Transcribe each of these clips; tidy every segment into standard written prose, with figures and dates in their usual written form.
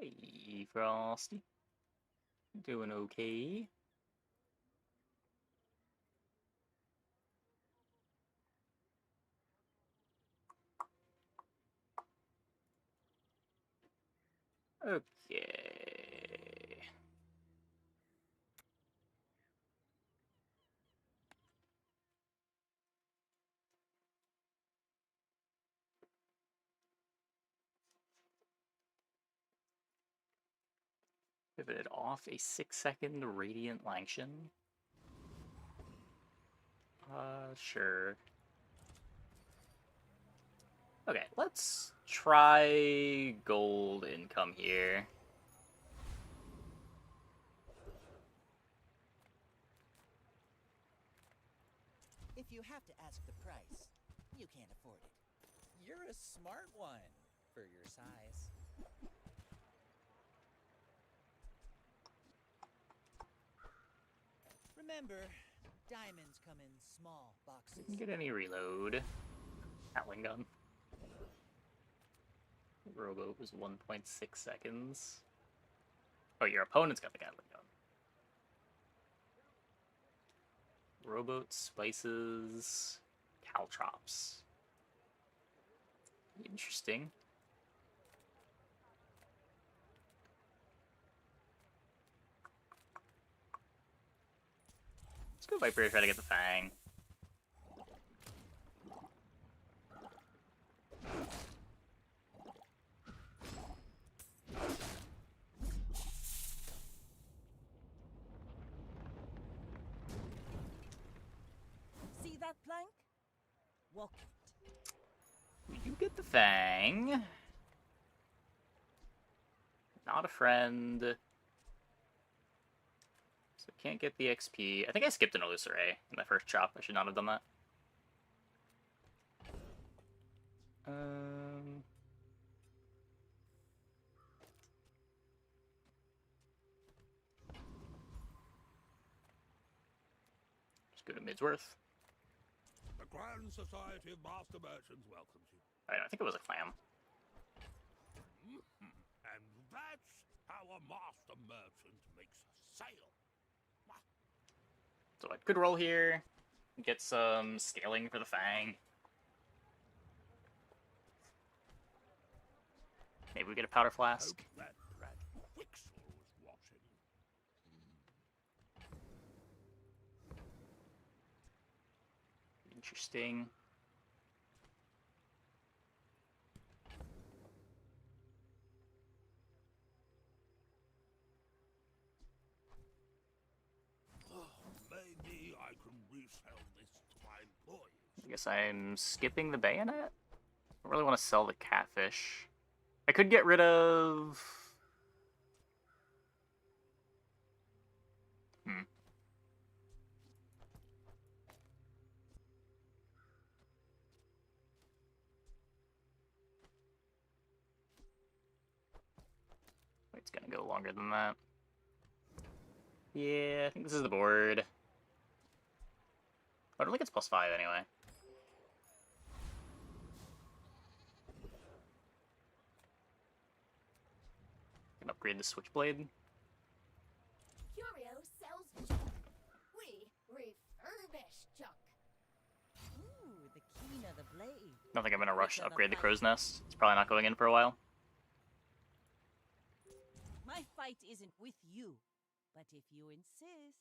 Hey, Frosty. Doing okay? Okay. Pivoted off a 6-second radiant Langshan. Sure. Okay, let's try gold income here. If you have to ask the price, you can't afford it. You're a smart one for your size. Remember, diamonds come in small boxes. Didn't get any reload. Gatling gun. Rowboat was 1.6 seconds. Oh, your opponent's got the Gatling gun. Rowboat, spices, caltrops. Interesting. Let's go Viper, try to get the Fang. See that plank? Walk it. You get the Fang. Not a friend. So can't get the XP. I think I skipped an Illusoray in my first chop. I should not have done that. Just go to Midsworth. The Grand Society of Master Merchants welcomes you. I think it was a clam. And that's how a Master Merchant makes a sale. So I could roll here, get some scaling for the Fang. Maybe we get a Powder Flask. Hope that brat Quixel was watching. Interesting. Maybe I can resell this to my employees. I guess I'm skipping the Bayonet. I really want to sell the Catfish. I could get rid of... It's gonna go longer than that. Yeah, I think this is the board. I don't think it's +5 anyway. Can upgrade the Switchblade. Curio sells junk. We refurbish junk. Ooh, the keener the blade. I don't think I'm gonna rush to upgrade the Crow's Nest. It's probably not going in for a while. My fight isn't with you, but if you insist.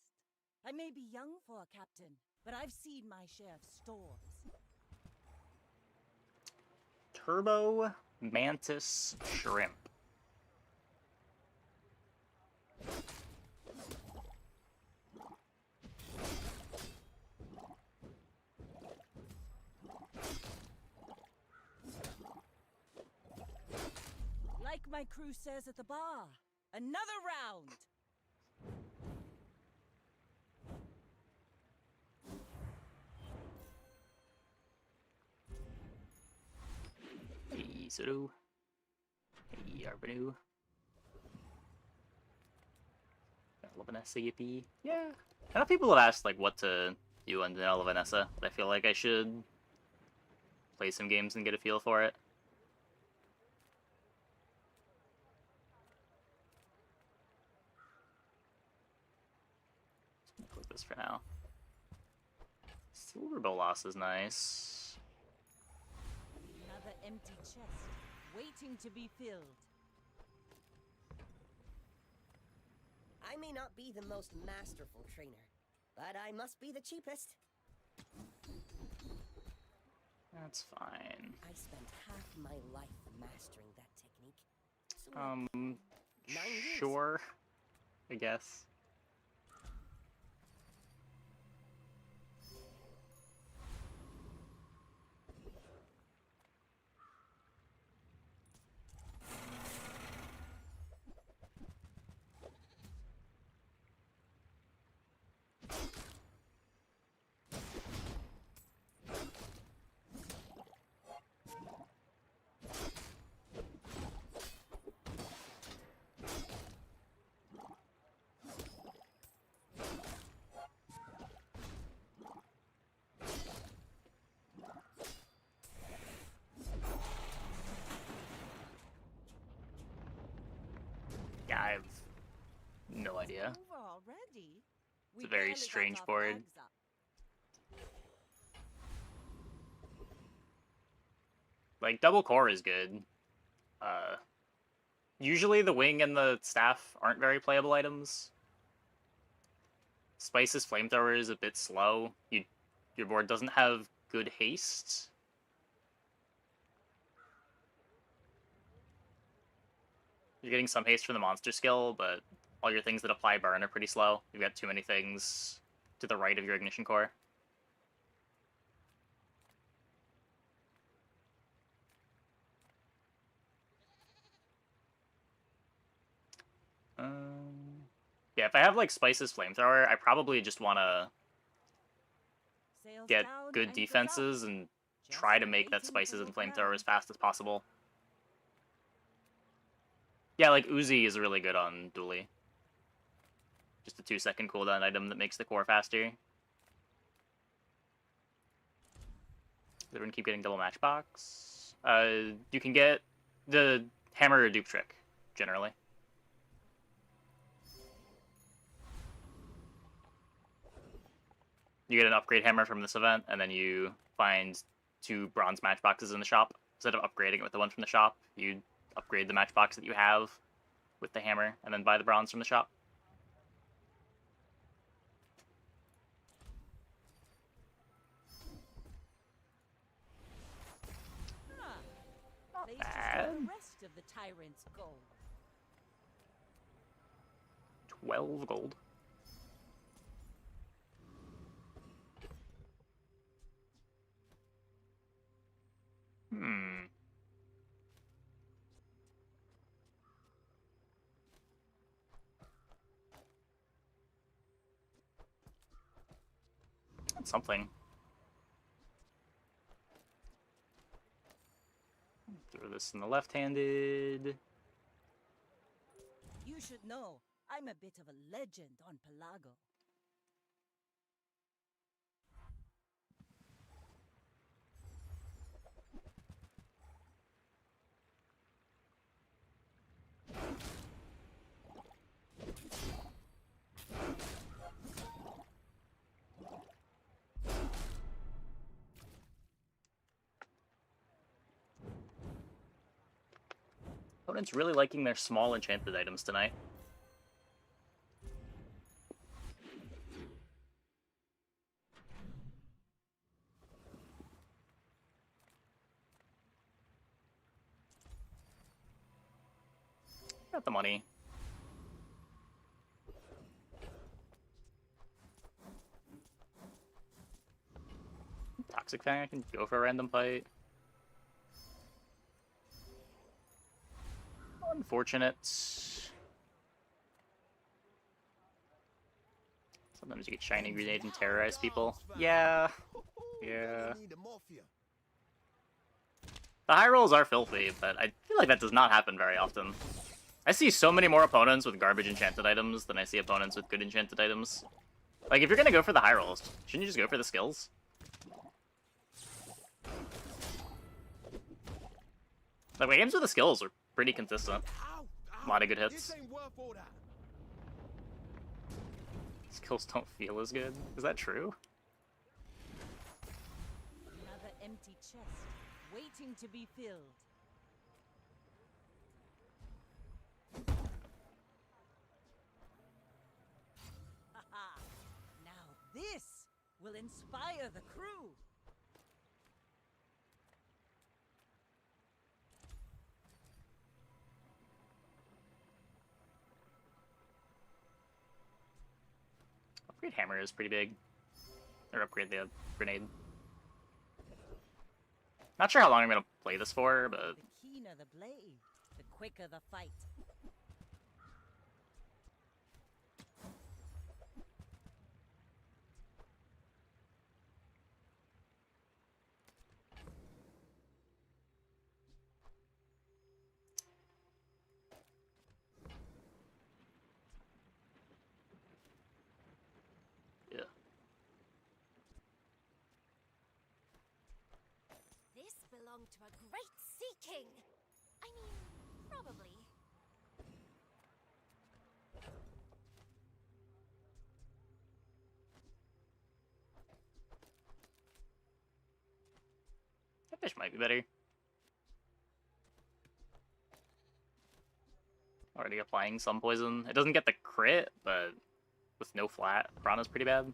I may be young for a captain, but I've seen my share of storms. Turbo Mantis Shrimp. Like my crew says at the bar, another round. Hey, Zuru. Hey, Arbanu. Vanessa, yippee. Yeah. I know people have asked like what to do on Vanilla Vanessa, but I feel like I should play some games and get a feel for it. this for now. Silver Bolas is nice. Another empty chest, waiting to be filled. I may not be the most masterful trainer, but I must be the cheapest. That's fine. I spent half my life mastering that technique. So like 9 years. Sure, I guess. Yeah, I have no idea. Over already? It's a very strange board. Like, double core is good. Usually the wing and the staff aren't very playable items. Spice's flamethrower is a bit slow. Your board doesn't have good haste. You're getting some haste from the monster skill, but all your things that apply burn are pretty slow. You've got too many things to the right of your ignition core. Yeah, if I have like Spice's flamethrower, I probably just want to get good defenses and try to make that Spices and flamethrower as fast as possible. Yeah, like Uzi is really good on Dually. Just a 2-second cooldown item that makes the core faster. Everyone keep getting double matchbox. You can get the hammer or dupe trick, generally. You get an upgrade hammer from this event, and then you find 2 bronze matchboxes in the shop. Instead of upgrading it with the one from the shop, you upgrade the matchbox that you have with the hammer, and then buy the bronze from the shop. Not bad. The rest of the tyrant's gold. 12 gold. That's something. Throw this in the left-handed. You should know, I'm a bit of a legend on Pelago. Opponent's really liking their small enchanted items tonight. Got the money. Toxic Fang, I can go for a random fight. Unfortunate. Sometimes you get shiny grenade and terrorize people. Yeah. Yeah. The high rolls are filthy, but I feel like that does not happen very often. I see so many more opponents with garbage enchanted items than I see opponents with good enchanted items. Like, if you're gonna go for the high rolls, shouldn't you just go for the skills? Like, my games with the skills are pretty consistent. A lot of good hits. Skills don't feel as good. Is that true? Another empty chest, waiting to be filled. Haha! Now this will inspire the crew. Upgrade hammer is pretty big. Or upgrade the grenade. Not sure how long I'm gonna play this for, but The keener the blade, the quicker the fight. yeah. This belonged to a great sea king. I mean, probably. That fish might be better. Already applying some poison. It doesn't get the crit, but with no flat, Piranha's pretty bad.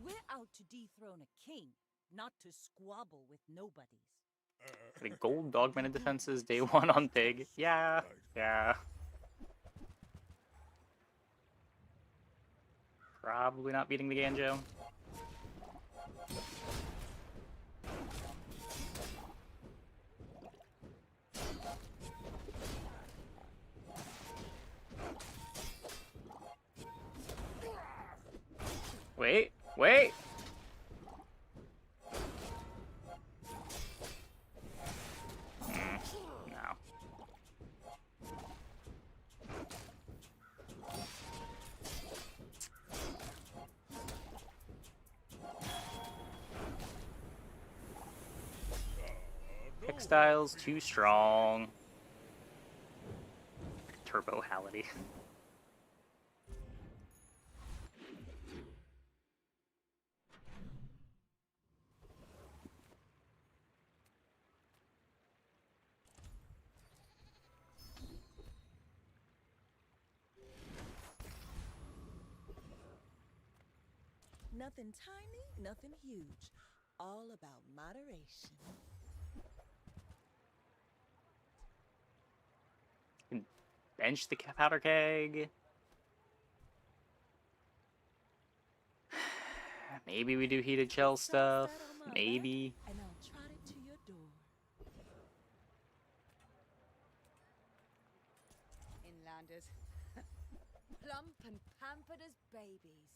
We're out to dethrone a king, not to squabble with nobodies. The gold augmented defenses day one on Pig. Yeah, yeah. Probably not beating the Ganjo. Wait, wait! No. Pick style's too strong. Turbo-hality. Nothing tiny, nothing huge. All about moderation. Bench the powder keg. Maybe we do heated shell stuff. Maybe. And I'll trot it to your door. Inlanders. Plump and pampered as babies.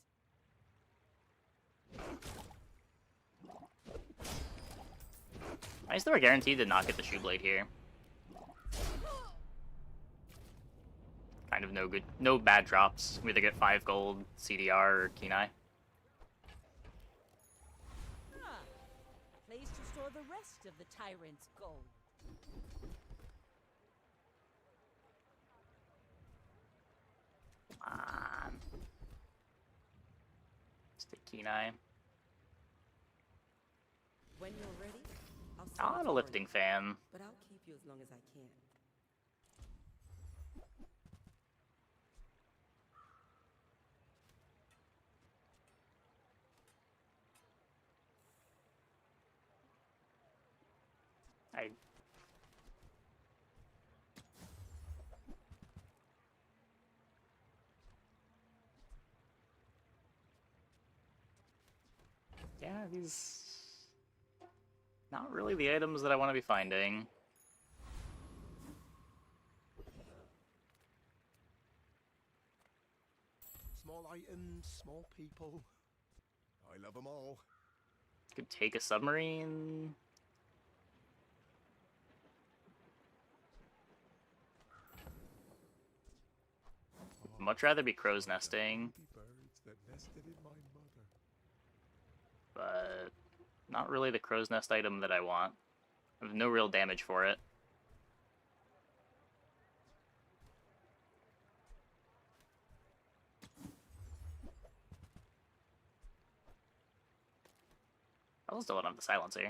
Nice that we're guaranteed to not get the shoe blade here. Kind of no bad drops. We either get 5 gold, CDR, or Kenai. Ah, place to store the rest of the tyrant's gold. Come on. Just a Kenai. When you're ready, I'll send Not it a to lifting Orly, fan. but I'll keep you as long as I can. I yeah, these not really the items that I want to be finding. Small items, small people. I love them all. Could take a submarine. Much rather be crow's nesting, Birds that nested in my mother. but not really the crow's nest item that I want. I have no real damage for it. I still don't have the silencer.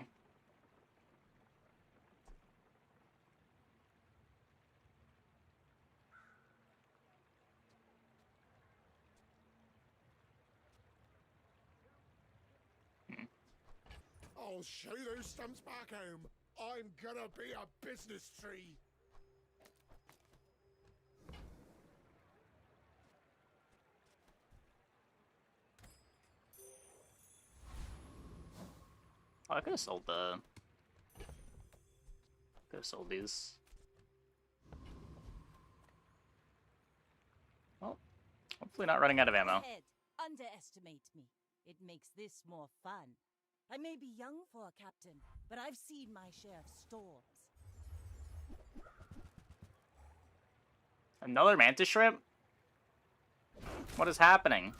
I'll show those stumps back home. I'm gonna be a business tree. Oh, I could have sold the... Could have sold these. Well, hopefully not running out of ammo. Head, underestimate me. It makes this more fun. I may be young for a captain, but I've seen my share of storms. Another mantis shrimp? What is happening?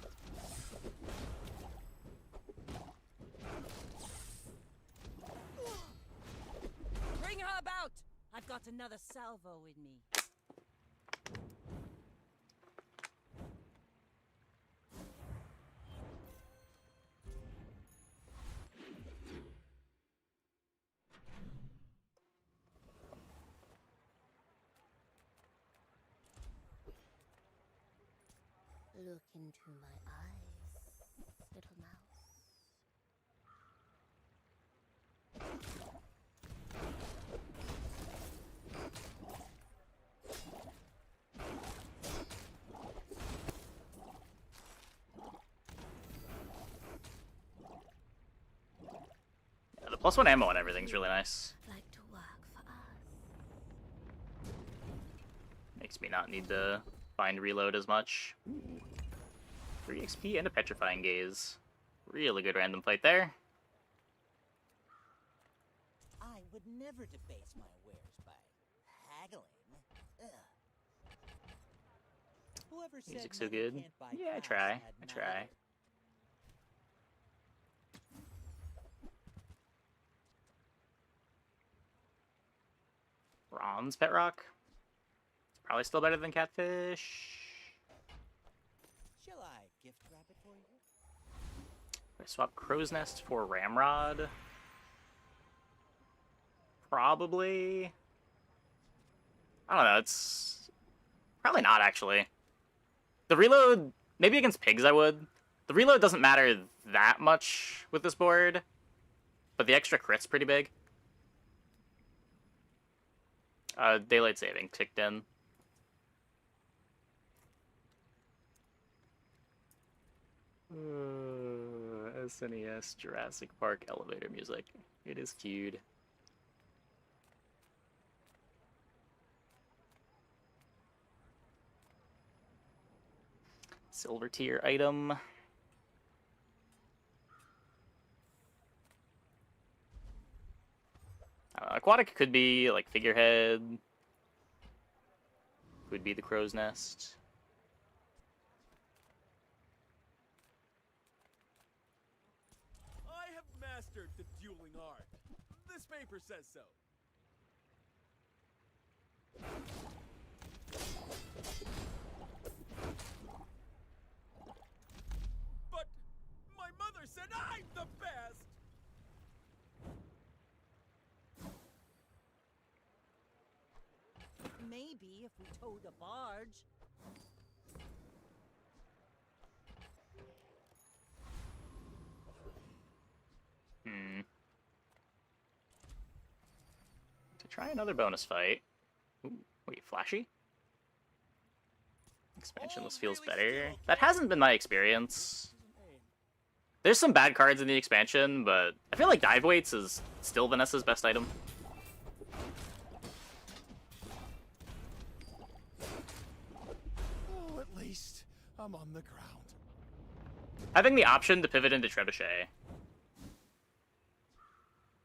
Bring her about! I've got another salvo in me. Look into my eyes, little mouse. Yeah, the +1 ammo and everything's really nice. Like to work for us. Makes me not need to find reload as much. Ooh. 3 XP and a petrifying gaze. Really good random plate there. I would never debase my wares by haggling. Ugh. Whoever said Music's so money good. can't buy Yeah, I class try. had I not try. either. Bronze pet rock. Probably still better than catfish. Shall I gift wrap it for you? I swap crow's nest for ramrod. Probably. I don't know. It's probably not actually. The reload, maybe against pigs I would. The reload doesn't matter that much with this board, but the extra crit's pretty big. Daylight saving kicked in. SNES Jurassic Park elevator music. It is cute. Silver tier item. Aquatic could be like figurehead. Could be the crow's nest. I have mastered the dueling art. This paper says so. But my mother said I'm the best! Maybe if we towed a barge. To try another bonus fight. Ooh, wait, flashy? Expansionless feels better. That hasn't been my experience. There's some bad cards in the expansion, but I feel like dive weights is still Vanessa's best item. Oh, at least I'm on the ground. Having the option to pivot into Trebuchet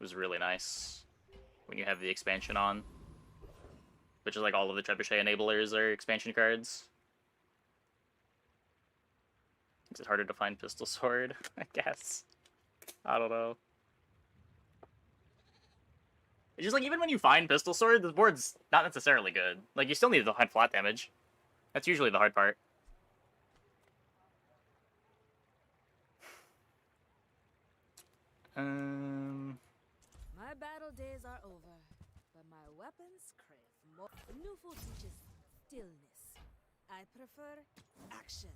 was really nice when you have the expansion on. Which is like all of the Trebuchet enablers are expansion cards. Is it harder to find Pistol Sword? I guess. I don't know. It's just like, even when you find Pistol Sword, the board's not necessarily good. Like, you still need to find flat damage. That's usually the hard part. My battle days are over, but my weapons crave more. Newful teaches stillness. I prefer action.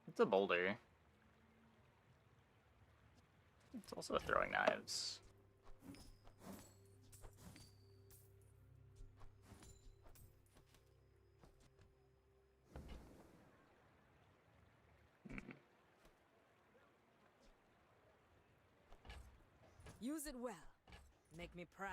It's a boulder. It's also a throwing knives. Use it well. Make me proud.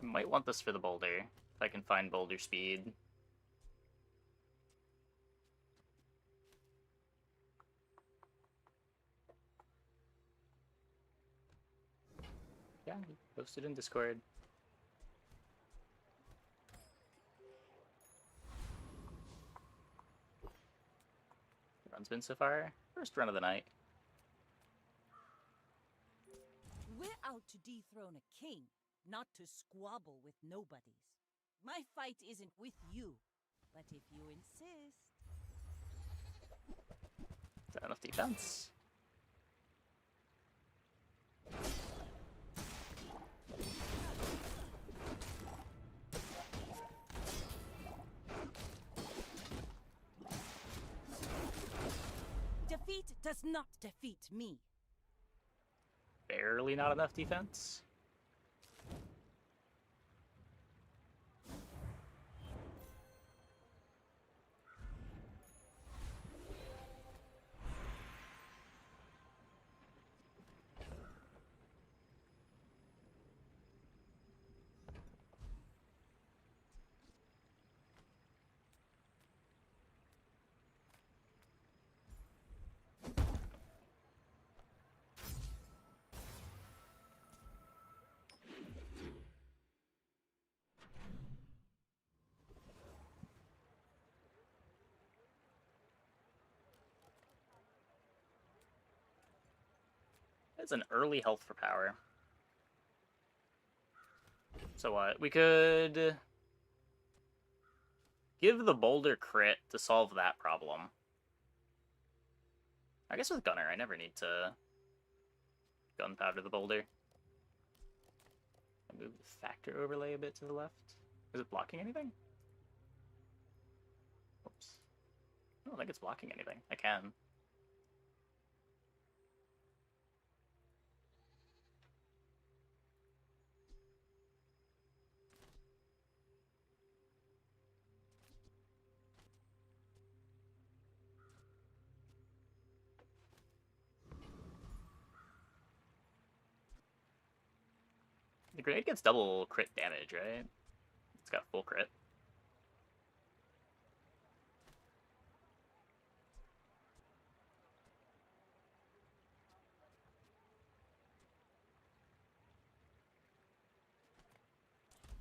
Might want this for the boulder, if I can find boulder speed. Yeah, posted in Discord. Run's been so far. First run of the night. We're out to dethrone a king, not to squabble with nobodies. My fight isn't with you, but if you insist... Is that enough defense? Defeat does not defeat me. Barely not enough defense. It's an early health for power. So what? We could give the boulder crit to solve that problem. I guess with Gunner, I never need to gunpowder the boulder. I move the factor overlay a bit to the left. Is it blocking anything? Oops. I don't think it's blocking anything. I can. The grenade gets double crit damage, right? It's got full crit.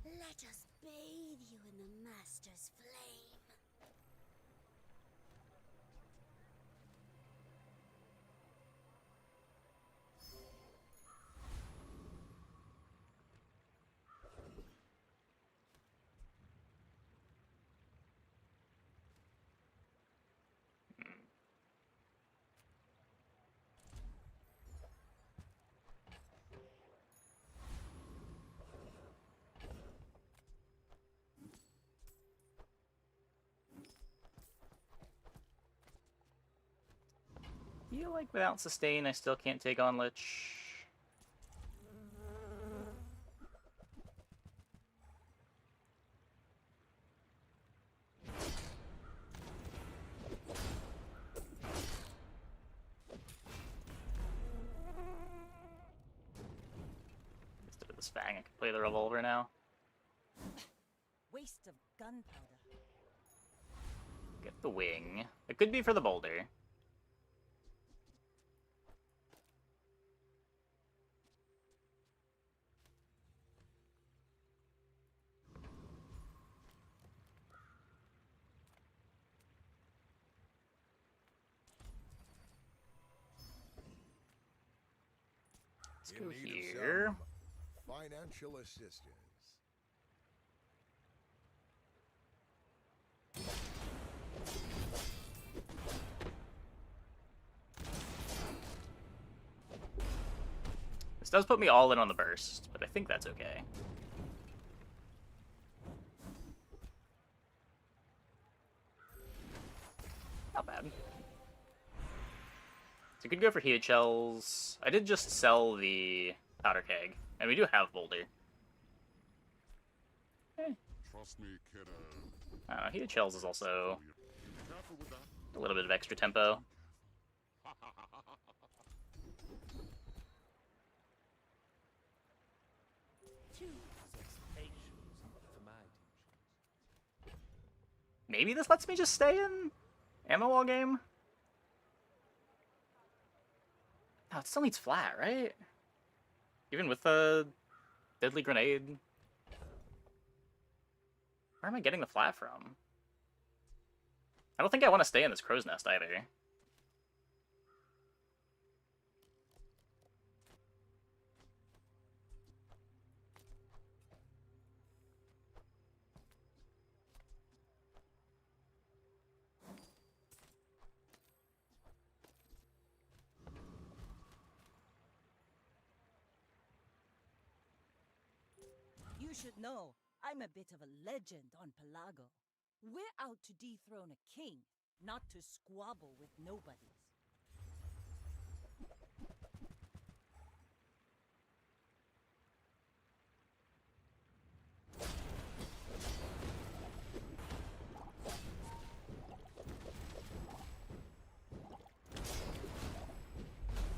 Let us bathe you in the Master's flame. Feel like without sustain, I still can't take on Lich. Instead of this Fang, I can play the revolver now. Waste of gunpowder. Get the wing. It could be for the boulder. Let's go here. financial assistance. This does put me all in on the burst, but I think that's okay. Not bad. So you could go for HLs. I did just sell the powder keg, and we do have boulder. Trust me, kiddo. I don't know, HLs is also Be careful with that. a little bit of extra tempo. Maybe this lets me just stay in ammo wall game? No, it still needs flat, right? Even with the deadly grenade. Where am I getting the flat from? I don't think I want to stay in this crow's nest either. You should know, I'm a bit of a legend on Pelago. We're out to dethrone a king, not to squabble with nobodies.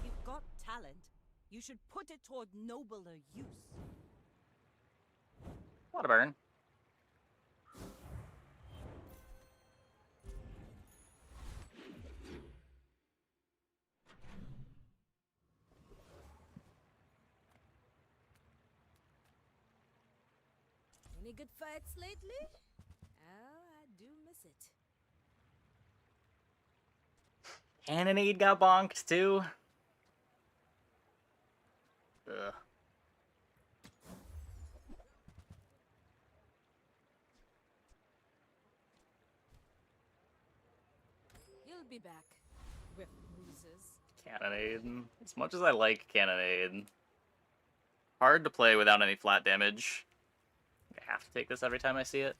You've got talent. You should put it toward nobler use. A lot of burn. Any good fights lately? Oh, I do miss it. Cannonade got bonked too. Ugh. You'll be back with bruises. Cannonade. As much as I like Cannonade, hard to play without any flat damage. I have to take this every time I see it.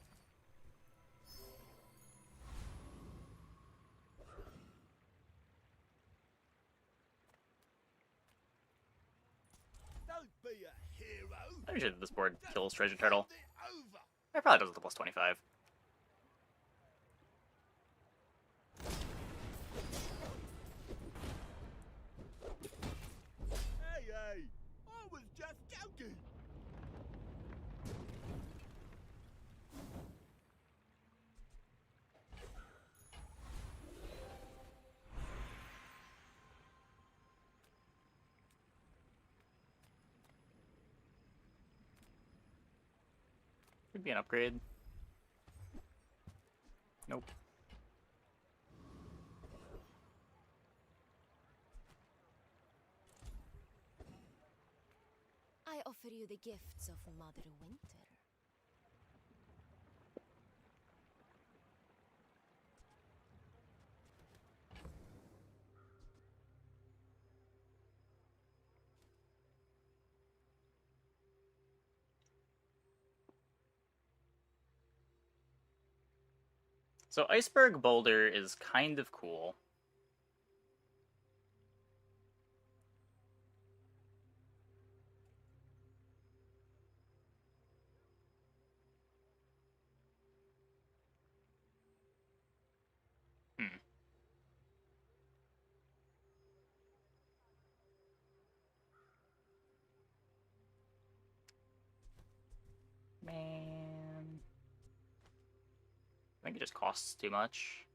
Don't be a hero. I'm sure this board kills Treasure Turtle. Hand it over. It probably does with the plus 25. Hey, I was just joking. Could be an upgrade. Nope. I offer you the gifts of Mother Winter. So Iceberg Boulder is kind of cool. Man. I think it just costs too much.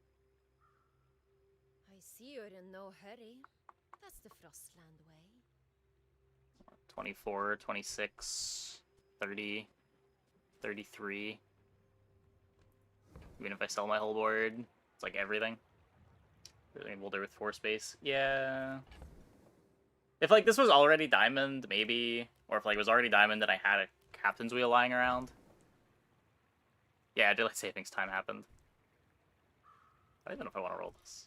I see you're in no hurry. That's the Frostland way. 24, 26, 30, 33. Even if I sell my whole board, it's like everything. Really Boulder with 4 space. Yeah. If like this was already diamond, maybe Or if like it was already diamond and I had a captain's wheel lying around. Yeah, daylight savings time happened. I don't even know if I want to roll this.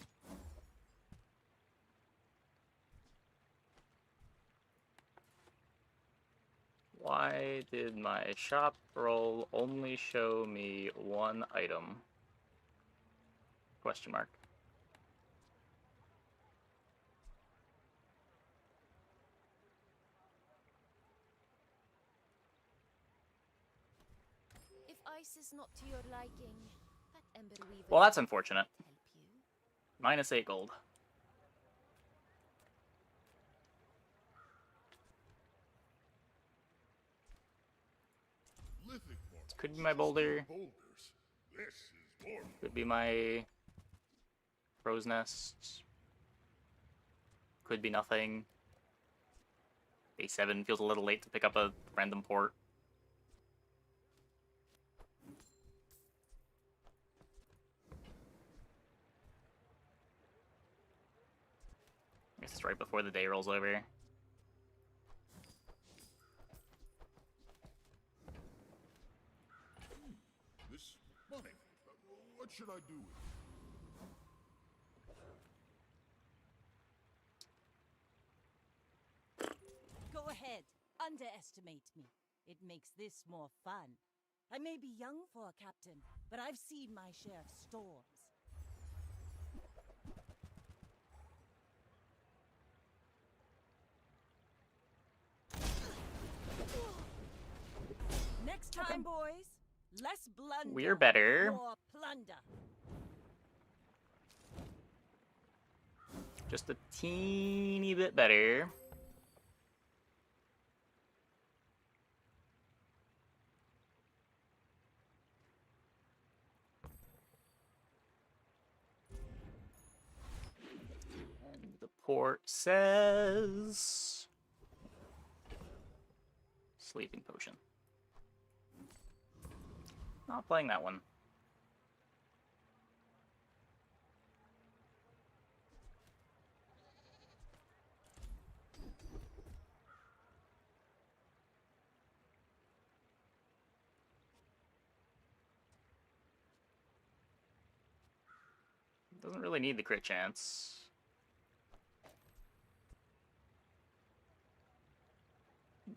Why did my shop roll only show me one item? Question mark. If ice is not to your liking, that ember weaver Well, that's might unfortunate. help you. -8 gold. Could be my boulder. Could be my crow's nest. Could be nothing. A7 feels a little late to pick up a random port. I guess it's right before the day rolls over. This money. What should I do with it? Go ahead. Underestimate me. It makes this more fun. I may be young for a captain, but I've seen my share of storms. Next time, boys. Less blunder. We're better. More plunder. Just a teeny bit better. And the port says... Sleeping potion. Not playing that one. Doesn't really need the crit chance.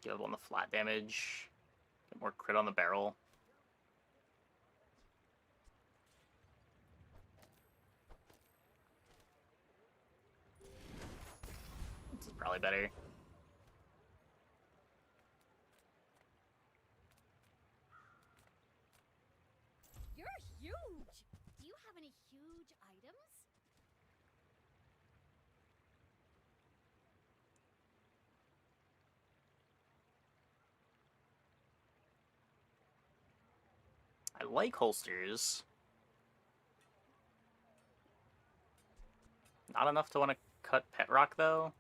Give up on the flat damage. Get more crit on the barrel. This is probably better. You're huge! Do you have any huge items? I like holsters. Not enough to want to cut Pet Rock, though.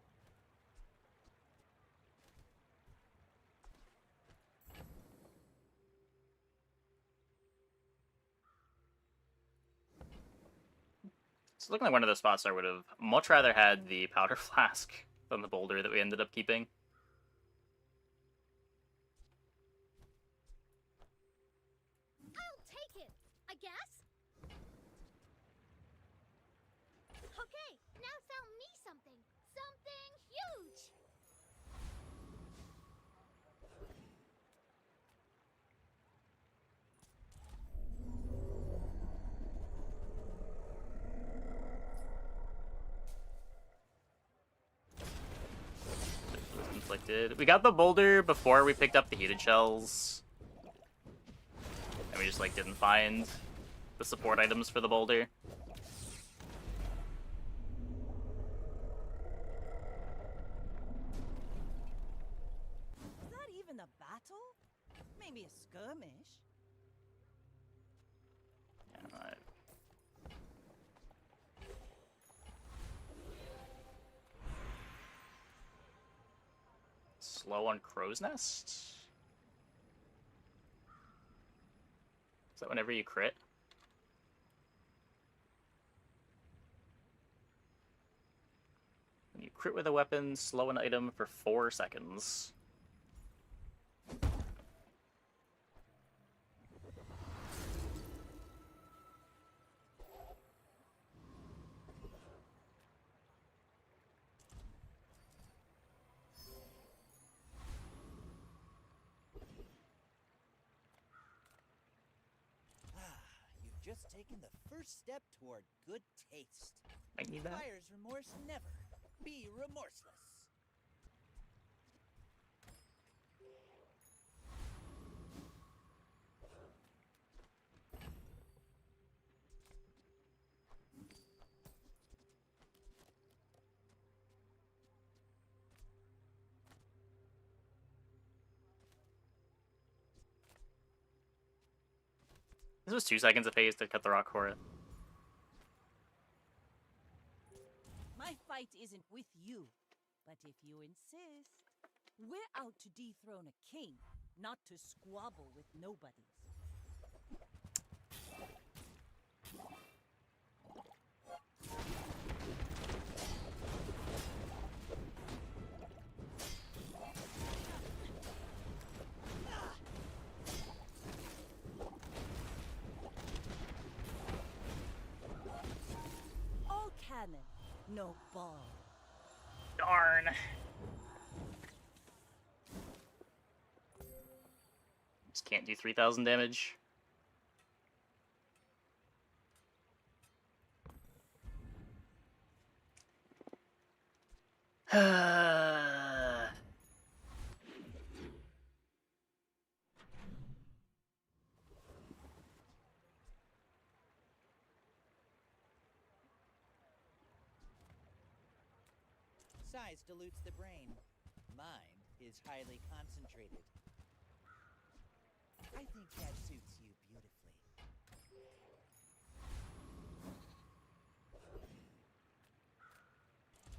It's looking like one of those spots I would have much rather had the powder flask than the boulder that we ended up keeping. I'll take it, I guess. Okay, now sell me something. Something huge. Inflicted. We got the boulder before we picked up the heated shells. And we just, like, didn't find the support items for the boulder. Is that even a battle? Maybe a skirmish. Yeah, slow on Crow's Nest? Is that whenever you crit? When you crit with a weapon, slow an item for 4 seconds. just taken the first step toward good taste. I need that. Buyer's remorse never. Be remorseless. This was 2 seconds of phase to cut the rock for it. My fight isn't with you, but if you insist, we're out to dethrone a king, not to squabble with nobodies. All cannon, no ball. Darn. Just can't do 3,000 damage. Size dilutes the brain. Mind is highly concentrated. I think that suits you beautifully.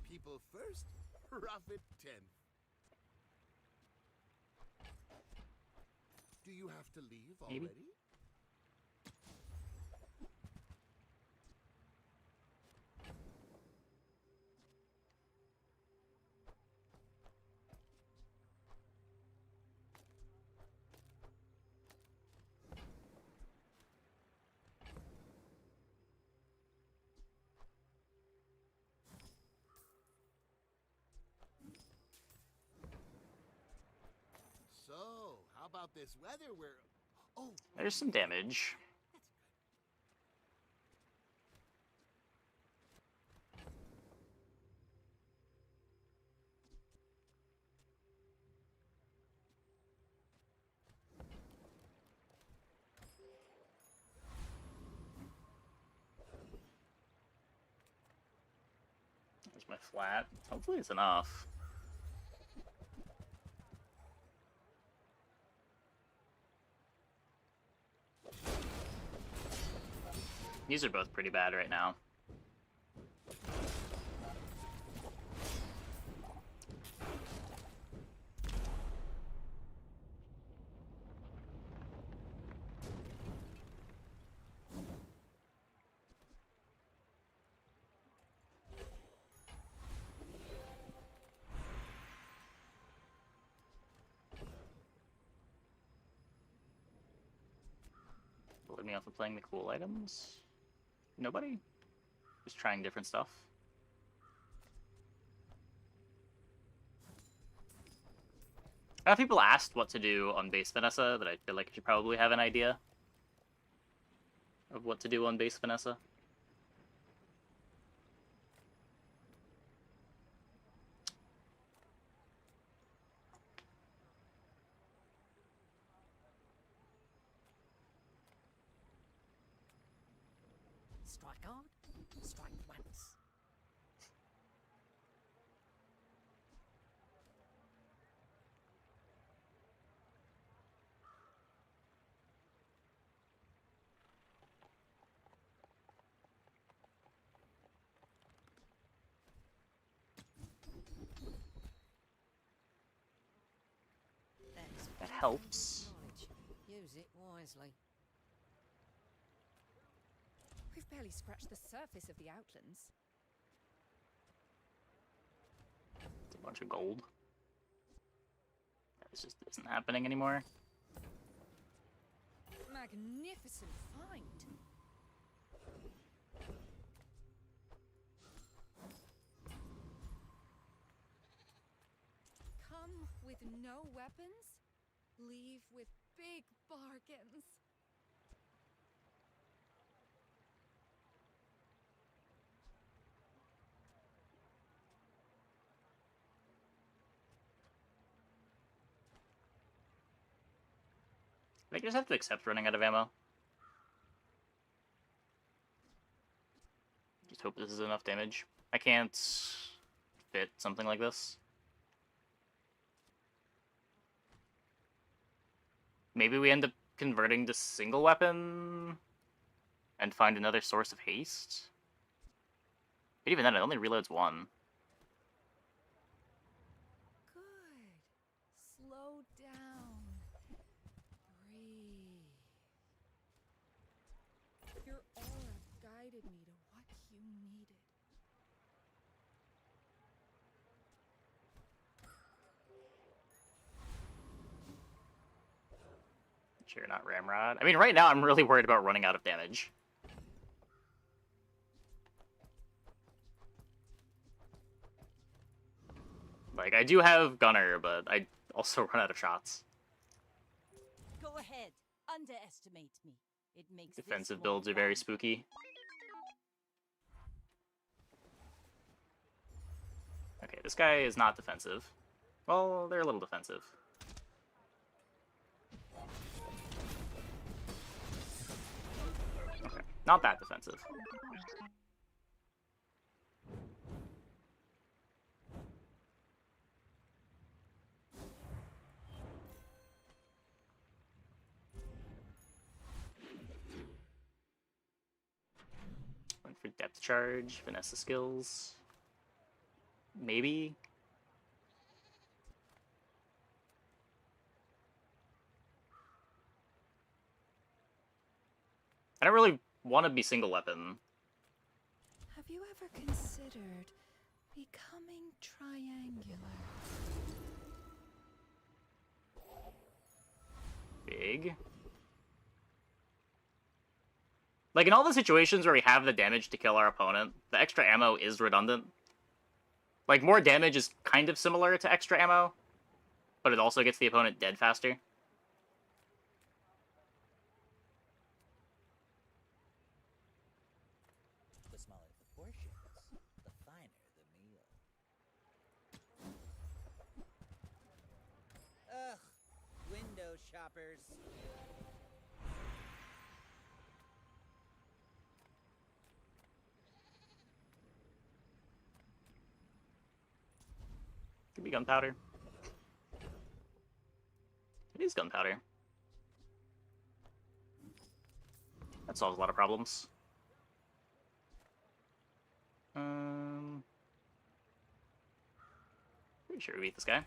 People first, profit 10th. Do you have to leave Maybe. already? So, how about this weather where... Oh, There's some damage. There's my flat. Hopefully it's enough. These are both pretty bad right now. Let me off of playing the cool items. Nobody? Just trying different stuff. A lot of people asked what to do on base Vanessa, but I feel like I should probably have an idea of what to do on base Vanessa. Strike hard, strike once. That helps. Knowledge. Use it wisely. We've barely scratched the surface of the Outlands. It's a bunch of gold. This just isn't happening anymore. Magnificent find. Come with no weapons, leave with big bargains. I think I just have to accept running out of ammo. Just hope this is enough damage. I can't fit something like this. Maybe we end up converting to single weapon and find another source of haste. But even then, it only reloads one. Good. Slow down. Breathe. Your aura guided me to what you needed. Sure, not Ramrod. I mean, right now I'm really worried about running out of damage. Like, I do have Gunner, but I also run out of shots. Go ahead. Underestimate me. It makes this Defensive one builds are very fun. spooky. Okay, this guy is not defensive. Well, they're a little defensive. Okay, not that defensive. Went for depth charge, Vanessa skills. Maybe. I don't really want to be single weapon. Have you ever considered becoming triangular? Big. Like, in all the situations where we have the damage to kill our opponent, the extra ammo is redundant. Like, more damage is kind of similar to extra ammo, but it also gets the opponent dead faster. The smaller the portions, the finer the meal. Ugh, window shoppers. Could be gunpowder. It is gunpowder. That solves a lot of problems. Pretty sure we beat this guy.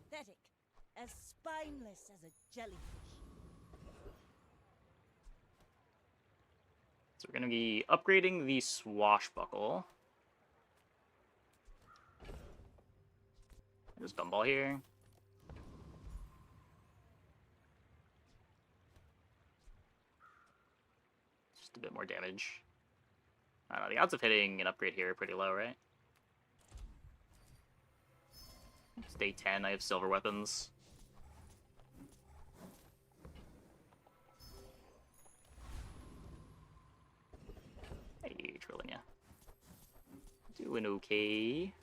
Pathetic. As spineless as a jellyfish. So we're going to be upgrading the swashbuckle. There's Gumball here. Just a bit more damage. I don't know, the odds of hitting an upgrade here are pretty low, right? It's day 10, I have silver weapons. Hey, Trillinia. Doing okay.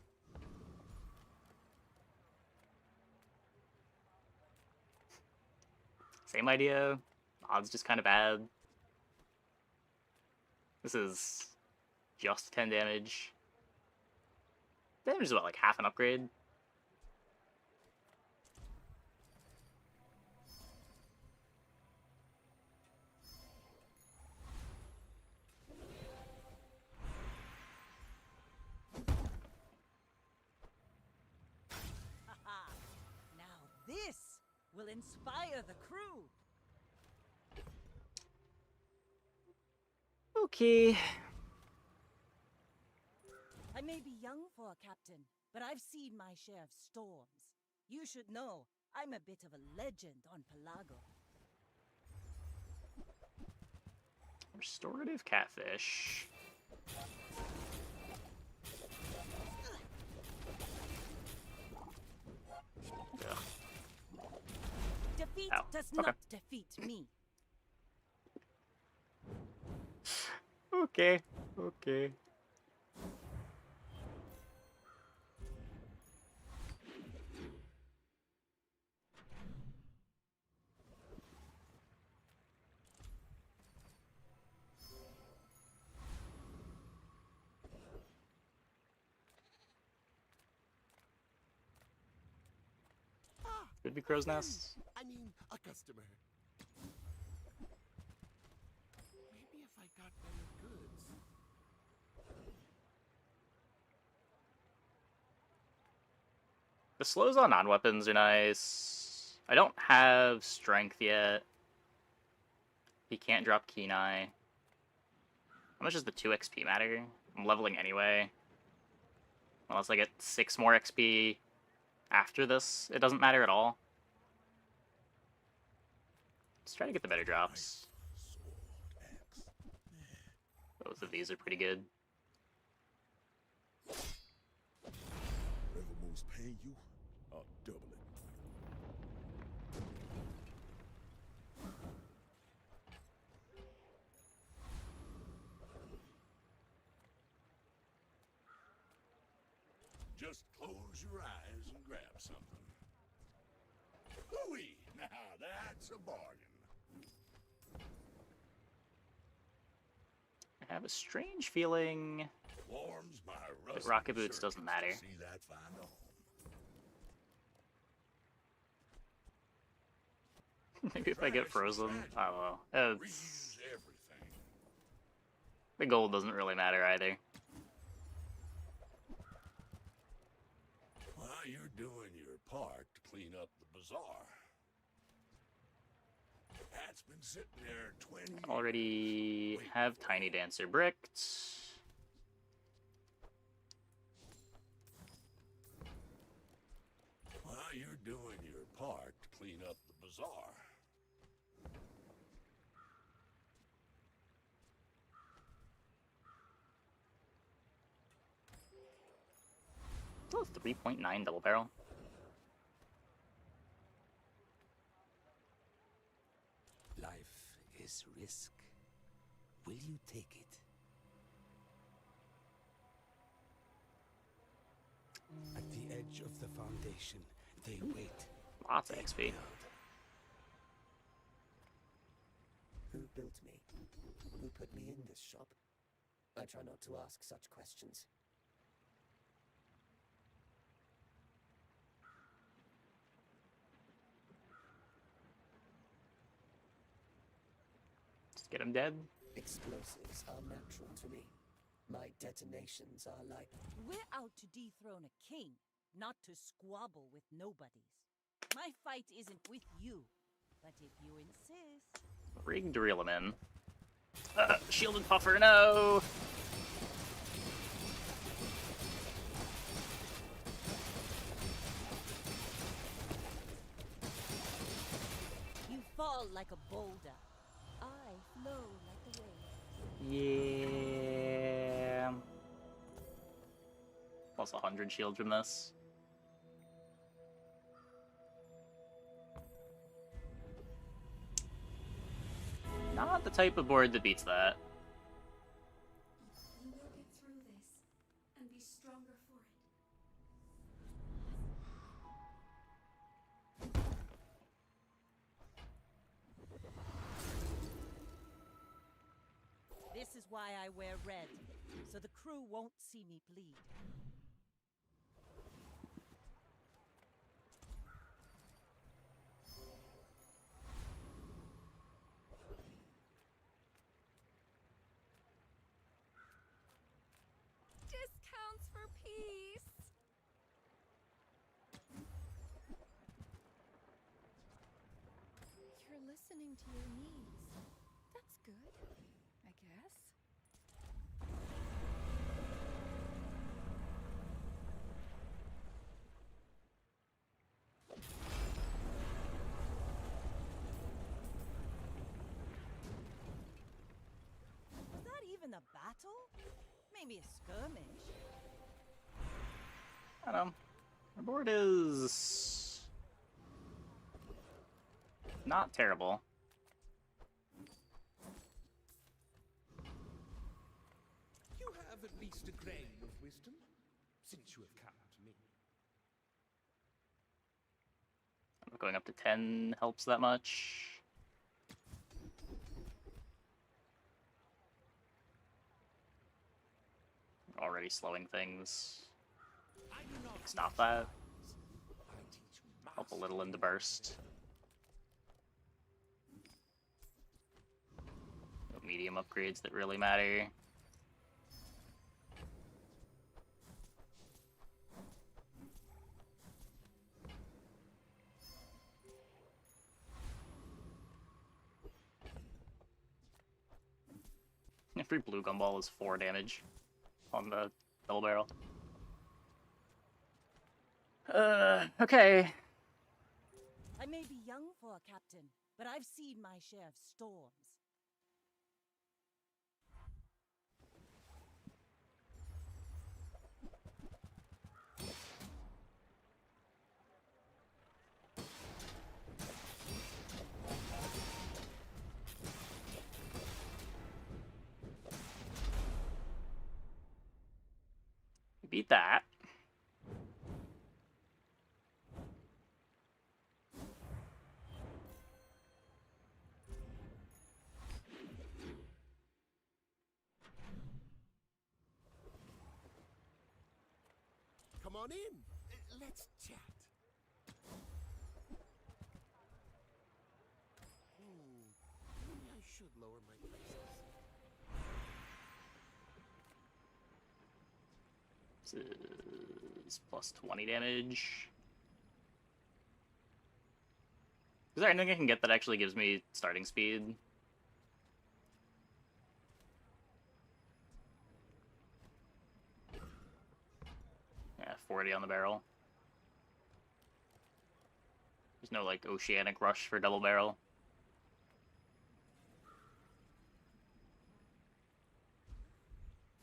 Same idea. Odds just kind of bad. This is just 10 damage. Damage is about like half an upgrade. Haha. Now this will inspire the crew. Okay. I may be young for a captain, but I've seen my share of storms. You should know, I'm a bit of a legend on Pelago. Restorative catfish. Ugh. Defeat Ow. does Okay. not defeat me. Okay. Okay. Could be crow's nest. I mean, a customer. Maybe if I got better goods. The slows on non-weapons are nice. I don't have strength yet. He can't drop Kenai. How much does the 2 XP matter? I'm leveling anyway. Unless I get 6 more XP after this, it doesn't matter at all. Let's try to get the better drops. Both of these are pretty good. Whatever moves pay you, I'll double it. Just close your eyes and grab something. Hooey! Now that's a bargain. I have a strange feeling Warms my that rusty rocket boots shirt doesn't just to matter. See that find a home. Maybe if I get frozen, I don't know. It's, Reuse everything. the gold doesn't really matter either. While you're doing your part to clean up the bazaar. That's been sitting there 20 years. Already have Tiny Dancer bricked. While you're doing your part to clean up the bazaar. Still a 3.9 double barrel. Life is risk. Will you take it? At the edge of the foundation, they wait. Lots of They XP. build. Who built me? Who put me in this shop? I try not to ask such questions. Just get him dead. Explosives are natural to me. My detonations are like... We're out to dethrone a king, not to squabble with nobodies. My fight isn't with you, but if you insist... Rigged reel him in. Shielded puffer, no! You fall like a boulder. I flow like a wave. Yeah. Plus 100 shield from this. Not the type of board that beats that. You will get through this and be stronger for it. This is why I wear red, so the crew won't see me bleed. Discounts for peace. You're listening to your needs. That's good, I guess. Was that even a battle? Maybe a skirmish. I don't know. Our board is not terrible. You have at least a grain of wisdom, since you have come to me. Going up to 10 helps that much. Already slowing things. I do not Stop teach that. lies. I teach Help a little into burst. Medium upgrades that really matter. Every blue gumball is 4 damage on the double barrel. Okay. I may be young for a captain, but I've seen my share of storms. Beat that. Come on in. Let's chat. Maybe I should lower my prices. This is plus 20 damage. Is there anything I can get that actually gives me starting speed? Yeah, 40 on the barrel. There's no, like, oceanic rush for double barrel.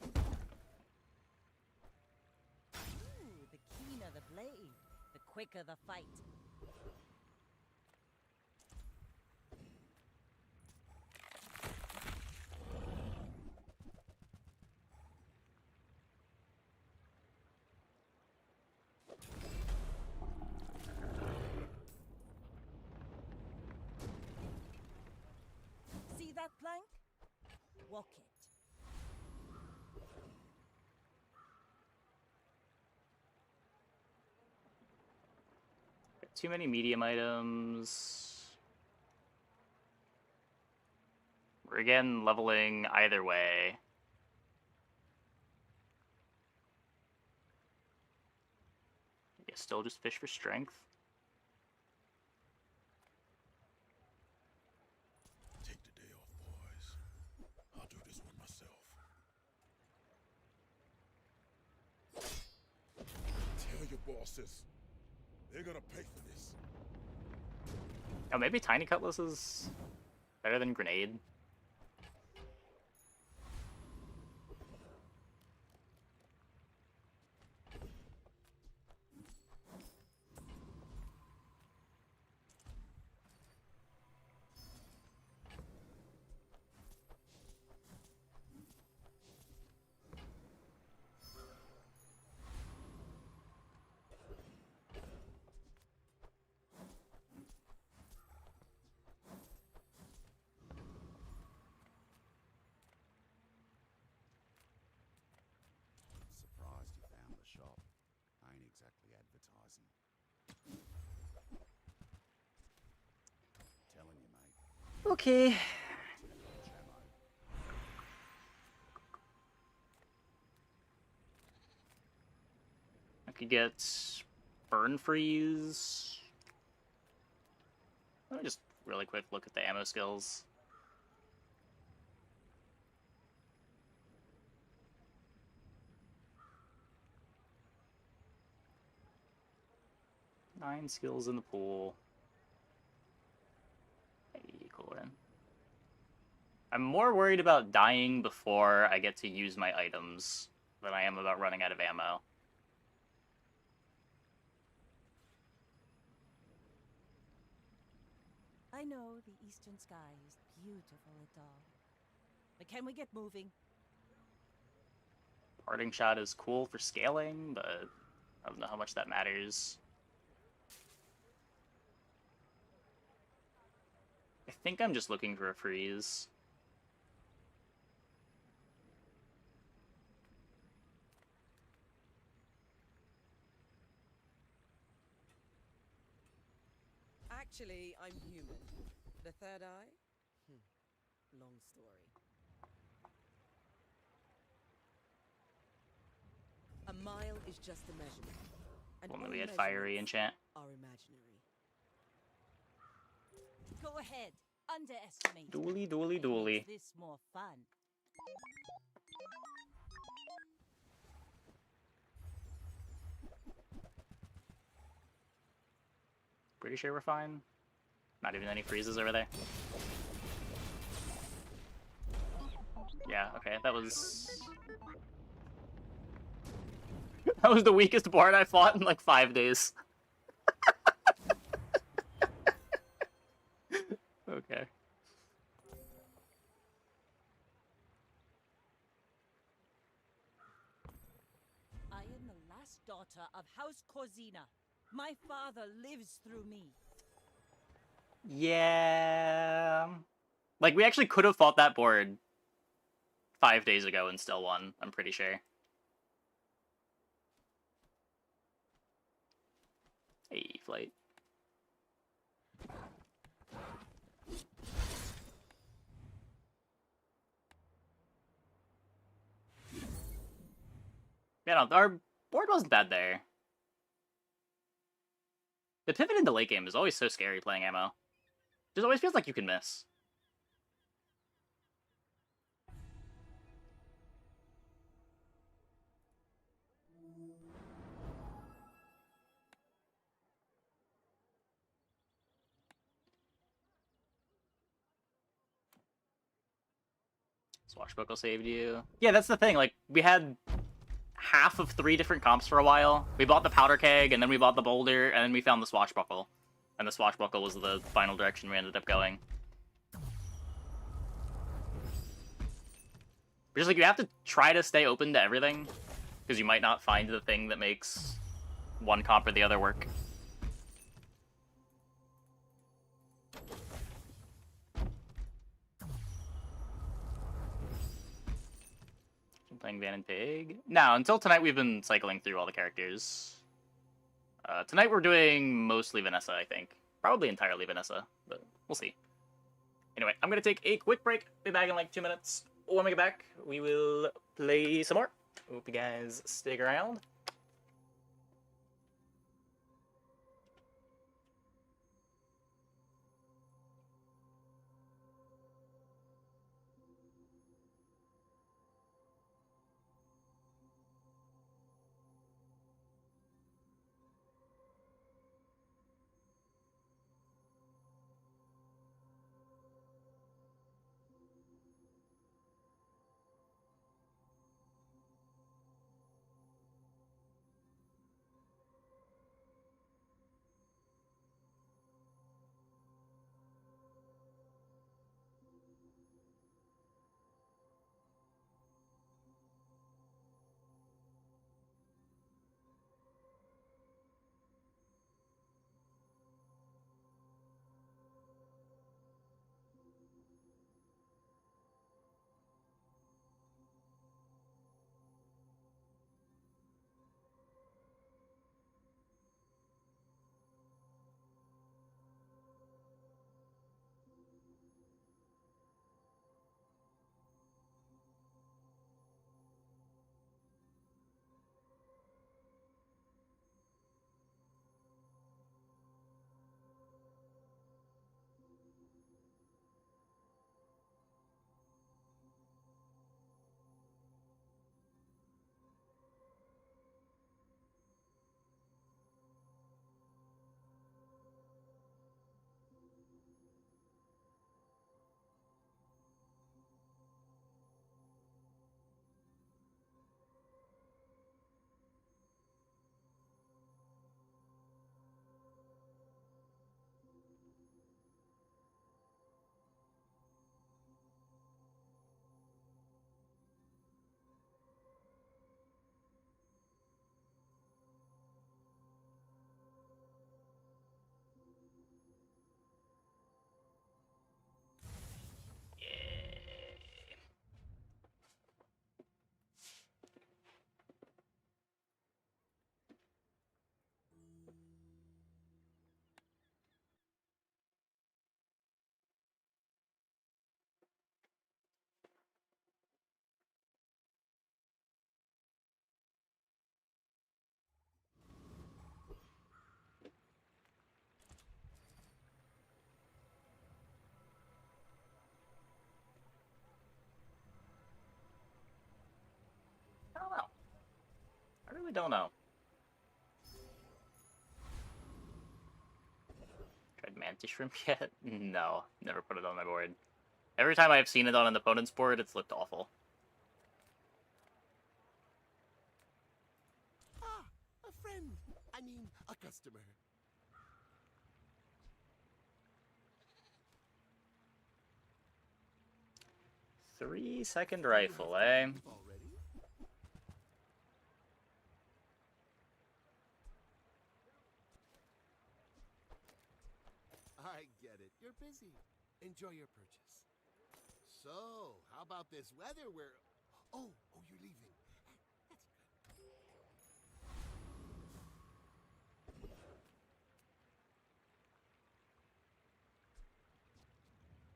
Ooh, the keener the blade, the quicker the fight. See that plank? Walk it. Too many medium items. We're again leveling either way. I guess still just fish for strength. Take the day off, boys. I'll do this one myself. Tell your bosses. They're gonna pay for this. Oh, maybe Tiny Cutlass is better than Grenade. Surprised you found the shop. I ain't exactly advertising. Telling you, mate. Okay. I could get Burn Freeze. Let me just really quick look at the ammo skills. Nine skills in the pool. Cool then. I'm more worried about dying before I get to use my items than I am about running out of ammo. I I know the eastern sky is beautiful at all. But can we get moving? Parting shot is cool for scaling, but I don't know how much that matters. I think I'm just looking for a freeze. Actually, I'm human. The third eye? Long story. A mile is just a measurement. And Well, all we had fiery measurements enchant. are imaginary. Go ahead. Underestimate. Dually, dually, It dually. makes this more fun. Pretty sure we're fine. Not even any freezes over there. Yeah, okay, that was... that was the weakest board I fought in like 5 days. Okay. I am the last daughter of House Corzina. My father lives through me. Yeah... Like, we actually could have fought that board 5 days ago and still won, I'm pretty sure. Hey, Flight. Yeah, no, our board wasn't bad there. The pivot into late game is always so scary playing ammo. Just always feels like you can miss. Swashbuckle saved you. Yeah, that's the thing. Like, we had half of 3 different comps for a while. We bought the powder keg, and then we bought the boulder, and then we found the swashbuckle. And the swashbuckle was the final direction we ended up going. Because, like, you have to try to stay open to everything, because you might not find the thing that makes one comp or the other work. Playing Van and Pig? No, until tonight we've been cycling through all the characters. Tonight we're doing mostly Vanessa, I think. Probably entirely Vanessa, but we'll see. Anyway, I'm going to take a quick break. Be back in like 2 minutes. When we get back, we will play some more. Hope you guys stick around. I don't know. Tried Mantis Shrimp yet? No, never put it on my board. Every time I've seen it on an opponent's board, it's looked awful. Ah, a friend. I mean, a customer. 3-second rifle, eh? Already? I get it. You're busy. Enjoy your purchase. So, how about this weather where... Oh, you're leaving. That's good.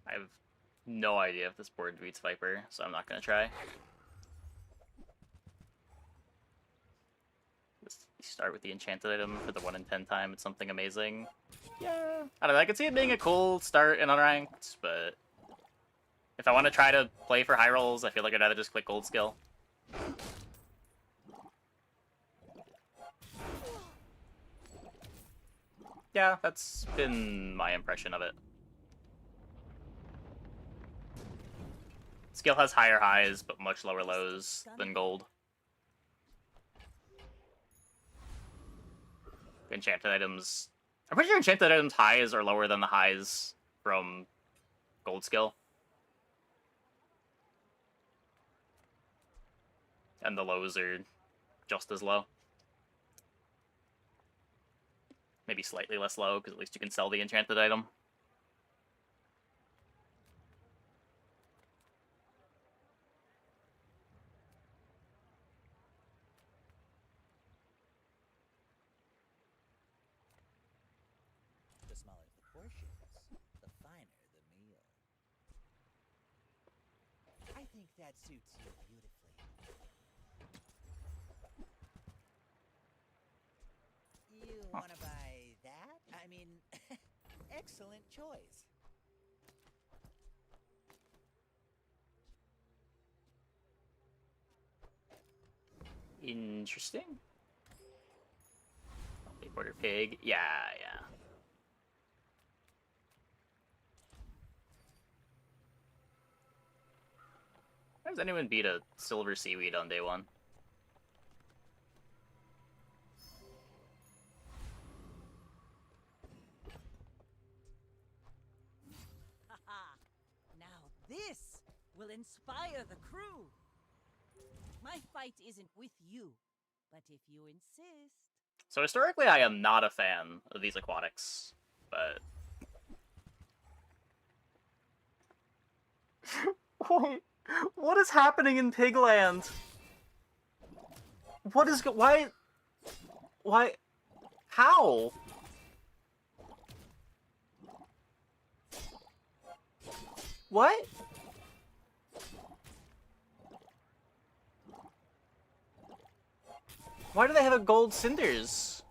I have no idea if this board beats Viper, so I'm not gonna try. Just start with the enchanted item for the 1 in 10 time. It's something amazing. Yeah, I don't know. I could see it being a cool start in unranked, but if I want to try to play for high rolls, I feel like I'd rather just click gold skill. Yeah, that's been my impression of it. Skill has higher highs, but much lower lows than gold. Enchanted items... I'm pretty sure enchanted items' highs are lower than the highs from gold skill. And the lows are just as low. Maybe slightly less low, because at least you can sell the enchanted item. The smaller the portions, the finer the meal. I think that suits you beautifully. You want to buy that? I mean, excellent choice. Interesting. Big border pig. Yeah. How does anyone beat a silver seaweed on day 1? Haha! Now this will inspire the crew. My fight isn't with you, but if you insist... So historically, I am not a fan of these aquatics, but... Wait, what is happening in Pigland? What is why? How? What? Why do they have a gold cinders?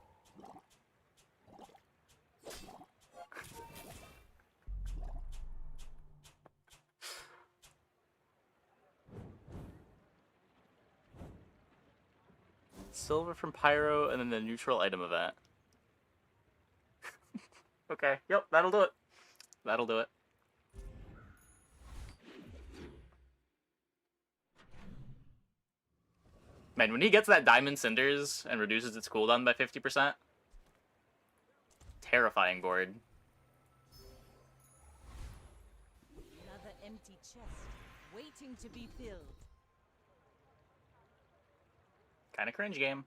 Silver from Pyro, and then the neutral item event. Okay, yep, that'll do it. That'll do it. Man, when he gets that Diamond Cinders and reduces its cooldown by 50%, terrifying board. Another empty chest, waiting to be filled. Kinda cringe game.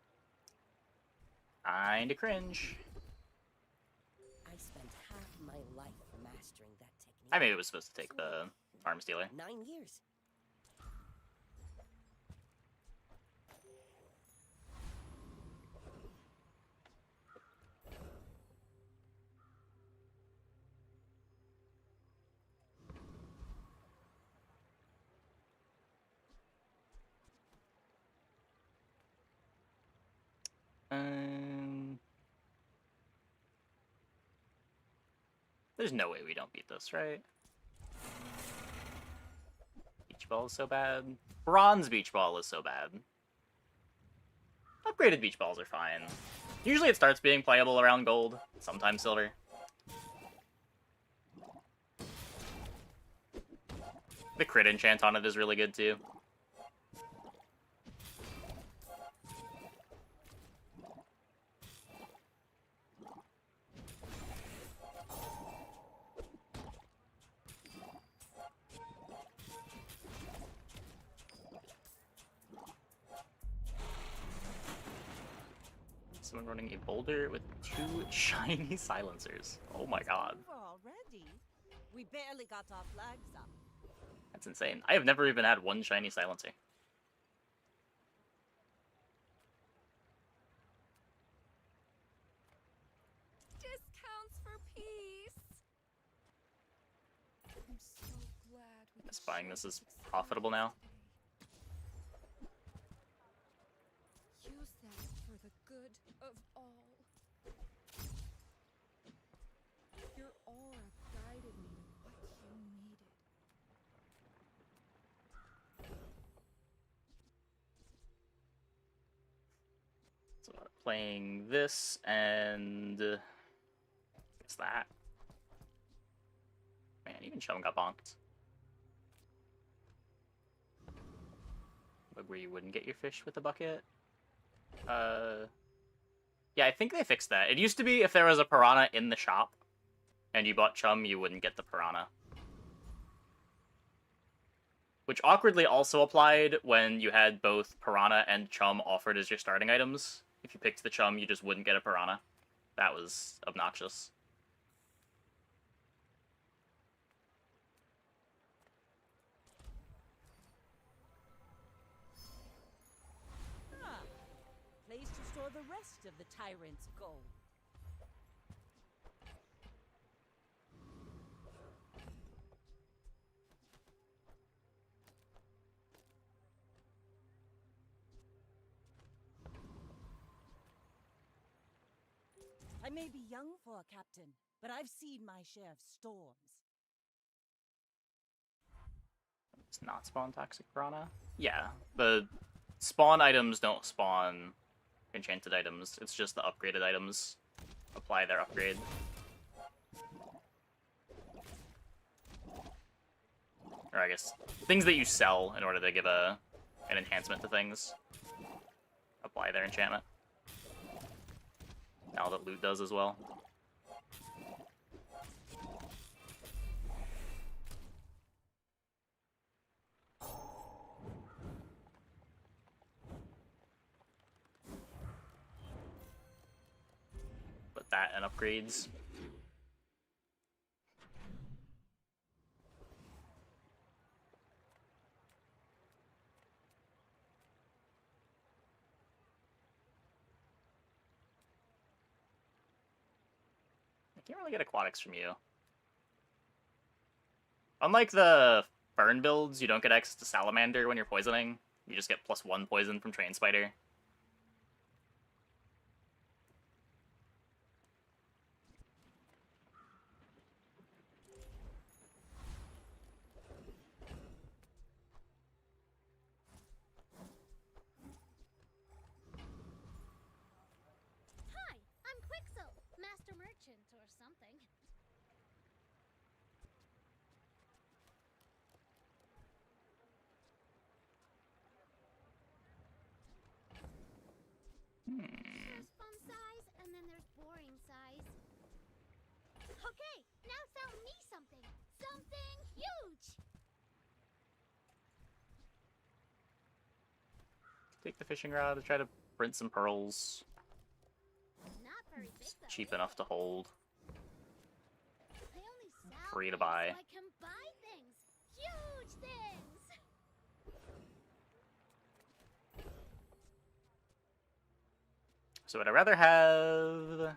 Kinda cringe. I spent half my life mastering that technique. I maybe was supposed to take the Arms Dealer. 9 years. There's no way we don't beat this, right? Beach Ball is so bad. Bronze Beach Ball is so bad. Upgraded beach balls are fine. Usually it starts being playable around gold, sometimes silver. The crit enchant on it is really good too. Someone running a boulder with 2 shiny silencers. Oh my god. Over already? We barely got our flags up. That's insane. I have never even had 1 shiny silencer. Discounts for peace. I'm so glad we Guess could buying share this is experience profitable now. today. Use that for the good of all. Your aura guided me to what you needed. So playing this and what's that? Man, even Chum got bonked. Like where you wouldn't get your fish with a bucket. Yeah, I think they fixed that. It used to be if there was a piranha in the shop and you bought Chum, you wouldn't get the piranha. Which awkwardly also applied when you had both piranha and Chum offered as your starting items. If you picked the Chum, you just wouldn't get a piranha. That was obnoxious. Ah, place to store the rest of the tyrant's gold. I may be young for a captain, but I've seen my share of storms. It's not spawn toxic piranha? Yeah, the spawn items don't spawn enchanted items. It's just the upgraded items apply their upgrade. Or I guess things that you sell in order to give an enhancement to things apply their enchantment. Now that loot does as well. But that and upgrades. I can't really get aquatics from you. Unlike the Fern builds, you don't get access to Salamander when you're poisoning. You just get +1 poison from Train Spider. Hi, I'm Quixel, Master Merchant or something. There's fun size, and then there's boring size. Okay, now sell me something. Something huge! Take the fishing rod to try to print some pearls. Not very big It's though, cheap is enough it? to hold. I only sell Free to things buy. so I can buy things. Huge things! So would I rather have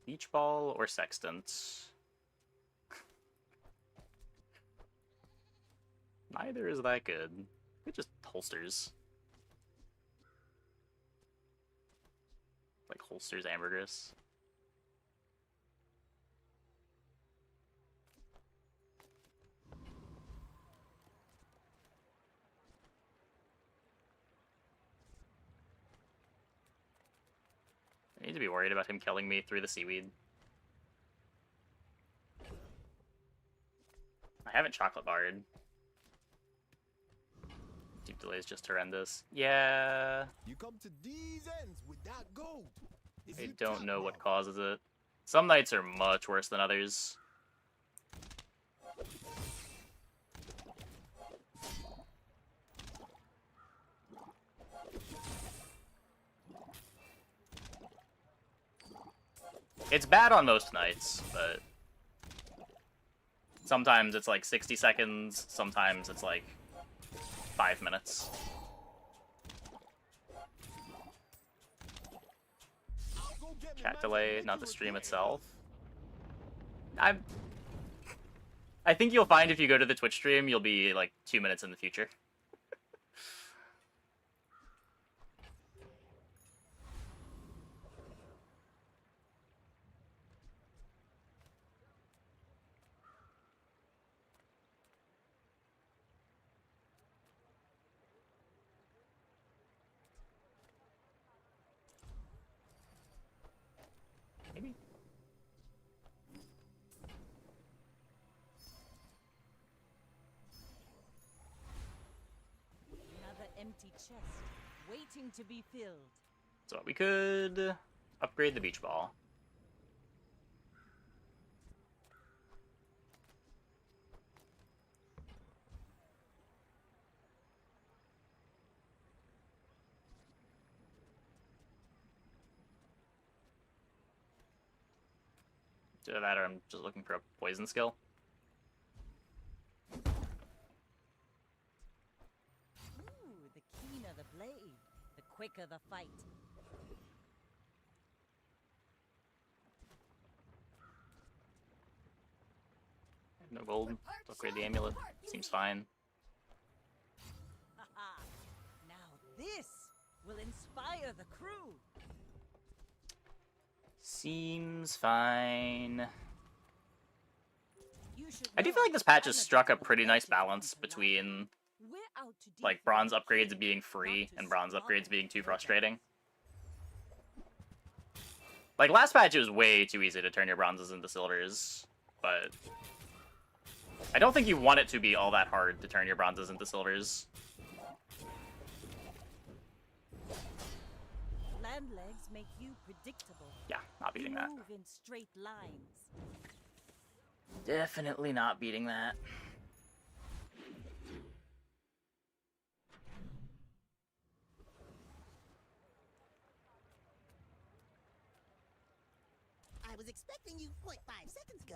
beach ball or sextant? Neither is that good. It just holsters. Like holsters ambergris. I need to be worried about him killing me through the seaweed. I haven't chocolate barred. Deep delay is just horrendous. Yeah. You come to these ends without gold. I don't know what causes it. Some nights are much worse than others. It's bad on most nights, but sometimes it's like 60 seconds, sometimes it's like 5 minutes. Chat delay, not the stream itself. I think you'll find if you go to the Twitch stream, you'll be like 2 minutes in the future. Maybe. Another empty chest, waiting to be filled. So we could upgrade the beach ball. Either that or I'm just looking for a poison skill. Ooh, the keener the blade, the quicker the fight. No gold. Upgrade the amulet. Seems fine. Haha. Now this will inspire the crew. Seems fine. You should I do know feel like this patch has Canada struck a will pretty let nice you come balance to life. between We're out to like dethrone bronze the upgrades king, being not free to and bronze squabble upgrades being with too nobody. frustrating. Like last patch it was way too easy to turn your bronzes into silvers, but I don't think you want it to be all that hard to turn your bronzes into silvers. Land legs make you predictable. Yeah, not beating You that. move in straight lines. Definitely not beating that. I was expecting you 0.5 seconds ago.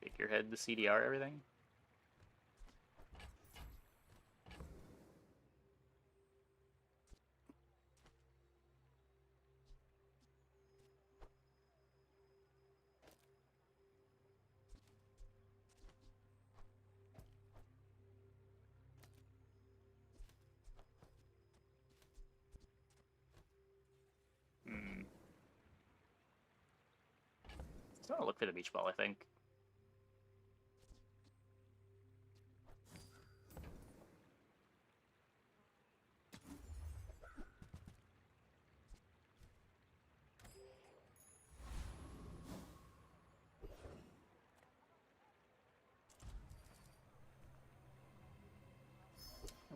Figurehead, the CDR, everything. Still want to look for the beach ball, I think.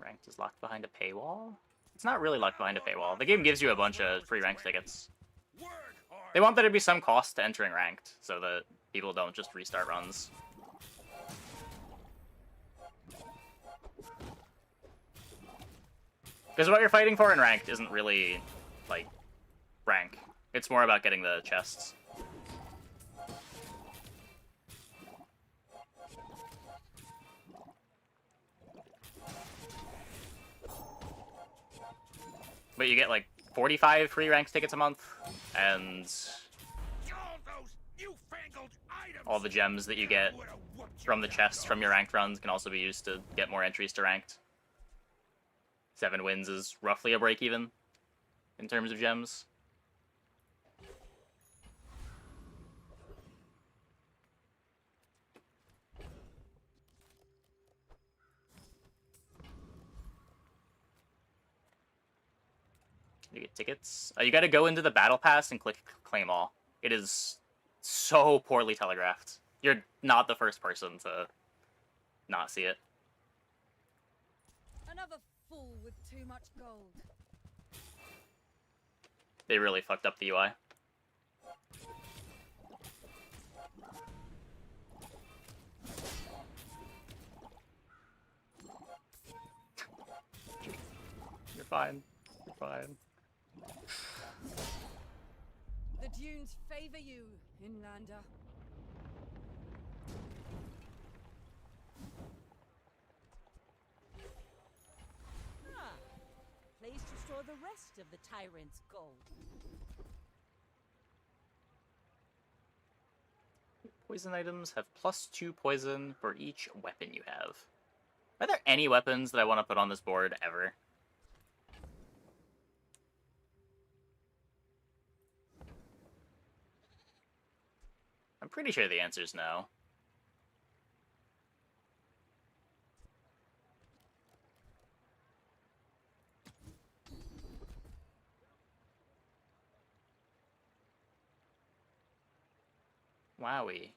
Ranked is locked behind a paywall? It's not really locked behind a paywall. The game gives you a bunch of free ranked tickets. They want there to be some cost to entering ranked, so that people don't just restart runs. Because what you're fighting for in ranked isn't really, like, rank. It's more about getting the chests. But you get, like, 45 free ranked tickets a month, and all the gems that you get from the chests from your ranked runs can also be used to get more entries to ranked. 7 wins is roughly a break-even in terms of gems. You get tickets. You gotta go into the battle pass and click claim all. It is so poorly telegraphed. You're not the first person to not see it. Another fool with too much gold. They really fucked up the UI. You're fine. You're fine. The dunes favor you, Inlander. Ah, place to store the rest of the tyrant's gold. Poison items have +2 poison for each weapon you have. Are there any weapons that I want to put on this board ever? I'm pretty sure the answer is no. Wowie.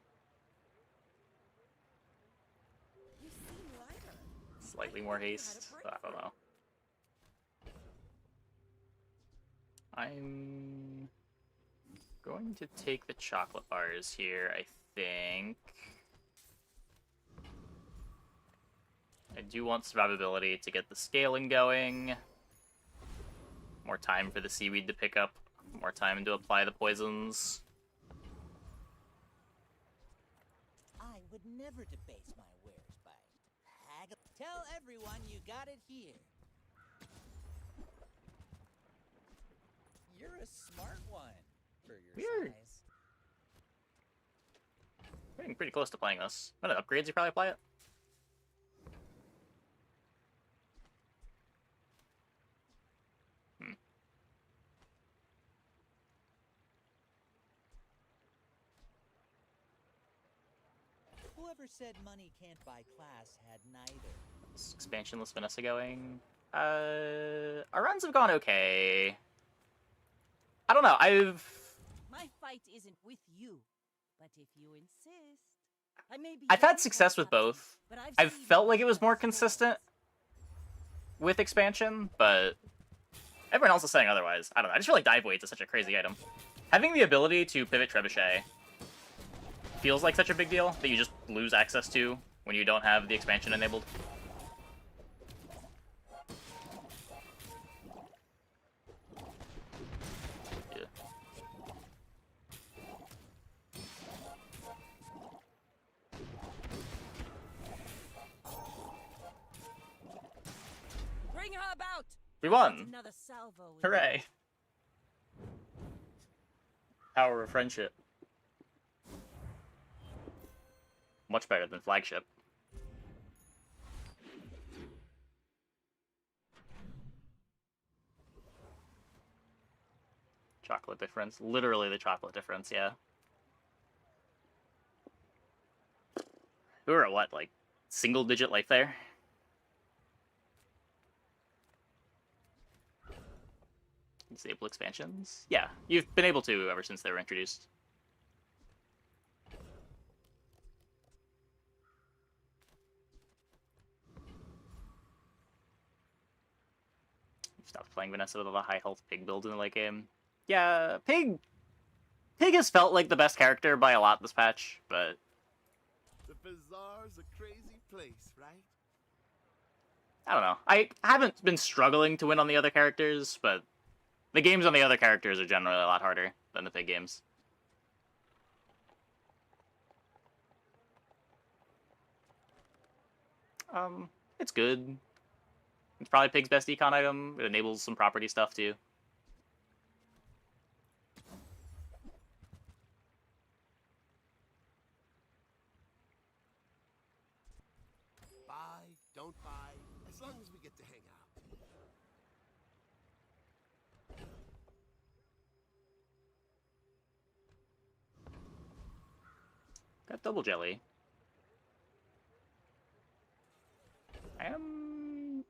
You seem lighter. Slightly more haste. I don't know. I'm going to take the chocolate bars here, I think. I do want survivability to get the scaling going. More time for the seaweed to pick up. More time to apply the poisons. I would never debase my wares by haggle. Tell everyone you got it here. You're a smart one for your Weird. size. We're getting pretty close to playing this. What are the upgrades you probably apply it? Whoever said money can't buy class had neither. Is Expansionless Vanessa going? Our runs have gone okay. I don't know, My fight isn't with you, but if you insist, I may be. I've had success with both. But I've felt like it was more consistent with expansion, but everyone else is saying otherwise. I don't know, I just feel like dive weights is such a crazy item. Having the ability to pivot trebuchet feels like such a big deal that you just lose access to when you don't have the expansion enabled. Yeah. Bring her about. We won! Another salvo. Hooray! Power of friendship. Much better than flagship. Chocolate difference. Literally the chocolate difference, yeah. We were at what, like, single-digit life there? Disable expansions? Yeah, you've been able to ever since they were introduced. Stopped playing Vanessa with a high health pig build in the late game. Yeah, Pig has felt like the best character by a lot this patch, but The bazaar's a crazy place, right? I don't know. I haven't been struggling to win on the other characters, but the games on the other characters are generally a lot harder than the Pig games. It's good. It's probably Pig's best econ item. It enables some property stuff too. Buy, don't buy, as long as we get to hang out. Got double jelly. I am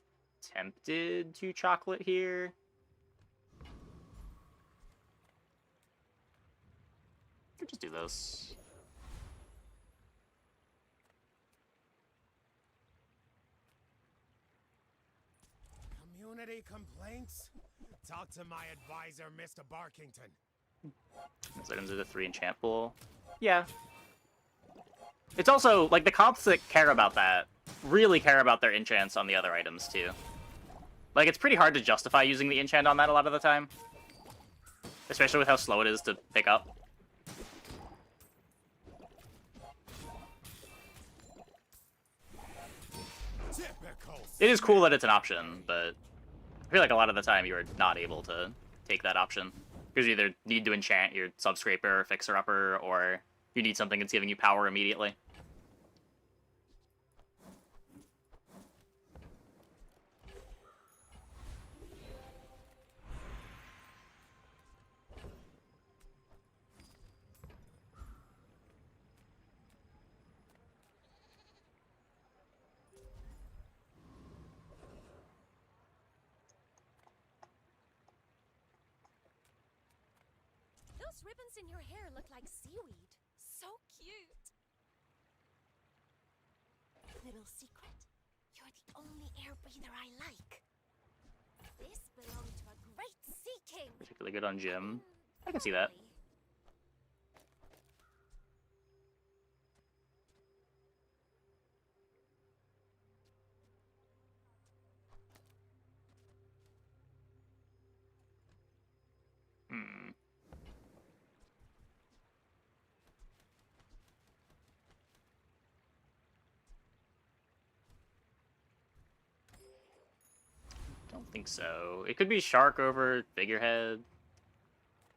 tempted to chocolate here. could just do this. Community complaints? Talk to my advisor, Mr. Barkington. These items are the 3 enchant pool. Yeah. It's also, like, the comps that care about that really care about their enchants on the other items, too. Like, it's pretty hard to justify using the enchant on that a lot of the time. Especially with how slow it is to pick up. It is cool that it's an option, but I feel like a lot of the time you are not able to take that option. Because you either need to enchant your Subscraper or Fixer-Upper, or you need something that's giving you power immediately. Those ribbons in your hair look like seaweed. So cute. Little secret. You're the only air breather I like. This belonged to a great sea king. Particularly good on Jim. I can see that. Hmm. Don't think so. It could be Shark over Figurehead.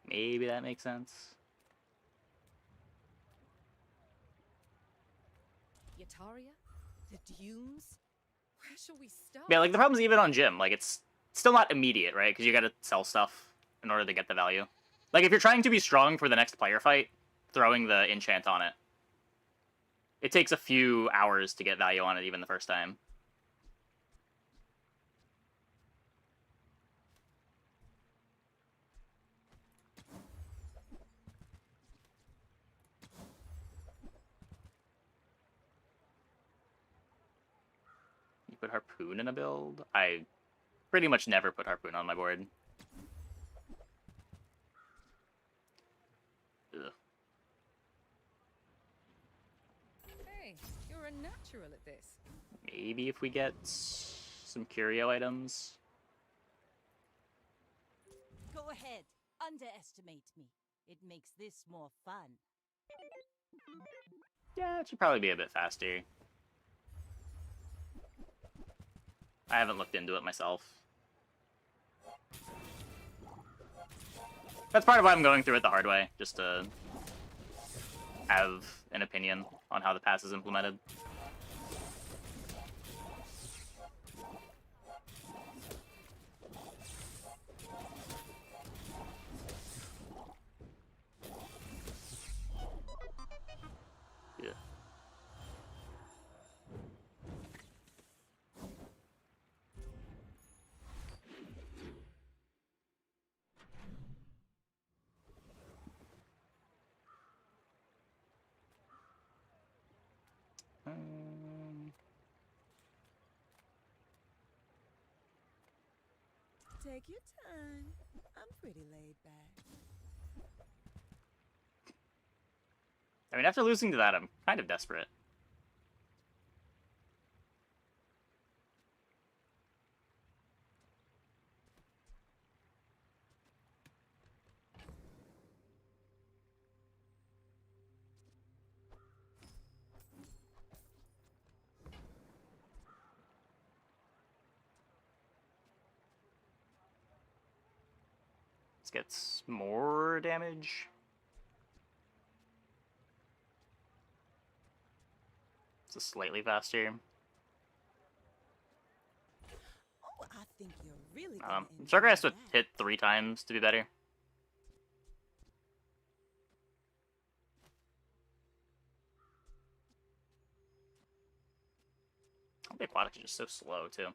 Maybe that makes sense. Yataria? The dunes? Where shall we start? Yeah, like, the problem's even on Jim. Like, it's still not immediate, right? Because you gotta sell stuff in order to get the value. Like, if you're trying to be strong for the next player fight, throwing the enchant on it, it takes a few hours to get value on it even the first time. You put Harpoon in a build? I pretty much never put Harpoon on my board. Ugh. Hey, you're a natural at this. Maybe if we get some curio items. Go ahead. Underestimate me. It makes this more fun. Yeah, it should probably be a bit faster. I haven't looked into it myself. That's part of why I'm going through it the hard way, just to have an opinion on how the pass is implemented. Yeah. Take your time. I'm pretty laid back. I mean, after losing to that, I'm kind of desperate. This gets more damage. It's slightly faster. Oh, I think you're really gonna enjoy Sugar has to that. hit 3 times to be better. The aquatic is just so slow too.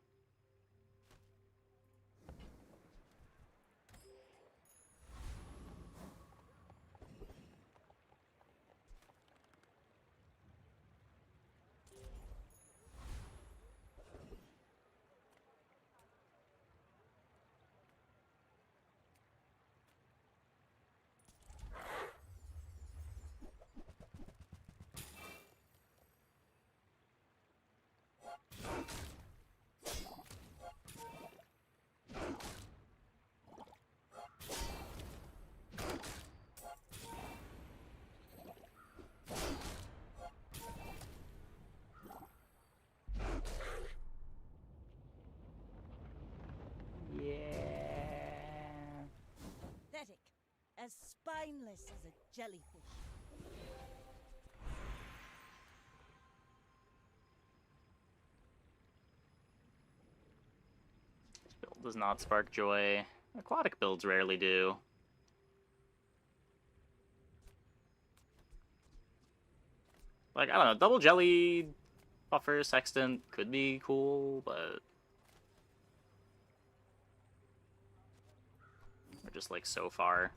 jellyfish. Build does not spark joy. Aquatic builds rarely do. Like, I don't know, double jelly buffer sextant could be cool, but we're just like so far.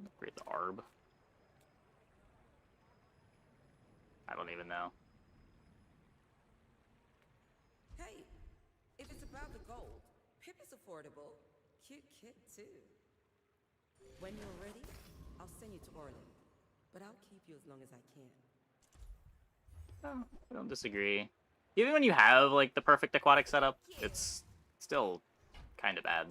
Upgrade the Arb. I don't even know. Hey, if it's about the gold, Pip is affordable. Cute kid, too. When you're ready, I'll send you to Orland. But I'll keep you as long as I can. Oh, I don't disagree. Even when you have, like, the perfect aquatic setup, it's still kind of bad.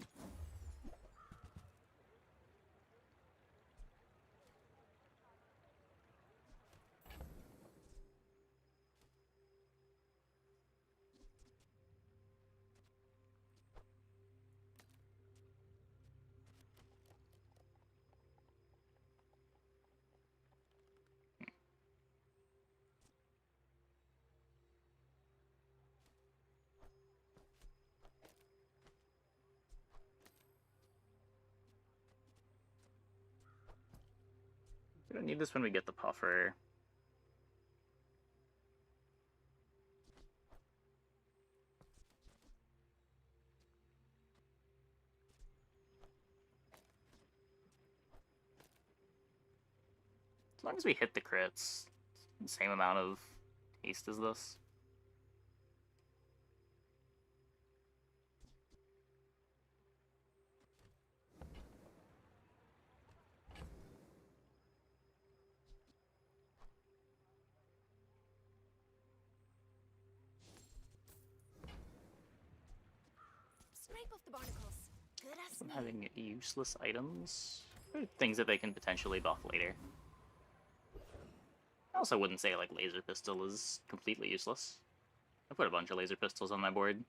We don't need this when we get the puffer. As long as we hit the crits, the same amount of haste as this. Scrape off the barnacles. Good as I'm new. having useless items. Or things that they can potentially buff later. I also wouldn't say like laser pistol is completely useless. I put a bunch of laser pistols on my board.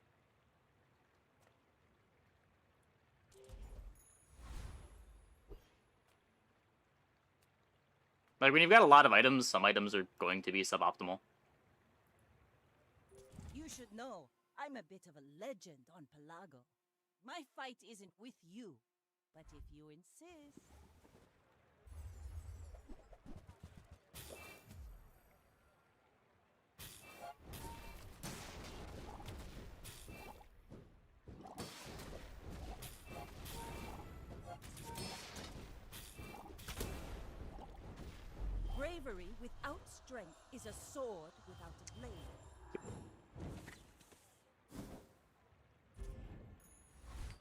Like when you've got a lot of items, some items are going to be suboptimal. You should know, I'm a bit of a legend on Pelago. My fight isn't with you, but if you insist... Bravery without strength is a sword without a blade.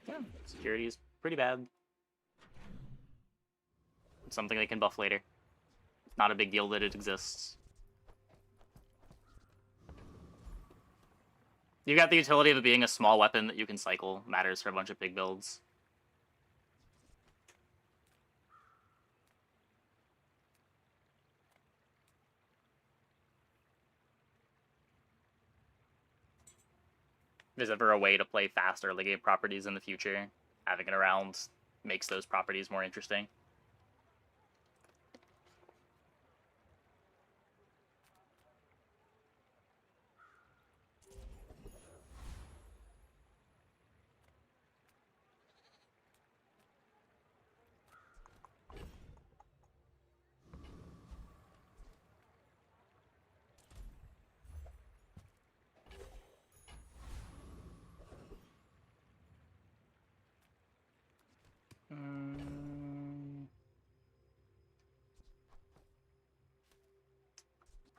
Yeah, security is pretty bad. It's something they can buff later. It's not a big deal that it exists. You got the utility of it being a small weapon that you can cycle. Matters for a bunch of big builds. If there's ever a way to play fast early game properties in the future, having it around makes those properties more interesting.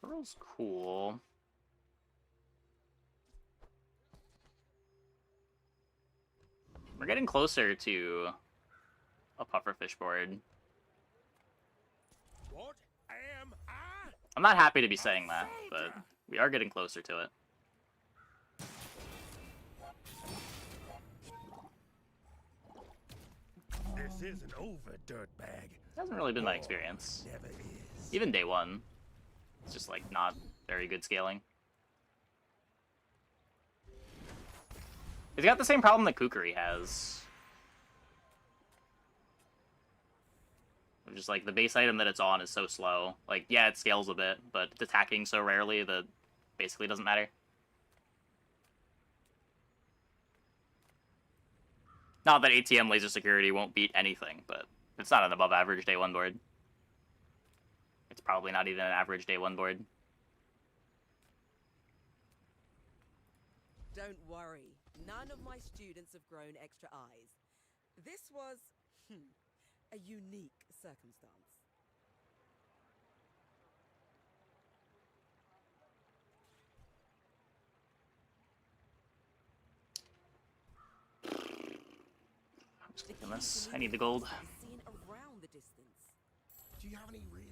Pearl's cool. We're getting closer to a pufferfish board. What am I? I'm not happy to be saying that, but we are getting closer to it. This isn't over, dirtbag. Hasn't really been my experience. Never is. Even day one, it's just like not very good scaling. It's got the same problem that Kukuri has. Just like the base item that it's on is so slow. Like, yeah, it scales a bit, but it's attacking so rarely that basically doesn't matter. Not that ATM laser security won't beat anything, but it's not an above average day 1 board. It's probably not even an average day 1 board. Don't worry, none of my students have grown extra eyes. This was, a unique circumstance. I'm just taking this. I need the gold. Seen around the distance. Do you have any really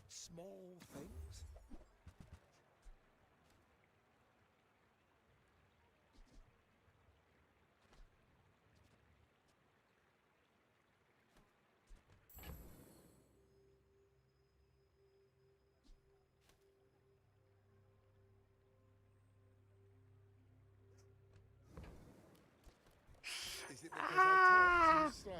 small things? Is it because I talk too slow?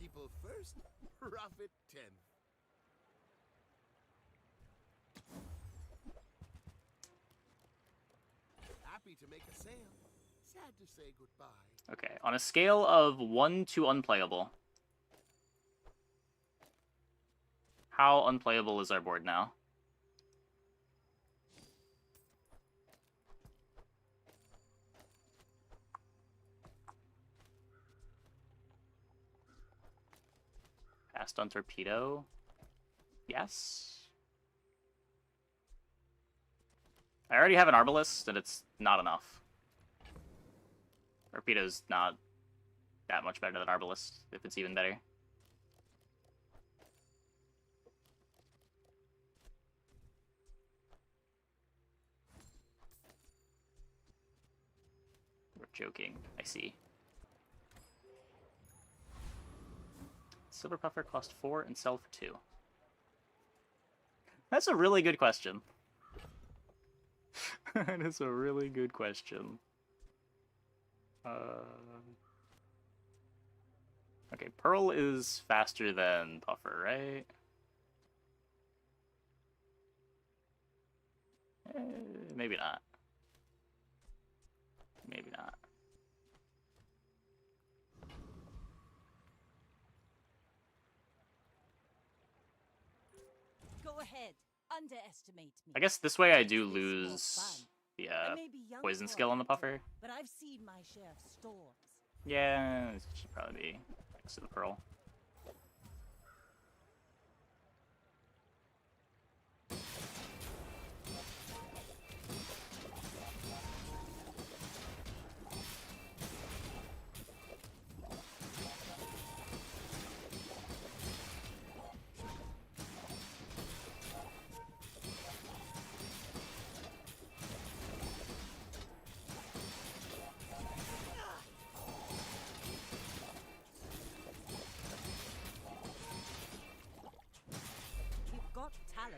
People first, profit 10th. Happy to make a sale. Sad to say goodbye. Okay, on a scale of 1 to unplayable, how unplayable is our board now? Fast on torpedo? Yes. I already have an Arbalist, and it's not enough. Torpedo's not that much better than Arbalist, if it's even better. We're joking, I see. Silver Puffer cost 4 and sell for 2. That's a really good question. That is a really good question. Okay, Pearl is faster than Puffer, right? Maybe not. Maybe not. Go ahead. Underestimate me. I guess this way I do It's more lose fun. the I may be young poison for a skill on the captain, Puffer. but I've seen my share of storms. Yeah, it should probably be next to the Pearl. You've got talent.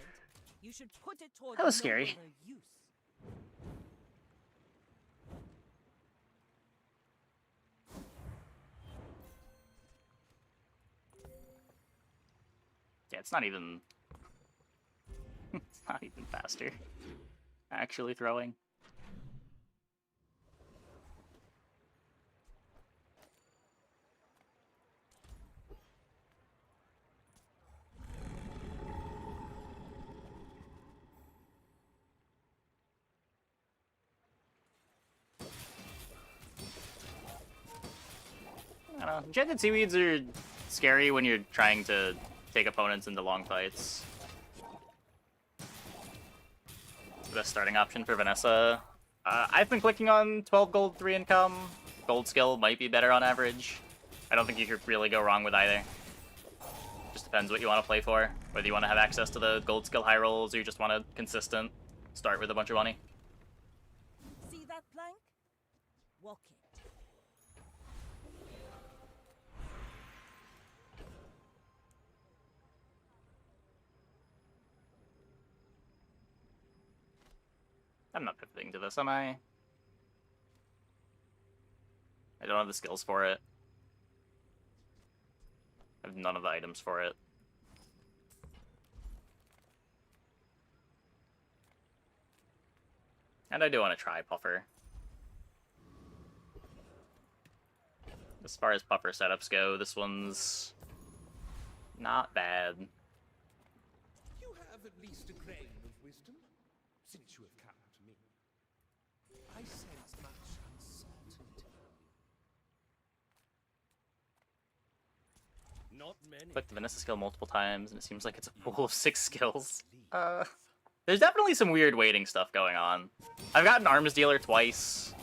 You should put it toward That was scary. nobler use. Yeah, it's not even... it's not even faster. Actually throwing. I don't know. Enchanted Seaweeds are scary when you're trying to take opponents into long fights. It's the best starting option for Vanessa. I've been clicking on 12 gold, 3 income. Gold skill might be better on average. I don't think you could really go wrong with either. Just depends what you want to play for. Whether you want to have access to the gold skill high rolls or you just want a consistent start with a bunch of money. See that plank? Walk it. I'm not pivoting to this, am I? I don't have the skills for it. I have none of the items for it. And I do want to try Puffer. As far as Puffer setups go, this one's not bad. You have at least a grain of wisdom, since you have come to me. I sense much uncertainty. Not many. Click the Vanessa skill multiple times, and it seems like it's a pool of 6 skills. There's definitely some weird waiting stuff going on. I've gotten Arms Dealer twice.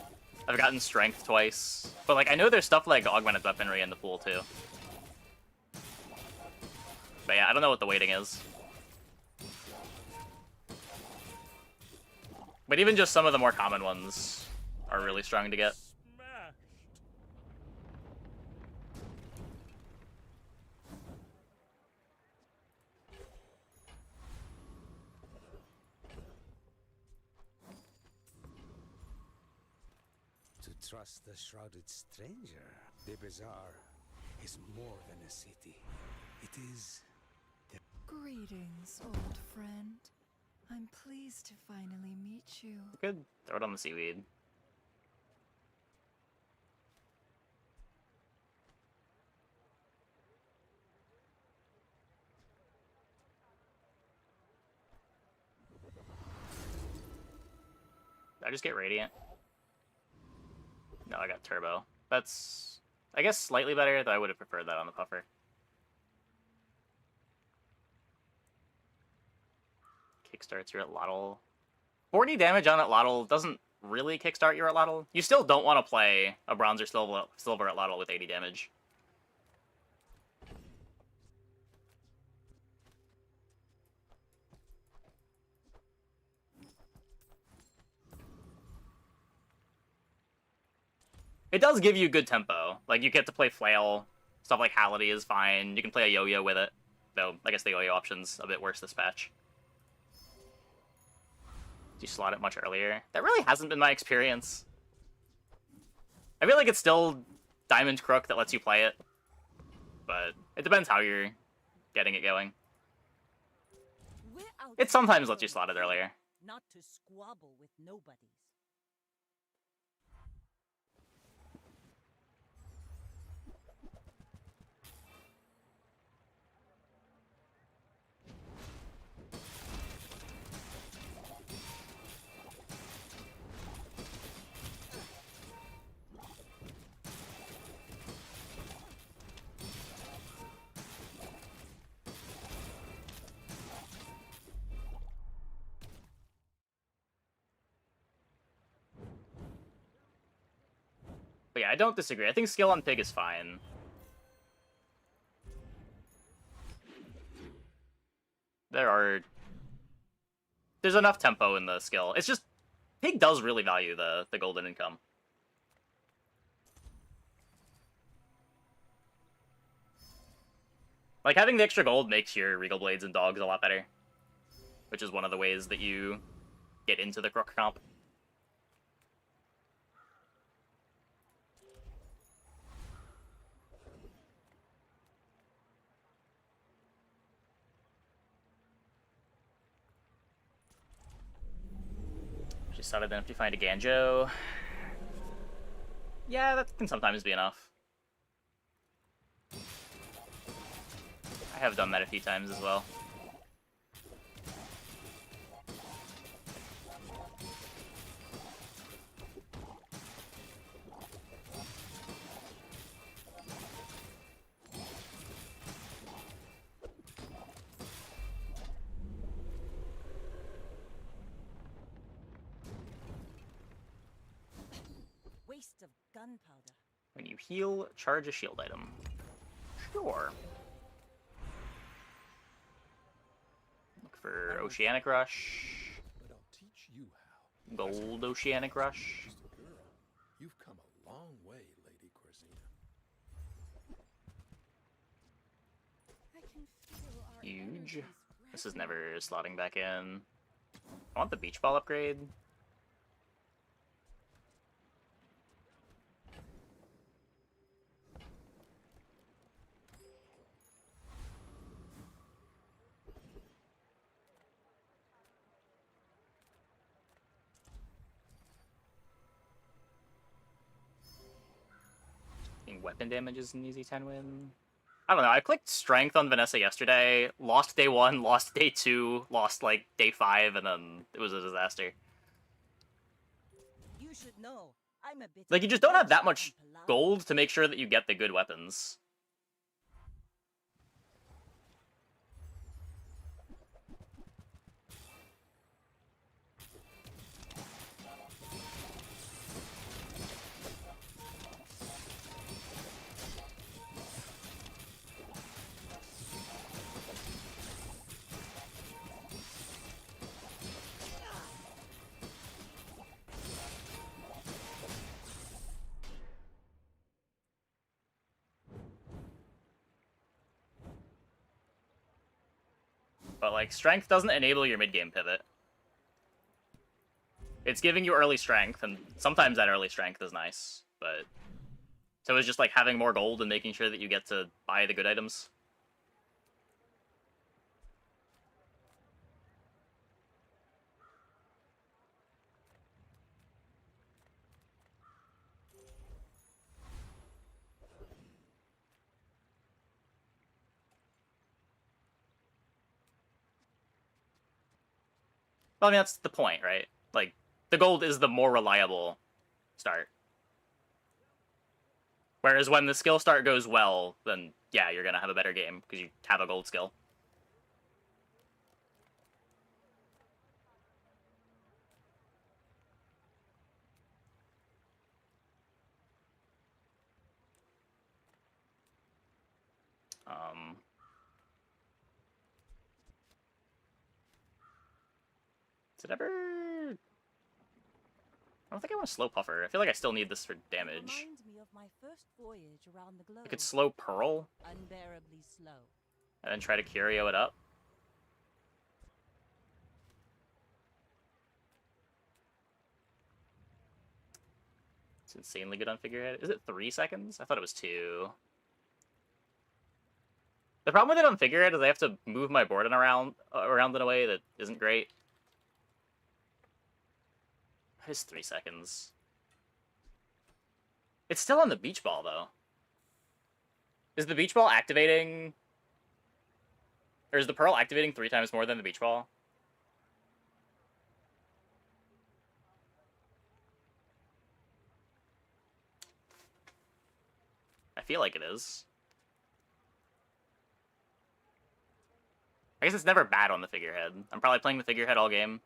I've gotten Strength twice. But, like, I know there's stuff like Augmented Weaponry in the pool, too. But yeah, I don't know what the waiting is. But even just some of the more common ones are really strong to get. To trust the shrouded stranger, the bazaar is more than a city. It is the... Greetings, old friend. I'm pleased to finally meet you. Good. Throw it on the seaweed. Did I just get Radiant? No, I got Turbo. That's, I guess, slightly better, though I would have preferred that on the Puffer. Kickstarts your Atlatl. 40 damage on Atlatl doesn't really kickstart your Atlatl. You still don't want to play a Bronze or Silver Atlatl with 80 damage. It does give you good tempo. Like, you get to play Flail. Stuff like Hality is fine. You can play a Yo-Yo with it. Though, I guess the Yo-Yo option's a bit worse this patch. You slot it much earlier. That really hasn't been my experience. I feel like it's still Diamond Crook that lets you play it. But it depends how you're getting it going. It sometimes lets you slot it earlier. Not to squabble with nobodies. But yeah, I don't disagree. I think skill on Pig is fine. There's enough tempo in the skill. It's just, Pig does really value the golden income. Like, having the extra gold makes your Regal Blades and Dogs a lot better. Which is one of the ways that you get into the Crook comp. Just thought then if you find a Ganjo. Yeah, that can sometimes be enough. I have done that a few times as well. Waste of gunpowder. When you heal, charge a shield item. Sure. Look for Oceanic Rush. But I'll teach you how. Gold Oceanic Rush. Girl, you've come a long way, Lady Corsina. I can feel our Huge. energies This is never slotting back in. I want the Beach Ball upgrade. weapon damage is an easy 10 win. I don't know. I clicked strength on Vanessa yesterday, lost day 1, lost day 2, lost like day 5, and then it was a disaster. You should know. I'm a bit Like, you just don't have that much gold to make sure that you get the good weapons. But, like, strength doesn't enable your mid-game pivot. It's giving you early strength, and sometimes that early strength is nice, but... So it's just, like, having more gold and making sure that you get to buy the good items. Well, I mean, that's the point, right? Like, the gold is the more reliable start. Whereas when the skill start goes well, then, yeah, you're gonna have a better game, because you have a gold skill. Did it ever... I don't think I want to slow Puffer. I feel like I still need this for damage. Reminds me of my first voyage around the globe. I could slow Pearl. Unbearably slow. And then try to Curio it up. It's insanely good on figurehead. Is it 3 seconds? I thought it was 2. The problem with it on figurehead is I have to move my board around in a way that isn't great. It is 3 seconds. It's still on the beach ball, though. Is the beach ball activating... Or is the Pearl activating 3 times more than the beach ball? I feel like it is. I guess it's never bad on the figurehead. I'm probably playing the figurehead all game.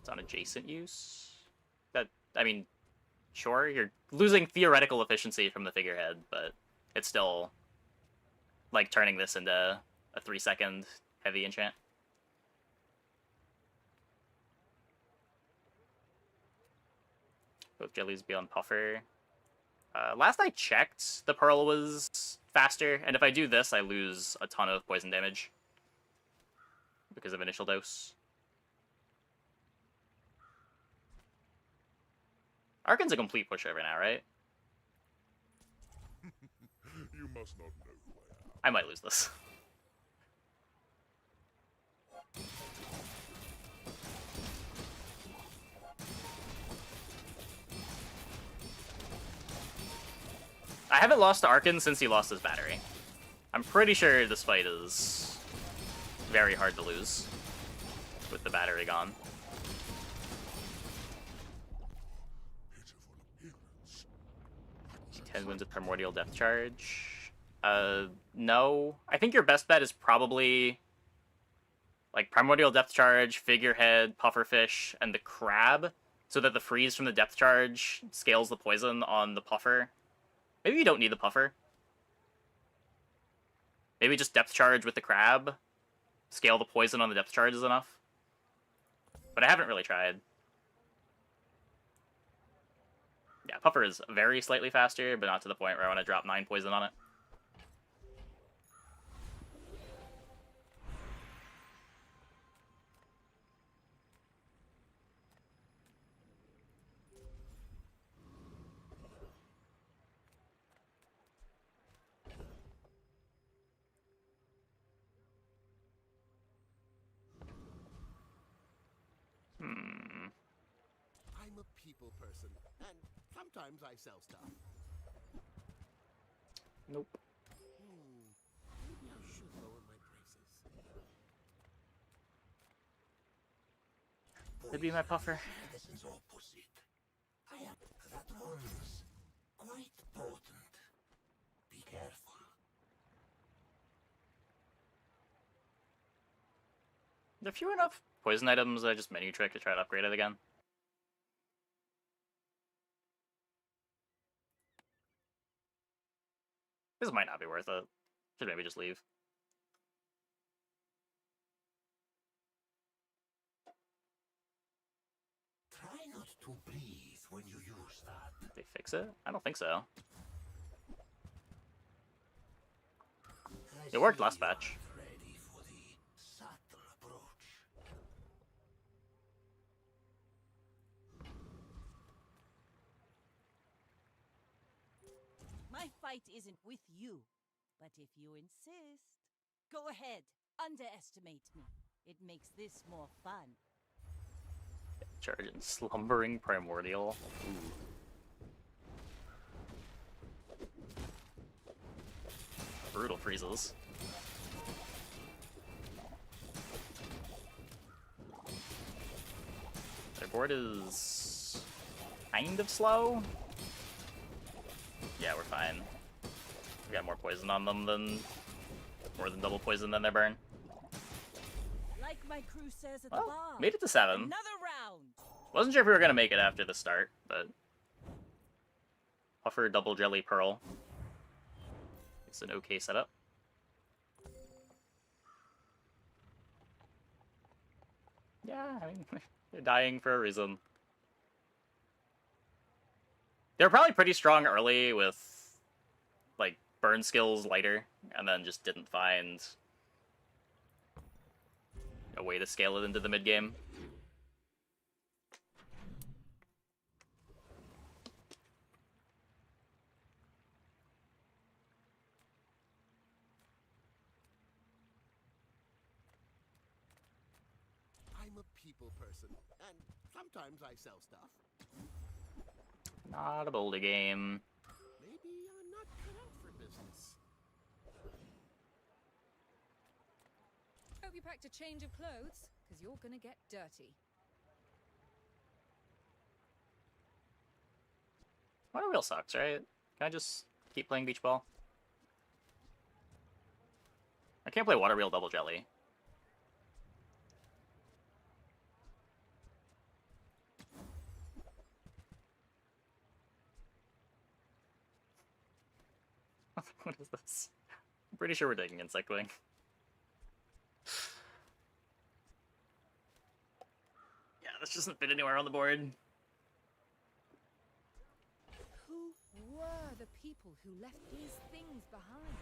It's on adjacent use. That, I mean, sure, you're losing theoretical efficiency from the figurehead, but it's still like turning this into a 3-second heavy enchant. Both jellies beyond Puffer. Last I checked, the Pearl was faster, and if I do this, I lose a ton of poison damage because of initial dose. Arcan's a complete pushover now, right? You must not know who I am. I might lose this. I haven't lost to Arcan since he lost his battery. I'm pretty sure this fight is very hard to lose with the battery gone. He 10 wins with Primordial Depth Charge. No. I think your best bet is probably like Primordial Depth Charge, Figurehead, Pufferfish, and the Crab, so that the freeze from the Depth Charge scales the poison on the Puffer. Maybe you don't need the Puffer. Maybe just Depth Charge with the Crab. Scale the poison on the Depth Charge is enough. But I haven't really tried. Yeah, Puffer is very slightly faster, but not to the point where I want to drop 9 poison on it. I'm a people person, and sometimes I sell stuff. Nope. Maybe I should lower my prices. Could be my puffer. This is opposite. I am that one's quite potent. Be careful. There are few enough poison items I just menu trick to try to upgrade it again. This might not be worth it. Should maybe just leave. Try not to breathe when you use that. Did they fix it? I don't think so. It worked last batch. Ready for the subtle approach. My fight isn't with you, but if you insist, go ahead, underestimate me. It makes this more fun. Charge in Slumbering Primordial. Ooh. Brutal freezes. Their board is kind of slow. Yeah, we're fine. We got more poison on them than more than double poison than their burn. Like my crew says at Well, the bar. made it to 7. Another round. Wasn't sure if we were gonna make it after the start, but Puffer double jelly pearl. It's an okay setup. Yeah, I mean, they're dying for a reason. They're probably pretty strong early with, like, burn skills lighter, and then just didn't find a way to scale it into the mid-game. I'm a people person, and sometimes I sell stuff. Not a boulder game. Maybe I'm not cut out for business. Hope you packed a change of clothes, because you're gonna get dirty. Water wheel sucks, right? Can I just keep playing beach ball? I can't play water wheel double jelly. What is this? I'm pretty sure we're taking Insect Wing. Yeah, this doesn't fit anywhere on the board. Who were the people who left these things behind?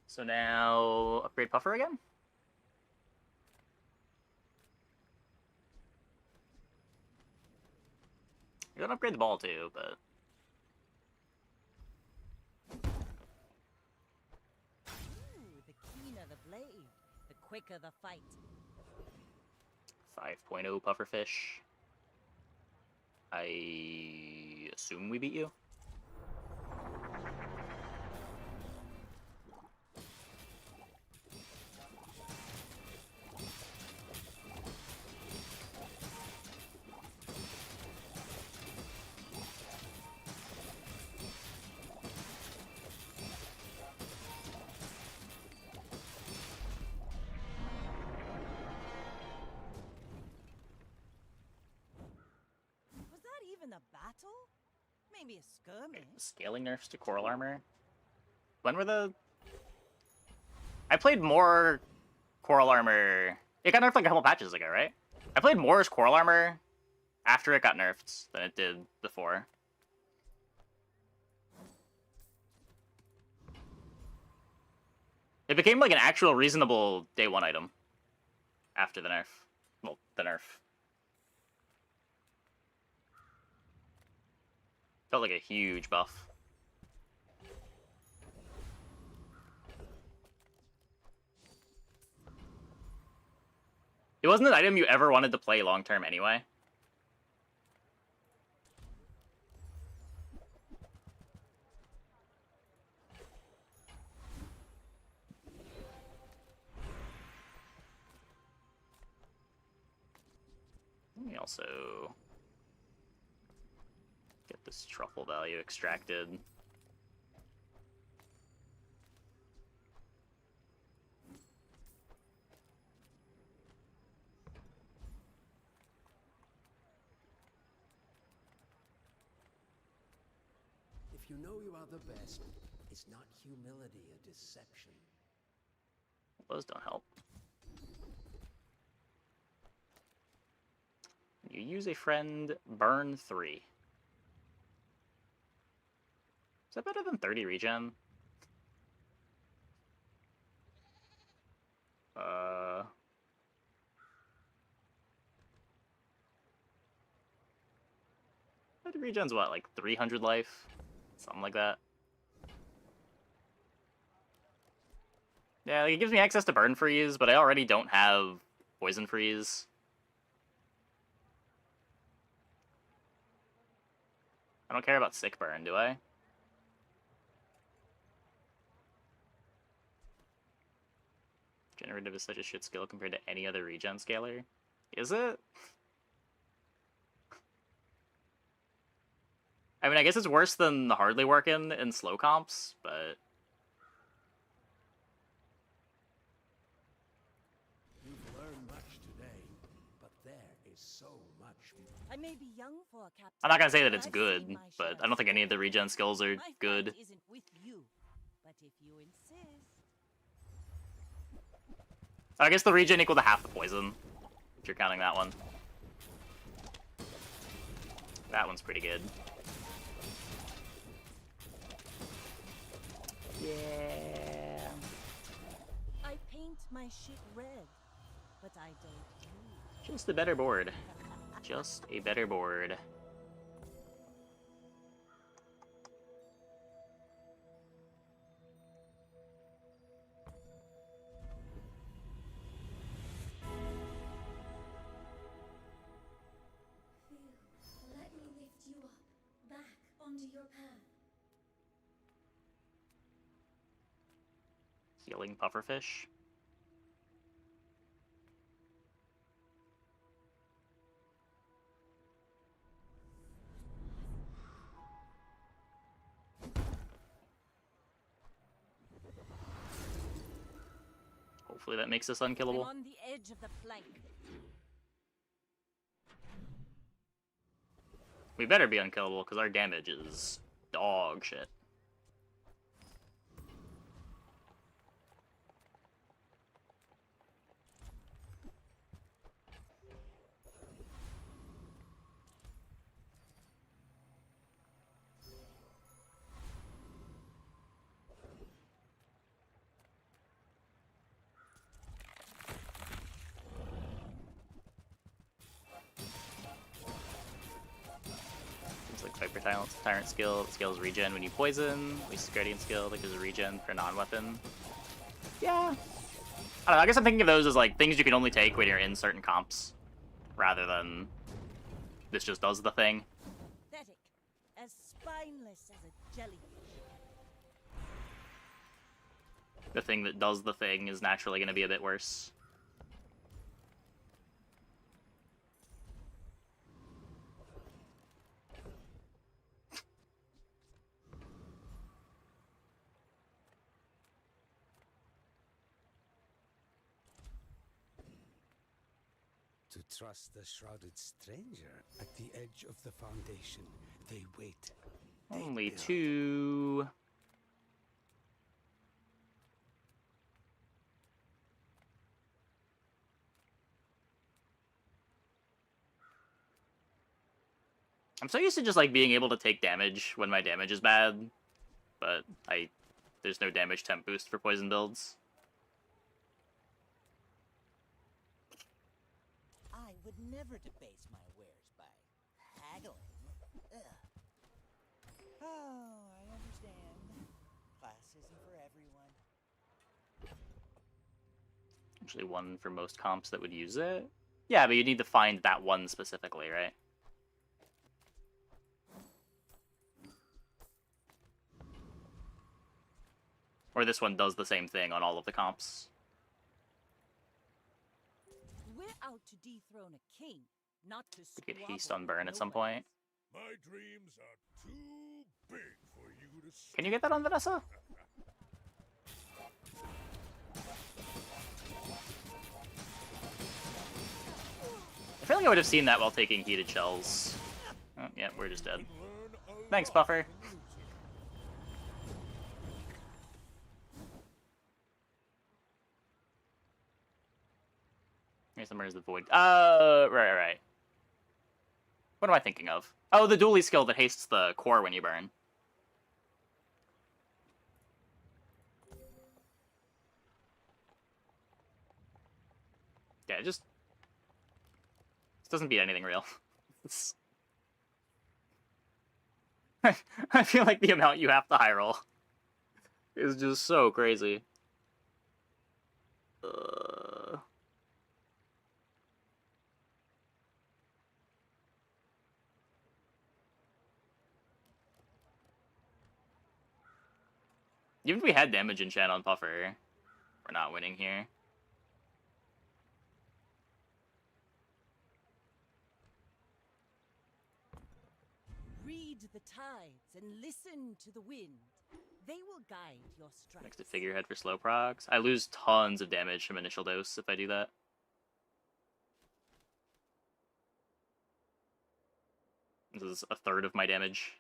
So now, upgrade Puffer again? You're gonna upgrade the ball too, but... Ooh, the keener the blade, the quicker the fight. 5.0 Pufferfish. I assume we beat you? Was that even a battle? Maybe a skirmish. Scaling nerfs to Coral Armor? When were the... I played more Coral Armor... It got nerfed like a couple patches ago, right? I played more as Coral Armor after it got nerfed than it did before. It became like an actual reasonable day 1 item after the nerf. Well, the nerf. Felt like a huge buff. It wasn't an item you ever wanted to play long term anyway. Let me also get this truffle value extracted. If you know you are the best, is not humility a deception? Those don't help. You use a friend, burn 3. Is that better than 30 regen? That regen's what, like 300 life? Something like that. Yeah, like it gives me access to burn freeze, but I already don't have poison freeze. I don't care about sick burn, do I? Generative is such a shit skill compared to any other regen scaler. Is it? I mean, I guess it's worse than the hardly working in slow comps, but... You've learned much today, but there is so much. I may be young for a captain. I'm not gonna say that but it's I've good, seen my but share I don't think any of the of regen skills are My good. fight isn't with you, but if you insist. I guess the regen equal to half the poison, if you're counting that one. That one's pretty good. Yeah. I paint my shit red, but I don't do. Just a better board. Just a better board. Let me lift you up, back onto your path. Healing pufferfish. Hopefully that makes us unkillable. I'm on the edge of the plank. We better be unkillable, because our damage is dog shit. Like Viper Tyrant skill, that scales regen when you poison. Least Guardian skill, like there's a regen for non-weapon. Yeah. I don't know, I guess I'm thinking of those as like things you can only take when you're in certain comps, rather than this just does the thing. Pathetic, as spineless as a jellyfish. The thing that does the thing is naturally going to be a bit worse. To trust the shrouded stranger at the edge of the foundation, they wait. Only 2. I'm so used to just like being able to take damage when my damage is bad, but there's no damage temp boost for poison builds. I would never debase my wares by haggling. Ugh. Oh, I understand. Class isn't for everyone. Usually one for most comps that would use it. Yeah, but you need to find that one specifically, right? Or this one does the same thing on all of the comps. We're out to dethrone a king, not to Could get squabble haste on with burn at some nobodies. point. My dreams are too big for you to Can you get that on Vanessa? I feel like I would have seen that while taking heated shells. Oh, yeah, we're just dead. Thanks, Buffer. Here's the void. Right. What am I thinking of? Oh, the dually skill that hastes the core when you burn. Yeah, it just doesn't beat anything real. I feel like the amount you have to high roll is just so crazy. Even if we had damage enchant on Puffer, we're not winning here. Read the tides and listen to the wind. They will guide your strikes. Next to figurehead for slow procs. I lose tons of damage from initial dose if I do that. This is a third of my damage.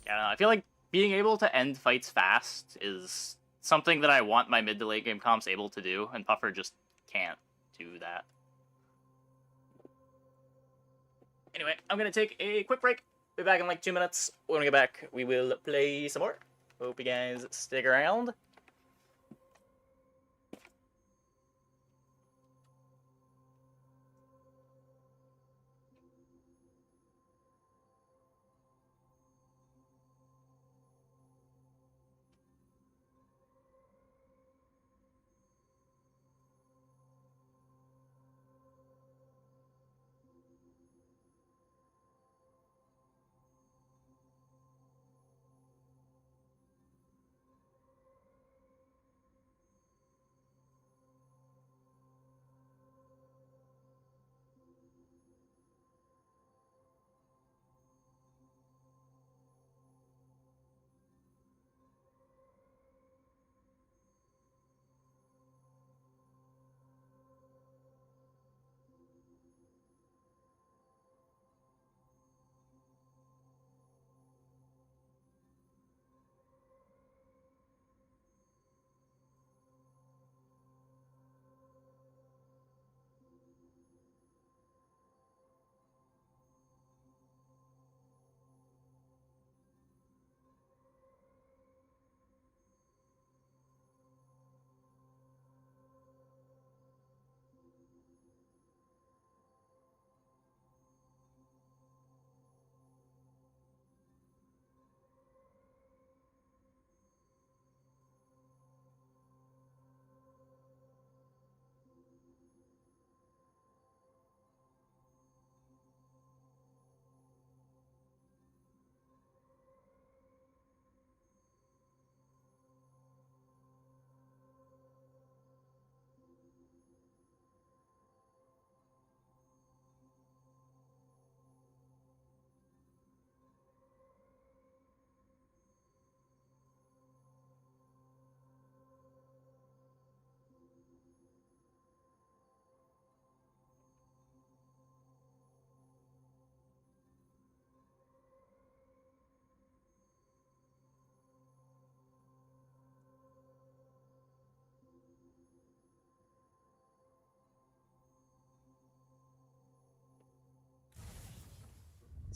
Yeah, I feel like being able to end fights fast is something that I want my mid to late game comps able to do, and Puffer just can't do that. Anyway, I'm gonna take a quick break. Be back in like 2 minutes. When we get back, we will play some more. Hope you guys stick around.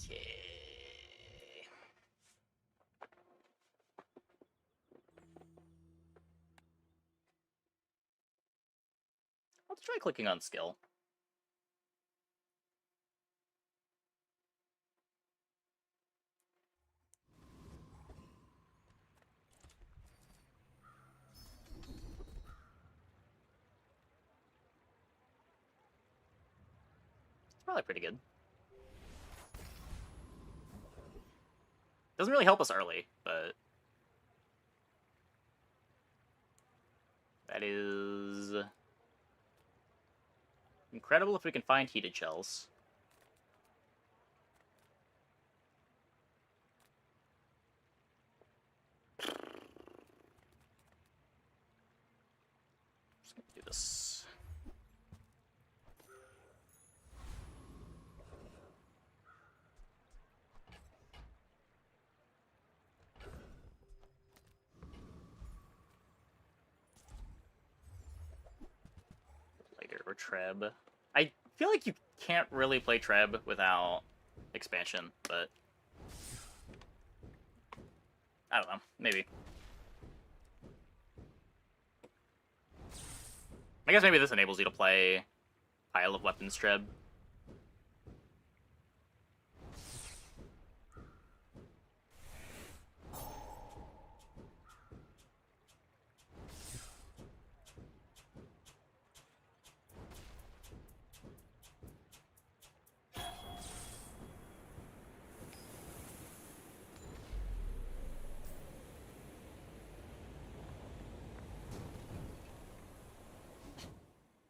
Okay. Let's try clicking on skill. It's probably pretty good. Doesn't really help us early, but that is incredible if we can find heated shells. Just gonna do this. Lighter or Treb. I feel like you can't really play Treb without expansion, but I don't know, maybe. I guess maybe this enables you to play Pile of Weapons Treb.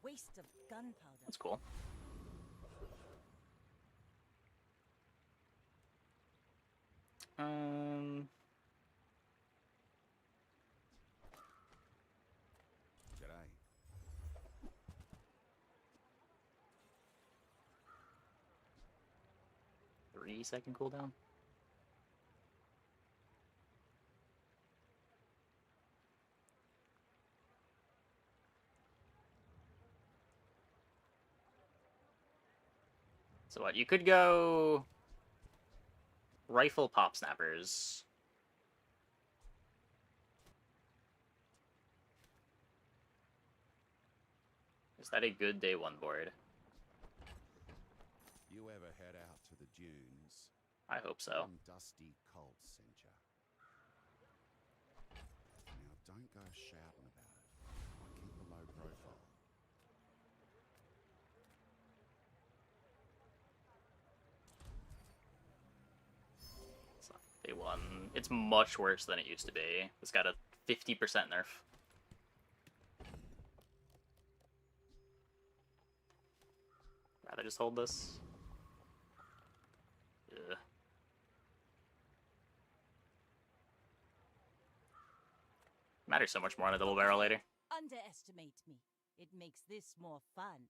Waste of gunpowder. That's cool. G'day. 3-second cooldown. So what? You could go rifle pop snappers. Is that a good day one board? You ever head out to the dunes? I hope so. Some dusty cult sent ya. Now don't go shouting about it. I keep a low profile. It's not day one. It's much worse than it used to be. It's got a 50% nerf. Rather just hold this. Ugh. Matters so much more on a double barrel later. Underestimate me. It makes this more fun.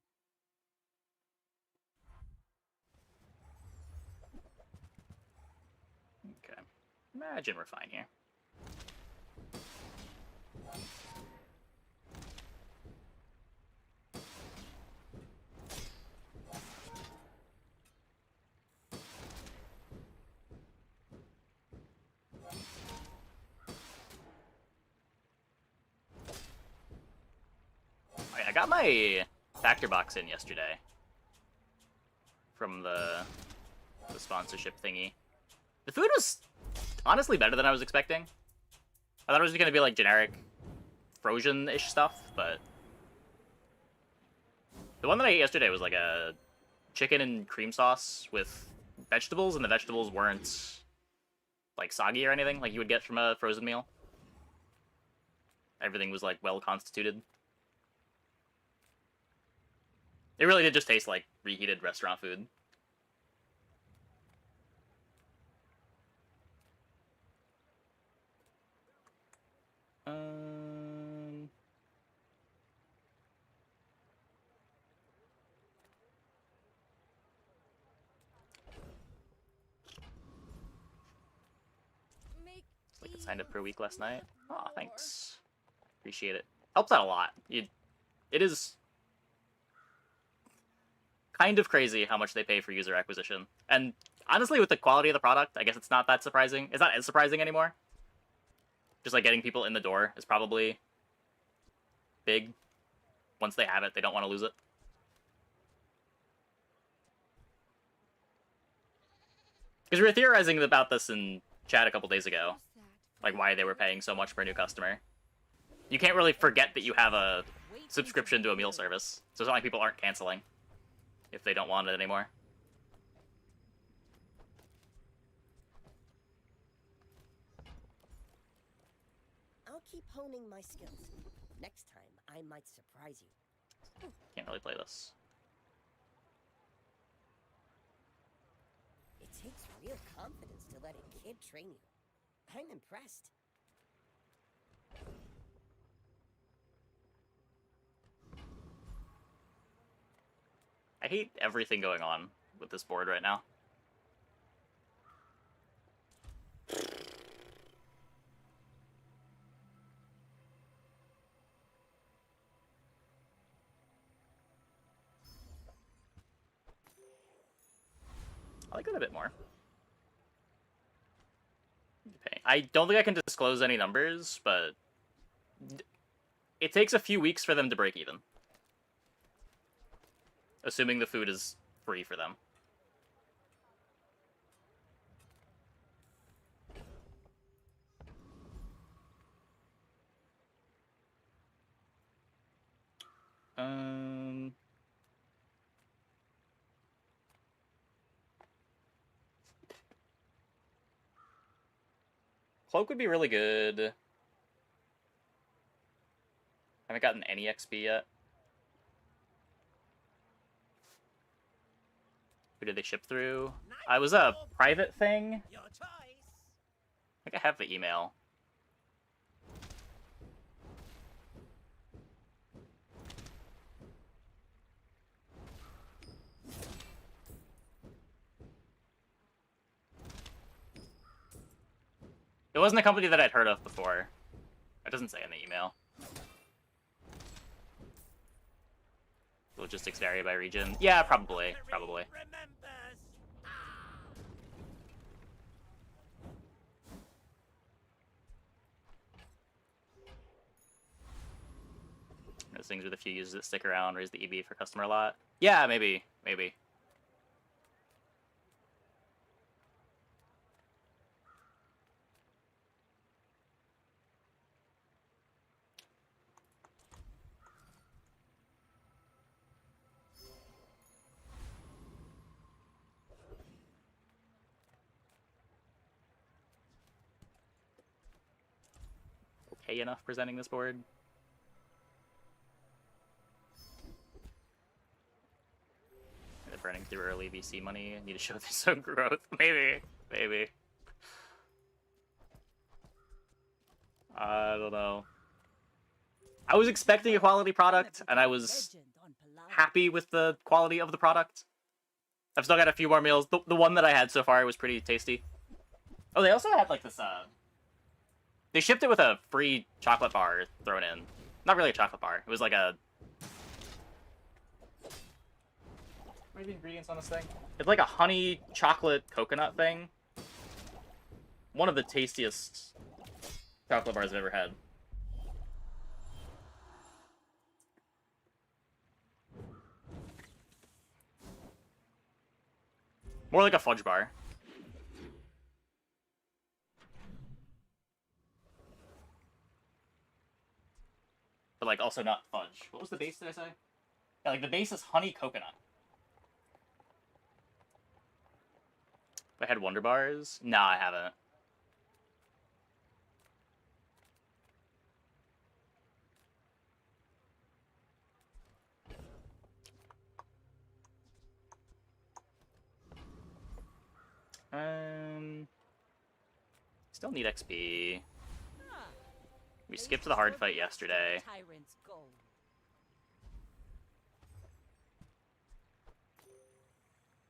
Okay. Imagine we're fine here. I got my factor box in yesterday from the sponsorship thingy. The food was honestly better than I was expecting. I thought it was just gonna be like generic frozen-ish stuff, but the one that I ate yesterday was like a chicken and cream sauce with vegetables, and the vegetables weren't like soggy or anything like you would get from a frozen meal. Everything was like well constituted. It really did just taste like reheated restaurant food. It's like I signed up for a week last night. Aw, thanks. Appreciate it. Helps out a lot. It is kind of crazy how much they pay for user acquisition. And Honestly, with the quality of the product, I guess it's not that surprising. It's not as surprising anymore. Just like getting people in the door is probably big. Once they have it, they don't want to lose it. Because we were theorizing about this in chat a couple days ago. Like why they were paying so much for a new customer. You can't really forget that you have a subscription to a meal service. So it's not like people aren't canceling if they don't want it anymore. I'll keep honing my skills. Next time, I might surprise you. Can't really play this. It takes real confidence to let a kid train you. I'm impressed. I hate everything going on with this board right now. I like it a bit more. I don't think I can disclose any numbers, but it takes a few weeks for them to break even. Assuming the food is free for them. Cloak would be really good. I haven't gotten any XP yet. Who did they ship through? I was a private thing. Your choice. I think I have the email. It wasn't a company that I'd heard of before. It doesn't say in the email. Logistics vary by region. Yeah, probably. Those things with a few users that stick around, raise the EB for customer a lot. Yeah, maybe. Okay enough presenting this board. They're burning through early VC money. Need to show this some growth. Maybe. I don't know. I was expecting a quality product, and I was happy with the quality of the product. I've still got a few more meals. The one that I had so far was pretty tasty. Oh, they also had like this, they shipped it with a free chocolate bar thrown in. Not really a chocolate bar. It was like a... What are the ingredients on this thing? It's like a honey chocolate coconut thing. One of the tastiest chocolate bars I've ever had. More like a fudge bar. But like also not fudge. What was the base, did I say? Yeah, like the base is honey coconut. Have I had Wonder Bars? Nah, I haven't. Still need XP. We skipped the hard fight yesterday.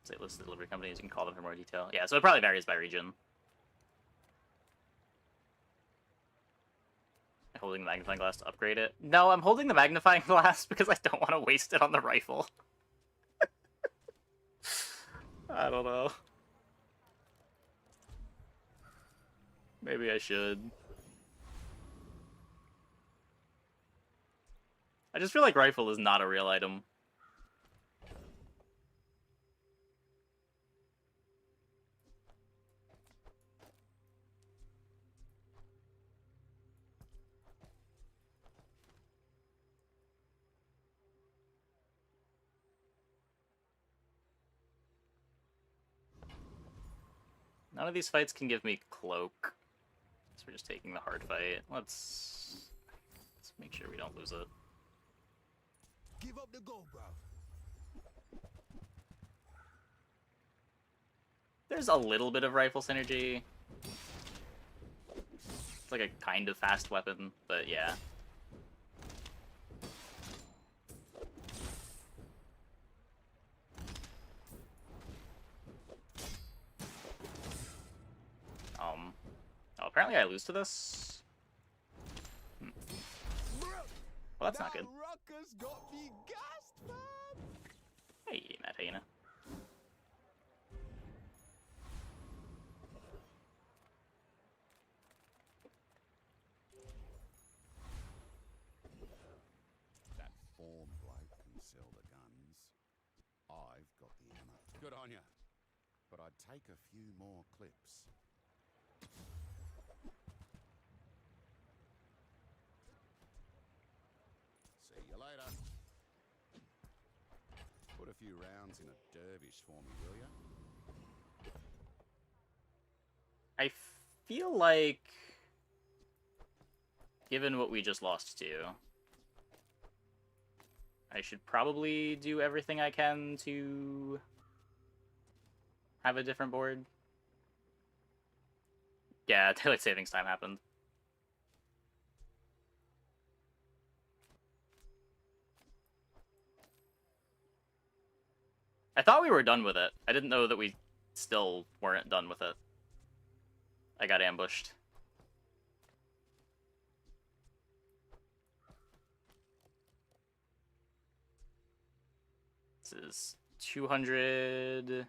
Say list of delivery companies, you can call them for more detail. Yeah, so it probably varies by region. Holding the magnifying glass to upgrade it. No, I'm holding the magnifying glass because I don't want to waste it on the rifle. I don't know. Maybe I should. I just feel like rifle is not a real item. None of these fights can give me cloak. So we're just taking the hard fight. Let's make sure we don't lose it. Give up the goal, bro. There's a little bit of rifle synergy. It's like a kind of fast weapon, but yeah. Oh, apparently I lose to this. Well, that's not good. Ruckus got me gassed, man. Hey, Mad Hyena. That form bloke can sell the guns. I've got the ammo. Good on ya. But I'd take a few more clips. See you later. Put a few rounds in a dervish for me, will ya? I feel like, given what we just lost to, I should probably do everything I can to have a different board. Yeah, daylight savings time happened. I thought we were done with it. I didn't know that we still weren't done with it. I got ambushed. This is 200,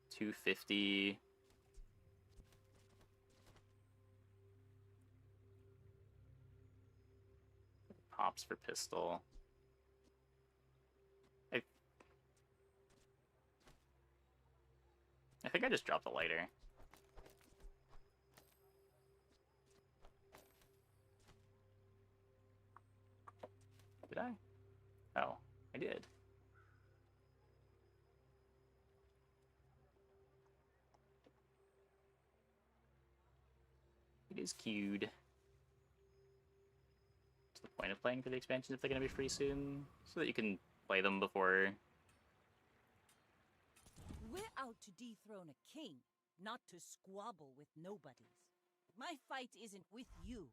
250. Pops for pistol. I think I just dropped a lighter. Did I? Oh, I did. It is queued. What's the point of playing for the expansions if they're going to be free soon? So that you can play them before. We're out to dethrone a king, not to squabble with nobodies. My fight isn't with you,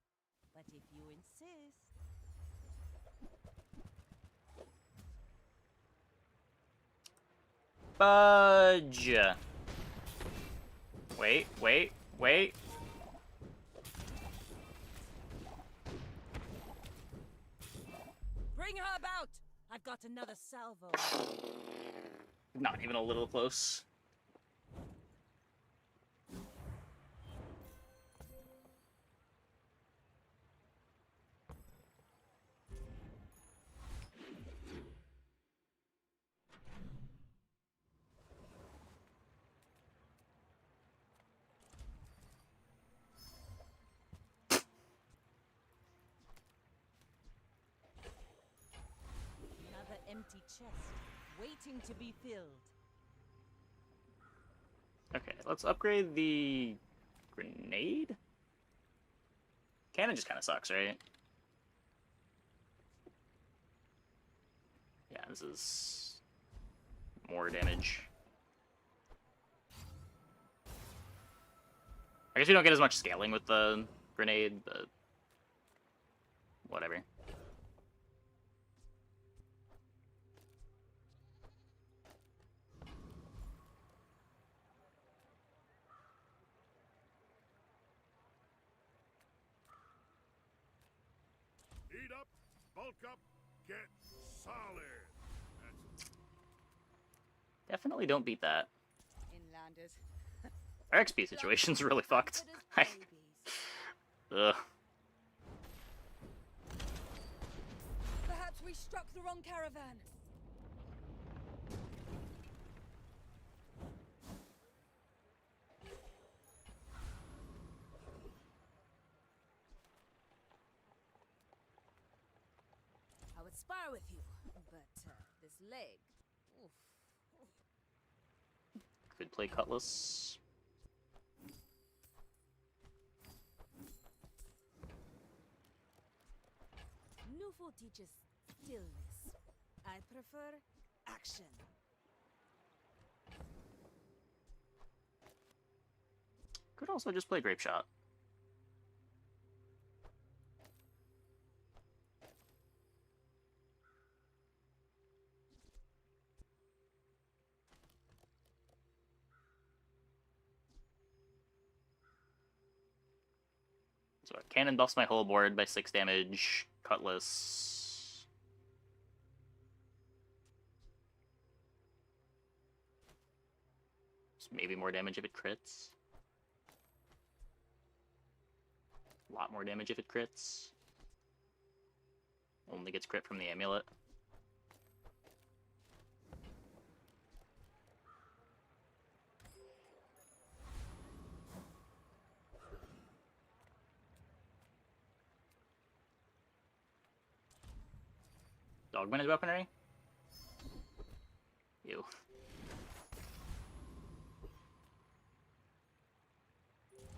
but if you insist... Budge! Wait, wait, wait. Bring her about! I've got another salvo. Not even a little close. Another empty chest, waiting to be filled. Okay, let's upgrade the grenade? Cannon just kind of sucks, right? Yeah, this is more damage. I guess we don't get as much scaling with the grenade, but whatever. Eat up, bulk up, get solid. Definitely don't beat that. Inlanders. Our XP situation's really fucked. Ugh. Perhaps we struck the wrong caravan. I would spar with you, but this leg. Oof. Could play Cutlass. Newful teaches stillness. I prefer action. Could also just play Grape Shot. So Cannon buffs my whole board by 6 damage. Cutlass. Just maybe more damage if it crits. A lot more damage if it crits. Only gets crit from the amulet. Dogman is weaponry? Ew.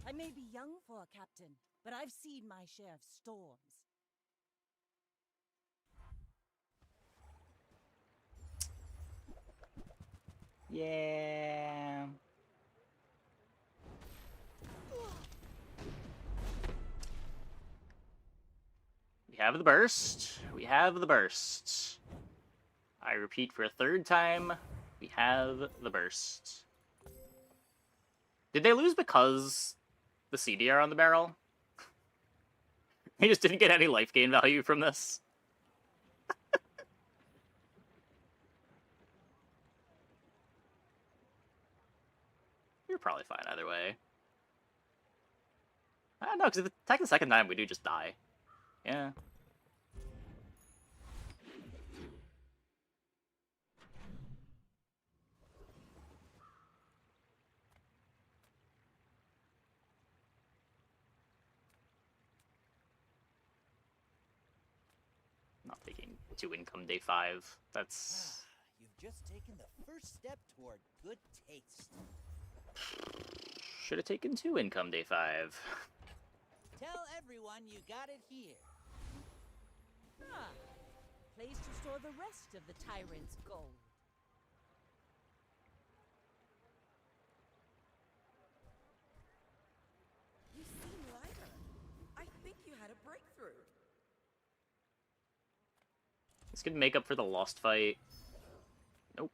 I may be young for a captain, but I've seen my share of storms. Yeah. We have the burst. We have the burst. I repeat for a third time, we have the burst. Did they lose because the CDR on the barrel? They just didn't get any life gain value from this. You're probably fine either way. I don't know, because if it attack the second time, we do just die. Yeah. Not taking 2 income day 5. That's... You've just taken the first step toward good taste. Should have taken 2 income day 5. Tell everyone you got it here. Ah, place to store the rest of the tyrant's gold. You seem lighter. I think you had a breakthrough. This could make up for the lost fight. Nope.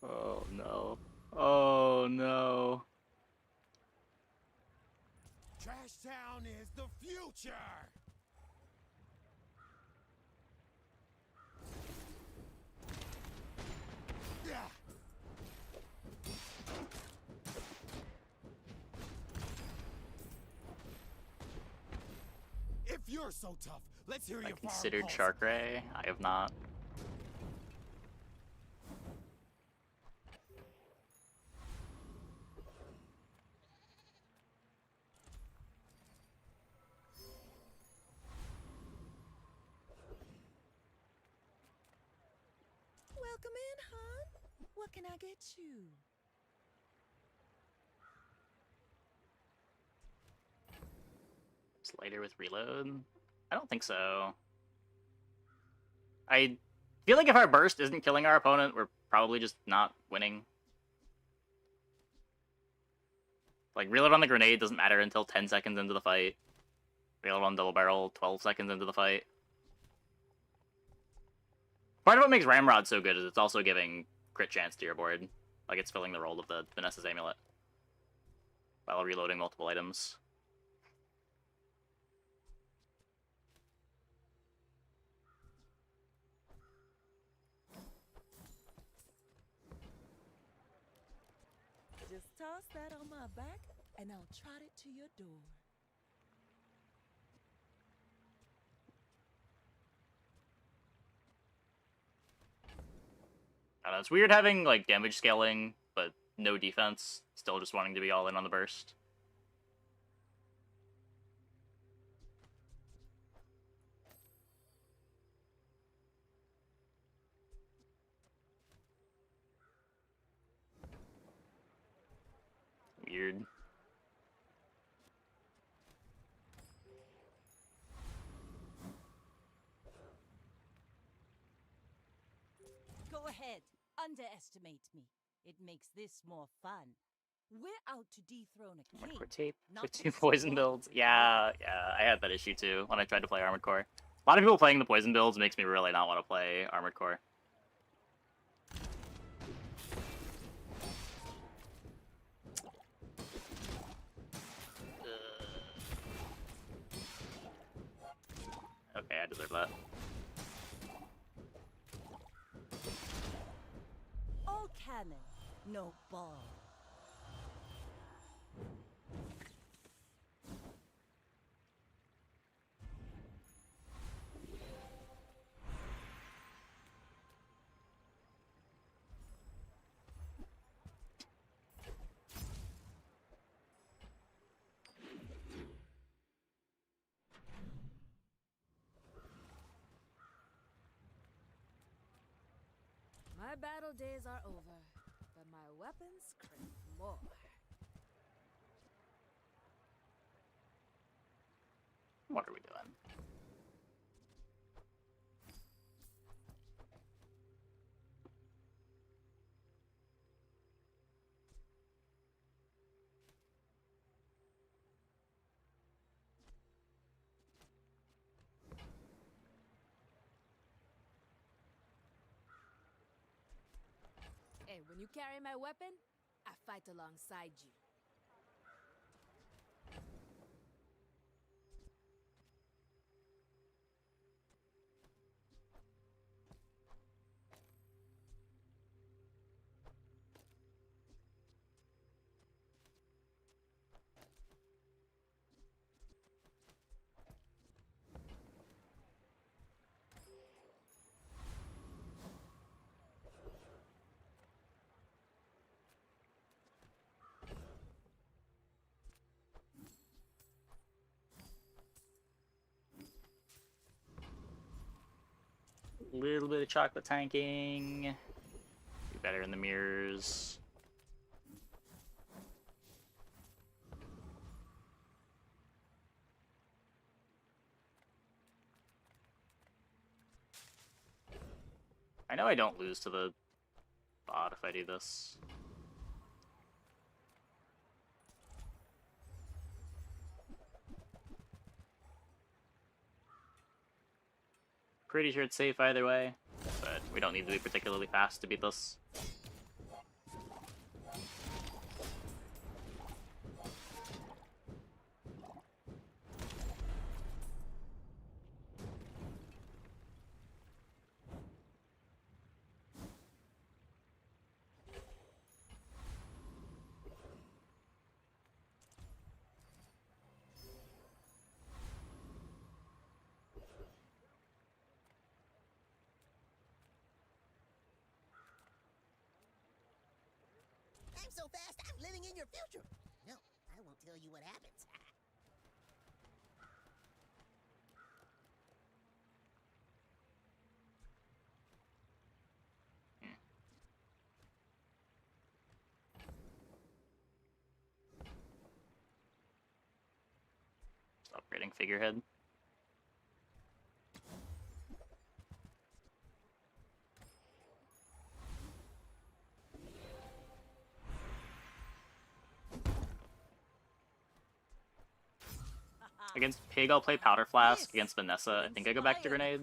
Oh no. Oh no. Trash Town is the future! Yeah. If you're so tough, let's hear I your considered Shark Ray. I have not. Welcome in, hon. What can I get you? Slider with reload? I don't think so. I feel like if our burst isn't killing our opponent, we're probably just not winning. Like, reload on the grenade doesn't matter until 10 seconds into the fight. Reload on double barrel 12 seconds into the fight. Part of what makes Ramrod so good is it's also giving crit chance to your board. Like, it's filling the role of the Vanessa's amulet while reloading multiple items. Just toss that on my back and I'll trot it to your door. I don't know, it's weird having like damage scaling, but no defense. Still just wanting to be all in on the burst. Weird. Go ahead, underestimate me. It makes this more fun. We're out to dethrone a king. Armored Core tape not with to 2 poison squabble builds. with Yeah, I had that issue too when I tried to play Armored Core. A lot of people playing the poison builds makes me really not want to play Armored Core. Okay, I deserve that. All cannon, no ball. My battle days are over, but my weapons crave more. What are we doing? Hey, when you carry my weapon, I fight alongside you. A little bit of chocolate tanking. Be better in the mirrors. I know I don't lose to the bot if I do this. Pretty sure it's safe either way, but we don't need to be particularly fast to beat this. I'm so fast, I'm living in your future. No, I won't tell you what happens. Just upgrading figurehead. Against Pig, I'll play Powder Flask. Against Vanessa, I think I go back to Grenade.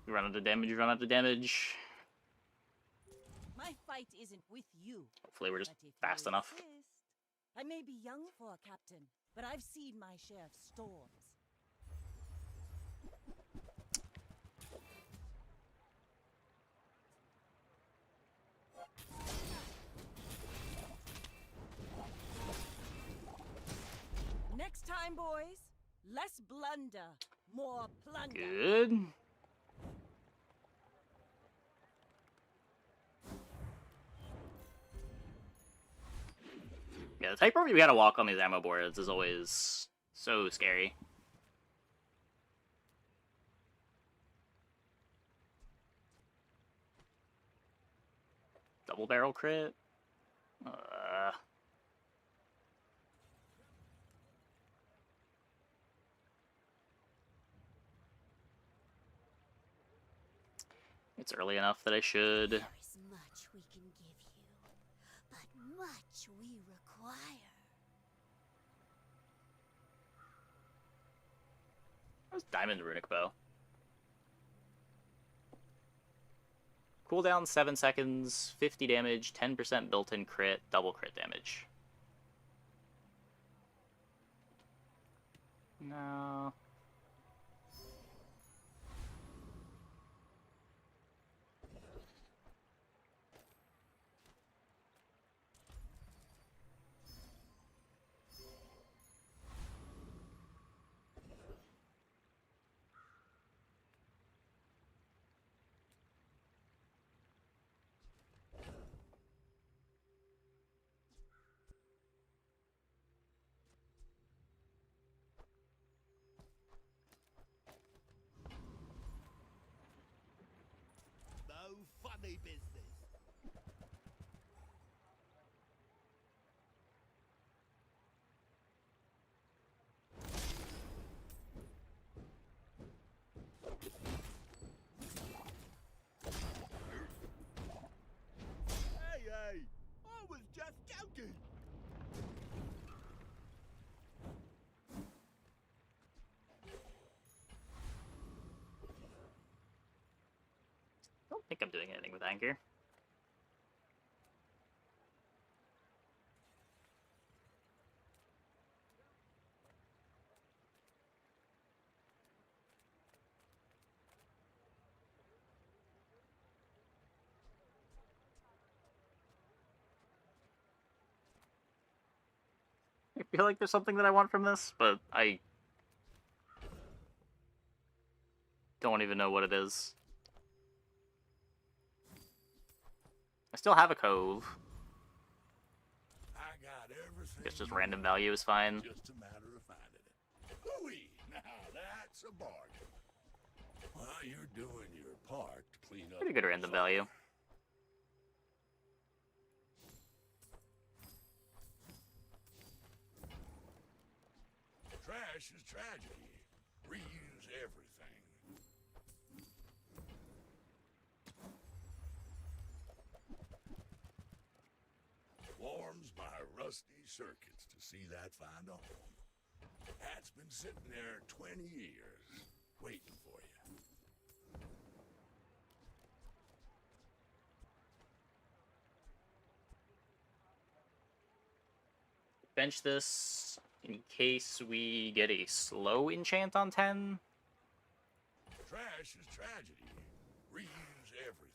We run out of damage, we run out of damage. My fight isn't with you. Hopefully we're just but if fast you enough. insist, I may be young for a captain, but I've seen my share of storms. time, boys. Less blunder, more plunder. Good. Yeah, the type where you gotta walk on these ammo boards is always so scary. Double barrel crit? It's early enough that I should. There is much we can give you, but much we require. Where's Diamond Runic Bow? Cooldown 7 seconds, 50 damage, 10% built-in crit, double crit damage. No. No funny business. Hey, I was just joking. I don't think I'm doing anything with Anchor. I feel like there's something that I want from this, but I don't even know what it is. I still have a cove. I got everything. It's just random value is fine. Just a matter of finding it. Hooey! Now that's a bargain. Well, you're doing your part to clean up. Pretty good random value. Trash is tragedy. Reuse everything. Warms my rusty circuits to see that find a home. That's been sitting there 20 years, waiting for you. Bench this in case we get a slow enchant on 10. Trash is tragedy. Reuse everything.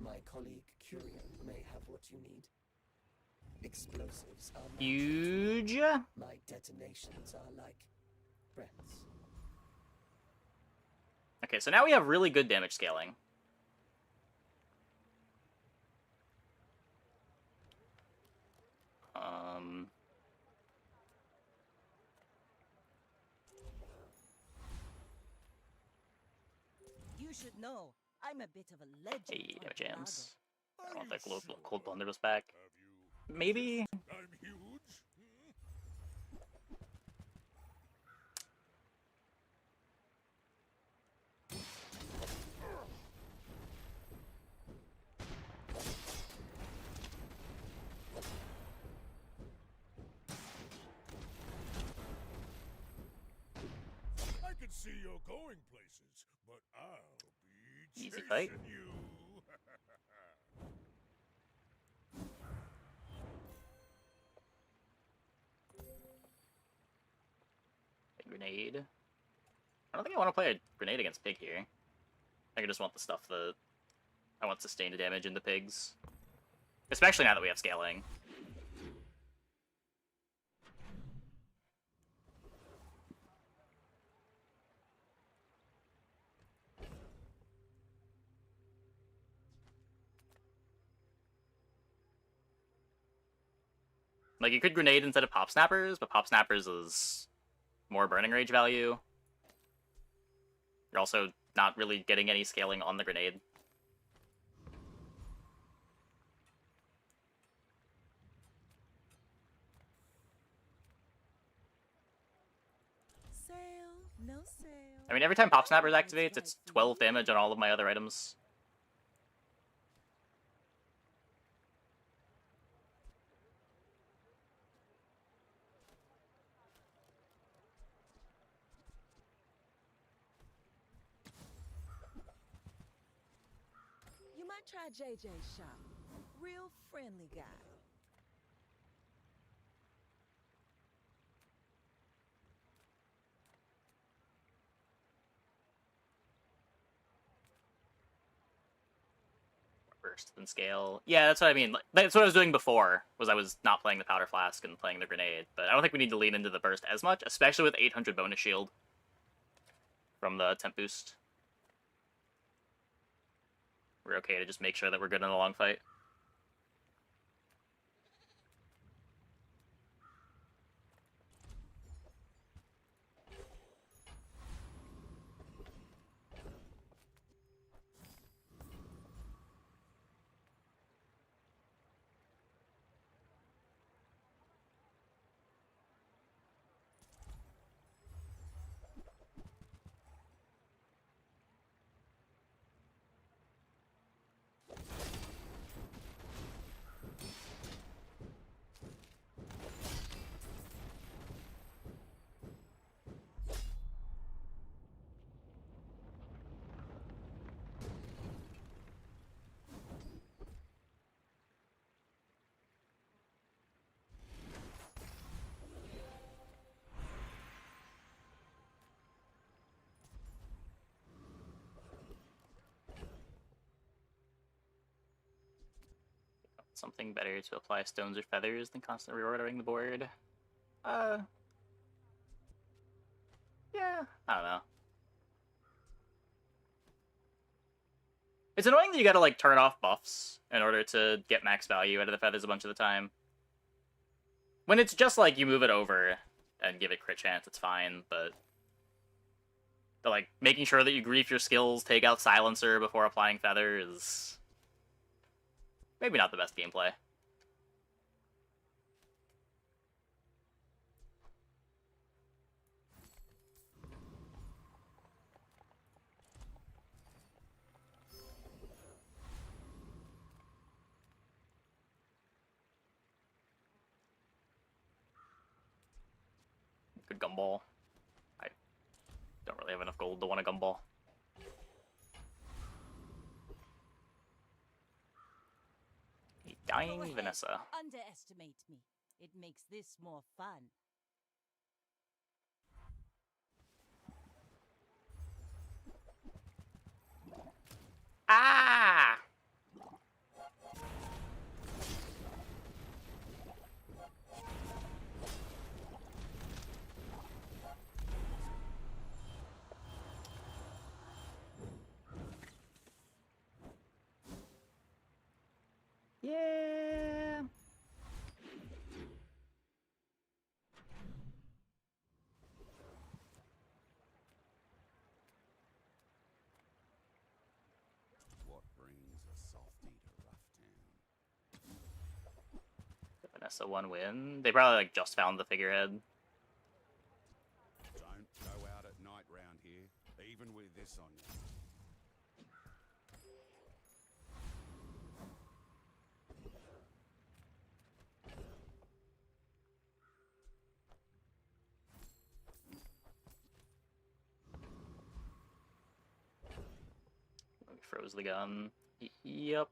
My colleague Curio may have what you need. Explosives are Huge. My detonations are like breaths. Okay, so now we have really good damage scaling. You should know, I'm a bit of a legend. Hey, no on jams. Pelago. I want that cold blunderbuss back. Maybe. I'm huge. I can see you're going places, but I'll be Easy chasing fight. you. Grenade. I don't think I want to play a grenade against Pig here. I just want the stuff that I want sustained damage in the pigs. Especially now that we have scaling. Like, you could grenade instead of pop snappers, but pop snappers is more burning rage value. You're also not really getting any scaling on the grenade. Sale, no sale. I mean, every time pop snappers activates, it's 12 damage on all of my other items. You might try JJ's shop. Real friendly guy. Burst and scale. Yeah, that's what I mean. That's what I was doing before, was I was not playing the powder flask and playing the grenade. But I don't think we need to lean into the burst as much, especially with 800 bonus shield from the temp boost. We're okay to just make sure that we're good in a long fight. Something better to apply stones or feathers than constantly reordering the board. Yeah, I don't know. It's annoying that you gotta, like, turn off buffs in order to get max value out of the feathers a bunch of the time. When it's just, like, you move it over and give it crit chance, it's fine, but like, making sure that you grief your skills, take out Silencer before applying Feather is maybe not the best gameplay. Good gumball. I don't really have enough gold to want a gumball. Dying Go Vanessa. ahead. Underestimate me. It makes this more fun. Ah! Yeah. What brings a softie to Rough Town? Vanessa one win. They probably like just found the figurehead. Don't go out at night round here, even with this on you. We froze the gun. Yep.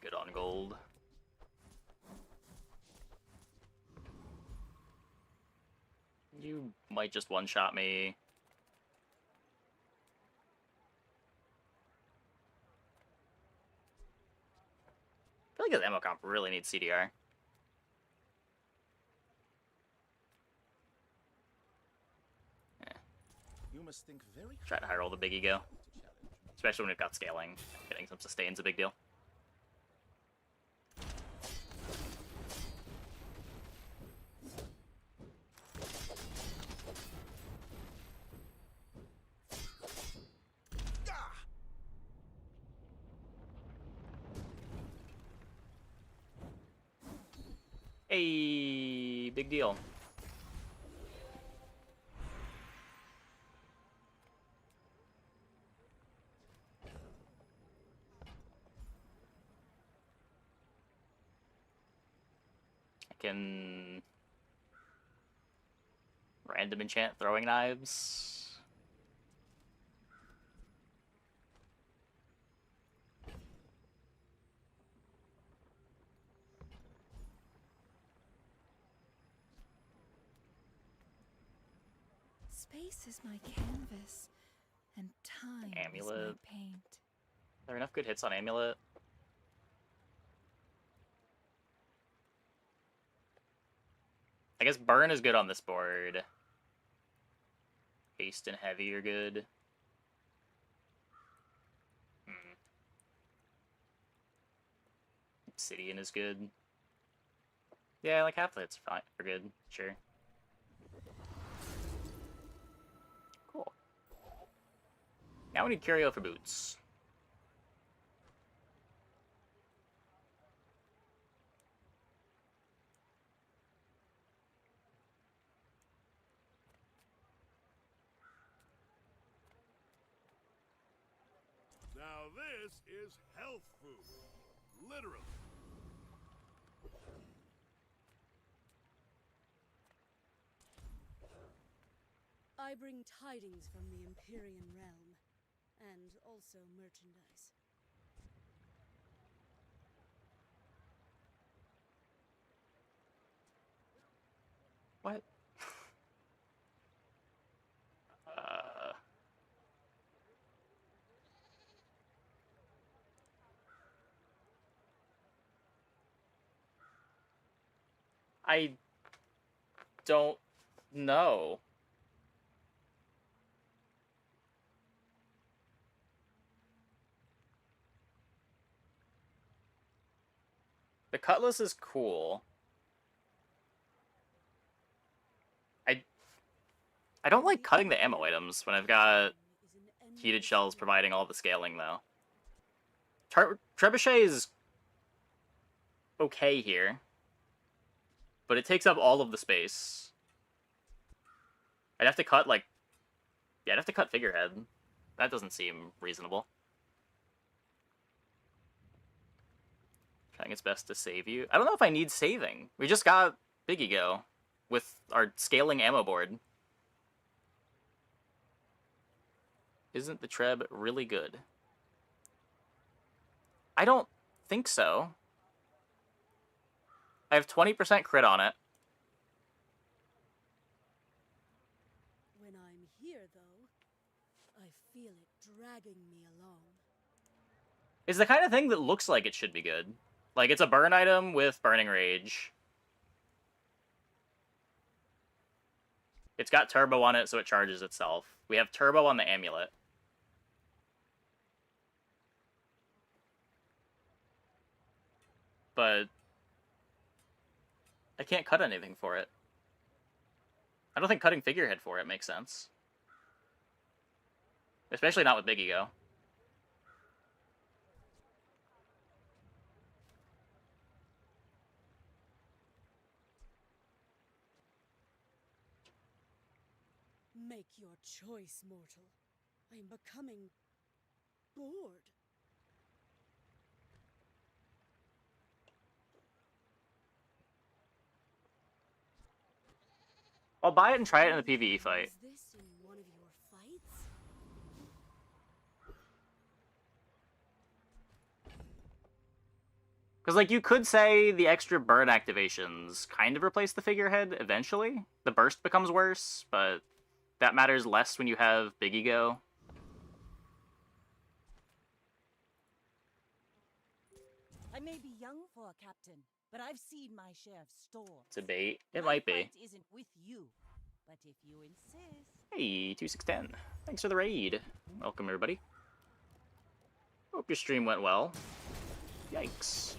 Good on gold. You might just one-shot me. I feel like his ammo comp really needs CDR. You must think very Try to high roll the big ego. Especially when we've got scaling. Getting some sustain's a big deal. Hey, big deal. I can random enchant throwing knives. Space is my canvas, and time Amulet. is my paint. Are there enough good hits on Amulet? I guess Burn is good on this board. Haste and Heavy are good. Obsidian is good. Yeah, like half the hits are fine. Are good. Sure. Cool. Now we need Curio for boots. Now this is health food. Literally. I bring tidings from the Empyrean realm, and also merchandise. What? I don't know. The Cutlass is cool. I don't like cutting the ammo items when I've got heated shells providing all the scaling, though. Trebuchet is okay here, but it takes up all of the space. I'd have to cut, like... Yeah, I'd have to cut Figurehead. That doesn't seem reasonable. Trying its best to save you. I don't know if I need saving. We just got Big Ego with our scaling ammo board. Isn't the Treb really good? I don't think so. I have 20% crit on it. When I'm here, though, I feel it dragging me along. It's the kind of thing that looks like it should be good. Like, it's a burn item with Burning Rage. It's got turbo on it, so it charges itself. We have turbo on the amulet. But I can't cut anything for it. I don't think cutting Figurehead for it makes sense. Especially not with Big Ego. Make your choice, mortal. I am becoming bored. I'll buy it and try it in the PvE fight. Is this in one of your fights? Because, like, you could say the extra burn activations kind of replace the figurehead eventually. The burst becomes worse, but that matters less when you have Big Ego. I may be young for a captain, but I've seen my share of storms. It's a bait. It My might be. fight isn't with you, but if you insist. Hey, 2610. Thanks for the raid. Welcome, everybody. Hope your stream went well. Yikes.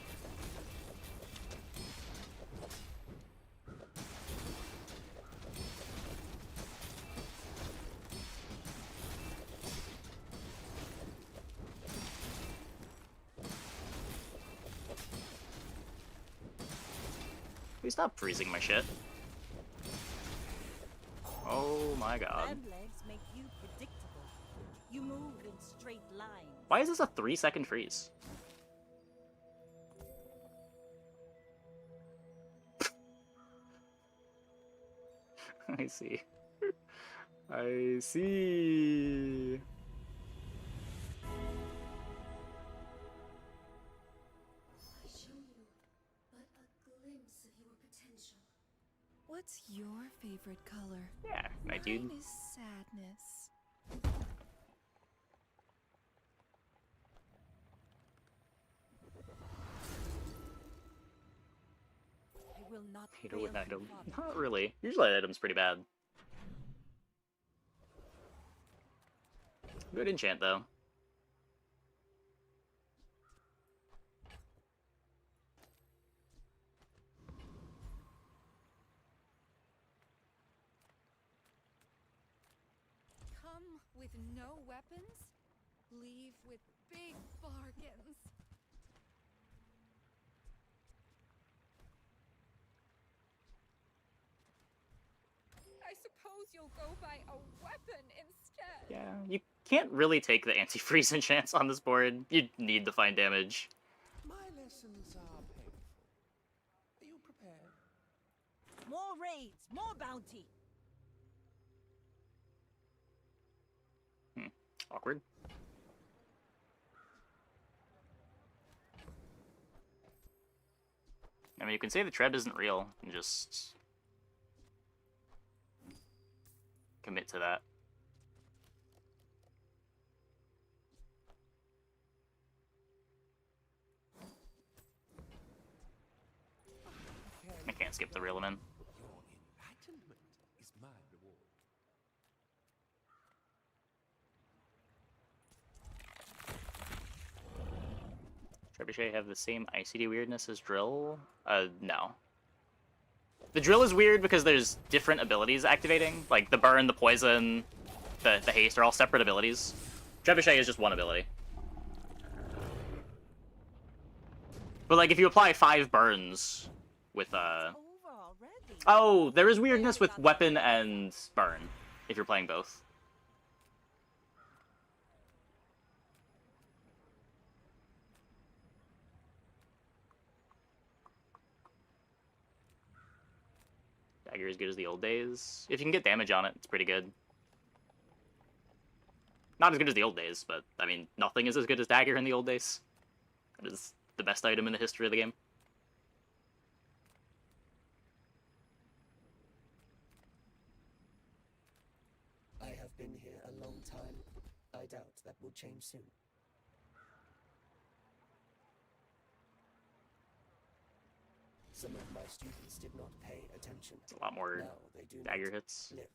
Please stop freezing my shit. Oh my god. Land legs make you predictable. You move in straight lines. Why is this a 3-second freeze? I see. I see. I show you but a glimpse of your potential. What's your favorite color? Yeah, my dude. Mine is sadness. I will not Hate fail with you, item. Father. Not really. Usually that item's pretty bad. Good enchant though. Come with no weapons, leave with big bargains. I suppose you'll go buy a weapon instead. Yeah, you can't really take the anti-freeze enchants on this board. You need to find damage. My lessons are painful. Are you prepared? More raids, more bounty. Awkward. I mean, you can say the tread isn't real and just commit to that. I can't skip the real man. Your enlightenment is my reward. Trebuchet have the same ICD weirdness as Drill? No. The Drill is weird because there's different abilities activating. Like, the Burn, the Poison, the Haste are all separate abilities. Trebuchet is just one ability. But, like, if you apply 5 burns with, Oh, there is weirdness with Weapon and Burn, if you're playing both. Dagger as good as the old days. If you can get damage on it, it's pretty good. Not as good as the old days, but, I mean, nothing is as good as Dagger in the old days. It is the best item in the history of the game. I have been here a long time. I doubt that will change soon. Some of my students did not pay attention. It's a lot more Now they do dagger not hits. live.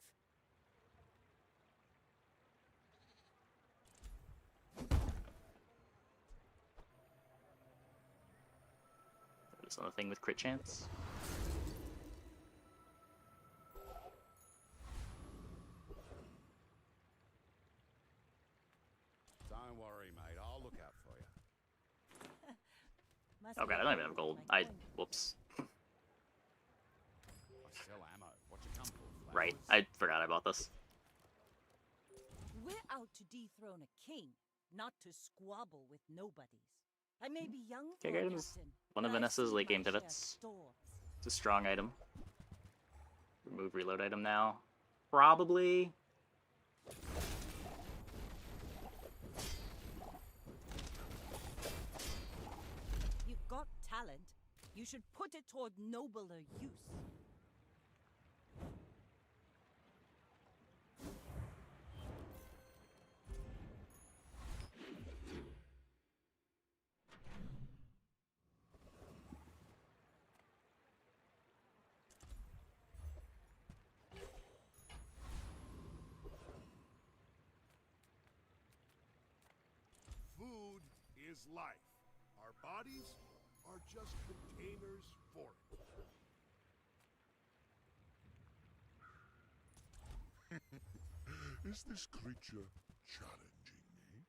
There's another thing with crit chance. Don't worry, mate. I'll look out for you. Oh god, I don't even have gold. Whoops. I sell ammo. What you come for? Right, I forgot I bought this. We're out to dethrone a king, not to squabble with nobodies. I may be young for Okay, a items. captain, One of but I've Vanessa's seen late game my share of pivots. storms. It's a strong item. Remove reload item now. Probably. You've got talent. You should put it toward nobler use. Food is life. Our bodies are just containers for it. Is this creature challenging me?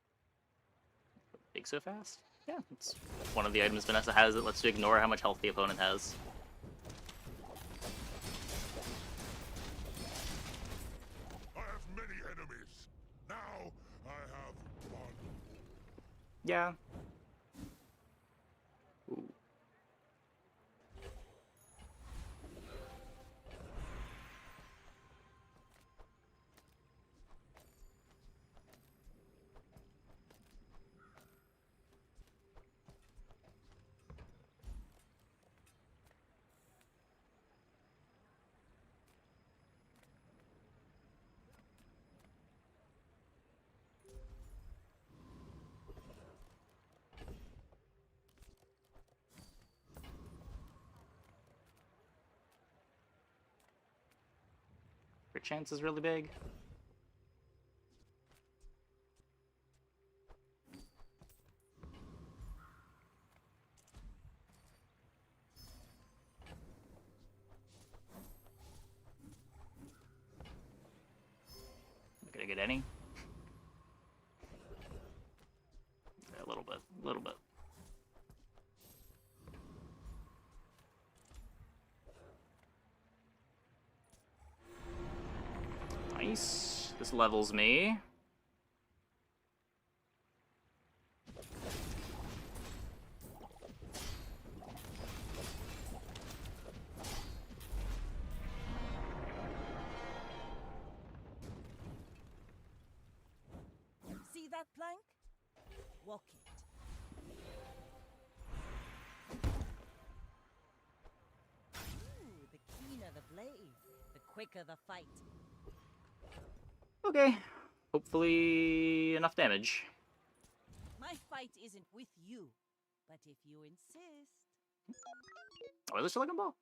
Big so fast? Yeah, it's one of the items Vanessa has that lets you ignore how much health the opponent has. I have many enemies. Now I have one. Yeah. Ooh. Your chance is really big. Not gonna get any. Yeah, a little bit, a little bit. Nice. This levels me. See that plank? Walk it. Ooh, the keener the blade, the quicker the fight. Okay. Hopefully enough damage. My fight isn't with you, but if you insist. Oh, is this still like a ball?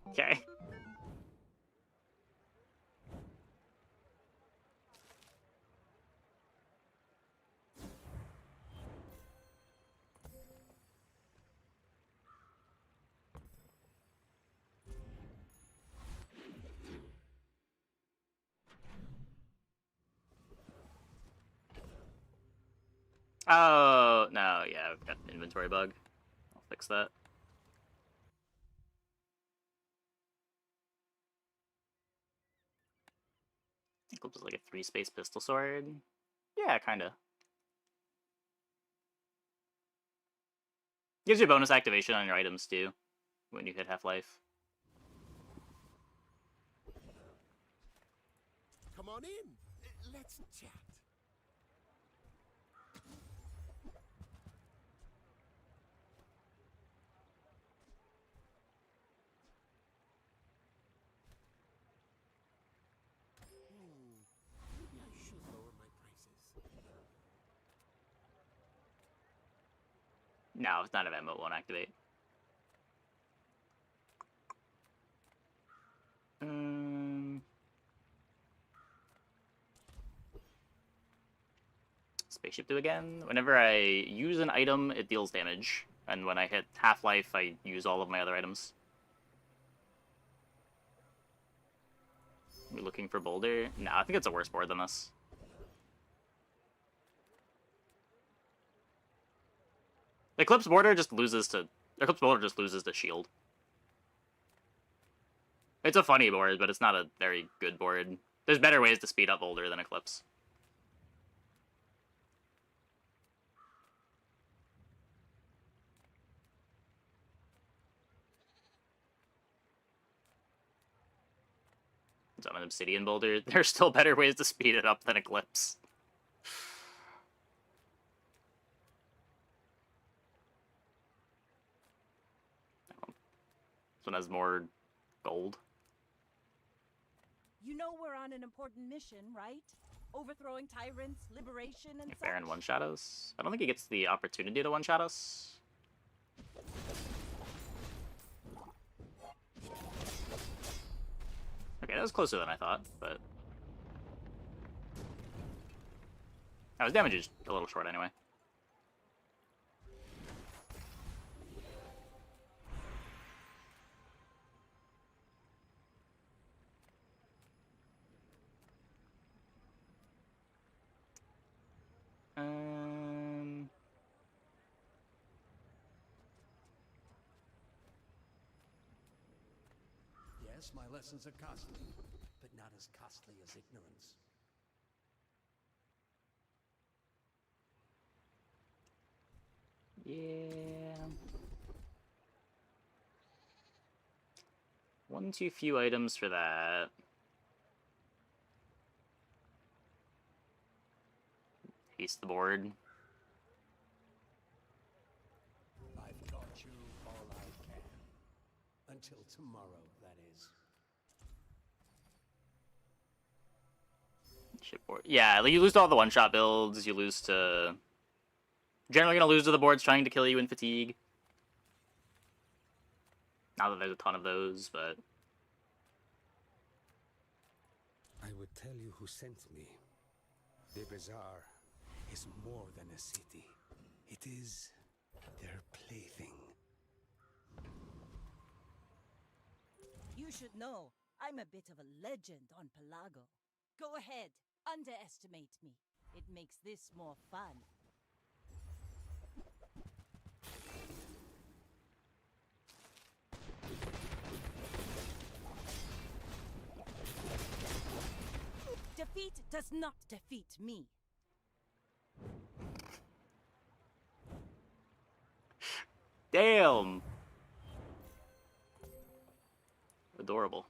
Okay. Oh, no, yeah, I've got an inventory bug. I'll fix that. Eclipse is like a 3-space pistol sword. Yeah, kinda. Gives you bonus activation on your items too, when you hit half-life. Come on in. Let's chat. Maybe I should lower my prices. No, it's not an MO, won't activate. Spaceship do again. Whenever I use an item, it deals damage. And when I hit half-life, I use all of my other items. We're looking for Boulder? No, I think it's a worse board than this. Eclipse Boulder just loses to shield. It's a funny board, but it's not a very good board. There's better ways to speed up Boulder than Eclipse. On an Obsidian Boulder, there's still better ways to speed it up than Eclipse. This one has more gold. You know we're on an important mission, right? Overthrowing tyrants, liberation, and such. Baron one-shot us. I don't think he gets the opportunity to one-shot us. Okay, that was closer than I thought, but... his damage is a little short anyway. Yes, my lessons are costly, but not as costly as ignorance. Yeah. One too few items for that. Haste the board. I've taught you all I can. Until tomorrow, that is. Shipboard. Yeah, you lose to all the one-shot builds. You lose to... generally gonna lose to the boards trying to kill you in fatigue. Not that there's a ton of those, but... I would tell you who sent me. The bazaar is more than a city. It is their plaything. You should know, I'm a bit of a legend on Pelago. Go ahead, underestimate me. It makes this more fun. Defeat does not defeat me. Damn! Adorable.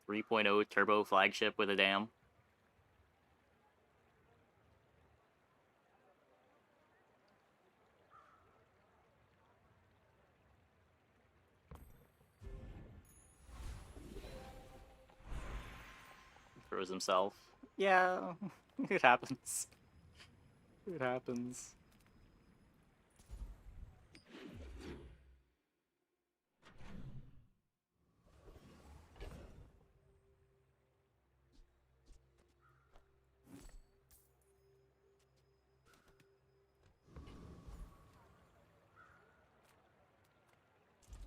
3.0 turbo flagship with a dam. Throws himself. Yeah, it happens. It happens.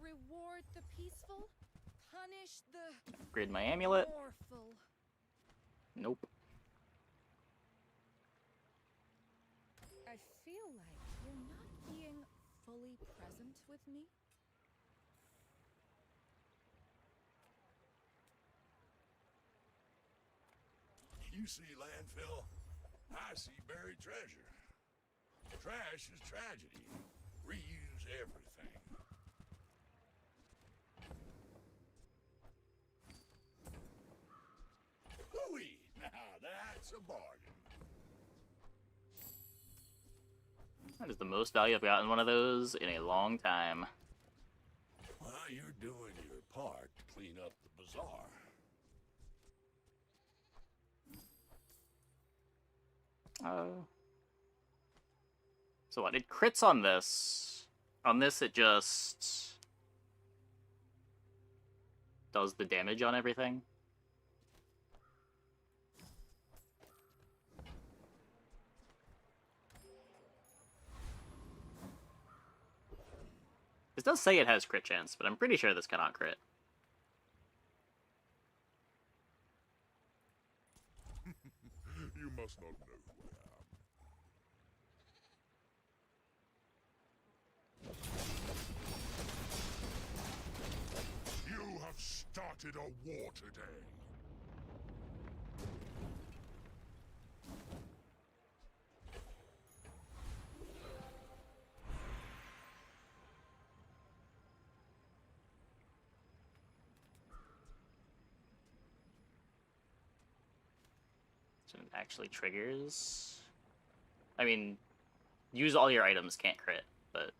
Reward the peaceful, punish the Upgrade my amulet. mournful. Nope. I feel like you're not being fully present with me. You see landfill, I see buried treasure. Trash is tragedy. Reuse everything. Hooey! Now that's a bargain. That is the most value I've gotten one of those in a long time. Well, you're doing your part to clean up the bazaar. So what? It crits on this. On this, it just does the damage on everything. This does say it has crit chance, but I'm pretty sure this cannot crit. You must not know who I am. You have started a war today. So it actually triggers. I mean, use all your items can't crit, but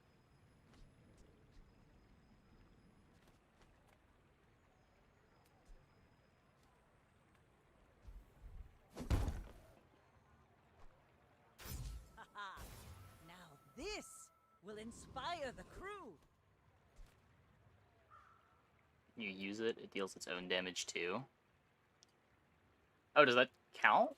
Haha! Now this will inspire the crew. you use it, it deals its own damage too. Oh, does that count?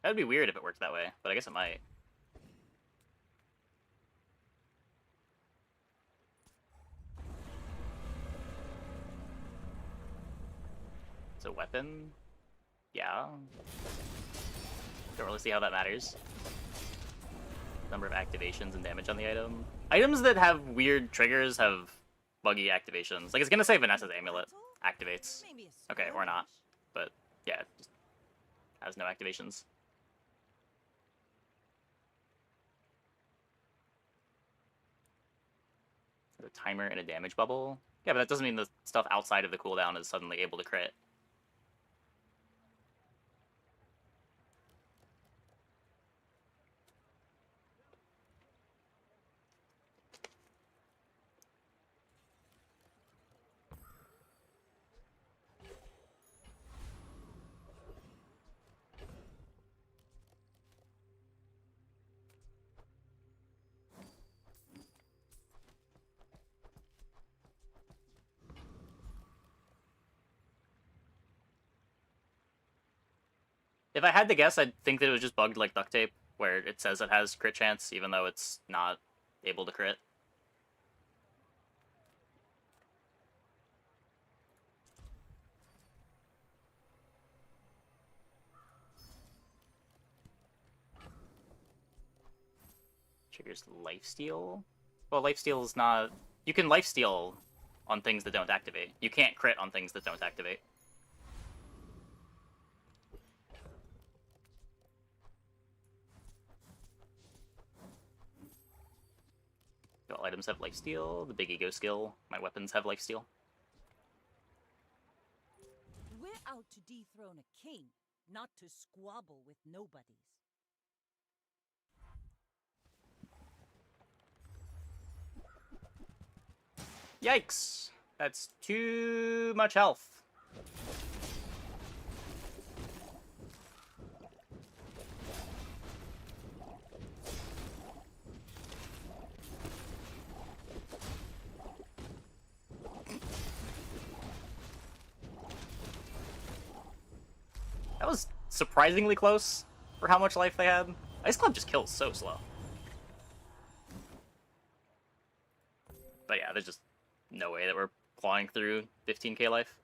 That would be weird if it worked that way, but I guess it might. It's a weapon? Yeah. Don't really see how that matters. Number of activations and damage on the item. Items that have weird triggers have buggy activations. Like, it's gonna say Vanessa's amulet activates. Okay, or not. But, yeah, it just has no activations. A timer and a damage bubble. Yeah, but that doesn't mean the stuff outside of the cooldown is suddenly able to crit. If I had to guess, I'd think that it was just bugged like duct tape, where it says it has crit chance, even though it's not able to crit. Triggers lifesteal? Well, lifesteal is not... You can lifesteal on things that don't activate. You can't crit on things that don't activate. All items have lifesteal. The big ego skill. My weapons have lifesteal. We're out to dethrone a king, not to squabble with nobodies. Yikes! That's too much health. That was surprisingly close for how much life they had. Ice Club just kills so slow. But yeah, there's just no way that we're clawing through 15k life.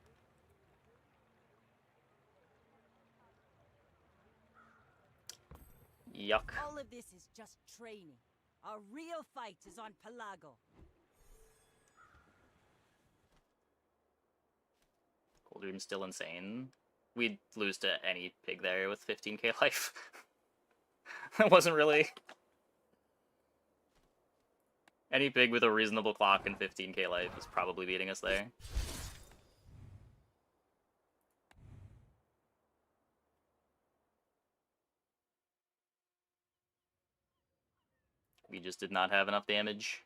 Yuck. All of this is just training. Our real fight is on Pelago. Cold Room's still insane. We'd lose to any pig there with 15k life. That wasn't really... Any pig with a reasonable clock and 15k life is probably beating us there. We just did not have enough damage.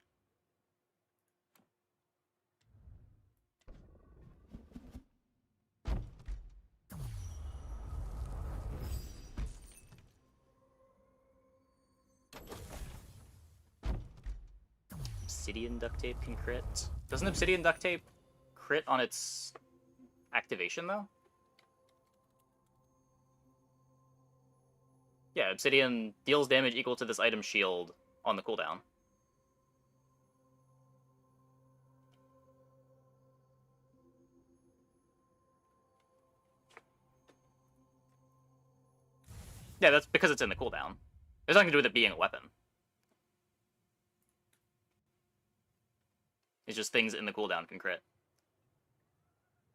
Obsidian duct tape can crit. Doesn't obsidian duct tape crit on its activation though? Yeah, obsidian deals damage equal to this item shield on the cooldown. Yeah, that's because it's in the cooldown. There's nothing to do with it being a weapon. It's just things in the cooldown can crit.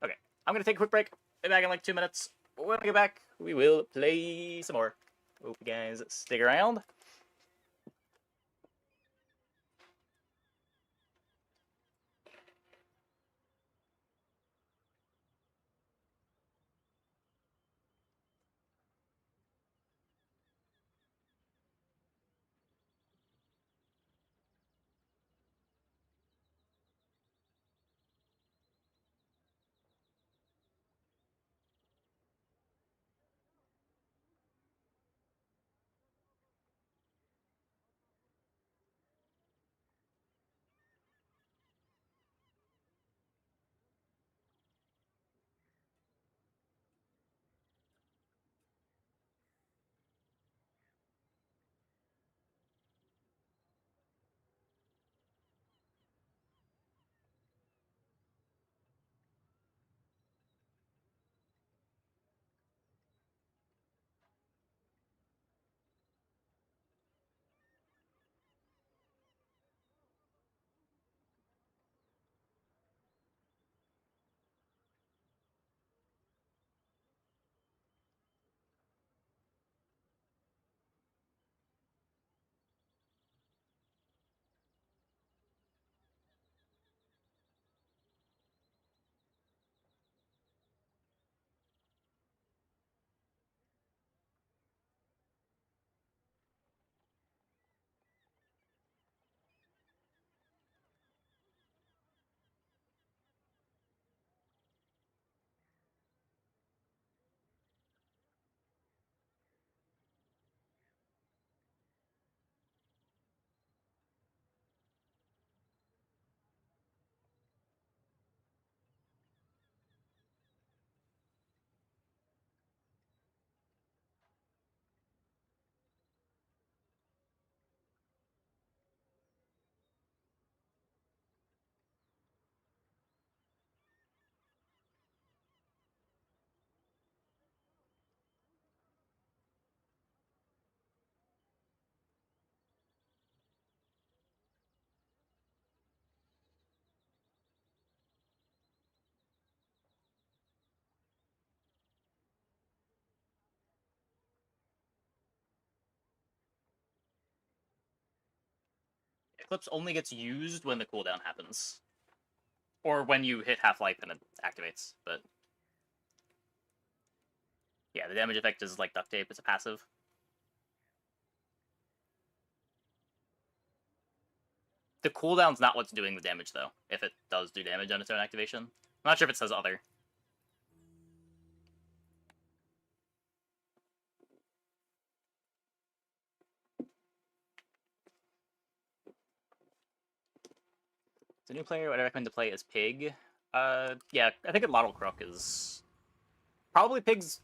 Okay, I'm gonna take a quick break. Be back in like 2 minutes. When we get back, we will play some more. Hope you guys stick around. clips only gets used when the cooldown happens. Or when you hit half-life and it activates, but... Yeah, the damage effect is like duct tape, it's a passive. The cooldown's not what's doing the damage, though, if it does do damage on its own activation. I'm not sure if it says other. As a new player, what I recommend to play is Pig. Yeah, I think Lottle Crook is probably Pig's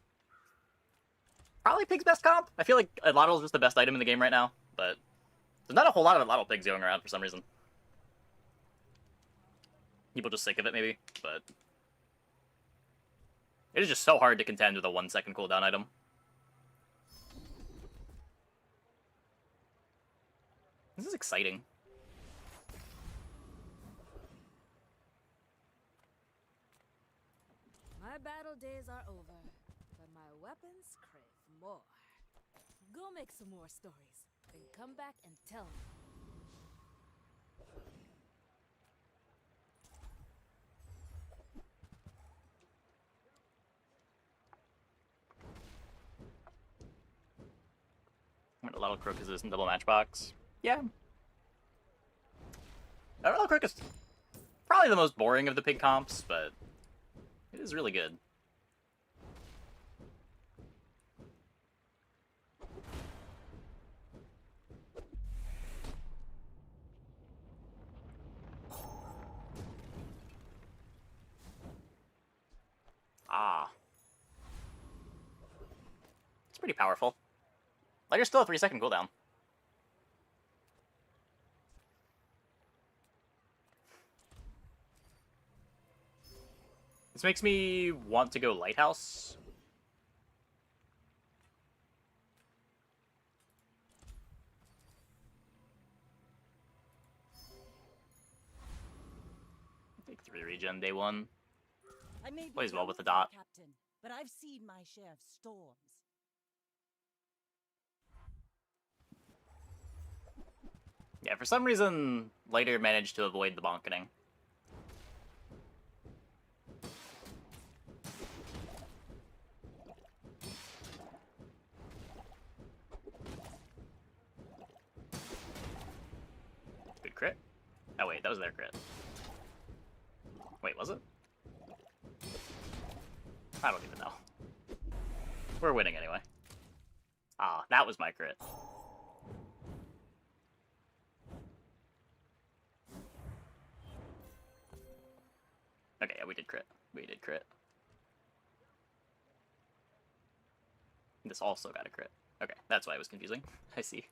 best comp. I feel like Lottle's just the best item in the game right now, but there's not a whole lot of Lottle Pigs going around for some reason. People just sick of it, maybe, but it is just so hard to contend with a 1-second cooldown item. This is exciting. My battle days are over, but my weapons crave more. Go make some more stories, then come back and tell me. A lot of Crook is in double matchbox. Yeah. Lottle Crook is probably the most boring of the pig comps, but it is really good. Ah. It's pretty powerful. Like, you're still a 3-second cooldown. This makes me want to go Lighthouse. Take 3 regen day 1. I may be Plays well with the young, dot. Captain, but I've seen my share of storms. Yeah, for some reason, Lighter managed to avoid the bonketing. Good crit. Oh wait, that was their crit. Wait, was it? I don't even know. We're winning anyway. Ah, that was my crit. Okay, yeah, we did crit. We did crit. This also got a crit. Okay, that's why it was confusing. I see.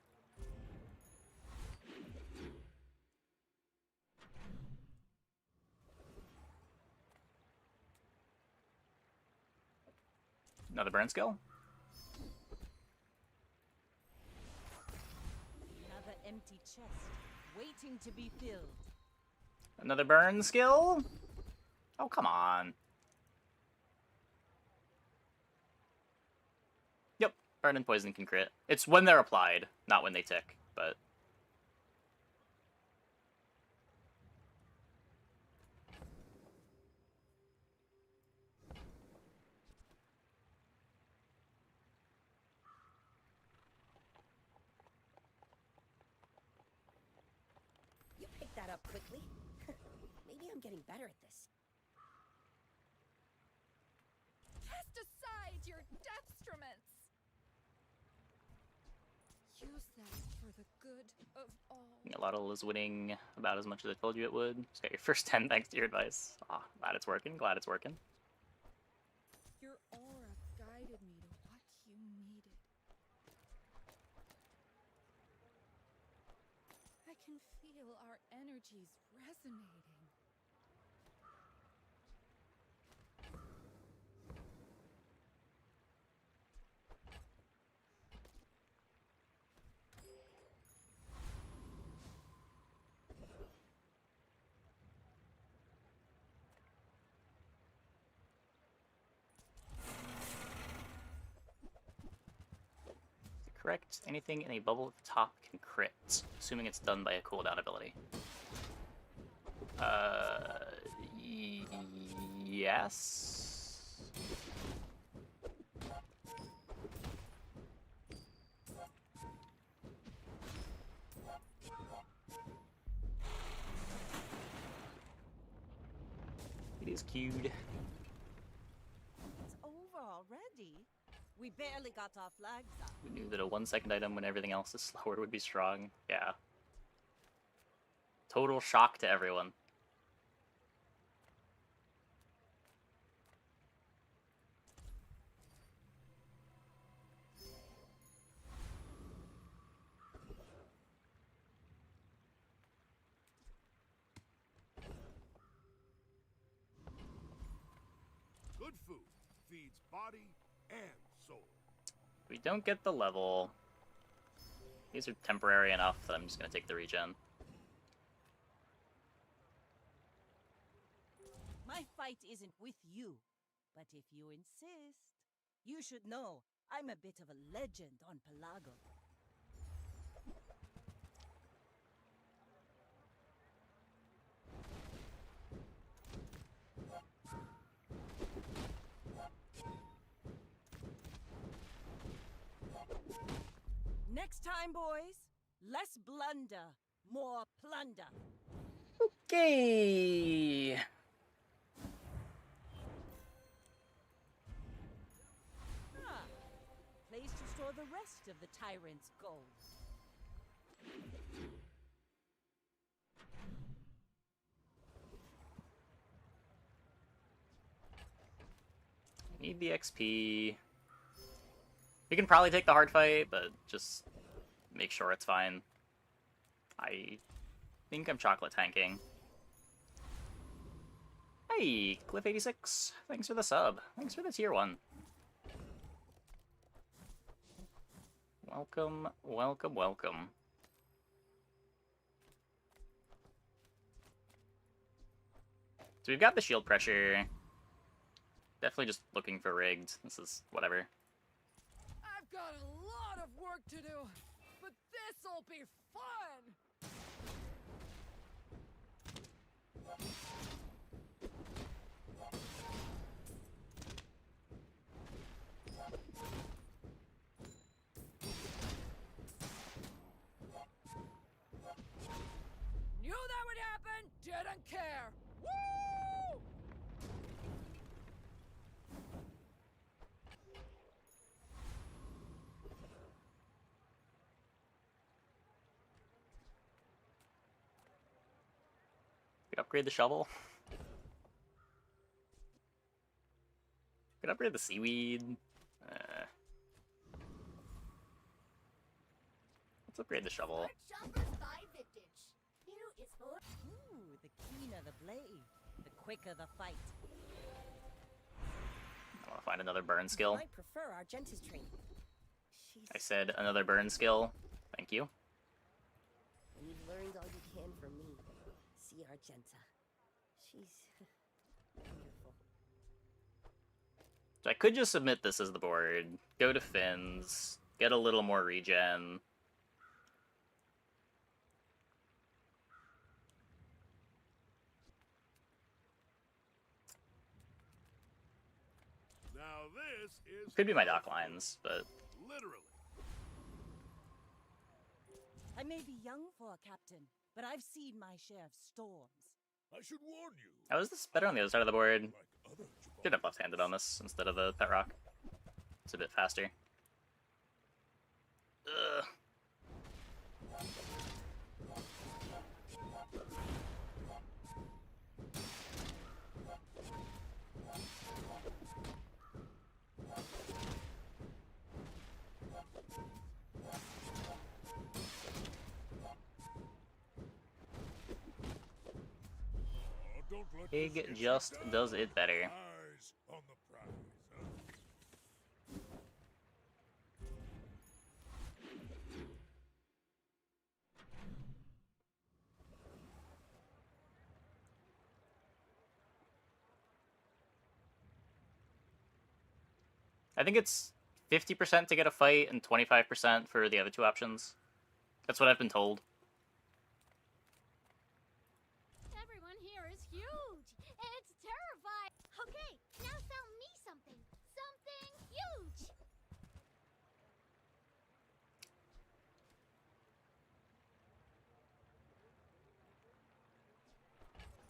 Another burn skill? Another empty chest, waiting to be filled. Another burn skill? Oh, come on. Yep, burn and poison can crit. It's when they're applied, not when they tick, but... You picked that up quickly. Maybe I'm getting better at this. Cast aside your destruments! Use them for the good of all. Lottle is winning about as much as I told you it would. Just got your first 10 thanks to your advice. Ah, glad it's working, glad it's working. Your aura guided me to what you needed. I can feel our energies resonating. correct? Anything in a bubble at the top can crit, assuming it's done by a cooldown ability. Yes. It is queued. It's over already. We barely got our flags up. We knew that a 1-second item when everything else is slower would be strong. Yeah. Total shock to everyone. Good food feeds body and soul. We don't get the level. These are temporary enough that I'm just gonna take the regen. My fight isn't with you, but if you insist, you should know I'm a bit of a legend on Pelago. Next time, boys, less blunder, more plunder. Okay. Ah, place to store the rest of the tyrant's gold. Need the XP. We can probably take the hard fight, but just make sure it's fine. I think I'm chocolate tanking. Hey, Cliff86. Thanks for the sub. Thanks for the tier 1. Welcome, welcome, welcome. So we've got the shield pressure. Definitely just looking for rigged. This is whatever. I've got a lot of work to do, but this'll be fun! Knew that would happen, didn't care! Woo! Could upgrade the shovel. Could upgrade the seaweed. Let's upgrade the shovel. Ooh, the keener the blade, the quicker the fight. I want to find another burn skill. I prefer Argenta's training. I said another burn skill. Thank you. When you've learned all you can from me, see Argenta. She's wonderful. So I could just submit this as the board, go to Fins, get a little more regen. Now this is Could be my dock lines, but literally. I may be young for a captain, but I've seen my share of storms. I should warn you. how is this better on the other side of the board? Should have left-handed on this instead of the pet rock. It's a bit faster. Ugh. Pig just does it better. Eyes on the prize, huh? I think it's 50% to get a fight and 25% for the other two options. That's what I've been told. Everyone here is huge. It's terrifying. Okay, now sell me something. Something huge.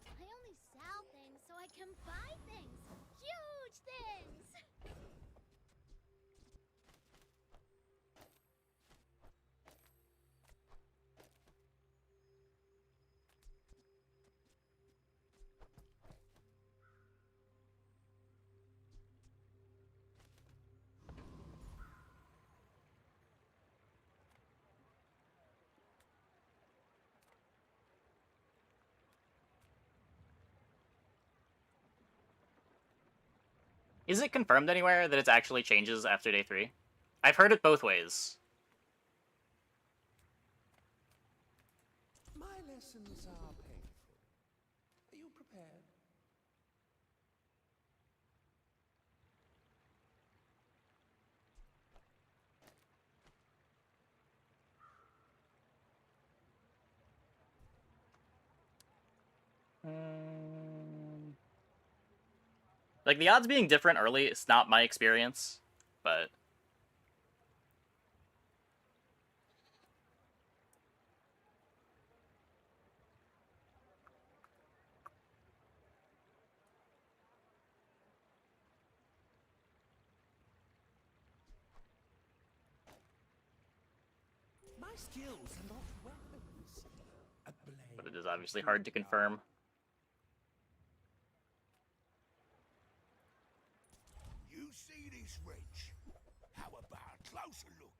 I only sell things so I can buy things. Huge things. Is it confirmed anywhere that it actually changes after day 3? I've heard it both ways. My lessons are painful. Are you prepared? Like, the odds being different early, it's not my experience, but... My skills are not weapons. A blade. But it is obviously hard to confirm. You see this wrench? How about a closer look?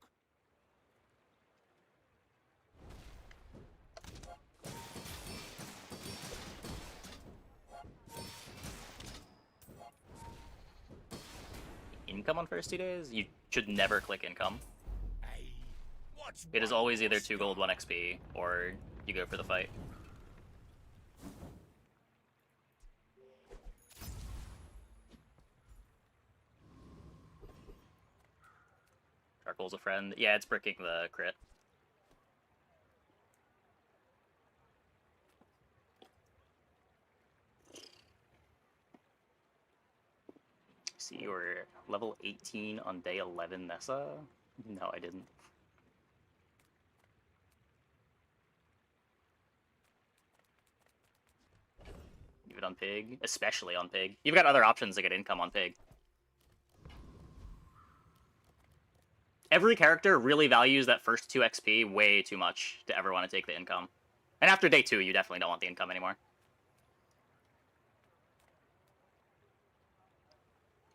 Income on first 2 days? You should never click income. Hey, what's It is always either 2 gold, 1 XP, or you go for the fight. Charcoal's a friend. Yeah, it's bricking the crit. See, you were level 18 on day 11, Nessa? No, I didn't. Leave it on Pig, especially on Pig. You've got other options to get income on Pig. Every character really values that first 2 XP way too much to ever want to take the income. And after day 2, you definitely don't want the income anymore.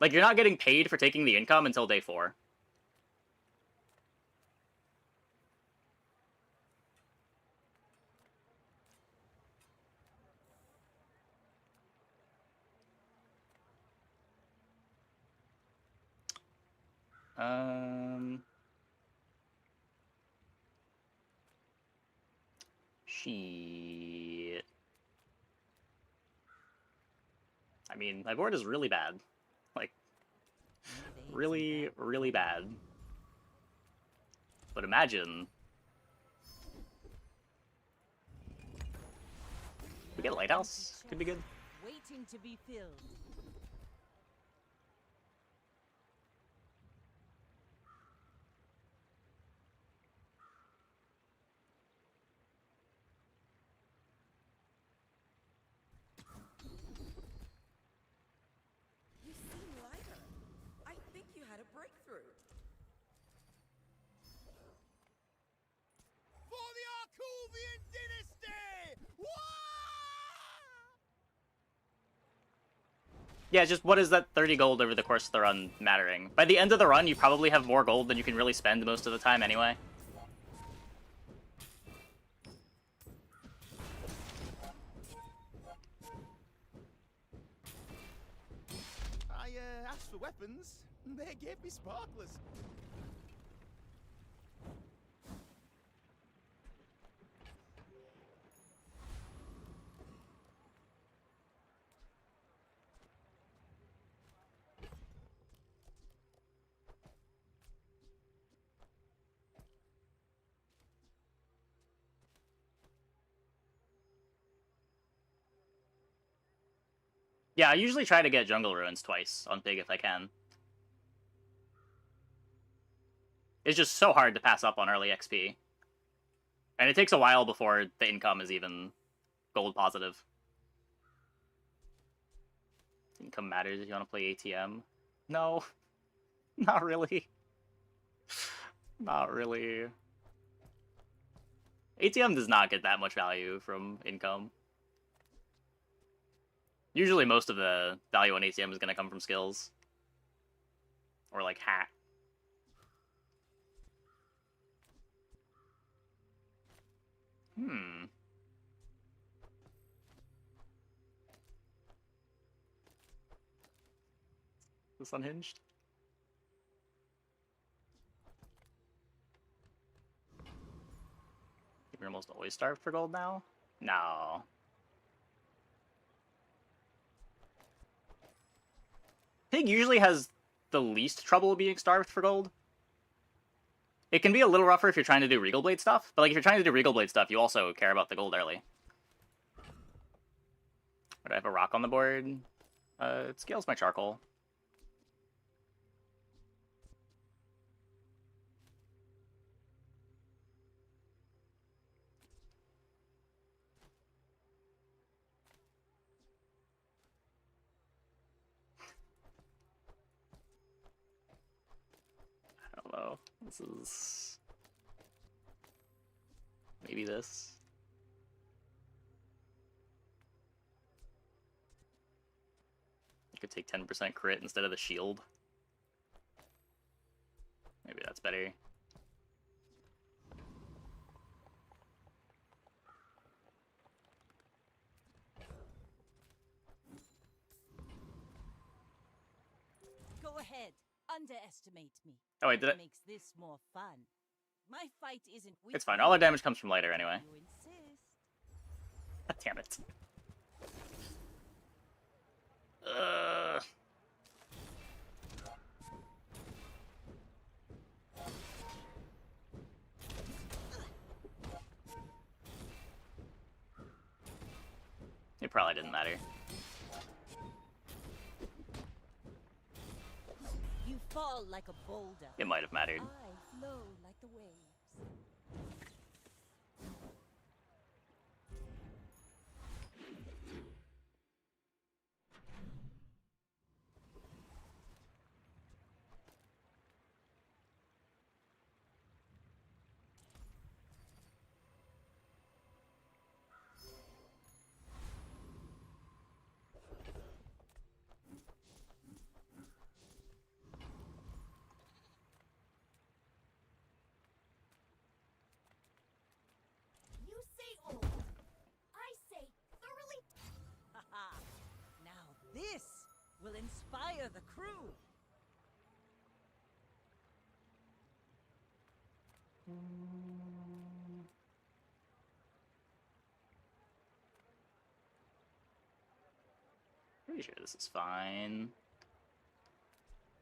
Like, you're not getting paid for taking the income until day 4. Shit. I mean, my board is really bad. Like, really, really bad. But imagine... We get a lighthouse? Could be good. Waiting to be filled. You seem lighter. I think you had a breakthrough. For the Arkuvian dynasty! Yeah, just what is that 30 gold over the course of the run mattering? By the end of the run, you probably have more gold than you can really spend most of the time anyway. I asked for weapons. They gave me sparklers. Yeah, I usually try to get Jungle Ruins twice on Pig if I can. It's just so hard to pass up on early XP. And it takes a while before the income is even gold positive. Income matters if you want to play ATM. No, not really. Not really. ATM does not get that much value from income. Usually most of the value on ATM is going to come from skills. Or like hat. This unhinged? You're almost always starved for gold now? No. Pig usually has the least trouble being starved for gold. It can be a little rougher if you're trying to do Regal Blade stuff, but like if you're trying to do Regal Blade stuff, you also care about the gold early. Would I have a rock on the board? It scales my charcoal. I don't know. This is... maybe this. I could take 10% crit instead of the shield. Maybe that's better. Go ahead, underestimate me. Oh wait, did It it? makes this more fun. My fight isn't with It's fine. you, All our damage comes from later anyway. you insist. God damn it. Ugh. It probably didn't matter. You fall like a boulder. It might have mattered. I flow like the waves. You say old. I say thoroughly. Haha. Now this will inspire the crew. Pretty sure this is fine.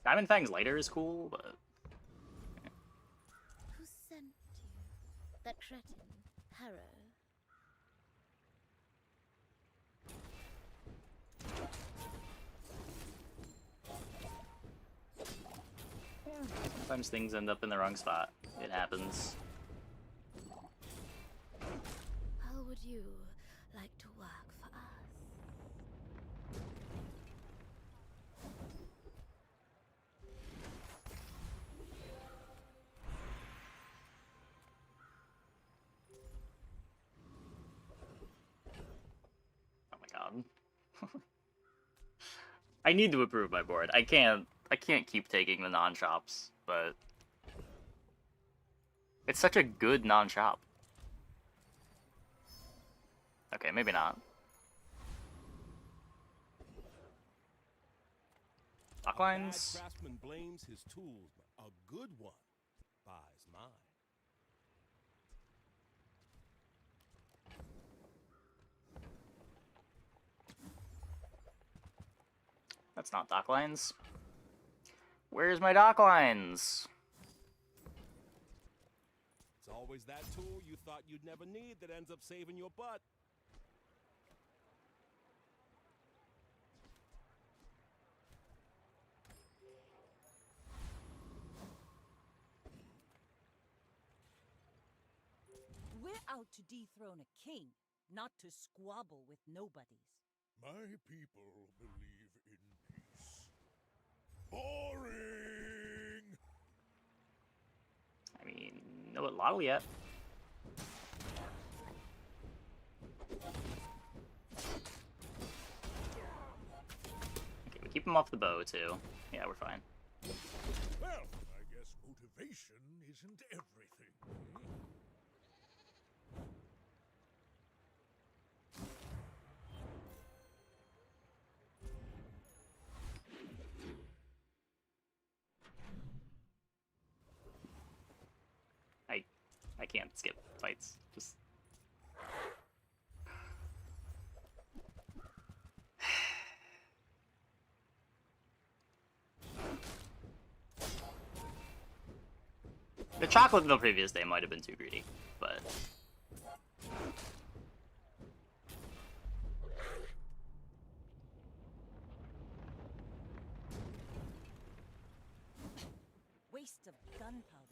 Diamond Fang's later is cool, but... Who sent you? That cretin, Harrow. Sometimes things end up in the wrong spot. It happens. How would you like to work for us? Oh my god. I need to improve my board. I can't keep taking the non-chops, but... it's such a good non-chop. Okay, maybe not. Docklines? A bad craftsman blames his tools, but a good one buys mine. That's not docklines. Where's my docklines? It's always that tool you thought you'd never need that ends up saving your butt. out to dethrone a king, not to squabble with nobodies. My people believe in peace. Boring! I mean, no Lottle yet. Okay, we keep him off the bow too. Yeah, we're fine. Well, I guess motivation isn't everything. I can't skip fights. Just the chocolate the previous day might have been too greedy, but Waste of gunpowder.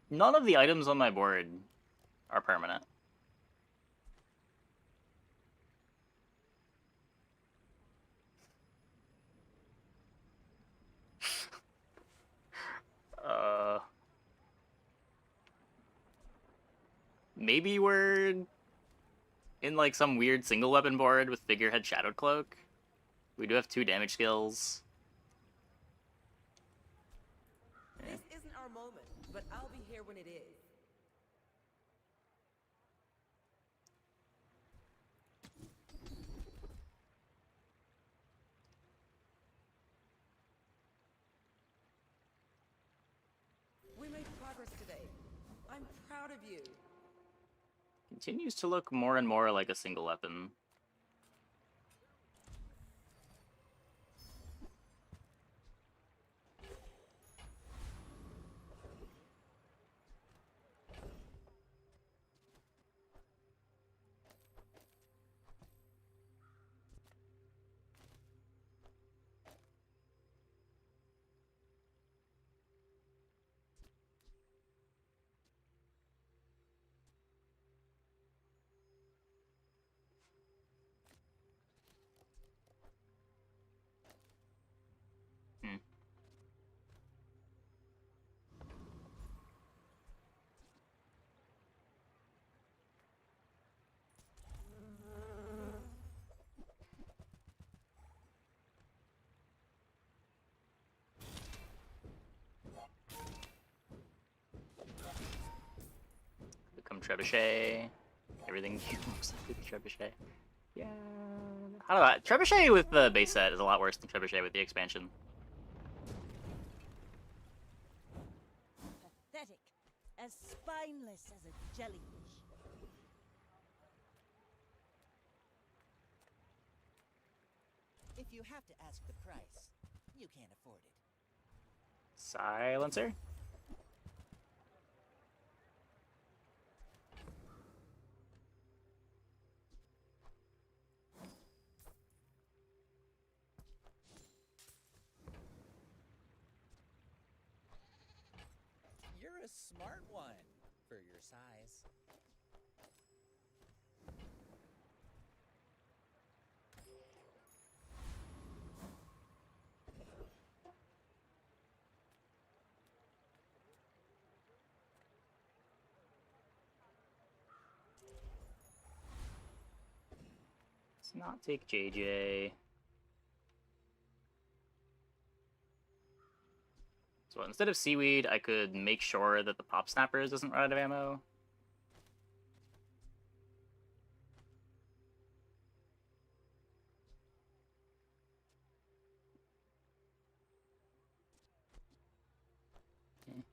none of the items on my board are permanent. Maybe we're in like some weird single weapon board with figurehead shadowed cloak. We do have 2 damage skills. This isn't our moment, but I'll be here when it is. We made progress today. I'm proud of you. Continues to look more and more like a single weapon. Become Trebuchet. Everything looks like the Trebuchet. Yeah. I don't know. Trebuchet with the base set is a lot worse than Trebuchet with the expansion. Pathetic. As spineless as a jellyfish. If you have to ask the price, you can't afford it. Silencer. You're a smart one for your size. Let's not take JJ. So instead of seaweed, I could make sure that the pop snappers doesn't run out of ammo. Okay.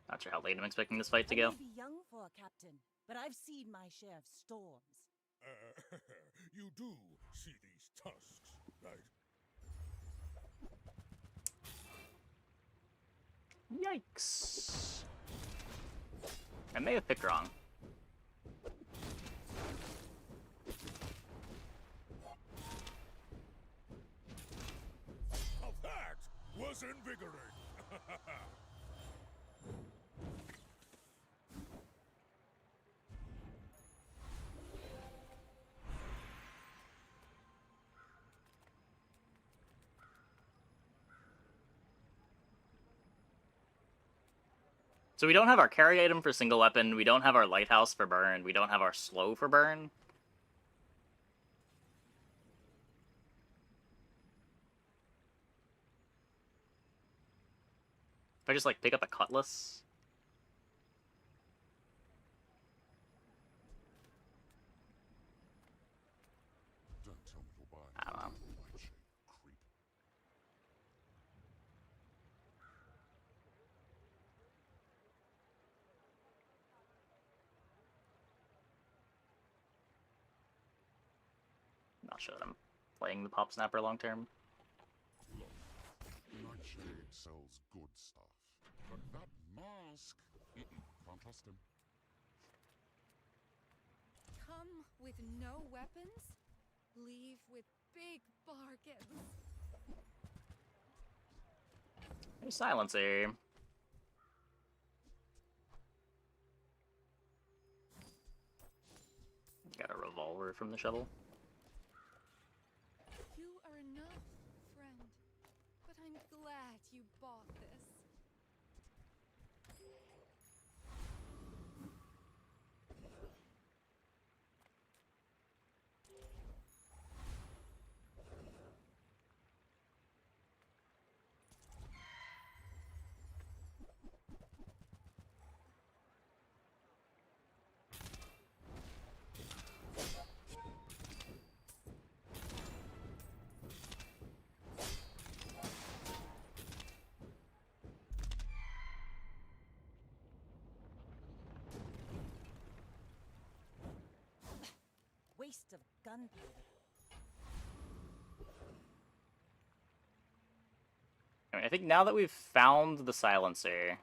Not sure how late I'm expecting this fight to go. I may be young for a captain, but I've seen my share of storms. You do see these tusks, right? Yikes. I may have picked wrong. was invigorating. So we don't have our carry item for single weapon, we don't have our lighthouse for burn, we don't have our slow for burn. If I just, like, pick up a cutlass... Don't tell me you'll buy I don't know. creep. Not sure that I'm playing the Pop Snapper long term. Look, Nightshade sells good stuff, but that mask, can't trust him. Come with no weapons, leave with big bargains. There's silencer. Got a revolver from the shovel. You are enough, friend. But I'm glad you bought this. Waste of gunpowder. I mean, I think now that we've found the silencer,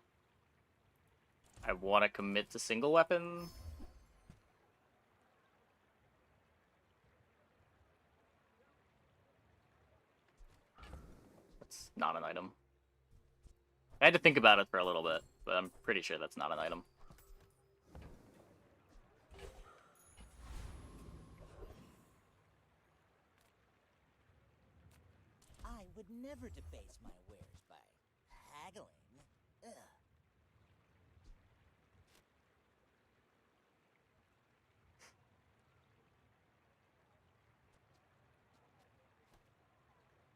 I want to commit to single weapon. That's not an item. I had to think about it for a little bit, but I'm pretty sure that's not an item. I would never debase my wares by haggling. Ugh.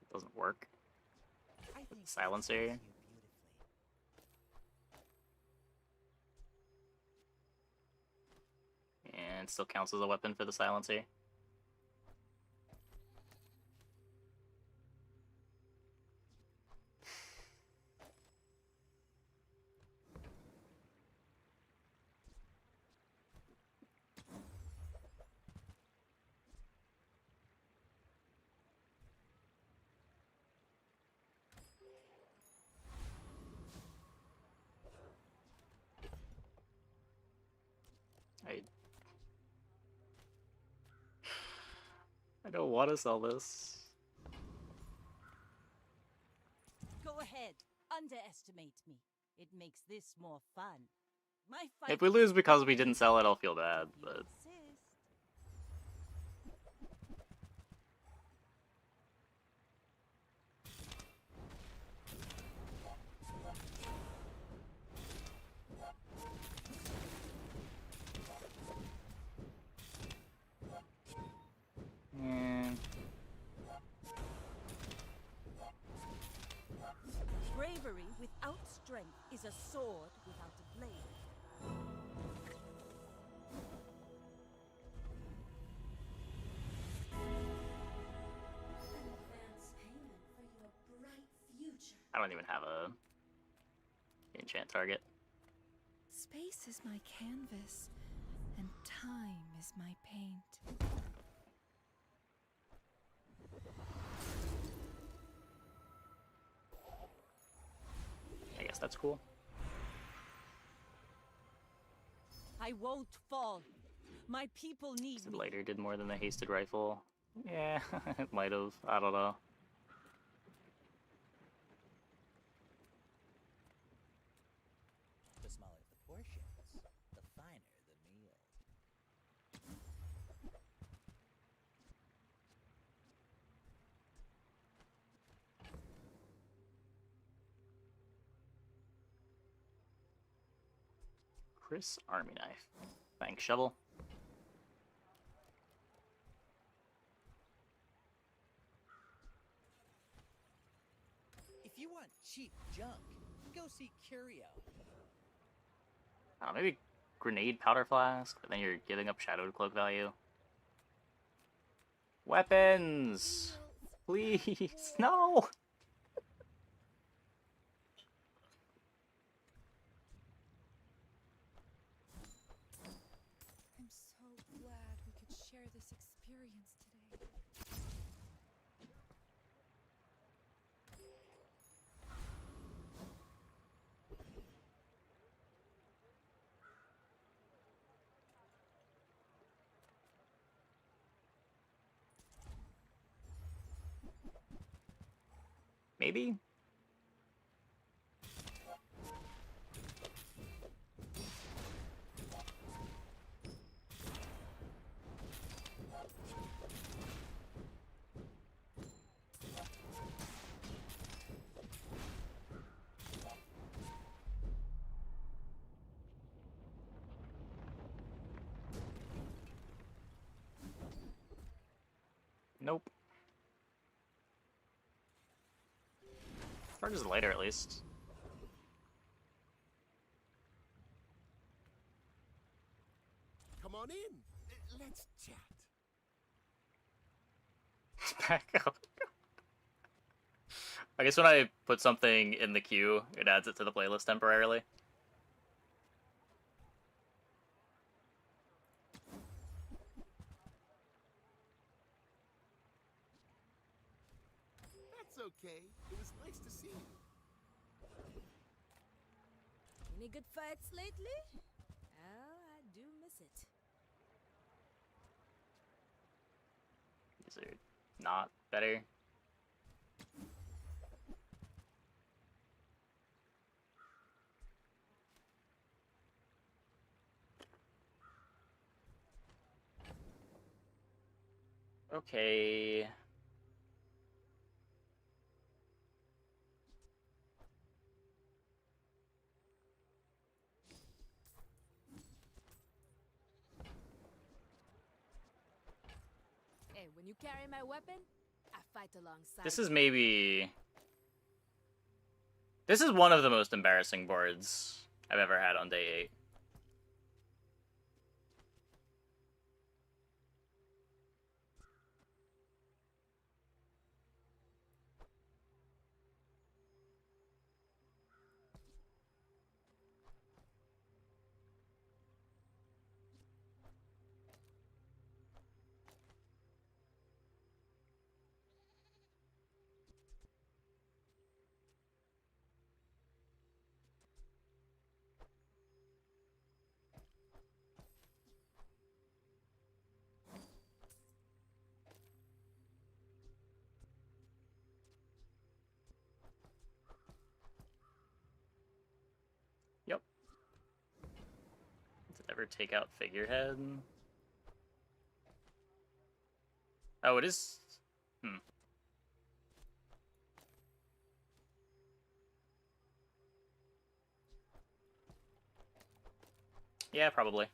It doesn't work. I think Silencer. you beautifully. And still counts as a weapon for the silencer. I don't want to sell this. Go ahead, underestimate me. It makes this more fun. My fight. If we lose because we didn't sell it, I'll feel bad, but... Insist. Bravery without strength is a sword without a blade. Advance payment for your bright future. I don't even have a enchant target. Space is my canvas, and time is my paint. I guess that's cool. I won't fall. My people need The me. lighter did more than the hasted rifle. Yeah, it might have. I don't know. Chris Army Knife. Thanks, Shovel. If you want cheap junk, go see Curio. Maybe Grenade Powder Flask, but then you're giving up Shadowed Cloak value. Weapons! Please! No! I'm so glad we could share this experience today. Maybe? Nope. Charges later, at least. Come on in. Let's chat. Back up. I guess when I put something in the queue, it adds it to the playlist temporarily. That's okay. It was nice to see you. Any good fights lately? Oh, I do miss it. Is it not better? Okay. Hey, when you carry my weapon, I fight alongside. This is maybe... This is one of the most embarrassing boards I've ever had on day 8. Yep. Does it ever take out Figurehead? Oh, it is... Hmm. Yeah, probably.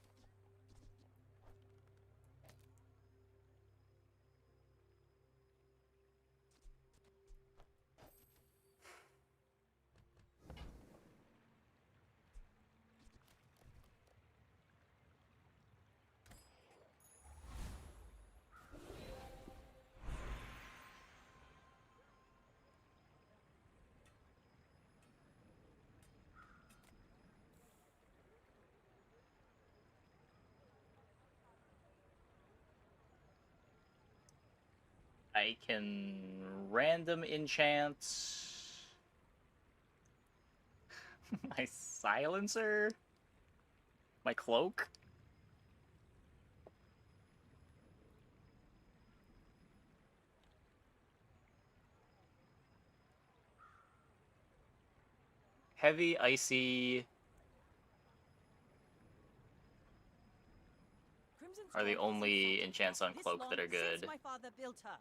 I can random enchant my silencer, my cloak. Heavy, icy are the only enchants on cloak that are good. My father built her.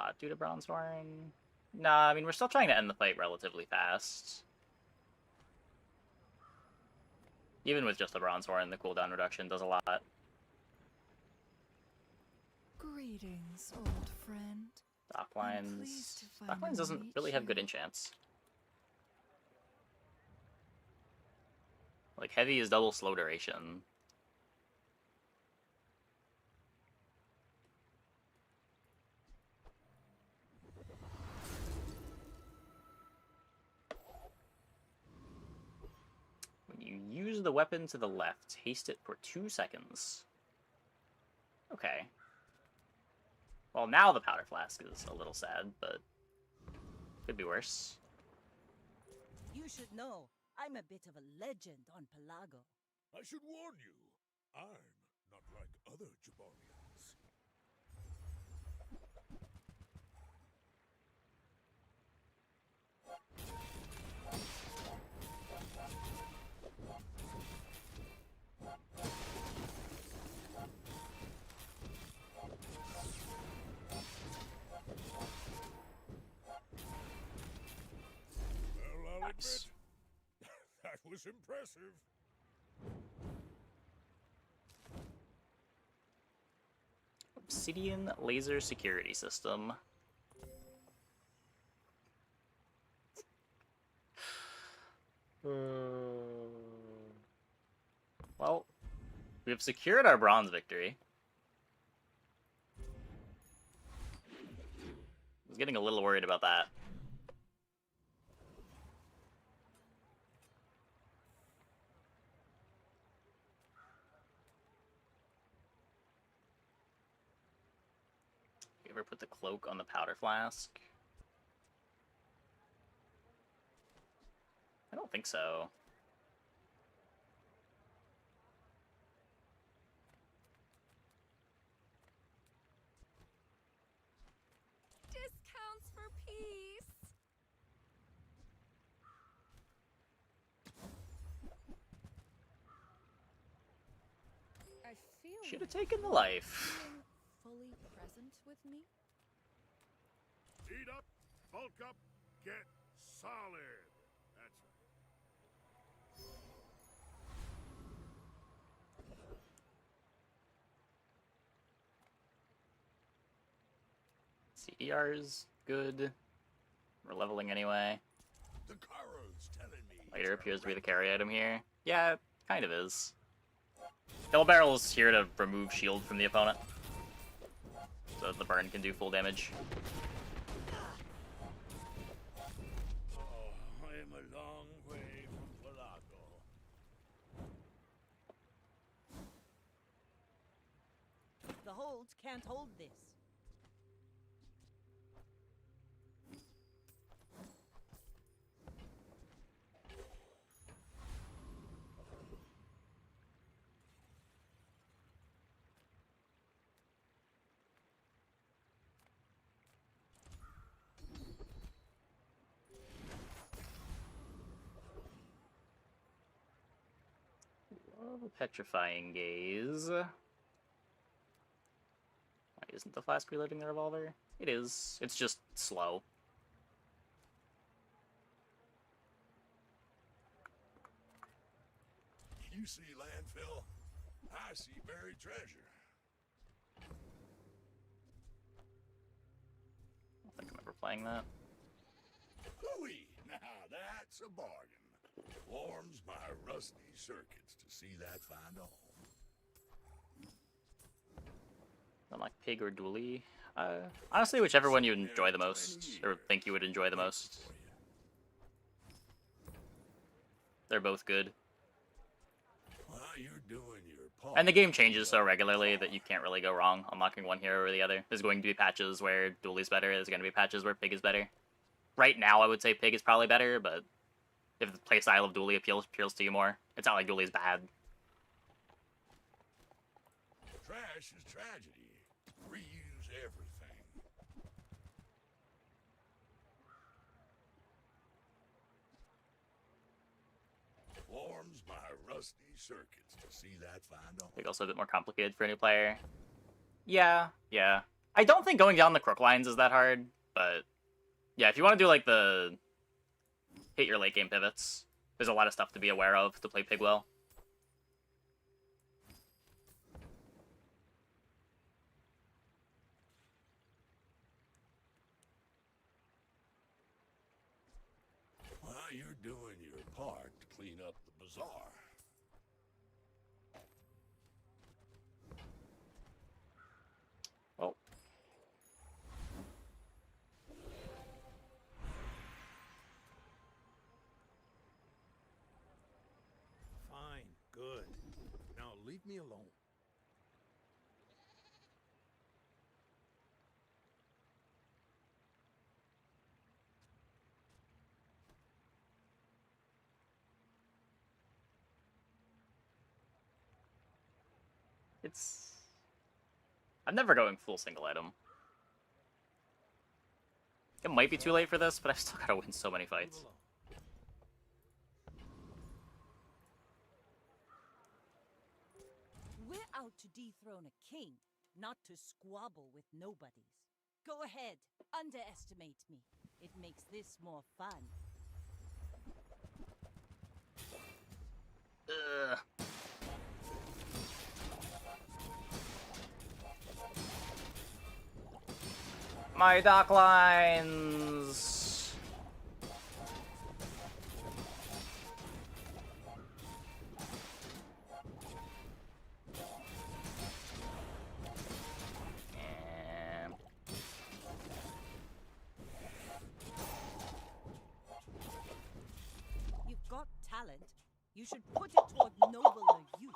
not due to Bronzehorn. Nah, I mean, we're still trying to end the fight relatively fast. Even with just the Bronzehorn, the cooldown reduction does a lot. Greetings, old friend. Docklines doesn't really have good enchants. Like, heavy is double slow duration. When you use the weapon to the left, haste it for 2 seconds. Okay. Well, now the powder flask is a little sad, but could be worse. You should know, I'm a bit of a legend on Pelago. I should warn you, I'm not like other Jabarians. Well, I'll admit, that was impressive. Obsidian laser security system. Well, we have secured our bronze victory. I was getting a little worried about that. You ever put the cloak on the powder flask? I don't think so. Discounts for peace. I feel Should have taken the life. fully present with me. Eat up, bulk up, get solid. That's CDR's good. We're leveling anyway. the Karo's telling me. Later appears to be the carry item here. Yeah, it kind of is. Double Barrel's here to remove shield from the opponent, so that the burn can do full damage. Oh, I am a long way from Pelago. The holds can't hold this. Love a petrifying gaze. Why isn't the flask reloading the revolver? It is. It's just slow. You see landfill, I see buried treasure. I don't think I'm ever playing that. Hooey! Now that's a bargain. Warms my rusty circuits to see that find a home. I'm like Pig or Dooley. Honestly, whichever one you enjoy the most, or think you would enjoy the most. They're both good. Well, you're doing your part. And the game changes so regularly that you can't really go wrong unlocking one hero or the other. There's going to be patches where Dooley's better, there's going to be patches where Pig is better. Right now, I would say Pig is probably better, but if the playstyle of Dooley appeals to you more, it's not like Dooley's bad. Trash is tragedy. Reuse everything. Warms my rusty circuits to see that find a home. Pig also a bit more complicated for a new player. Yeah. I don't think going down the crook lines is that hard, but yeah, if you want to do like the hit your late game pivots, there's a lot of stuff to be aware of to play Pig well. Well, you're doing your part to clean up the bazaar. Oh. Fine, good. Now leave me alone. I'm never going full single item. It might be too late for this, but I've still gotta win so many fights. We're out to dethrone a king, not to squabble with nobodies. Go ahead, underestimate me. It makes this more fun. Ugh. My dock lines. And You've got talent. You should put it toward nobler use.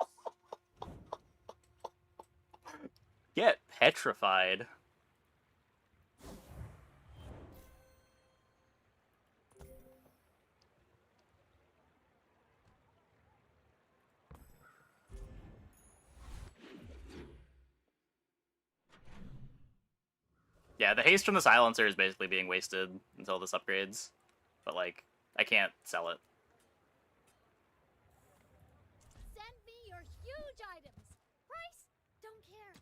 get petrified. Yeah, the haste from the silencer is basically being wasted until this upgrades. But, like, I can't sell it. Send me your huge items. Price? Don't care.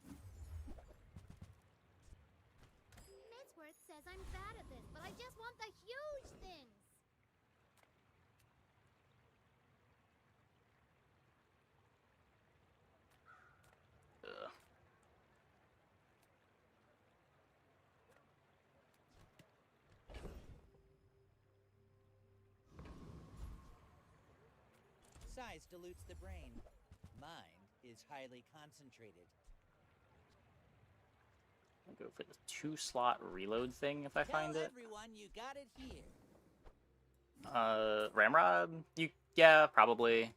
Midsworth says I'm bad at this, but I just want the huge things. Ugh. Size dilutes the brain. Mind is highly concentrated. I'll go for the 2-slot reload thing if I find Tell it. everyone you got it here. Ramrod? Yeah, probably.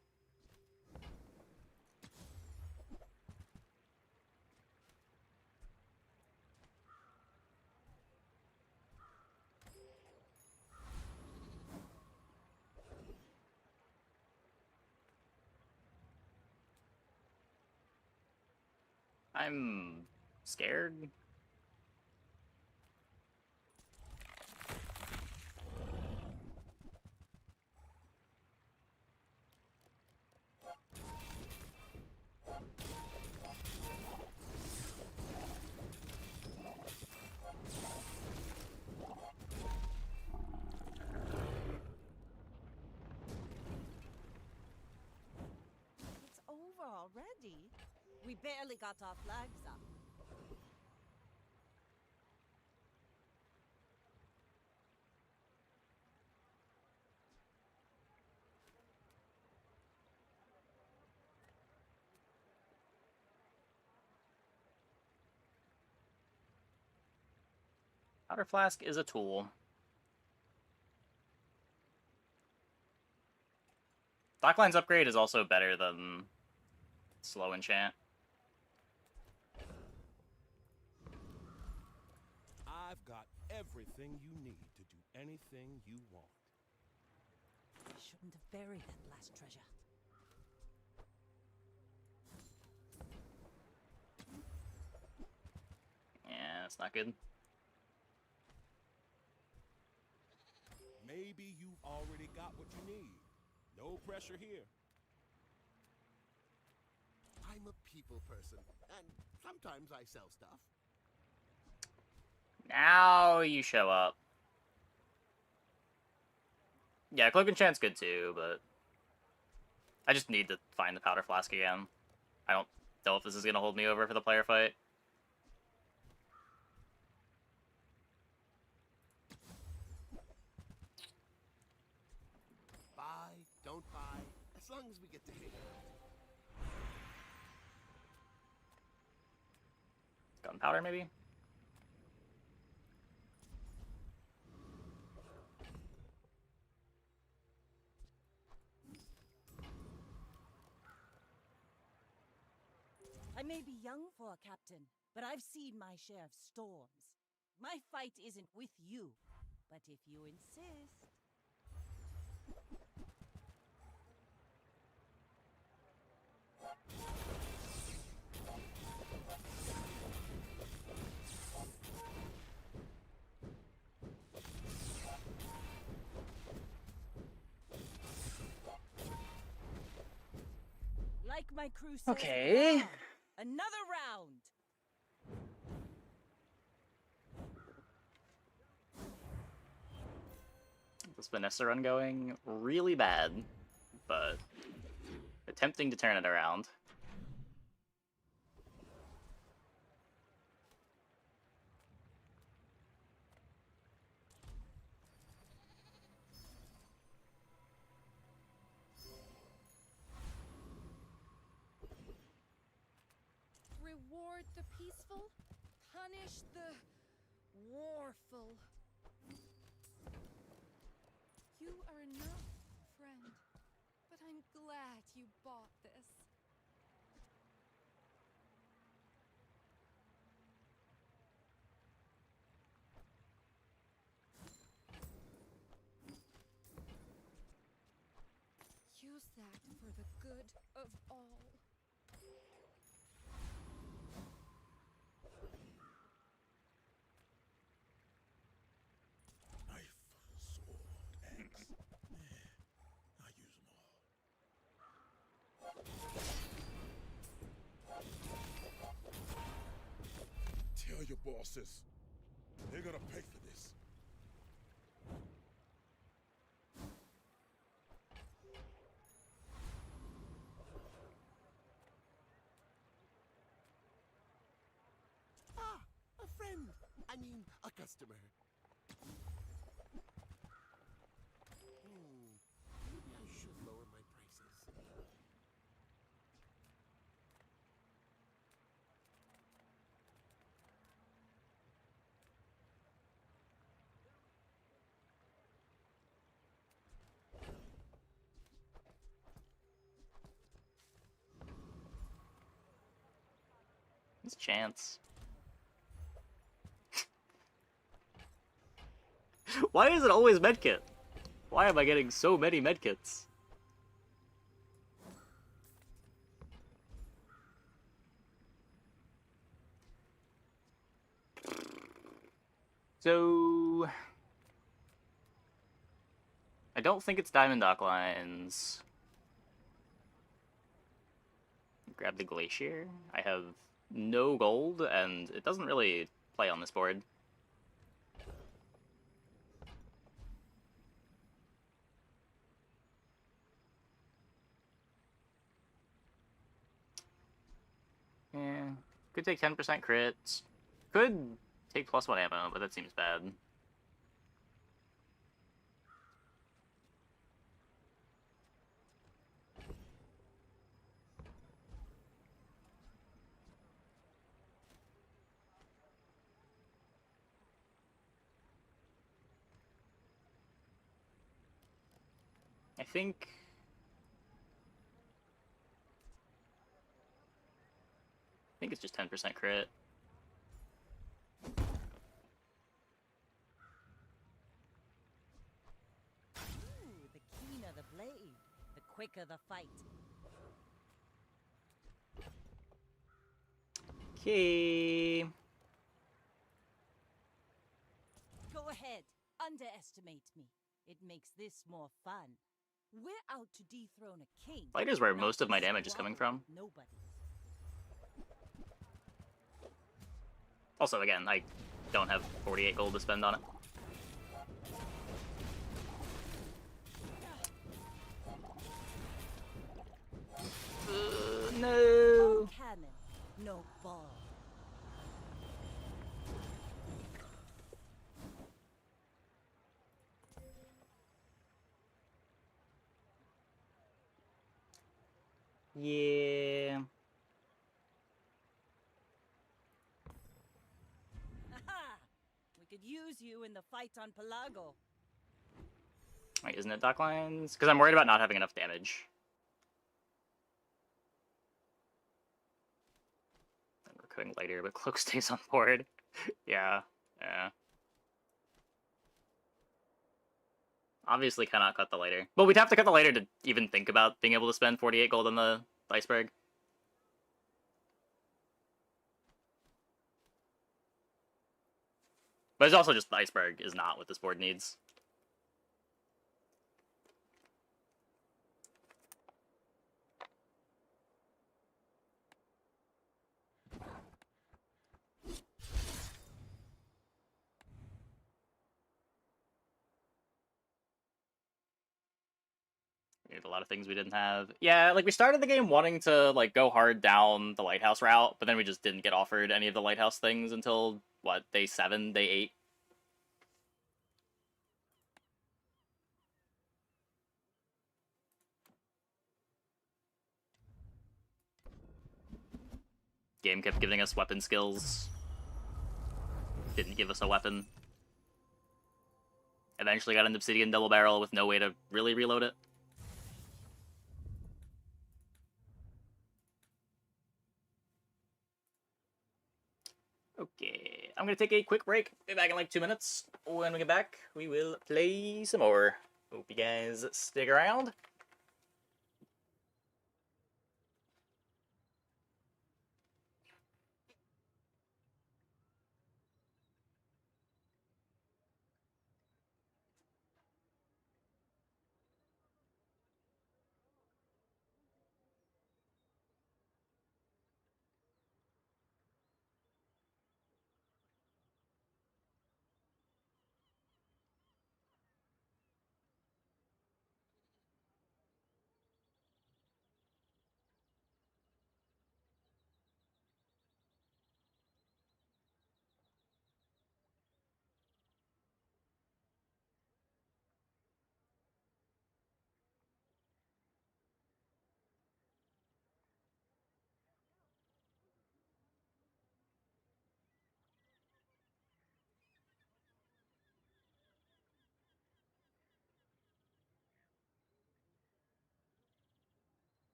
I'm scared. It's over already. We barely got our flags up. Powder Flask is a tool. Dockline's upgrade is also better than slow enchant. I've got everything you need to do anything you want. I shouldn't have buried that last treasure. Yeah, that's not good. Maybe you've already got what you need. No pressure here. I'm a people person, and sometimes I sell stuff. Now you show up. Yeah, Cloak Enchant's good too, but I just need to find the Powder Flask again. I don't know if this is gonna hold me over for the player fight. Buy, don't buy, as long as we get to hang out. Gunpowder, maybe? I may be young for a captain, but I've seen my share of storms. My fight isn't with you, but if you insist... Like my crew says, Okay. another round. This Vanessa run going really bad, but attempting to turn it around. Reward the peaceful, punish the warful. You are enough, friend, but I'm glad you bought this. Use that for the good of all. Knife, sword, axe. I use them all. Tell your bosses. They're gonna pay for this. Ah, a friend. I mean, a customer. Maybe I should lower my prices. It's chance. Why is it always medkit? Why am I getting so many medkits? So... I don't think it's Diamond Dock Lines. Grab the Glacier. I have no gold, and it doesn't really play on this board. Yeah, could take 10% crits. Could take +1 ammo, but that seems bad. I think it's just 10% crit. Ooh, the keener the blade, the quicker the fight. Okay. Go ahead, underestimate me. It makes this more fun. We're out to dethrone a king. Light is where not most of to my damage is coming squabble from. with nobody. Also, again, I don't have 48 gold to spend on it. No. Cannon, no ball. Yeah. Aha! We could use you in the fight on Pelago. Wait, isn't it dock lines? Because I'm worried about not having enough damage. And we're cutting later, but Cloak stays on board. Yeah, yeah. Obviously cannot cut the later. But we'd have to cut the later to even think about being able to spend 48 gold on the iceberg. But it's also just the iceberg is not what this board needs. We had a lot of things we didn't have. Yeah, like we started the game wanting to like go hard down the lighthouse route, but then we just didn't get offered any of the lighthouse things until what, day 7, day 8. Game kept giving us weapon skills. Didn't give us a weapon. Eventually got an obsidian double barrel with no way to really reload it. Okay, I'm gonna take a quick break. Be back in like 2 minutes. When we get back, we will play some more. Hope you guys stick around.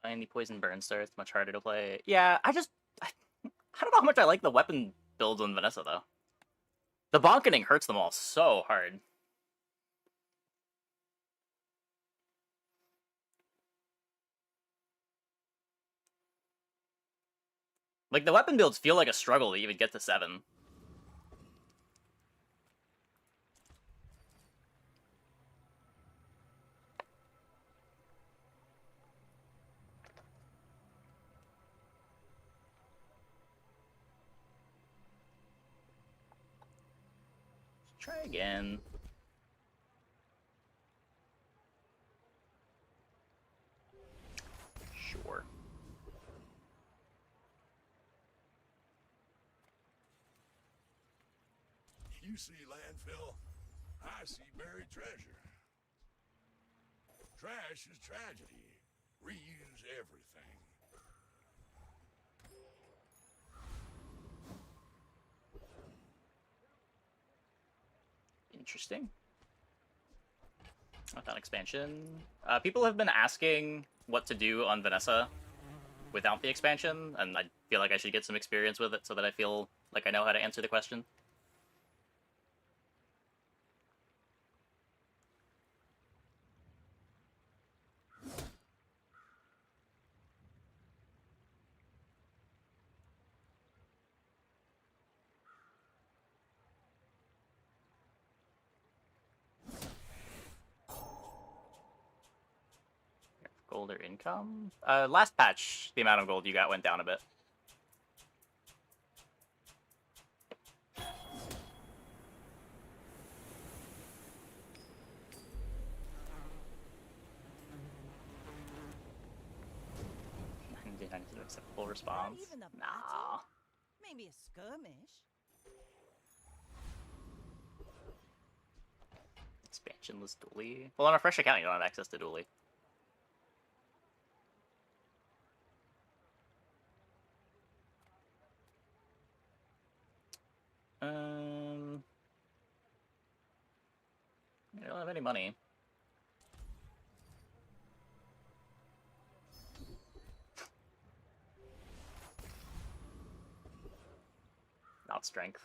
And the Poison Burn Star, it's much harder to play. Yeah, I don't know how much I like the weapon builds on Vanessa, though. The bonketing hurts them all so hard. Like, the weapon builds feel like a struggle to even get to 7. Try again. Sure. You see landfill, I see buried treasure. Trash is tragedy. Reuse everything. Interesting. Without expansion. People have been asking what to do on Vanessa without the expansion, and I feel like I should get some experience with it so that I feel like I know how to answer the question. Gold or income? Last patch, the amount of gold you got went down a bit. Acceptable response. Not even a Nah. battle? Maybe a skirmish. Expansionless dually. Well, on a fresh account, you don't have access to dually. I don't have any money. Not strength.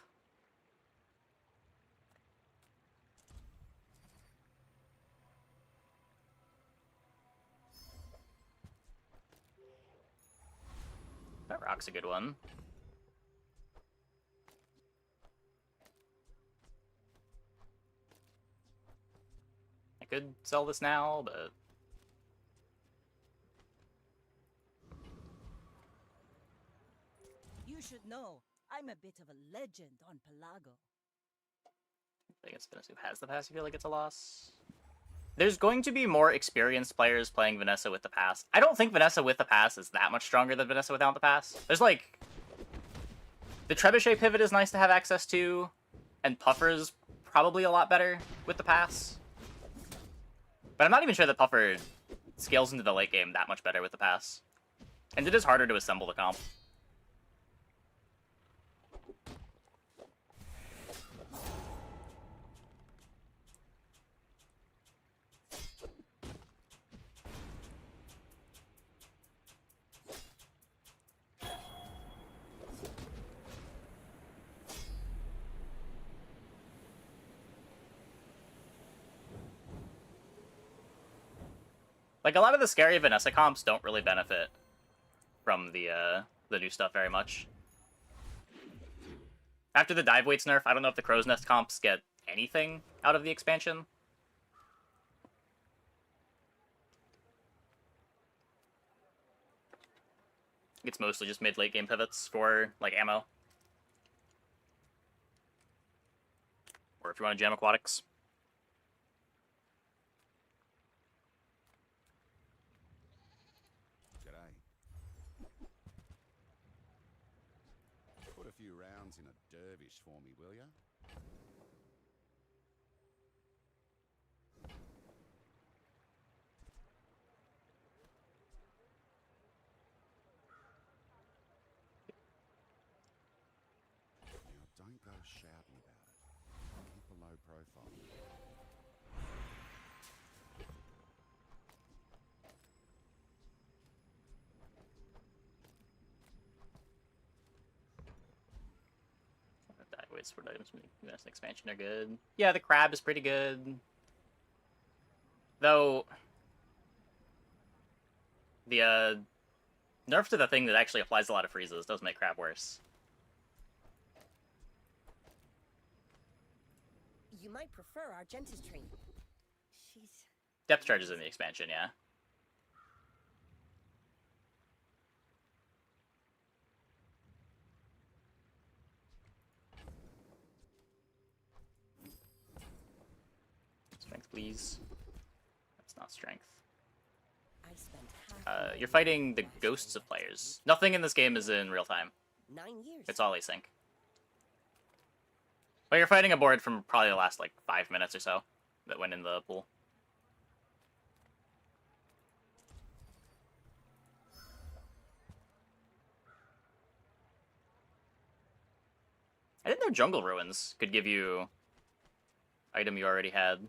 That rock's a good one. I could sell this now, but... You should know, I'm a bit of a legend on Pelago. I guess Vanessa has the pass, I feel like it's a loss. There's going to be more experienced players playing Vanessa with the pass. I don't think Vanessa with the pass is that much stronger than Vanessa without the pass. There's like... The Trebuchet pivot is nice to have access to, and Puffer's probably a lot better with the pass. But I'm not even sure that Puffer scales into the late game that much better with the pass. And it is harder to assemble the comp. Like, a lot of the scary Vanessa comps don't really benefit from the new stuff very much. After the dive weights nerf, I don't know if the Crow's Nest comps get anything out of the expansion. It's mostly just mid-late game pivots for, like, ammo. Or if you want to jam aquatics. Put a few rounds in a dervish for me, will ya? Now, don't go shouting about it. Keep a low profile. Guess what items from the US expansion are good. Yeah, the crab is pretty good. Though, the nerf to the thing that actually applies a lot of freezes does make crab worse. You might prefer Argenta's training. She's... Depth charges in the expansion, yeah. Strength, please. That's not strength. I spent You're fighting the ghosts of players. Nothing in this game is in real time. 9 years. It's all async. But you're fighting a board from probably the last, like, 5 minutes or so that went in the pool. I didn't know Jungle Ruins could give you item you already had.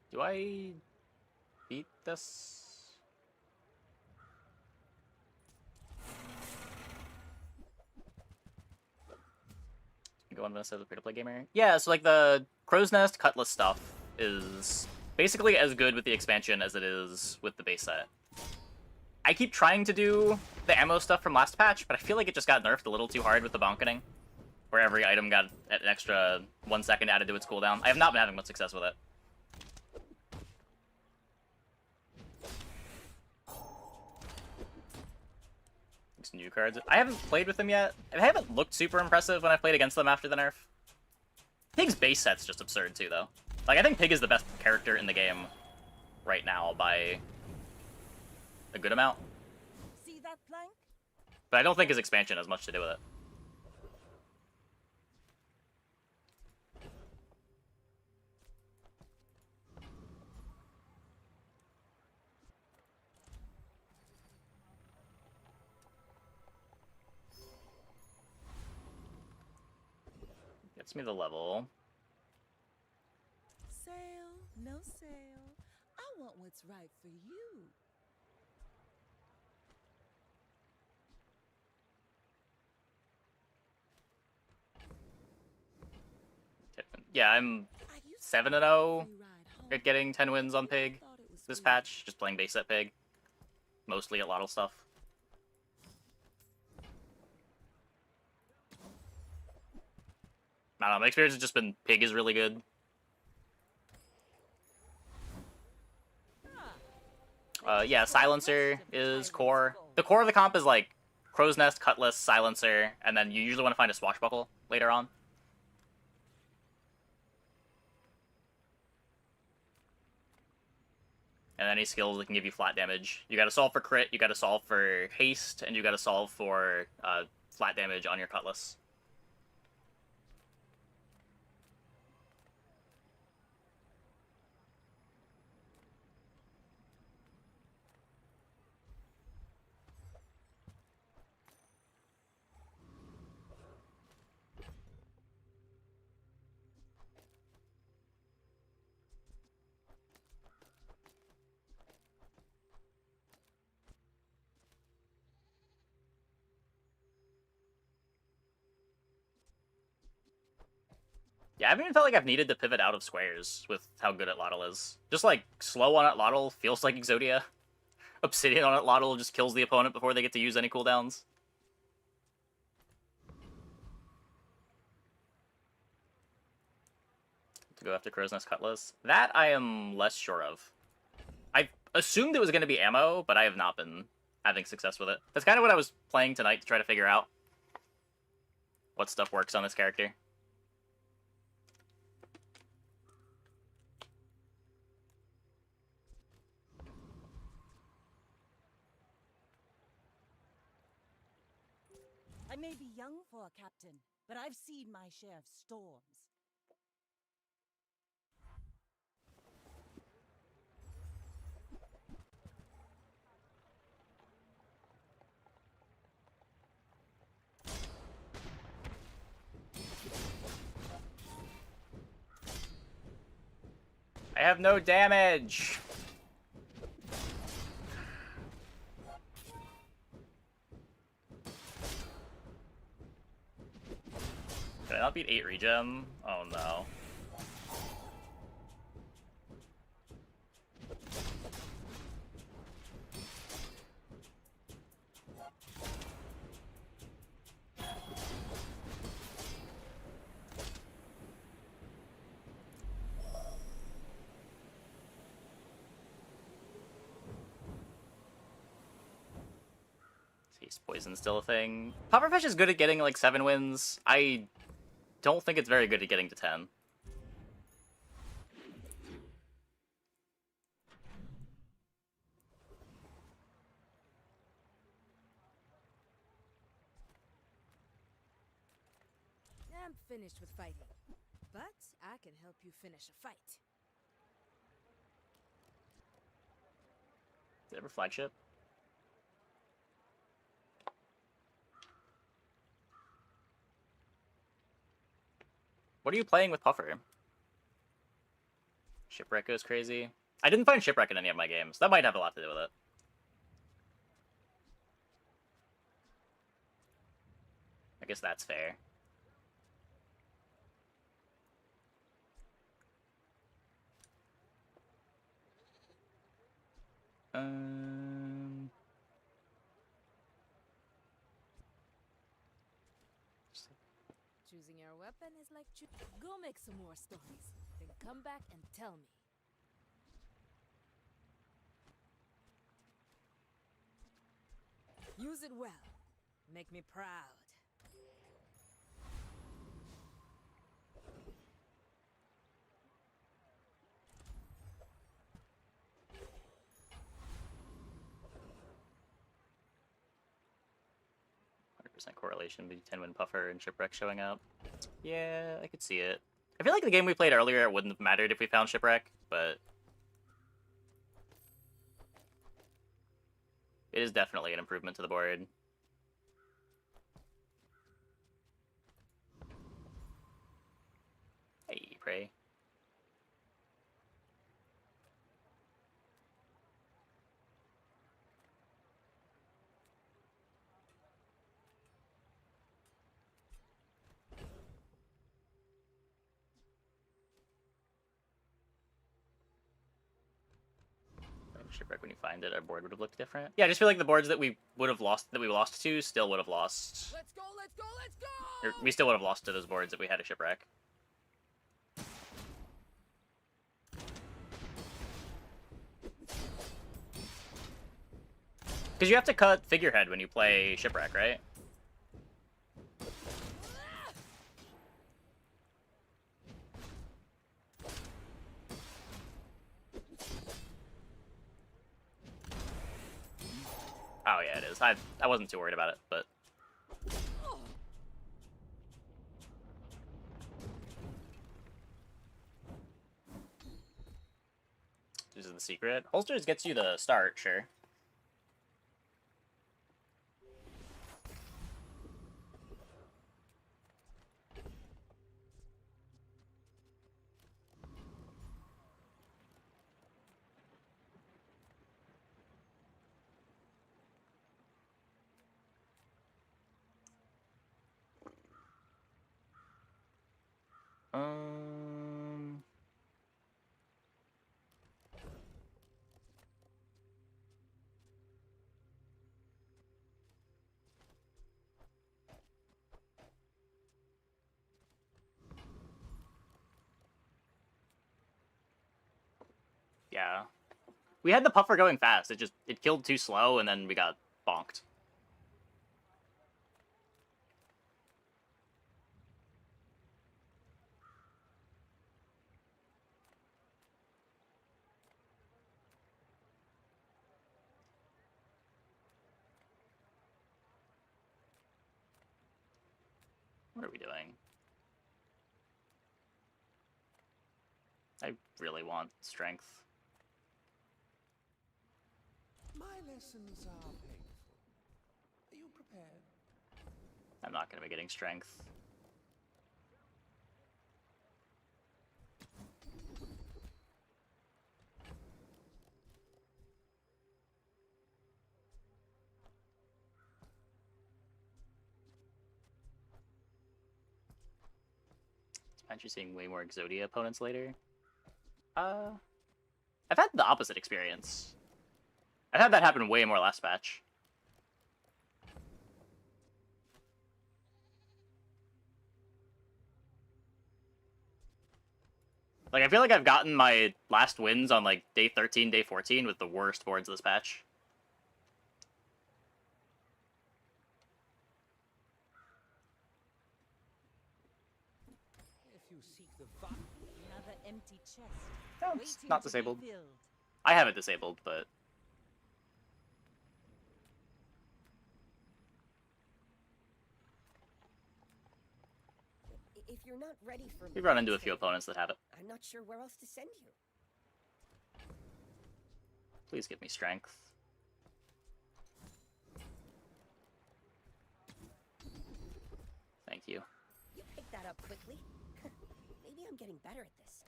Do I beat this? Go on Vanessa as a free-to-play gamer. Yeah, so like the Crow's Nest Cutlass stuff is basically as good with the expansion as it is with the base set. I keep trying to do the ammo stuff from last patch, but I feel like it just got nerfed a little too hard with the bonkening, where every item got an extra 1 second added to its cooldown. I have not been having much success with it. These new cards. I haven't played with them yet. They haven't looked super impressive when I played against them after the nerf. Pig's base set's just absurd too, though. Like, I think Pig is the best character in the game right now by a good amount. See that plank? But I don't think his expansion has much to do with it. Gets me the level. Sale, no sale. I want what's right for you. Yeah, I'm 7-0 at getting 10 wins on Pig this patch, just playing base set Pig. Mostly at Lottle stuff. I don't know, my experience has just been Pig is really good. Yeah, Silencer is core. The core of the comp is like Crow's Nest, Cutlass, Silencer, and then you usually want to find a Swashbuckle later on. And any skills that can give you flat damage. You gotta solve for crit, you gotta solve for haste, and you gotta solve for flat damage on your Cutlass. Yeah, I haven't even felt like I've needed to pivot out of squares with how good Atlatl is. Just like slow on Atlatl feels like Exodia. Obsidian on Atlatl just kills the opponent before they get to use any cooldowns. To go after Crow's Nest Cutlass. That I am less sure of. I assumed it was going to be ammo, but I have not been having success with it. That's kind of what I was playing tonight to try to figure out what stuff works on this character. I may be young for a captain, but I've seen my share of storms. I have no damage! Did I not beat 8 regen? Oh no. Is poison still a thing? Pufferfish is good at getting like 7 wins. I don't think it's very good at getting to 10. I'm finished with fighting, but I can help you finish a fight. Is it ever flagship? What are you playing with Puffer? Shipwreck goes crazy. I didn't find Shipwreck in any of my games. That might have a lot to do with it. I guess that's fair. Choosing your weapon is like go make some more stories, then come back and tell me. Use it well. Make me proud. Correlation between 10-win Puffer and Shipwreck showing up. Yeah, I could see it. I feel like the game we played earlier, it wouldn't have mattered if we found Shipwreck, but it is definitely an improvement to the board. Hey, Prey. Shipwreck, when you find it, our board would have looked different. Yeah, I just feel like the boards that we would have lost, that we lost to, still would have lost. Let's go, let's go, let's go! Or we still would have lost to those boards if we had a Shipwreck. Because you have to cut Figurehead when you play Shipwreck, right? Oh yeah, it is. I wasn't too worried about it, but this is the secret. Holsters gets you the start, sure. Yeah. We had the Puffer going fast. It killed too slow, and then we got bonked. What are we doing? I really want strength. My lessons are painful. Are you prepared? I'm not going to be getting strength. Actually seeing way more Exodia opponents later. I've had the opposite experience. I've had that happen way more last patch. Like, I feel like I've gotten my last wins on, like, day 13, day 14 with the worst boards of this patch. If you seek the another empty chest. No, it's waiting not to be disabled. filled. I have it disabled, but... If you're not ready for We've run into a few opponents that have it. I'm not sure where else to send you. Please give me strength. Thank you. You picked that up quickly. Maybe I'm getting better at this.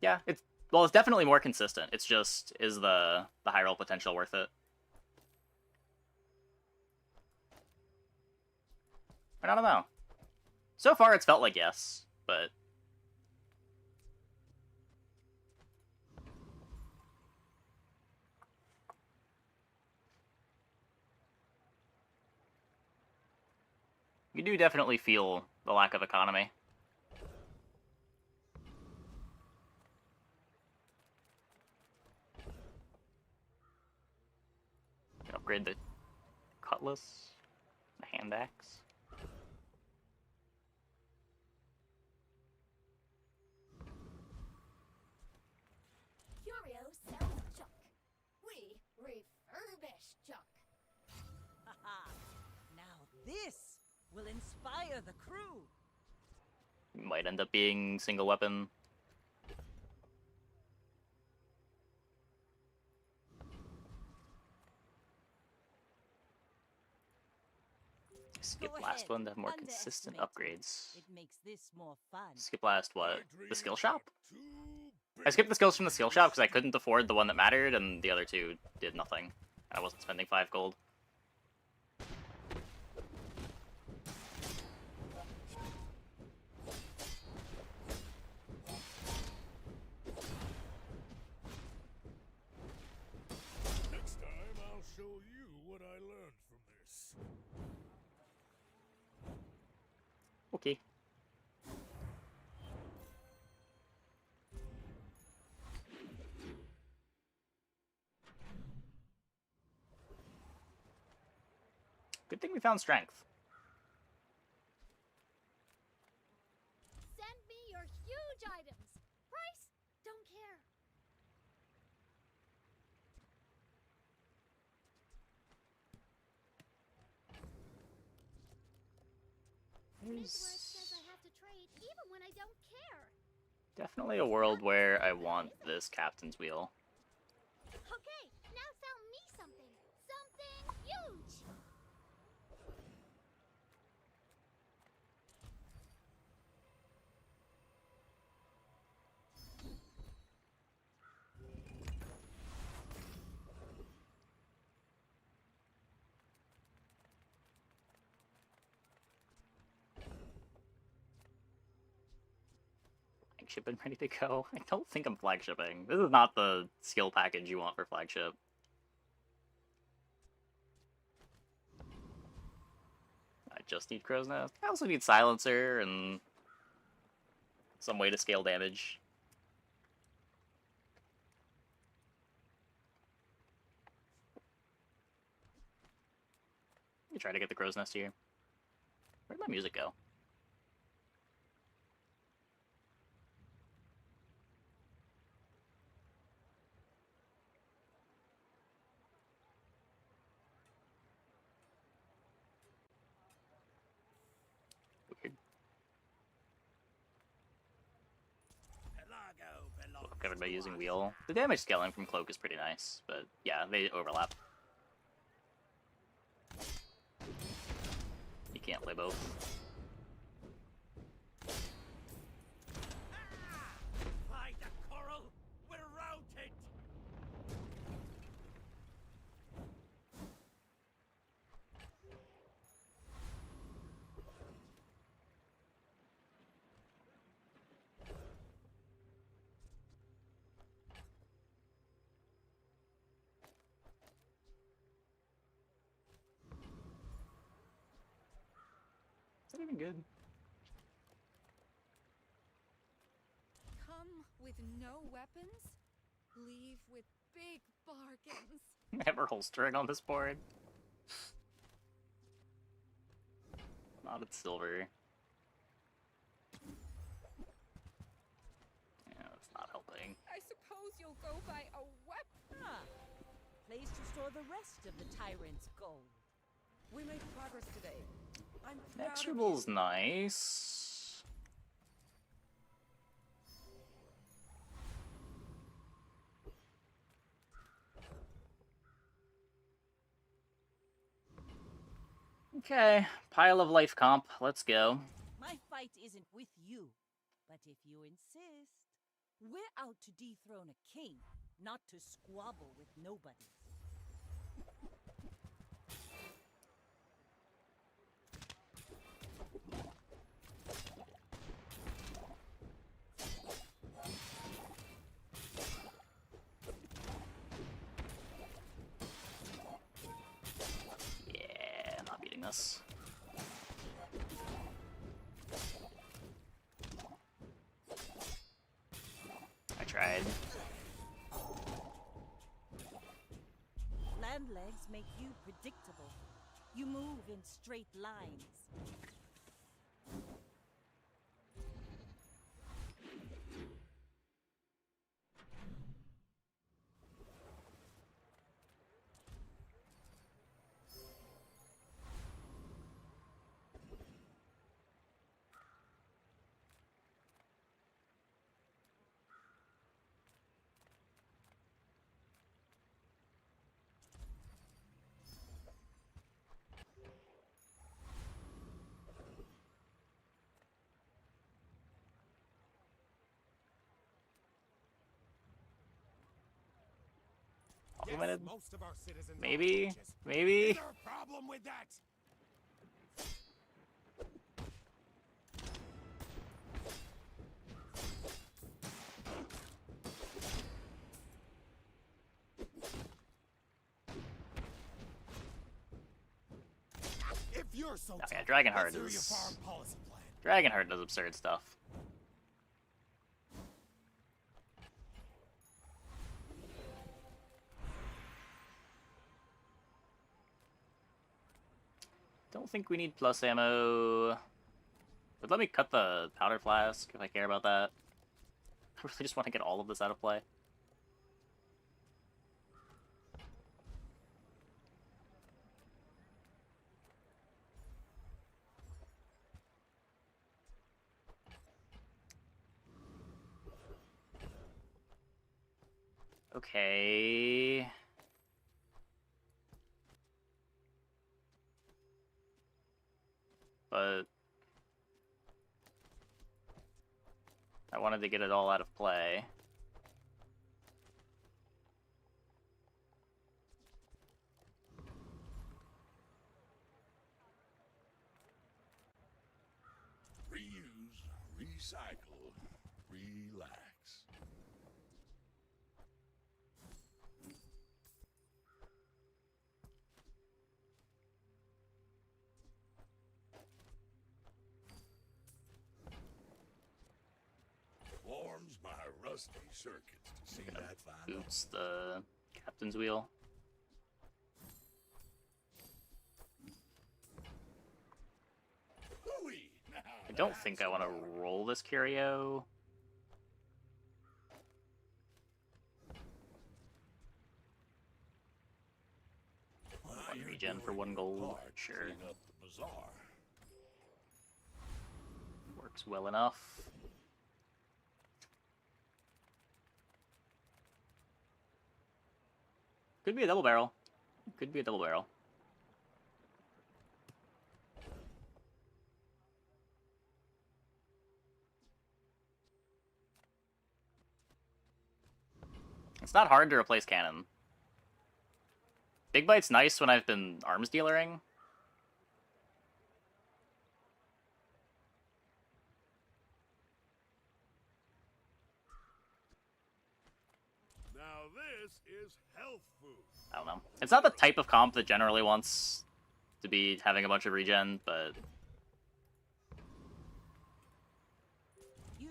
Yeah, it's definitely more consistent. It's just, is the high roll potential worth it? I don't know. So far, it's felt like yes, but... You do definitely feel the lack of economy. Upgrade the cutlass, the hand axe. Curio sells junk. We refurbish junk. Haha. Now this will inspire the crew. Might end up being single weapon. Skip last one to have more consistent upgrades. It makes this more fun. Skip last what? The skill shop? I skipped the skills from the skill shop because I couldn't afford the one that mattered, and the other two did nothing. I wasn't spending 5 gold. Next time, I'll show you what I learned from this. Okay. Good thing we found strength. Send me your huge items. Price? Don't care. Where it says I have to trade even when I don't care. Definitely a world where I want this captain's wheel. Okay, now sell me something. Something huge. Flagship and ready to go. I don't think I'm flagshipping. This is not the skill package you want for flagship. I just need Crow's Nest. I also need Silencer and some way to scale damage. Let me try to get the Crow's Nest here. Where'd my music go? Weird. Covered by using wheel. The damage scaling from Cloak is pretty nice, but yeah, they overlap. You can't play both. Find the coral. We're routed. that even good? Come with no weapons, leave with big bargains. Never holstering on this board. Not at silver. Yeah, that's not helping. I suppose you'll go by a weapon. Ah, place to store the rest of the tyrant's gold. We made progress today. I'm proud of you. Exorable's nice. Okay, pile of life comp. Let's go. My fight isn't with you, but if you insist, we're out to dethrone a king, not to squabble with nobody. Yeah, not beating this. I tried. Land legs make you predictable. You move in straight lines. Augmented? Most of our citizens Maybe? are witches. Maybe? Is there a problem with that? If you're so Oh, yeah, tough, Dragonheart let's hear your is... foreign policy plan. Dragonheart does absurd stuff. Don't think we need plus ammo. But let me cut the powder flask if I care about that. I really just want to get all of this out of play. Okay. But I wanted to get it all out of play. Reuse, recycle, relax. Warms my rusty circuits to see that fine. Boots the captain's wheel. Hooey! I don't think I want to roll this curio. One regen for 1 gold. Sure. Clean up the bazaar. Works well enough. Could be a double barrel. Could be a double barrel. It's not hard to replace cannon. Big Bite's nice when I've been arms dealering. Now this is health food. I don't know. It's not the type of comp that generally wants to be having a bunch of regen, but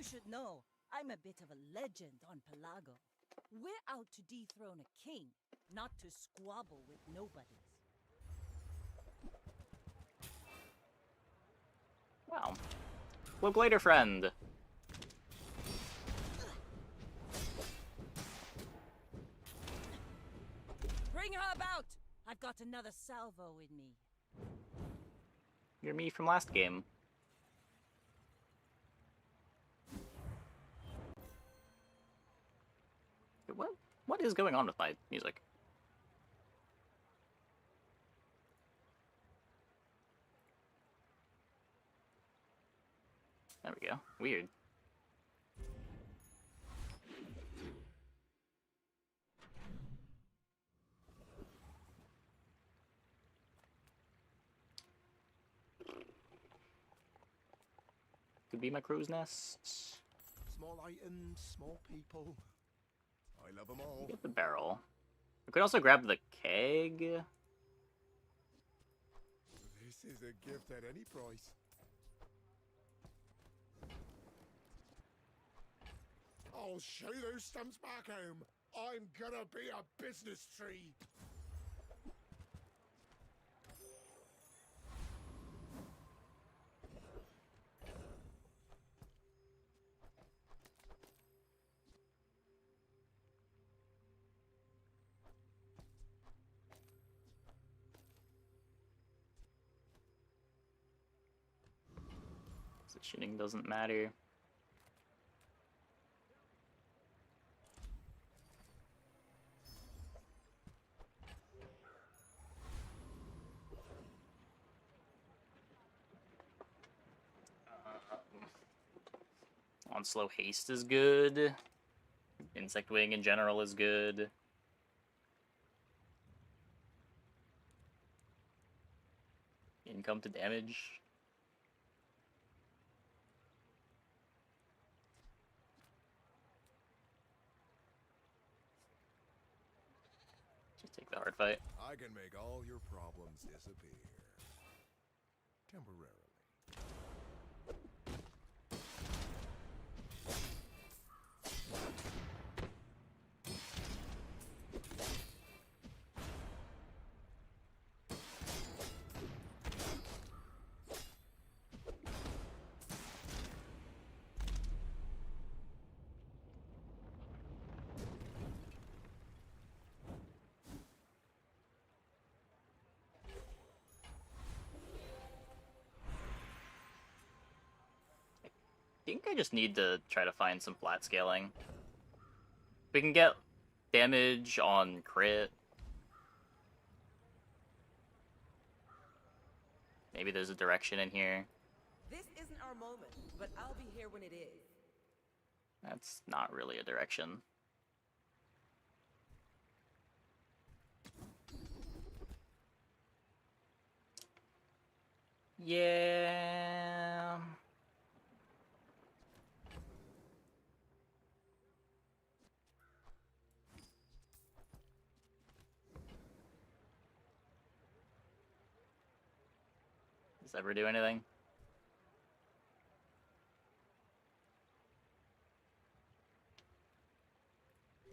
You should know, I'm a bit of a legend on Pelago. We're out to dethrone a king, not to squabble with nobodies. Wow. Look later, friend. Bring her about! I've got another salvo in me. You're me from last game. What is going on with my music? There we go. Weird. Could be my crow's nest. Small items, small people. I love them all. Get the barrel. We could also grab the keg. This is a gift at any price. I'll show those stumps back home. I'm gonna be a business tree. Positioning doesn't matter. On slow haste is good. Insect wing in general is good. Income to damage. Just take the hard fight. I can make all your problems disappear. Temporarily. I think I just need to try to find some flat scaling. We can get damage on crit. Maybe there's a direction in here. This isn't our moment, but I'll be here when it is. That's not really a direction. Yeah. Does this ever do anything?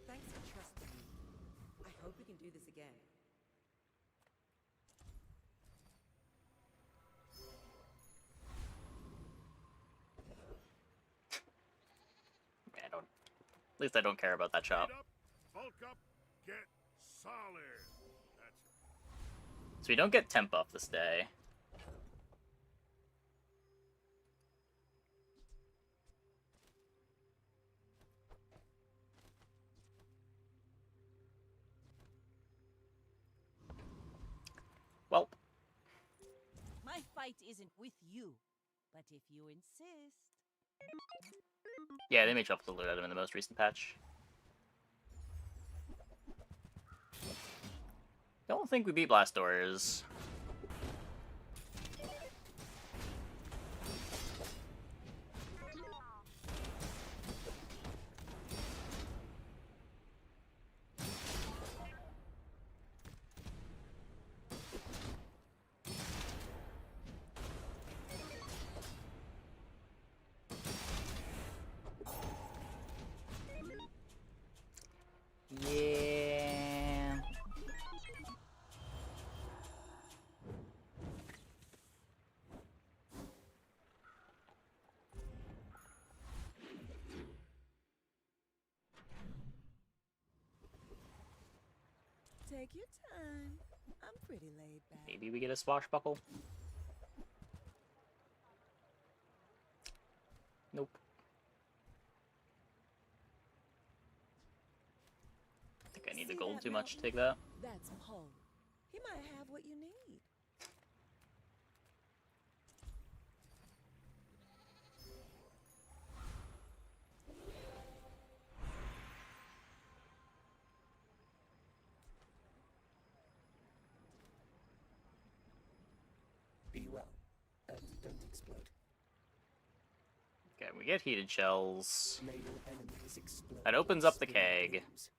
Thanks for trusting me. I hope we can do this again. At least I don't care about that shop. Bulk up, get solid. That's right. So we don't get temp buff this day. Welp. My fight isn't with you, but if you insist. Yeah, they made shuffle the loot item in the most recent patch. Don't think we beat Blast Doors. Take your time. I'm pretty laid back. Maybe we get a swashbuckle? Nope. I think I need the See gold that too much to mountain? take that. That's Paul. He might have what you need. Be well, and don't explode. Okay, we get heated shells. May your enemies explode. That opens like up the spinning keg. gnomes.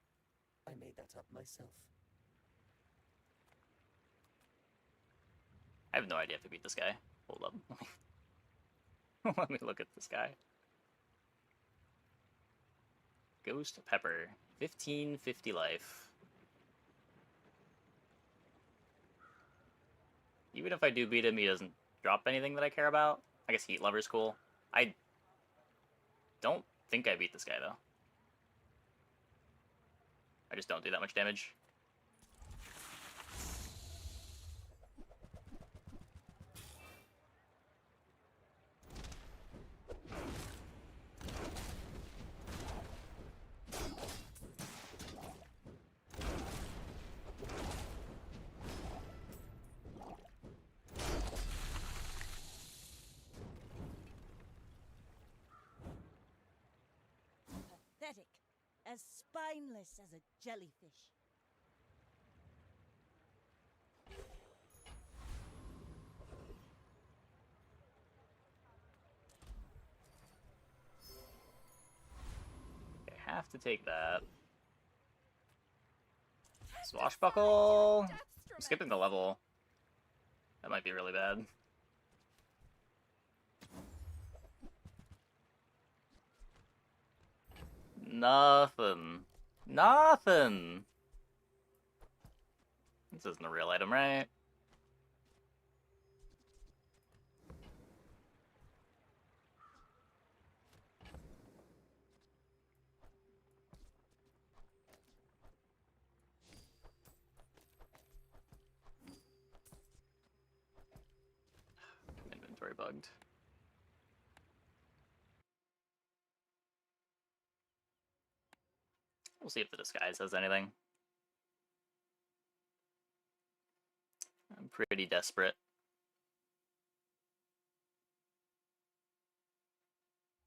I made that up myself. I have no idea if to beat this guy. Hold up. Let me look at this guy. Ghost Pepper. 1550 life. Even if I do beat him, he doesn't drop anything that I care about. I guess Heat Lover's cool. I don't think I beat this guy, though. I just don't do that much damage. Pathetic. As spineless as a jellyfish. Okay, have to take that. Swashbuckle! I'm skipping the level. That might be really bad. Nothing. Nothing! This isn't a real item, right? Inventory bugged. We'll see if the disguise has anything. I'm pretty desperate.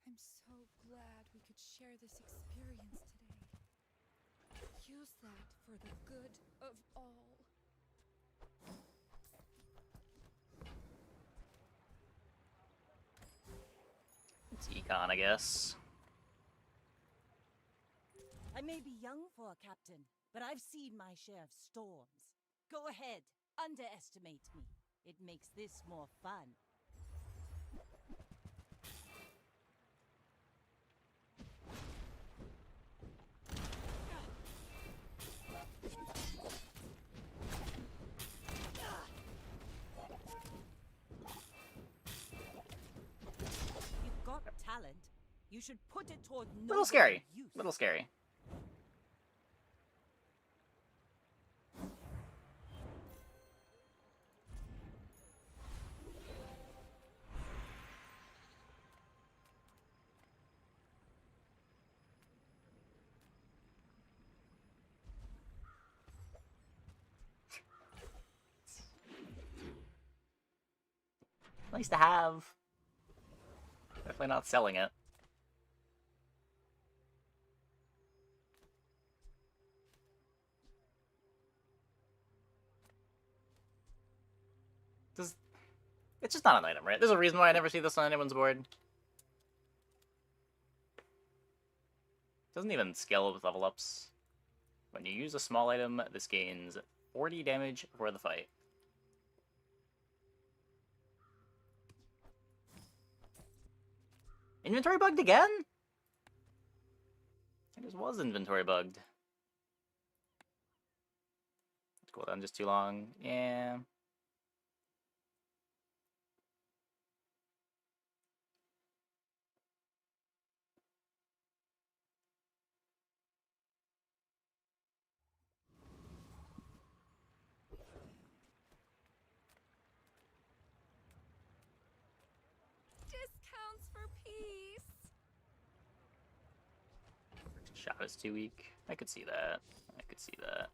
I'm so glad we could share this experience today. Use that for the good of all. It's Econ, I guess. I may be young for a captain, but I've seen my share of storms. Go ahead, underestimate me. It makes this more fun. You've got talent. You should put it toward Little scary. use. Little scary. Nice to have. Definitely not selling it. It's just not an item, right? There's a reason why I never see this on anyone's board. Doesn't even scale with level ups. When you use a small item, this gains 40 damage for the fight. Inventory bugged again? It just was inventory bugged. Cooldown just too long. Yeah. Shot is too weak. I could see that. I could see that.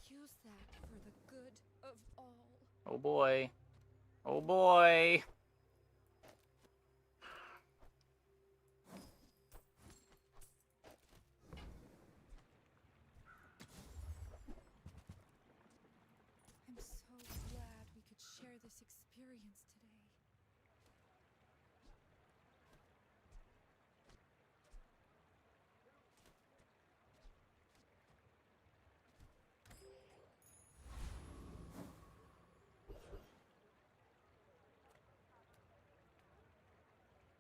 Use that for the good of all. Oh boy. Oh boy. I'm so glad we could share this experience today.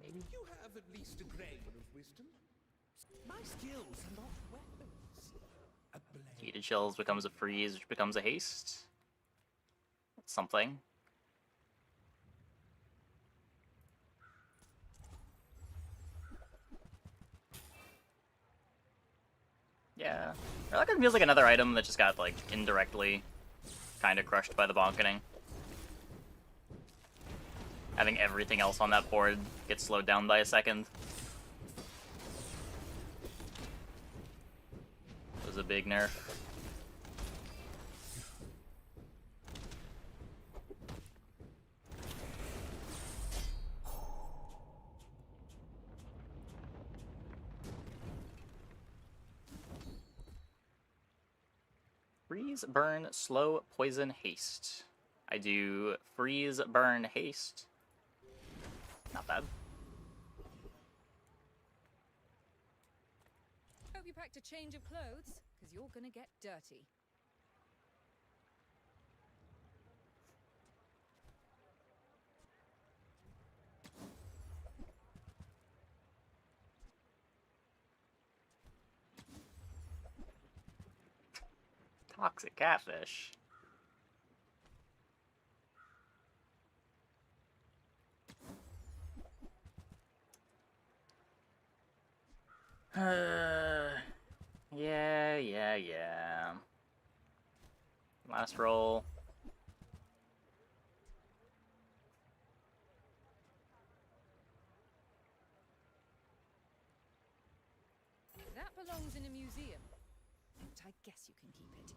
Maybe. You have at least a grain of wisdom. My skills are not weapons. A blade. Heated shells becomes a freeze, which becomes a haste. That's something. Yeah. That kind of feels like another item that just got, like, indirectly kind of crushed by the bonkening. Having everything else on that board get slowed down by a second. Was a big nerf. Freeze, burn, slow, poison, haste. I do freeze, burn, haste. Not bad. Hope you packed a change of clothes, because you're gonna get dirty. Toxic catfish. Yeah. Last roll. That belongs in a museum, but I guess you can keep it.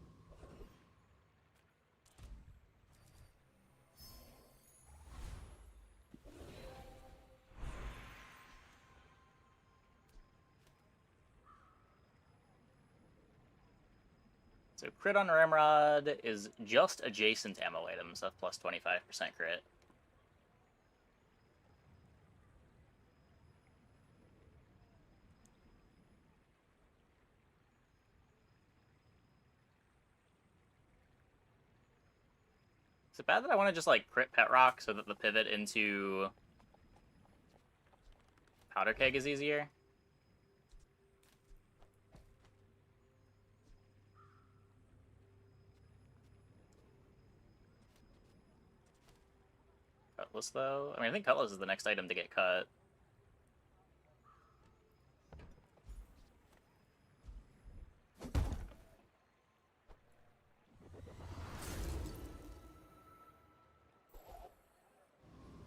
So crit on Ramrod is just adjacent ammo items of plus 25% crit. Is it bad that I want to just, like, crit Pet Rock so that the pivot into Powder Keg is easier? Cutlass, though? I mean, I think Cutlass is the next item to get cut. I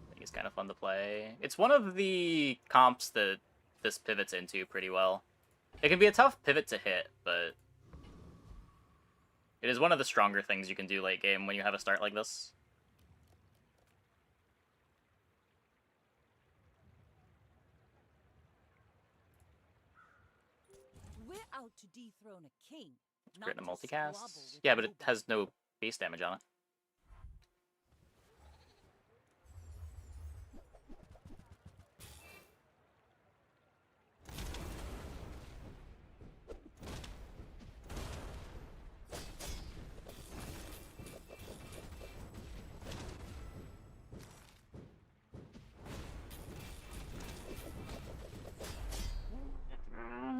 think it's kind of fun to play. It's one of the comps that this pivots into pretty well. It can be a tough pivot to hit, but it is one of the stronger things you can do late game when you have a start like this. We're out to dethrone a king, not Crit and a to squabble multicast. with Yeah, but it nobody. has no base damage on it.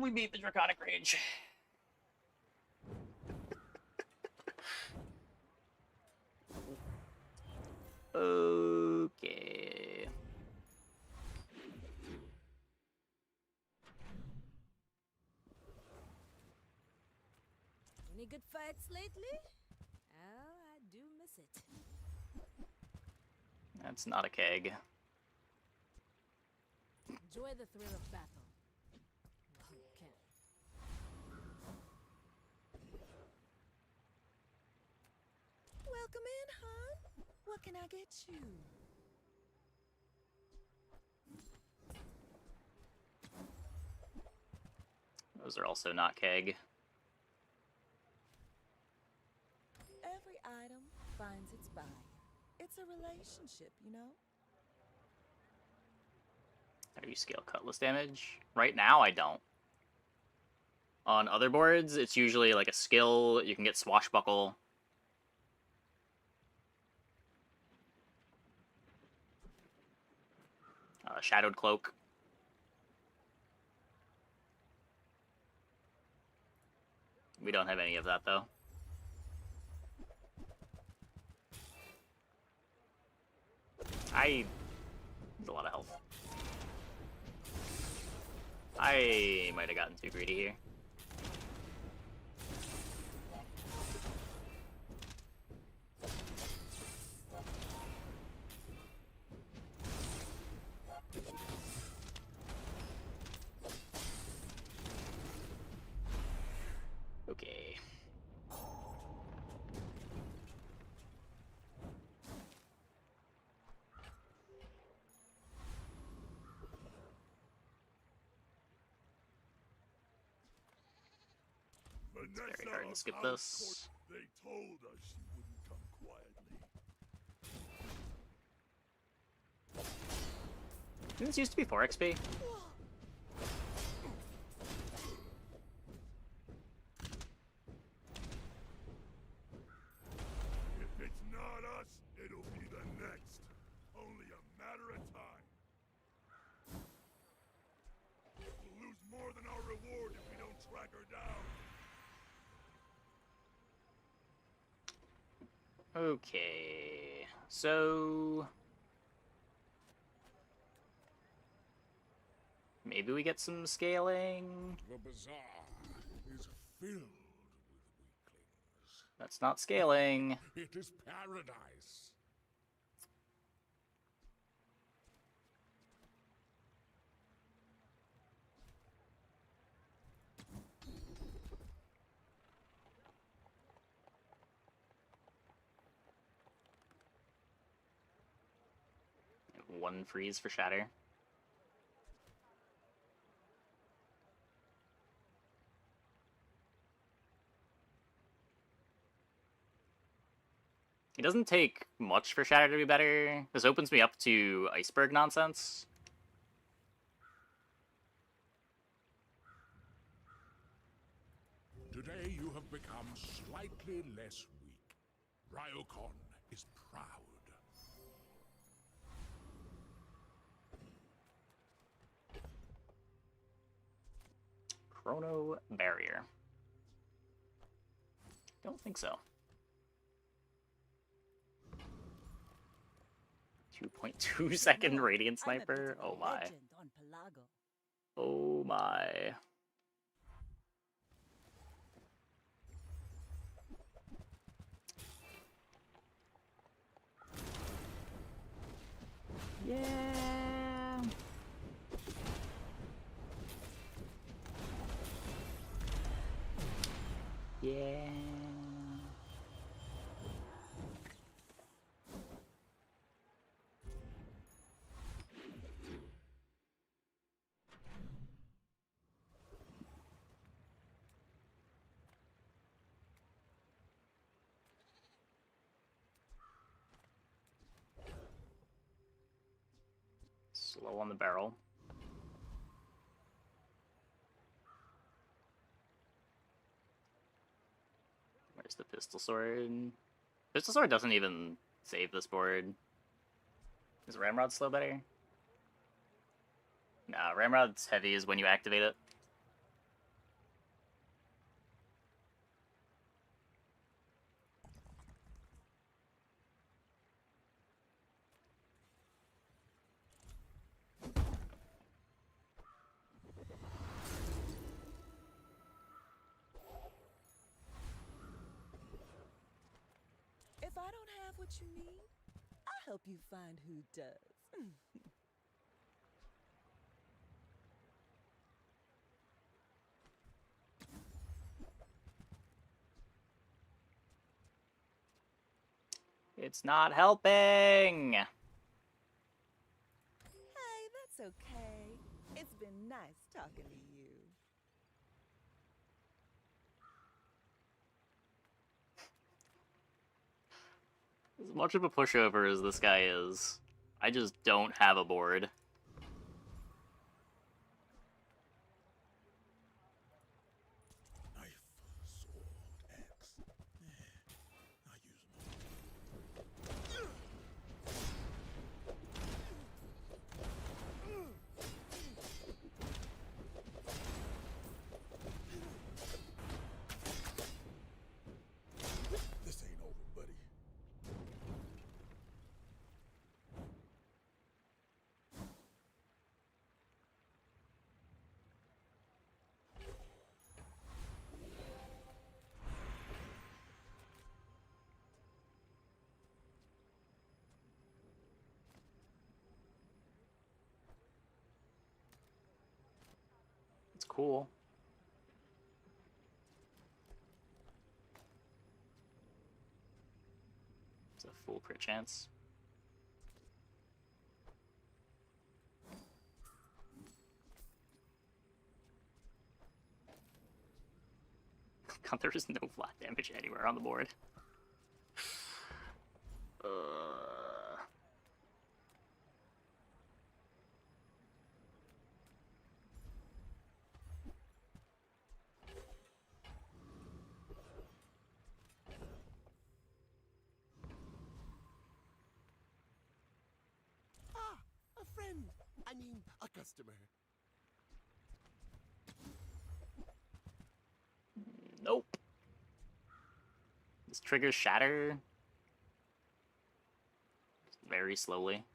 We beat the Draconic Rage. Okay. Any good fights lately? Oh, I do miss it. That's not a keg. Enjoy the thrill of battle. Well, you can. Welcome in, hon. What can I get you? Those are also not keg. Every item finds its buyer. It's a relationship, you know? How do you scale cutlass damage? Right now, I don't. On other boards, it's usually like a skill. You can get swashbuckle. Shadowed cloak. We don't have any of that, though. There's a lot of health. I might have gotten too greedy here. Okay. It's very hard to skip this. They told us she wouldn't come quietly. Didn't this used to be 4 XP? If it's not us, it'll be the next. Only a matter of time. We'll lose more than our reward if we don't track her down. Okay, so maybe we get some scaling. The bazaar is filled with weaklings. That's not scaling. It is paradise. One freeze for shatter. It doesn't take much for shatter to be better. This opens me up to iceberg nonsense. Today you have become slightly less weak. Ryokon is proud. Chrono barrier. Don't think so. 2.2 second radiant sniper. Oh my. Oh my. Yeah. Yeah. Slow on the barrel. Where's the pistol sword? Pistol sword doesn't even save this board. Is Ramrod slow better? Nah, Ramrod's heavy is when you activate it. If I don't have what you need, I'll help you find who does. It's not helping! Hey, that's okay. It's been nice talking to you. As much of a pushover as this guy is, I just don't have a board. This ain't over, buddy. It's cool. It's a full crit chance. God, there is no flat damage anywhere on the board. Ah, a friend. I mean, a customer. Nope. This triggers shatter very slowly.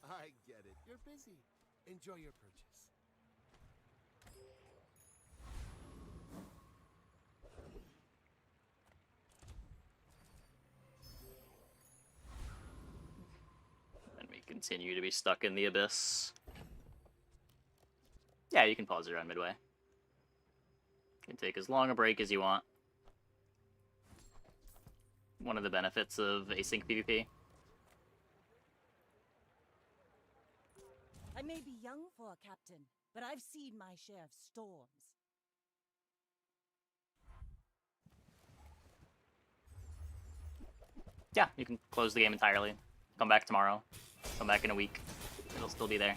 I get it. You're busy. Enjoy your purchase. And we continue to be stuck in the abyss. Yeah, you can pause it around midway. You can take as long a break as you want. One of the benefits of async PvP. I may be young for a captain, but I've seen my share of storms. Yeah, you can close the game entirely. Come back tomorrow. Come back in a week. It'll still be there.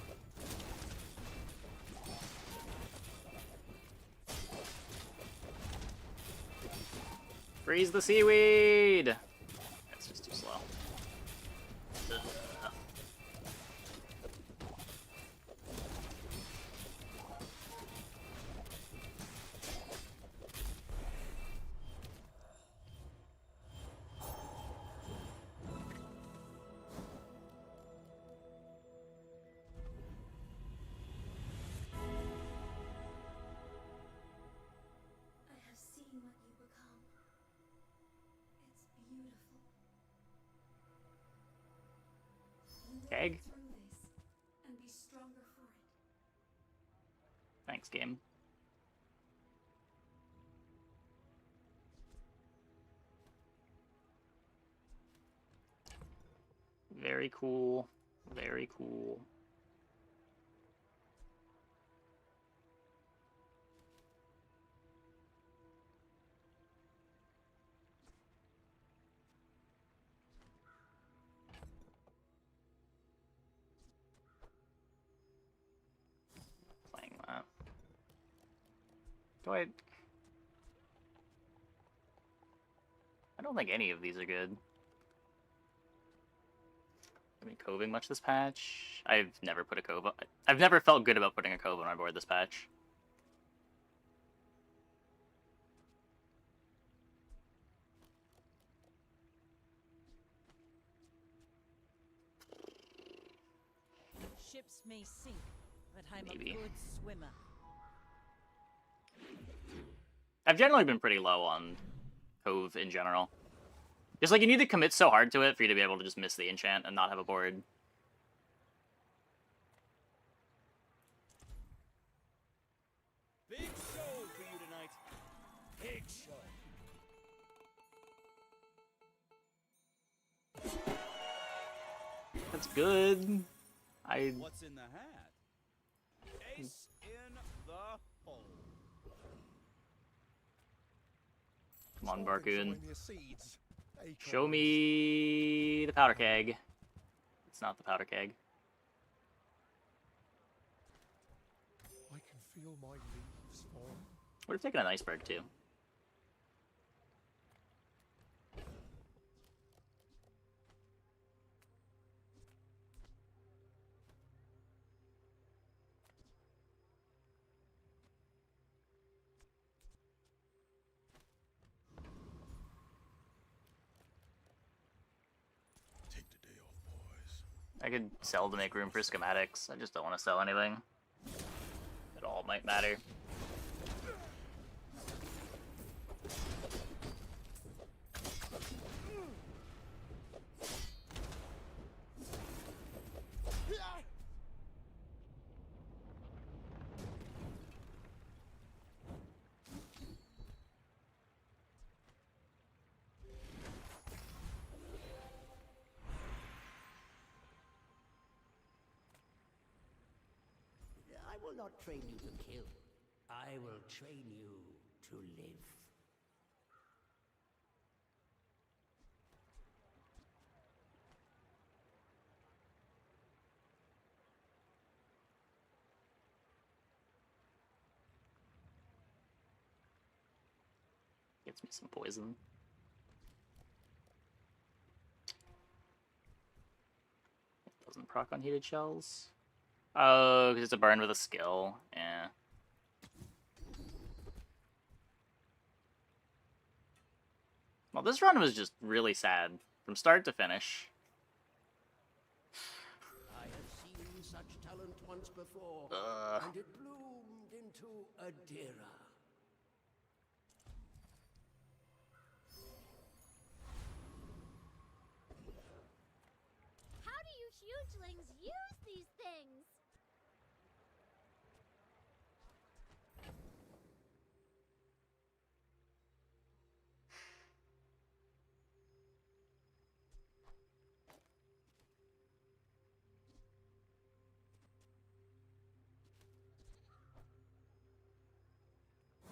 Freeze the seaweed! That's just too slow. Ugh. I have seen what you become. It's beautiful. You will Egg. get through this and be stronger for it. Thanks, game. Very cool. Very cool. Playing that. Do I don't think any of these are good. I mean, coving much this patch? I've never put a cove on. I've never felt good about putting a cove on my board this patch. Ships may sink, but I'm Maybe. a good swimmer. I've generally been pretty low on Cove in general. Just like you need to commit so hard to it for you to be able to just miss the enchant and not have a board. Big show for you tonight. Big show. That's good. What's in the hat? Ace in the hole. Come on, Barcoon. Show me the powder keg. It's not the powder keg. I can feel my leaves falling. Would have taken an iceberg too. I could sell to make room for schematics. I just don't want to sell anything. It all might matter. I will not train you to kill. I will train you to live. Gets me some poison. It doesn't proc on heated shells. Oh, because it's a burn with a skill. Yeah. Well, this run was just really sad. From start to finish. I have seen such talent once before, and it bloomed into a Dira. How do you hugelings use these things?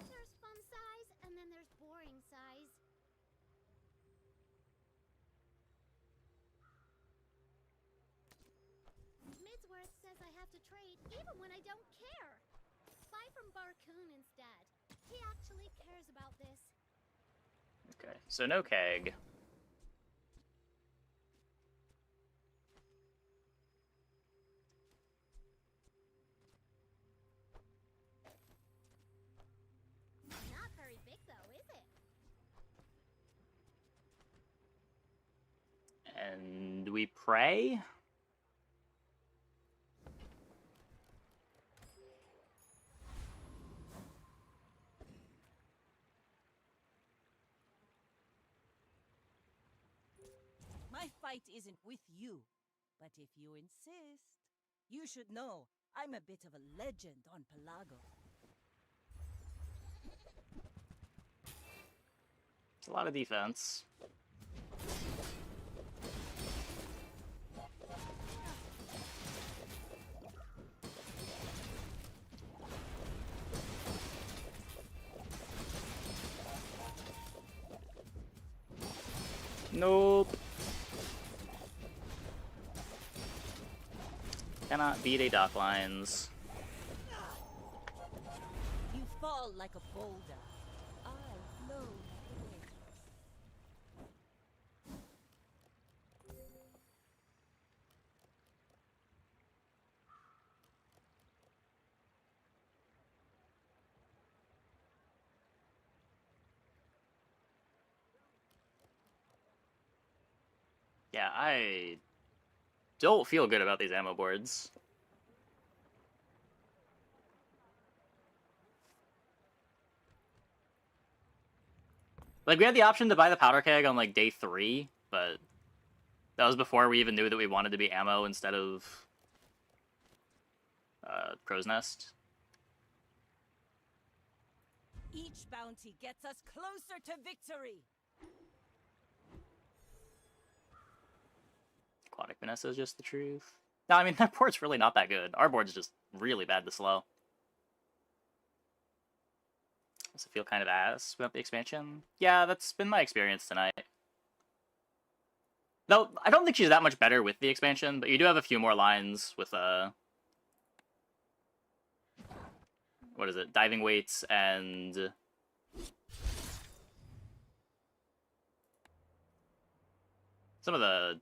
There's fun size, and then there's boring size. Midsworth says I have to trade even when I don't care. Buy from Barcoon instead. He actually cares about this. Okay, so no keg. Not very big though, is it? And we pray? My fight isn't with you, but if you insist, you should know I'm a bit of a legend on Pelago. It's a lot of defense. Nope. Cannot beat a dock lines. You fall like a boulder. I know the way. Yeah, I don't feel good about these ammo boards. Like, we had the option to buy the powder keg on, like, day 3, but that was before we even knew that we wanted to be ammo instead of Crow's Nest. Each bounty gets us closer to victory. Aquatic Vanessa is just the truth. No, I mean, that board's really not that good. Our board's just really bad to slow. Does it feel kind of ass without the expansion? Yeah, that's been my experience tonight. Though, I don't think she's that much better with the expansion, but you do have a few more lines with, what is it? Diving weights and... some of the...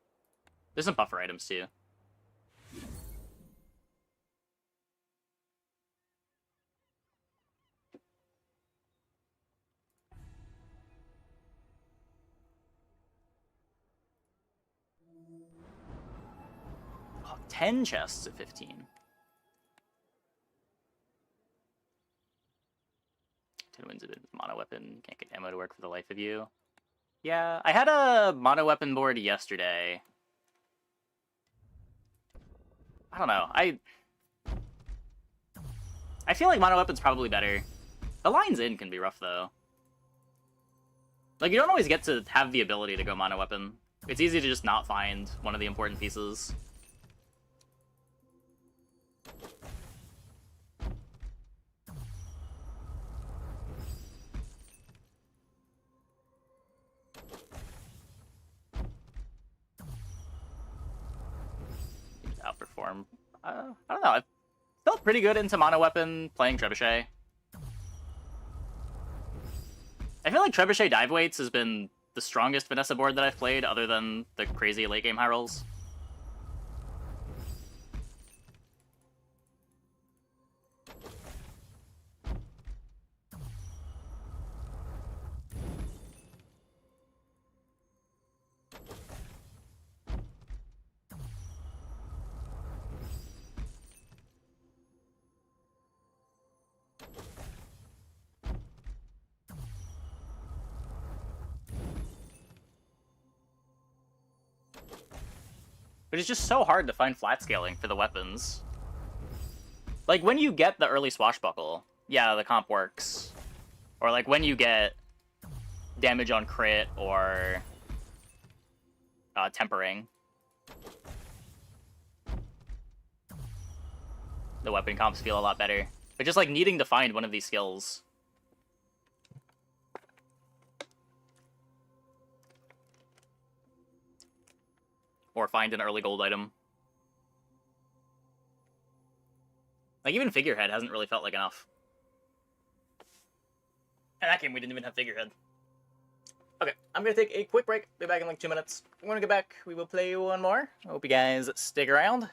there's some buffer items, too. Oh, 10 chests at 15. 10 wins a bit with mono weapon. Can't get ammo to work for the life of you. Yeah, I had a mono weapon board yesterday. I don't know. I feel like mono weapon's probably better. The lines in can be rough, though. Like, you don't always get to have the ability to go mono weapon. It's easy to just not find one of the important pieces. Outperform. I don't know. I felt pretty good into mono weapon playing Trebuchet. I feel like Trebuchet dive weights has been the strongest Vanessa board that I've played, other than the crazy late game high rolls. But it's just so hard to find flat scaling for the weapons. Like, when you get the early swashbuckle, yeah, the comp works. Or, like, when you get damage on crit or tempering, the weapon comps feel a lot better. But just, like, needing to find one of these skills. Or find an early gold item. Like, even Figurehead hasn't really felt like enough. In that game, we didn't even have Figurehead. Okay, I'm gonna take a quick break. Be back in like 2 minutes. When we get back, we will play one more. I hope you guys stick around.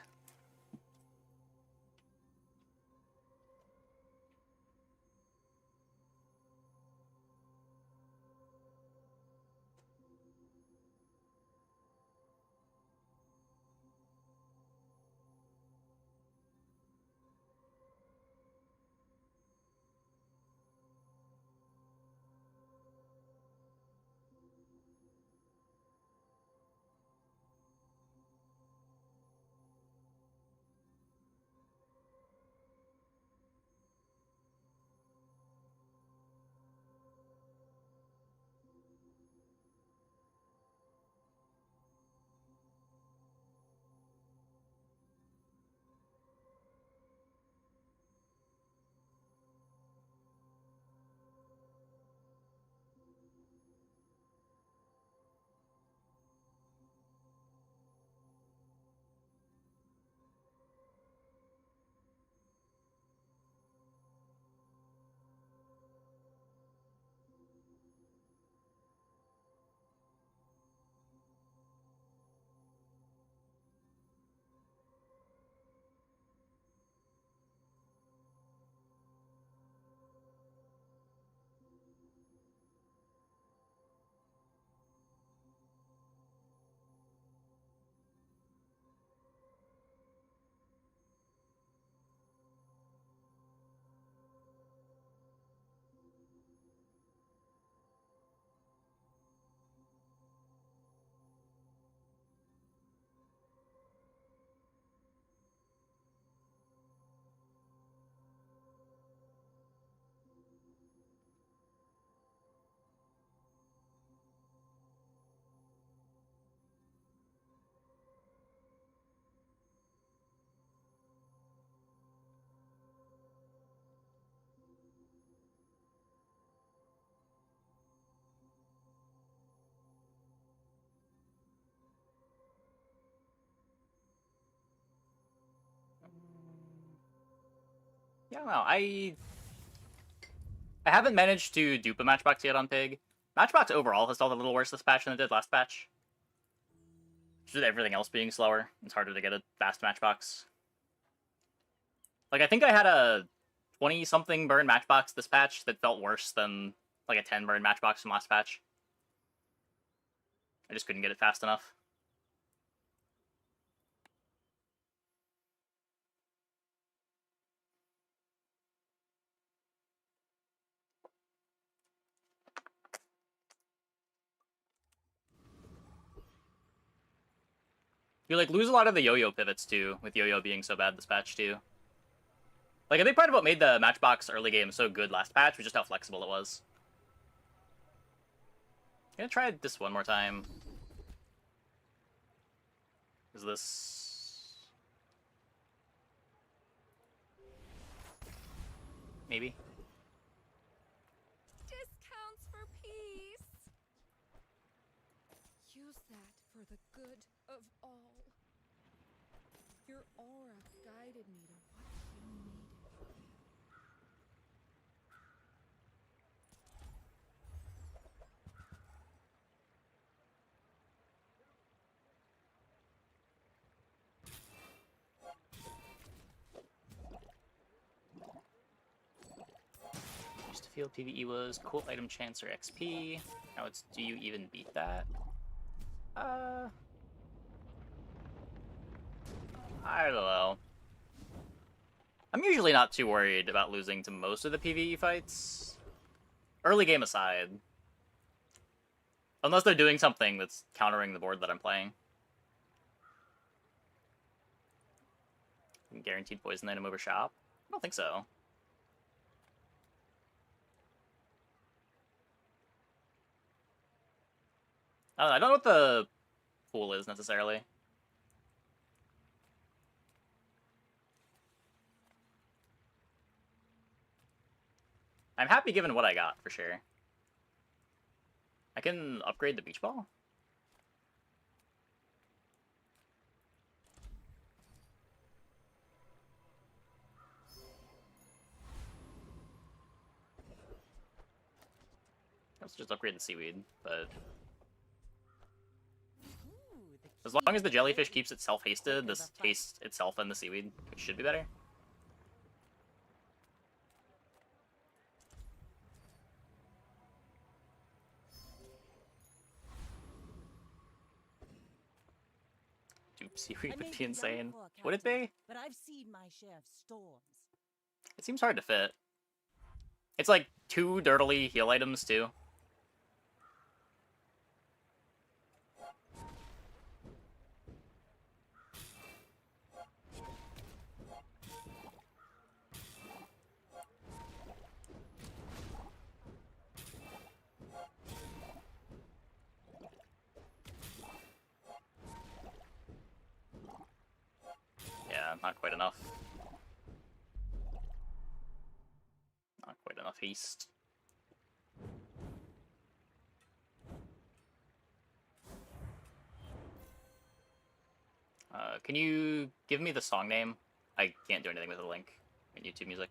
Yeah, no, I haven't managed to dupe a Matchbox yet on Pig. Matchbox overall has felt a little worse this patch than it did last patch. Just with everything else being slower, it's harder to get a fast Matchbox. Like, I think I had a 20-something burn Matchbox this patch that felt worse than, like, a 10 burn Matchbox from last patch. I just couldn't get it fast enough. You, like, lose a lot of the yo-yo pivots, too, with yo-yo being so bad this patch, too. Like, a big part of what made the Matchbox early game so good last patch was just how flexible it was. I'm gonna try this one more time. Is this... maybe? Discounts for peace. Use that for the good of all. Your aura guided me to what you needed. Used to feel PvE was cool item chance or XP. Now it's do you even beat that? I don't know. I'm usually not too worried about losing to most of the PvE fights. Early game aside. Unless they're doing something that's countering the board that I'm playing. Guaranteed poison item over shop? I don't think so. I don't know what the pool is, necessarily. I'm happy given what I got, for sure. I can upgrade the beach ball? Let's just upgrade the seaweed, but... as long as the jellyfish keeps itself hasted, this haste itself and the seaweed should be better. Dupe seaweed would be insane. Would it be? But I've seen my share of storms. It seems hard to fit. It's like 2 dirtily heal items, too. Yeah, not quite enough. Not quite enough haste. Can you give me the song name? I can't do anything with a link in YouTube Music.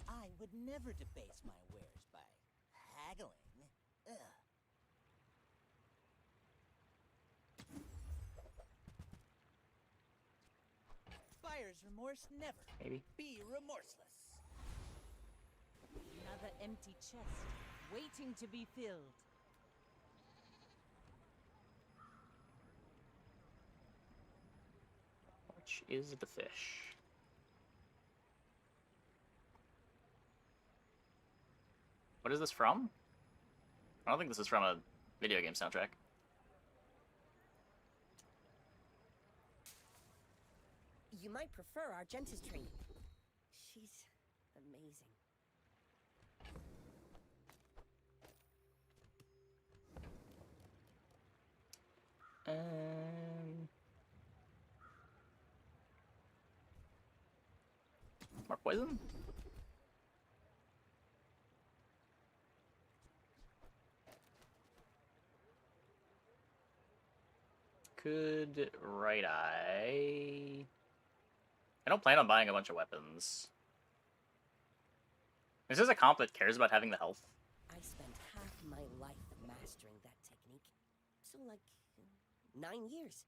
I would never debase my wares by haggling. Ugh. Buyer's remorse never. Maybe. Be remorseless. Another empty chest, waiting to be filled. Which is the fish? What is this from? I don't think this is from a video game soundtrack. You might prefer Argenta's training. She's amazing. More poison? Could Right Eye... I don't plan on buying a bunch of weapons. This is a comp that cares about having the health. I spent half my life mastering that technique. So, like, 9 years.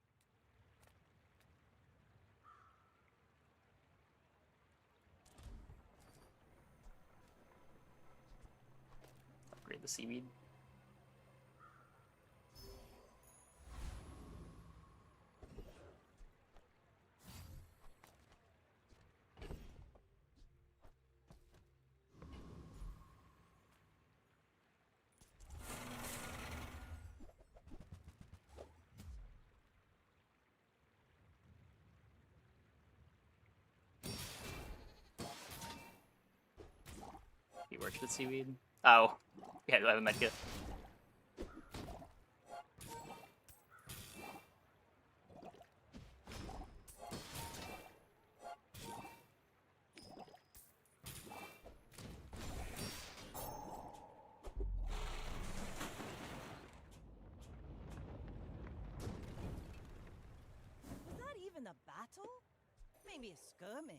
Upgrade the seaweed. He works with seaweed. Oh, yeah, I have a medkit. Was that even a battle? Maybe a skirmish.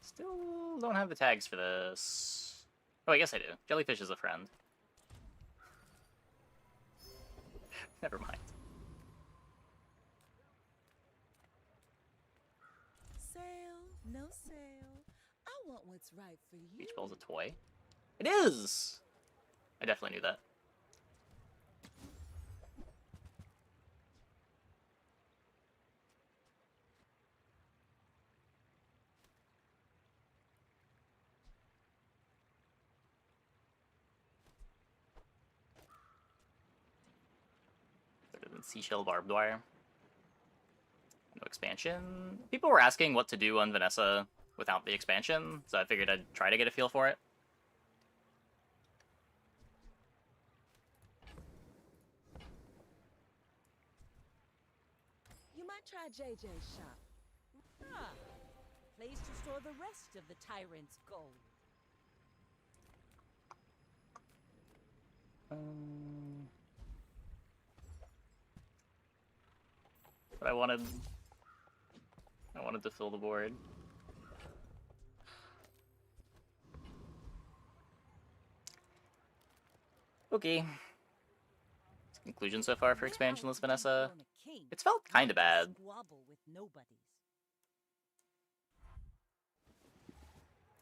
Still don't have the tags for this. Oh, I guess I do. Jellyfish is a friend. Never mind. Sale, no sale. I want what's right for you. Beach ball's a toy? It is! I definitely knew that. Better than seashell barbed wire. No expansion. People were asking what to do on Vanessa without the expansion, so I figured I'd try to get a feel for it. You might try JJ's shop. Ah, place to store the rest of the tyrant's gold. But I wanted to fill the board. Okay. Conclusion so far for Expansionless Vanessa. It's felt kind of bad.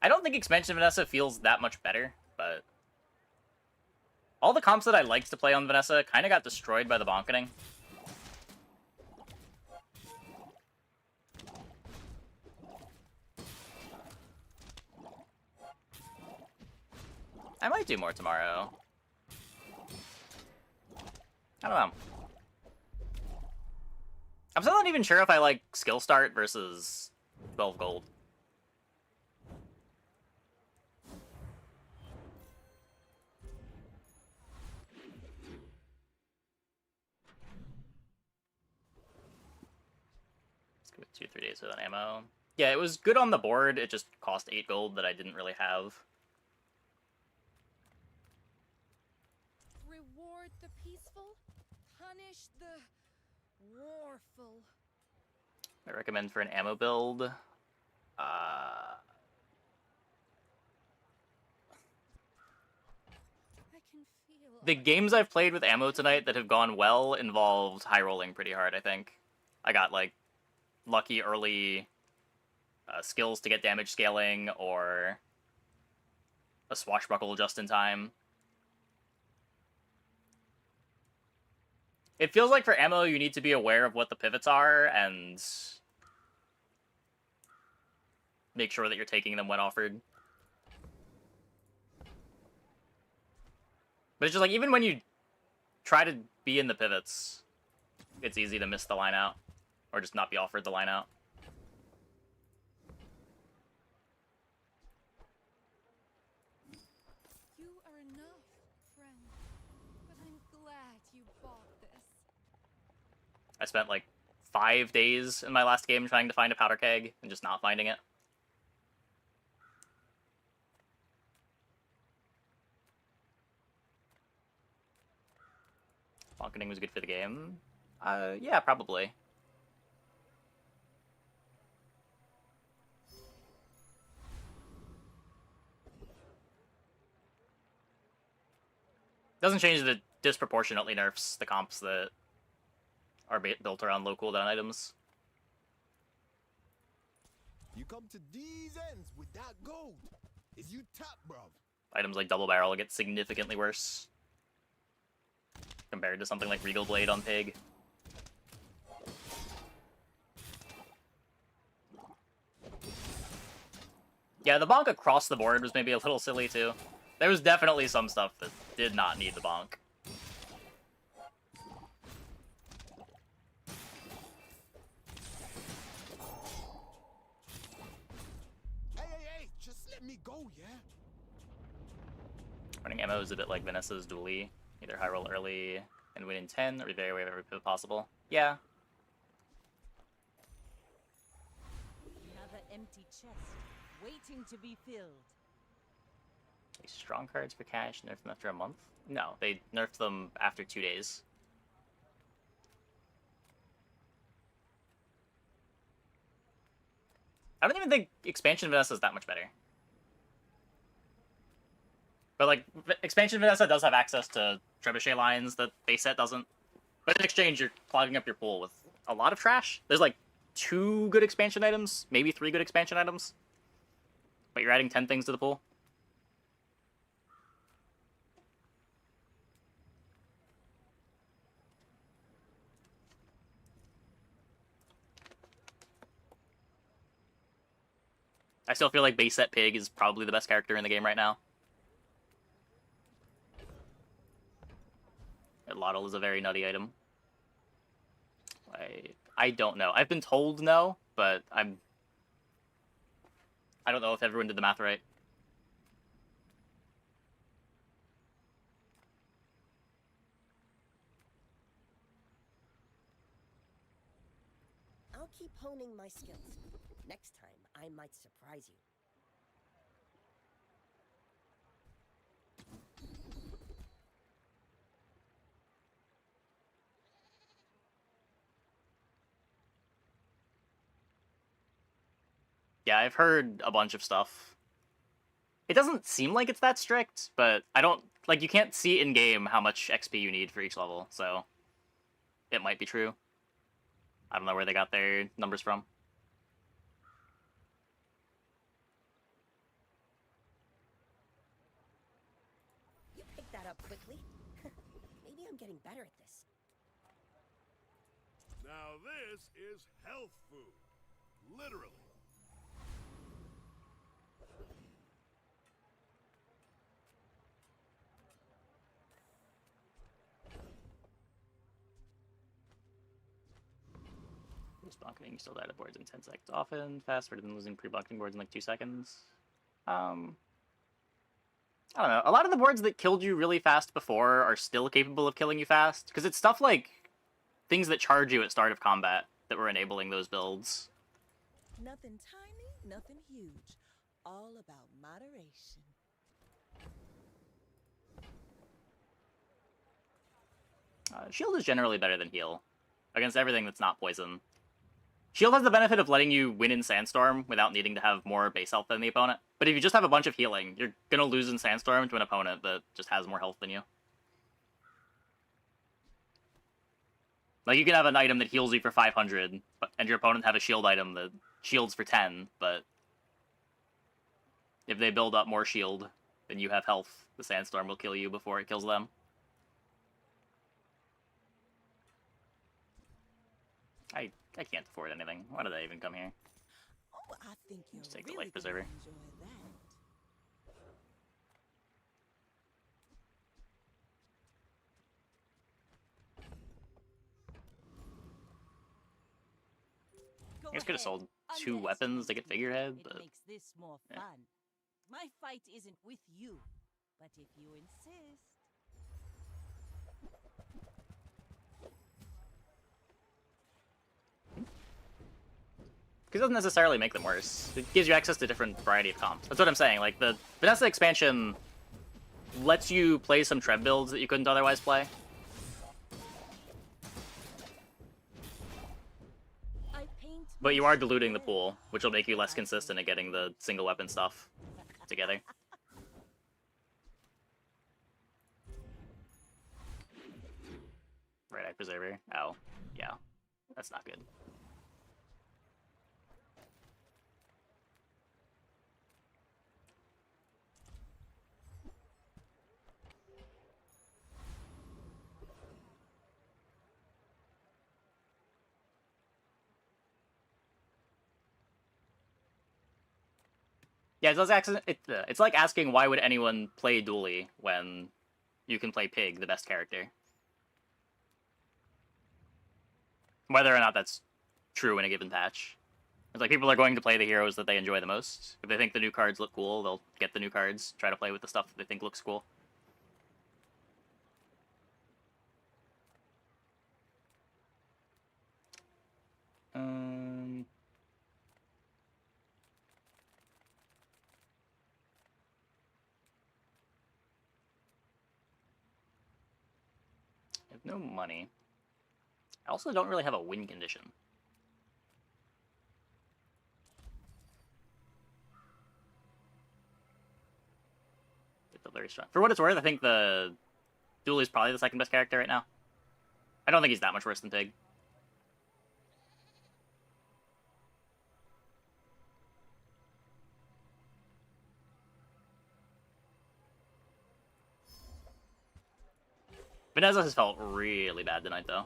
I don't think Expansion Vanessa feels that much better, but all the comps that I liked to play on Vanessa kind of got destroyed by the bonketing. I might do more tomorrow. I don't know. I'm still not even sure if I like skill start versus 12 gold. Let's go with 2-3 days without ammo. Yeah, it was good on the board, it just cost 8 gold that I didn't really have. Reward the peaceful, punish the warful. I recommend for an ammo build. The games I've played with ammo tonight that have gone well involved high rolling pretty hard, I think. I got, like, lucky early skills to get damage scaling, or a swashbuckle just in time. It feels like for ammo you need to be aware of what the pivots are, and make sure that you're taking them when offered. But it's just like, even when you try to be in the pivots, it's easy to miss the line out, or just not be offered the line out. You are enough, friend. But I'm glad you bought this. I spent like 5 days in my last game trying to find a powder keg and just not finding it. Bonketing was good for the game. Yeah, probably. Doesn't change that it disproportionately nerfs the comps that are built around low cooldown items. You come to these ends with that gold. Is you tap, bruv? Items like Double Barrel get significantly worse compared to something like Regal Blade on Pig. Yeah, the bonk across the board was maybe a little silly too. There was definitely some stuff that did not need the bonk. Hey, just let me go, yeah? Running ammo is a bit like Vanessa's dually. Either high roll early and win in 10, or be very aware of every pivot possible. Yeah. Another empty chest, waiting to be filled. These strong cards for cash, nerf them after a month? No, they nerfed them after 2 days. I don't even think Expansion Vanessa is that much better. But, like, Expansion Vanessa does have access to Trebuchet lines that base set doesn't. But in exchange, you're clogging up your pool with a lot of trash. There's, like, 2 good expansion items, maybe 3 good expansion items. But you're adding 10 things to the pool. I still feel like base set Pig is probably the best character in the game right now. Lottle is a very nutty item. I don't know. I've been told no, but I don't know if everyone did the math right. I'll keep honing my skills. Next time, I might surprise you. Yeah, I've heard a bunch of stuff. It doesn't seem like it's that strict, but I don't... Like, you can't see in-game how much XP you need for each level, so... It might be true. I don't know where they got their numbers from. You picked that up quickly. Maybe I'm getting better at this. Now this is health food. Literally. Bonketing, you still die to boards in 10 seconds often. Faster than losing pre-bonketing boards in like 2 seconds. I don't know. A lot of the boards that killed you really fast before are still capable of killing you fast. Because it's stuff like things that charge you at start of combat that were enabling those builds. Nothing tiny, nothing huge. All about moderation. Shield is generally better than heal. Against everything that's not poison. Shield has the benefit of letting you win in Sandstorm without needing to have more base health than the opponent. But if you just have a bunch of healing, you're going to lose in Sandstorm to an opponent that just has more health than you. Like, you can have an item that heals you for 500, and your opponent have a shield item that shields for 10, but if they build up more shield than you have health, the Sandstorm will kill you before it kills them. I can't afford anything. Why did I even come here? Oh, I think you're Just take really the Life Preserver. enjoy that. I guess could have sold 2 weapons to get figurehead, but It makes this more fun. My fight isn't with you, but if you insist. because it doesn't necessarily make them worse. It gives you access to different variety of comps. That's what I'm saying. Like, the Vanessa expansion lets you play some Treb builds that you couldn't otherwise play. But you are diluting the pool, which will make you less consistent at getting the single weapon stuff together. Right Eye Preserver. Oh, yeah. That's not good. Yeah, it's like asking why would anyone play Dooley when you can play Pig, the best character. Whether or not that's true in a given patch. It's like people are going to play the heroes that they enjoy the most. If they think the new cards look cool, they'll get the new cards, try to play with the stuff that they think looks cool. I have no money. I also don't really have a win condition. It's very strong. For what it's worth, I think the Dooley's probably the second best character right now. I don't think he's that much worse than Pig. Vanessa has felt really bad tonight, though.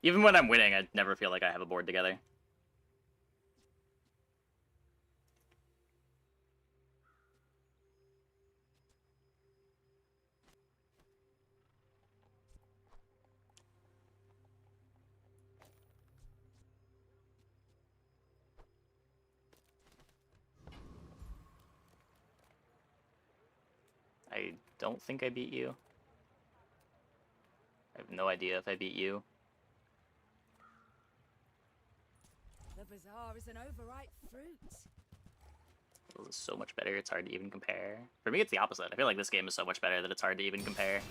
Even when I'm winning, I never feel like I have a board together. I don't think I beat you. I have no idea if I beat you. The bazaar is an overripe fruit. This is so much better, it's hard to even compare. For me, it's the opposite. I feel like this game is so much better that it's hard to even compare.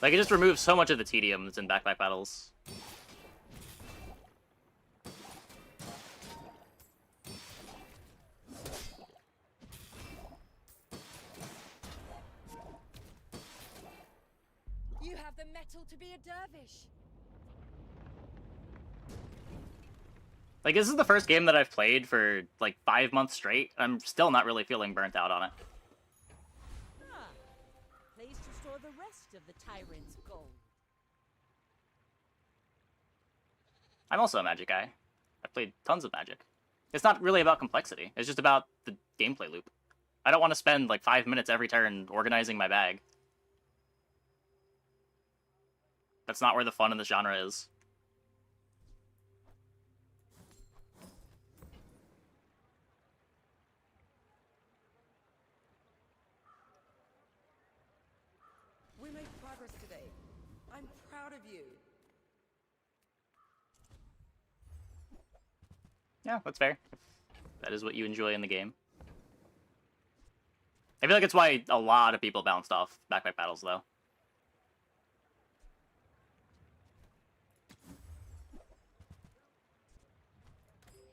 Like, it just removes so much of the tedium that's in backpack battles. You have the metal to be a dervish. Like, this is the first game that I've played for, like, 5 months straight. I'm still not really feeling burnt out on it. Ah, place to store the rest of the tyrant's gold. I'm also a Magic guy. I've played tons of Magic. It's not really about complexity. It's just about the gameplay loop. I don't want to spend, like, 5 minutes every turn organizing my bag. That's not where the fun in this genre is. We made progress today. I'm proud of you. Yeah, that's fair. That is what you enjoy in the game. I feel like it's why a lot of people bounced off backpack battles, though.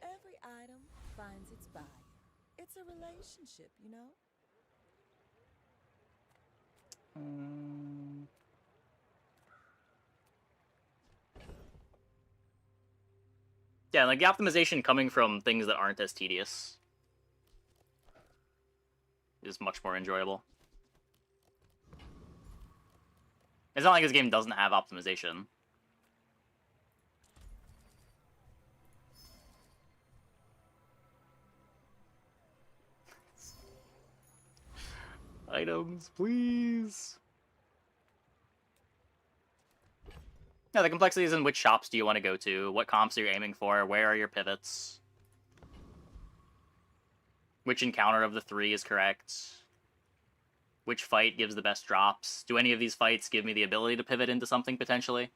Every item finds its buyer. It's a relationship, you know? Yeah, like the optimization coming from things that aren't as tedious is much more enjoyable. It's not like this game doesn't have optimization. Items, please. Yeah, the complexity is in which shops do you want to go to, what comps are you aiming for, where are your pivots, which encounter of the 3 is correct, which fight gives the best drops, do any of these fights give me the ability to pivot into something potentially?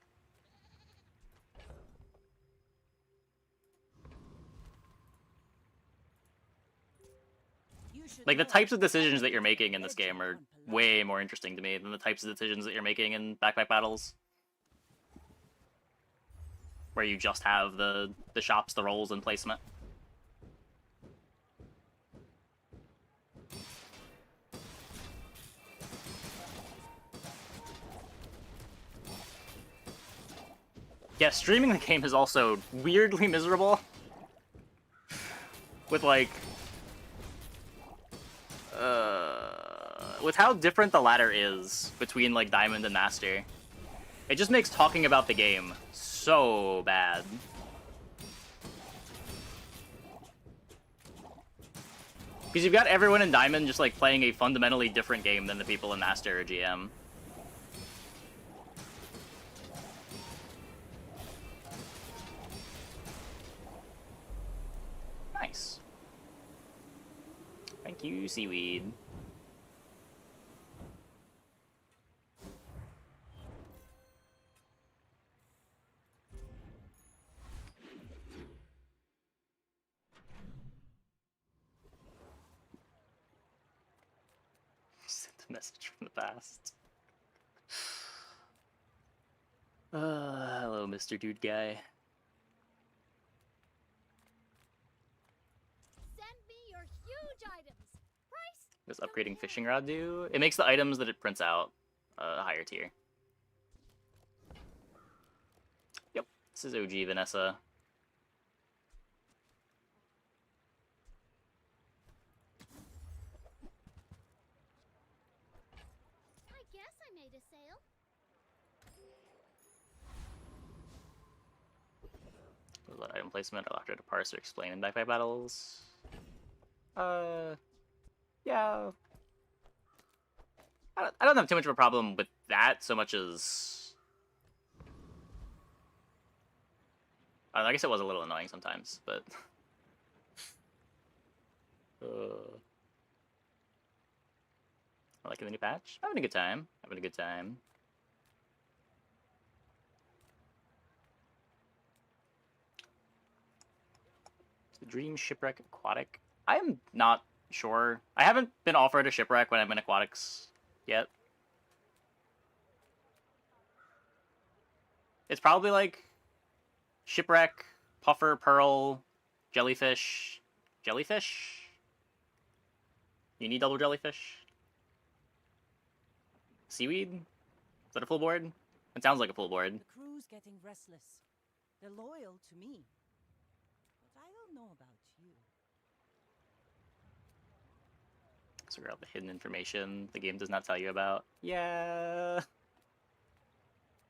Like, the types of decisions that you're making in this game are way more interesting to me than the types of decisions that you're making in backpack battles. where you just have the shops, the rolls, and placement. Yeah, streaming the game is also weirdly miserable. With, like... with how different the ladder is between, like, Diamond and Master. It just makes talking about the game so bad. Because you've got everyone in Diamond just, like, playing a fundamentally different game than the people in Master or GM. Nice. Thank you, Seaweed. Sent a message from the past. Hello, Mr. Dude Guy. Send me your huge items. Price. What does upgrading fishing rod do? It makes the items that it prints out a higher tier. Yep, this is OG Vanessa. I guess I made a sale. Was that item placement or after to parse or explain in backpack battles? Yeah. I don't have too much of a problem with that so much as... I guess it was a little annoying sometimes, but... I like the new patch. Having a good time. Having a good time. The Dream Shipwreck Aquatic. I'm not sure. I haven't been offered a shipwreck when I'm in aquatics yet. It's probably like shipwreck, puffer, pearl, jellyfish. Jellyfish? You need double jellyfish? Seaweed? Is that a full board? It sounds like a full board. The crew's getting restless. They're loyal to me. But I don't know about you. Figure out the hidden information the game does not tell you about. Yeah.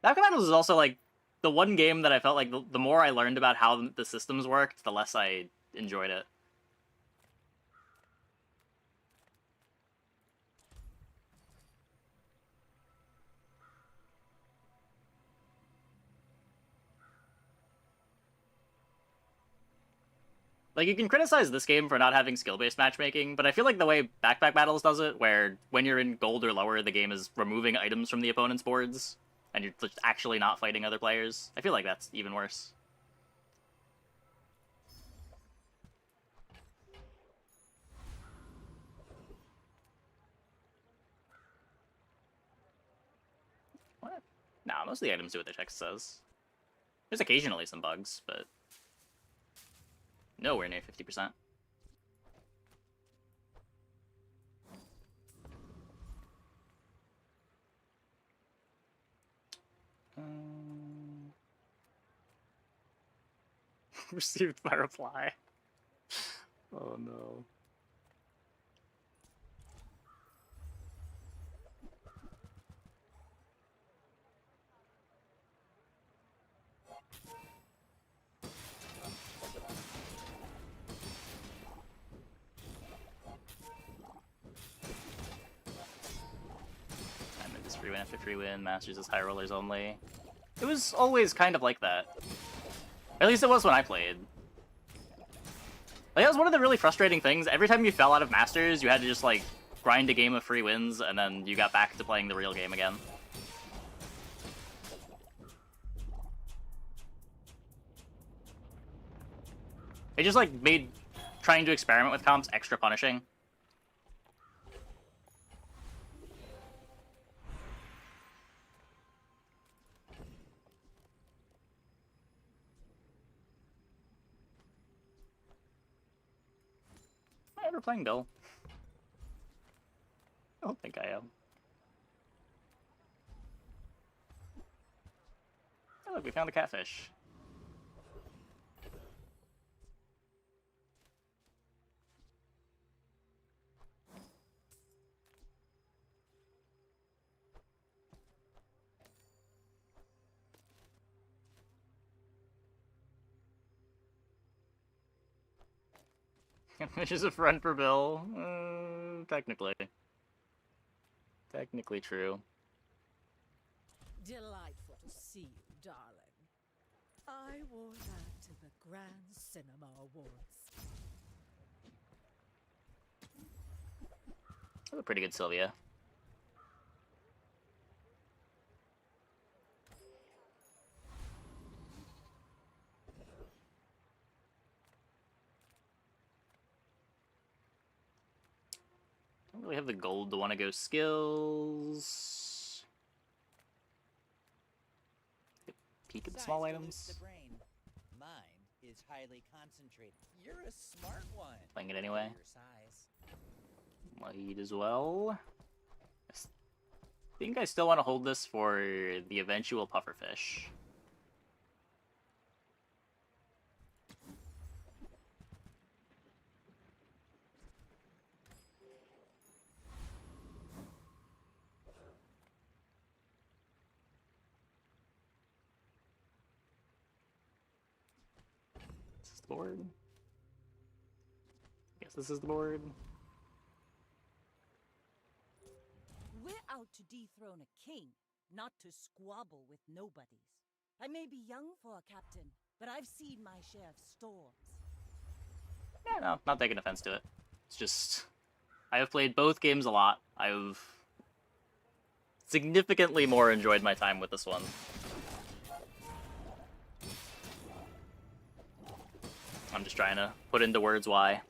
Battles is also like the one game that I felt like the more I learned about how the systems worked, the less I enjoyed it. Like, you can criticize this game for not having skill-based matchmaking, but I feel like the way Backpack Battles does it, where when you're in gold or lower, the game is removing items from the opponent's boards, and you're just actually not fighting other players, I feel like that's even worse. What? Nah, most of the items do what their text says. There's occasionally some bugs, but nowhere near 50%. Received my reply. Oh no. Diamond is free win after free win, Masters is high rollers only. It was always kind of like that. At least it was when I played. Like, that was one of the really frustrating things. Every time you fell out of Masters, you had to just, like, grind a game of free wins, and then you got back to playing the real game again. It just, like, made trying to experiment with comps extra punishing. ever playing Bill? I don't think I am. Oh, look, we found the catfish. Fish is a friend for Bill. Technically. Technically true. Delightful to see you, darling. I wore that to the Grand Cinema Awards. That's a pretty good Sylvia. Don't really have the gold to want to go skills. Peek at the small Size items. dilutes the brain. Mind is highly concentrated. You're a smart one. Playing it anyway. For your size. Might as well. I think I still want to hold this for the eventual pufferfish. This is the board. Guess this is the board. We're out to dethrone a king, not to squabble with nobodies. I may be young for a captain, but I've seen my share of storms. Yeah, no, not taking offense to it. It's just, I have played both games a lot. I've significantly more enjoyed my time with this one. I'm just trying to put into words why.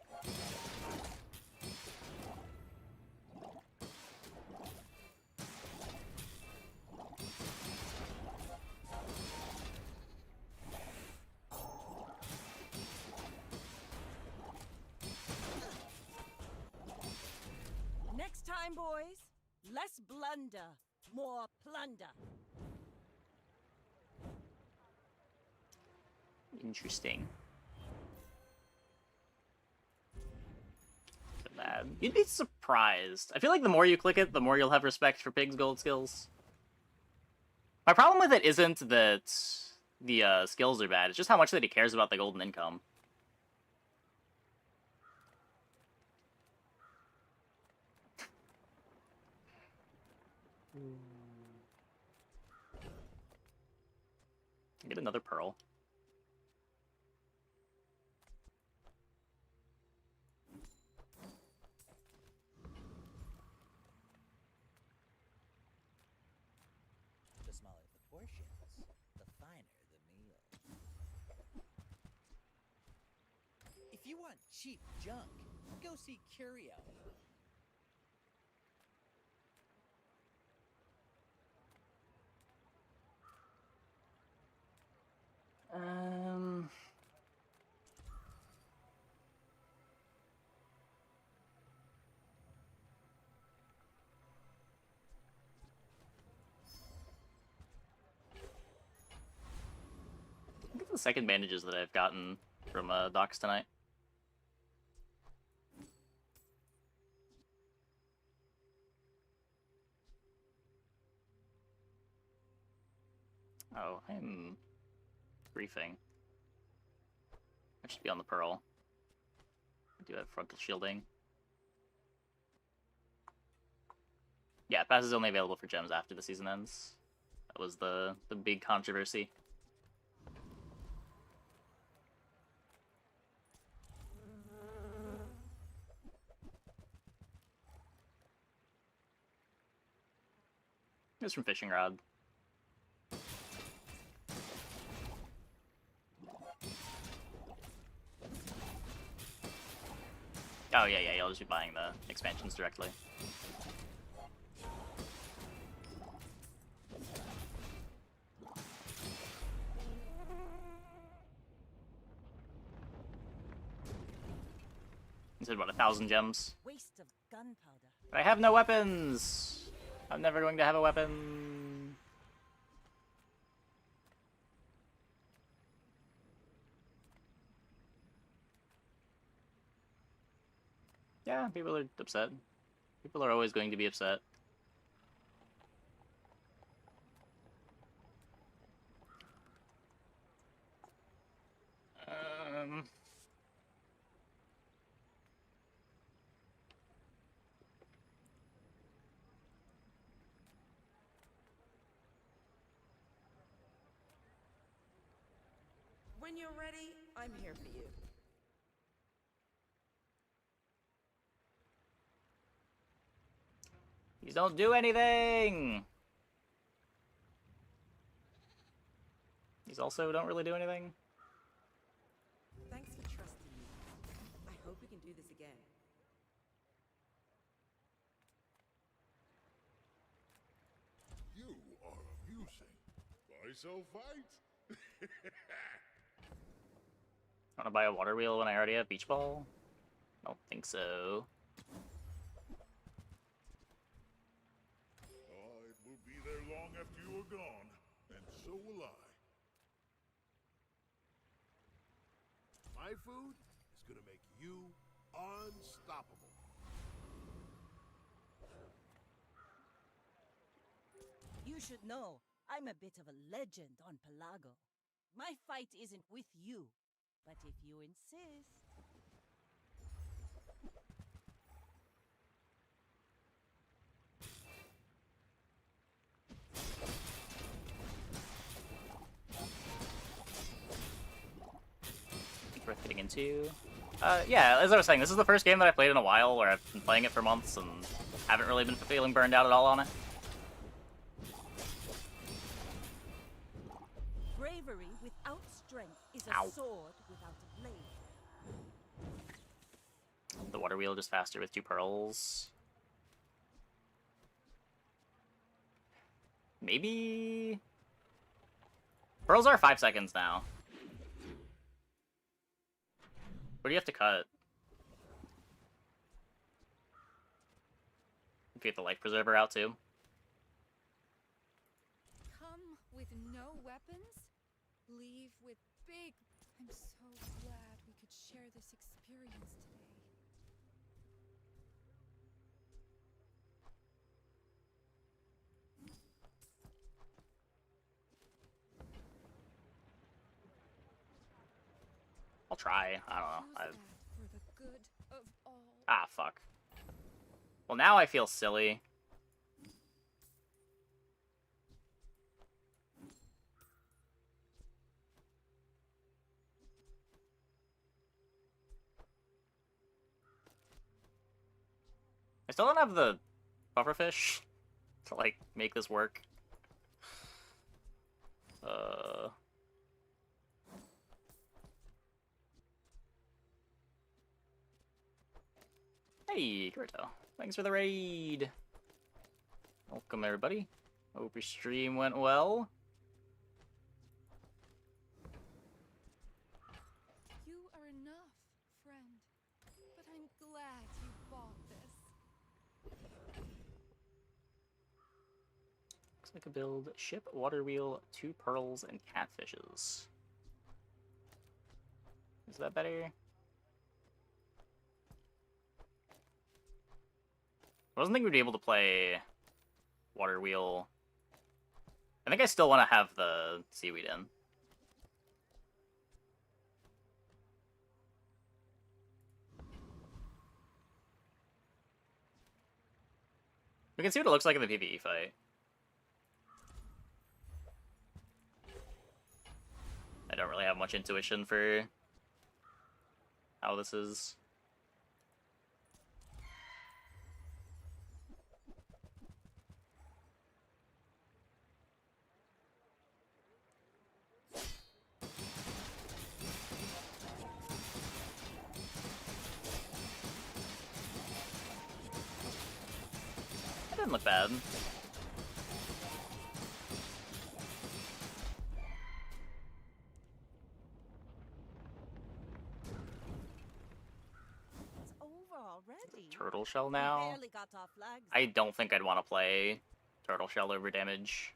Next time, boys, less blunder, more plunder. Interesting. Bad. You'd be surprised. I feel like the more you click it, the more you'll have respect for Pig's gold skills. My problem with it isn't that the skills are bad, it's just how much that he cares about the golden income. Get another pearl. The smaller the portions, the finer the meal. If you want cheap junk, go see Curio. Look at the second bandages that I've gotten from Docs tonight. Oh, I'm briefing. I should be on the pearl. I do have frontal shielding. Yeah, pass is only available for gems after the season ends. That was the big controversy. It was from Fishing Rod. Oh yeah, you'll just be buying the expansions directly. You said, what, 1,000 gems? Waste of gunpowder. But I have no weapons! I'm never going to have a weapon. Yeah, people are upset. People are always going to be upset. When you're ready, I'm here for you. You don't do anything! These also don't really do anything. Thanks for trusting me. I hope we can do this again. You are amusing. Why so fight? Want to buy a water wheel when I already have beach ball? Don't think so. I will be there long after you are gone, and so will I. My food is gonna make you unstoppable. You should know, I'm a bit of a legend on Pelago. My fight isn't with you, but if you insist... Worth getting into. Yeah, as I was saying, this is the first game that I played in a while where I've been playing it for months and haven't really been feeling burned out at all on it. Bravery without strength is a Ow. sword without a blade. The water wheel just faster with 2 pearls. Maybe... Pearls are 5 seconds now. Where do you have to cut? You get the life preserver out too. Come with no weapons, leave with big... I'm so glad we could share this experience today. I'll try. I don't know. For the good of all. Ah, fuck. Well, now I feel silly. I still don't have the pufferfish to, like, make this work. Hey, Kurto. Thanks for the raid. Welcome, everybody. Hope your stream went well. You are enough, friend. But I'm glad you bought this. Looks like a build. Ship, water wheel, 2 pearls, and catfishes. Is that better? I wasn't thinking we'd be able to play water wheel. I think I still want to have the seaweed in. We can see what it looks like in the PvE fight. I don't really have much intuition for how this is. That didn't look bad. It's already. Turtle Shell We now? barely got our flags. I don't think I'd want to play Turtle Shell over damage.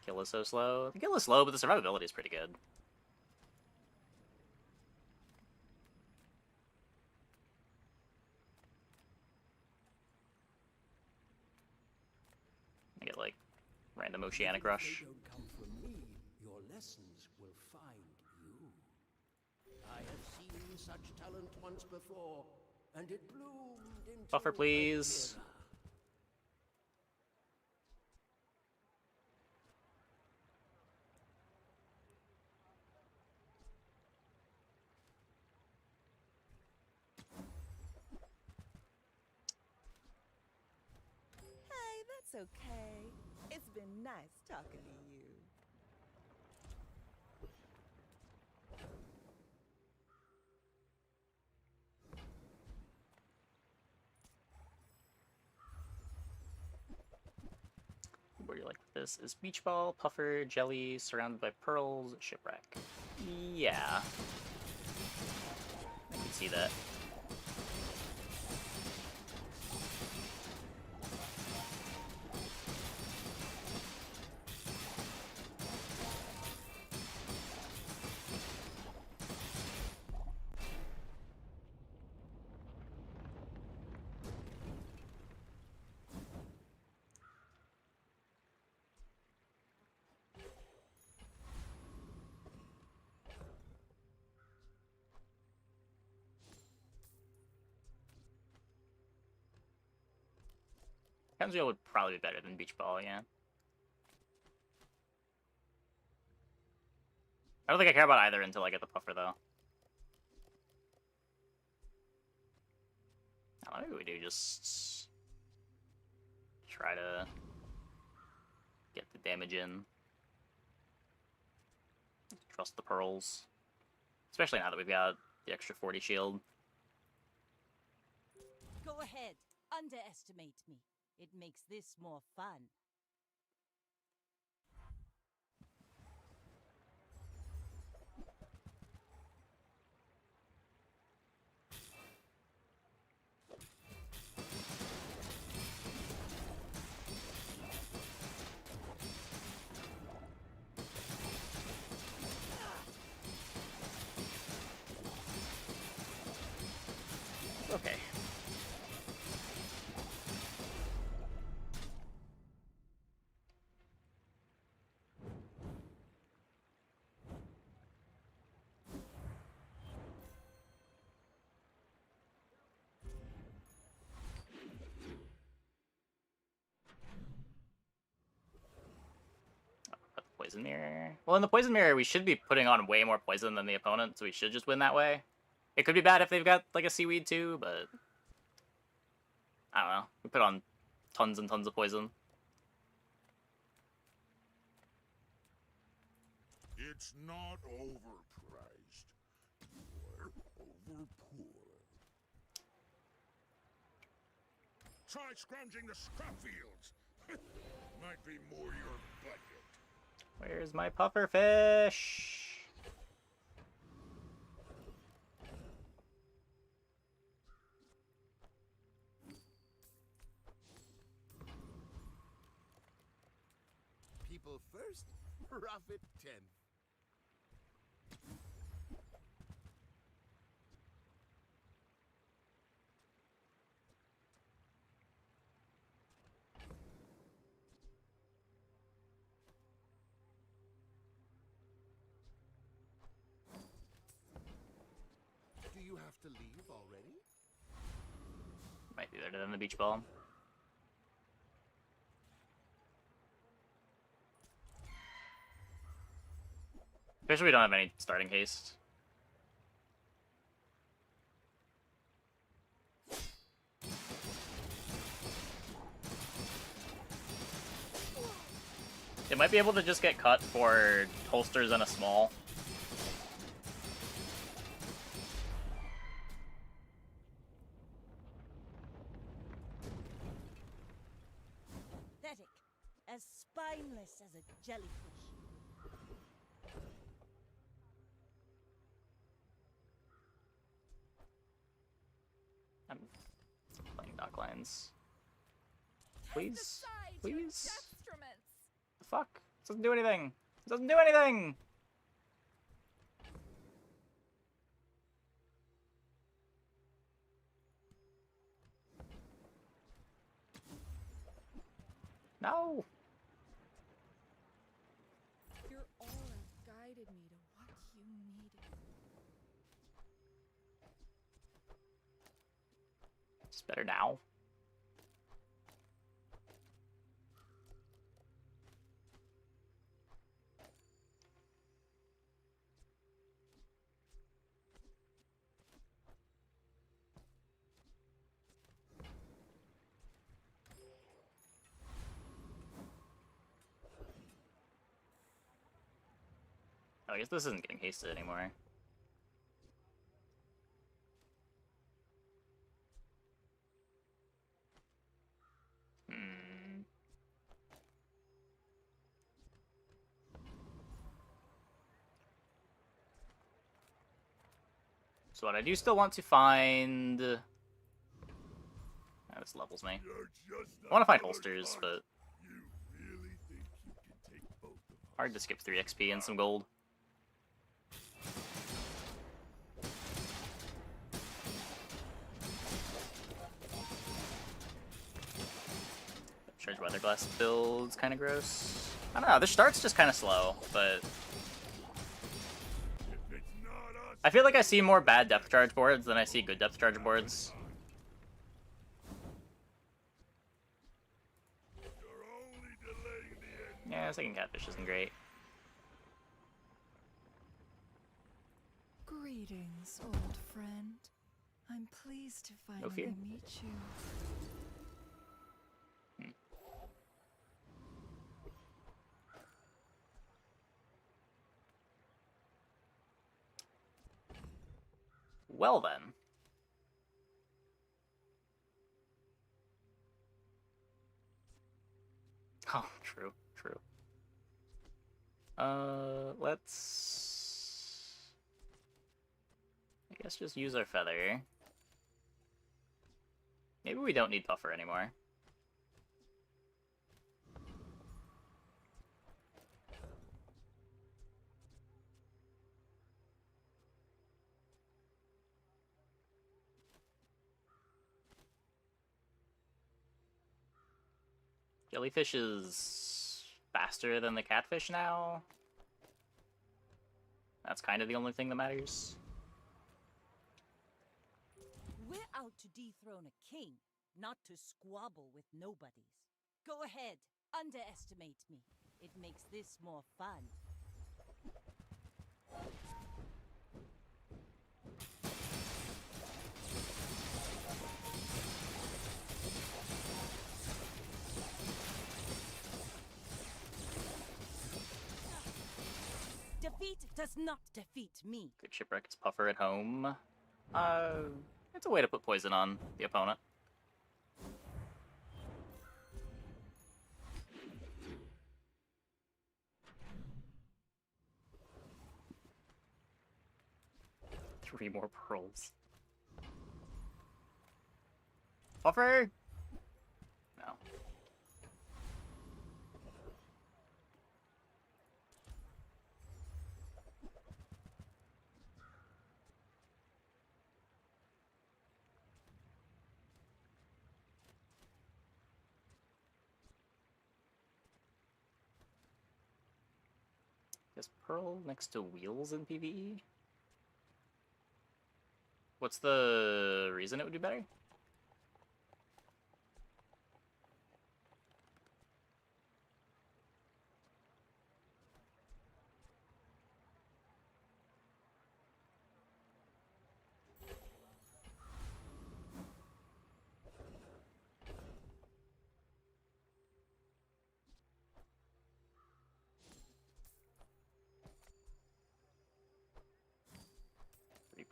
Kill is so slow. The kill is slow, but the survivability is pretty good. I get like random Oceanic Rush. If they don't come from me, your lessons will find you. I have seen such talent once before, and it bloomed into Buffer, a please. chimera. Hey, that's okay. It's been nice talking to you. Where you like this is Beach Ball, Puffer, Jelly, surrounded by pearls, Shipwreck. Yeah. I can see that. Kenzo would probably be better than Beach Ball, yeah. I don't think I care about either until I get the Puffer, though. I don't know, maybe we do just try to get the damage in. Trust the pearls. Especially now that we've got the extra 40 shield. Go ahead. Underestimate me. It makes this more fun. Okay. Poison Mirror. Well, in the Poison Mirror, we should be putting on way more poison than the opponent, so we should just win that way. It could be bad if they've got, like, a Seaweed too, but... I don't know. We put on tons and tons of poison. It's not overpriced. You're overpoor. Try scrounging the scrap fields. Might be more your budget. Where's my puffer fish? People first, profit 10. Do you have to leave already? Might be better than the Beach Ball. Especially we don't have any starting haste. It might be able to just get cut for holsters and a small. Pathetic. As spineless as a jellyfish. I'm playing dock lines. Please? Please? The fuck? This doesn't do anything! It doesn't do anything! No! Your aura guided me to what you needed. It's better now. Oh, I guess this isn't getting hasted anymore. Hmm. So what I do still want to find... Oh, this levels me. I want to find holsters, but... Hard to skip 3 XP and some gold. Charge weather glass build's kind of gross. I don't know, the start's just kind of slow, but... I feel like I see more bad depth charge boards than I see good depth charge boards. Yeah, second catfish isn't great. Greetings, old friend. I'm pleased to finally meet you. Well then. Oh, true, true. Let's... I guess just use our feather. Maybe we don't need buffer anymore. Jellyfish is faster than the catfish now. That's kind of the only thing that matters. We're out to dethrone a king, not to squabble with nobodies. Go ahead, underestimate me. It makes this more fun. Defeat does not defeat me. Good shipwreck is puffer at home. It's a way to put poison on the opponent. Three more pearls. Puffer! No. Is Pearl next to Wheels in PvE? What's the reason it would do better?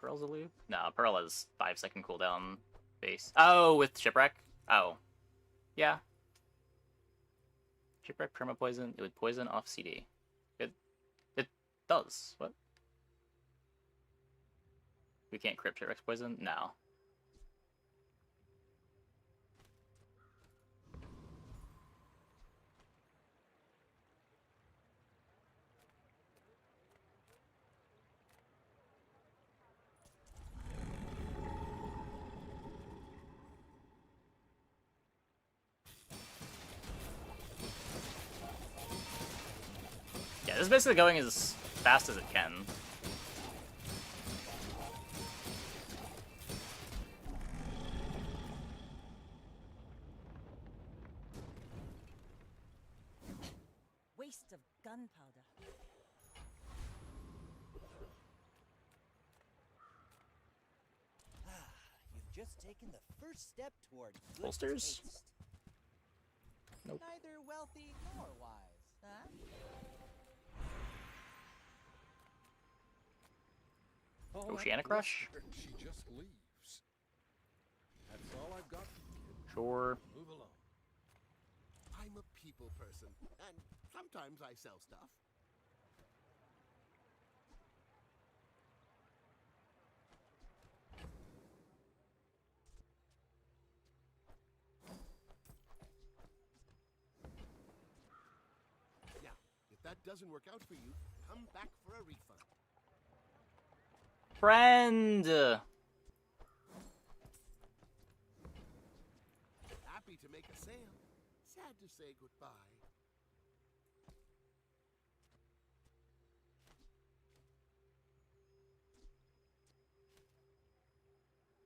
Pearl's a loop? No, Pearl has 5-second cooldown base. Oh, with Shipwreck? Oh. Yeah. Shipwreck perma poison. It would poison off CD. It does. What? We can't crypt Shipwreck's poison? No. It's basically going as fast as it can. Waste of gunpowder. You've just taken the first step toward good Holsters? taste. Nope. Neither wealthy nor wise, huh? Oceanic Rush? She just leaves. That's all I've got. Sure. Move along. I'm a people person, and sometimes I sell stuff. Now, if that doesn't work out for you, come back for a refund. Friend! Happy to make a sale. Sad to say goodbye.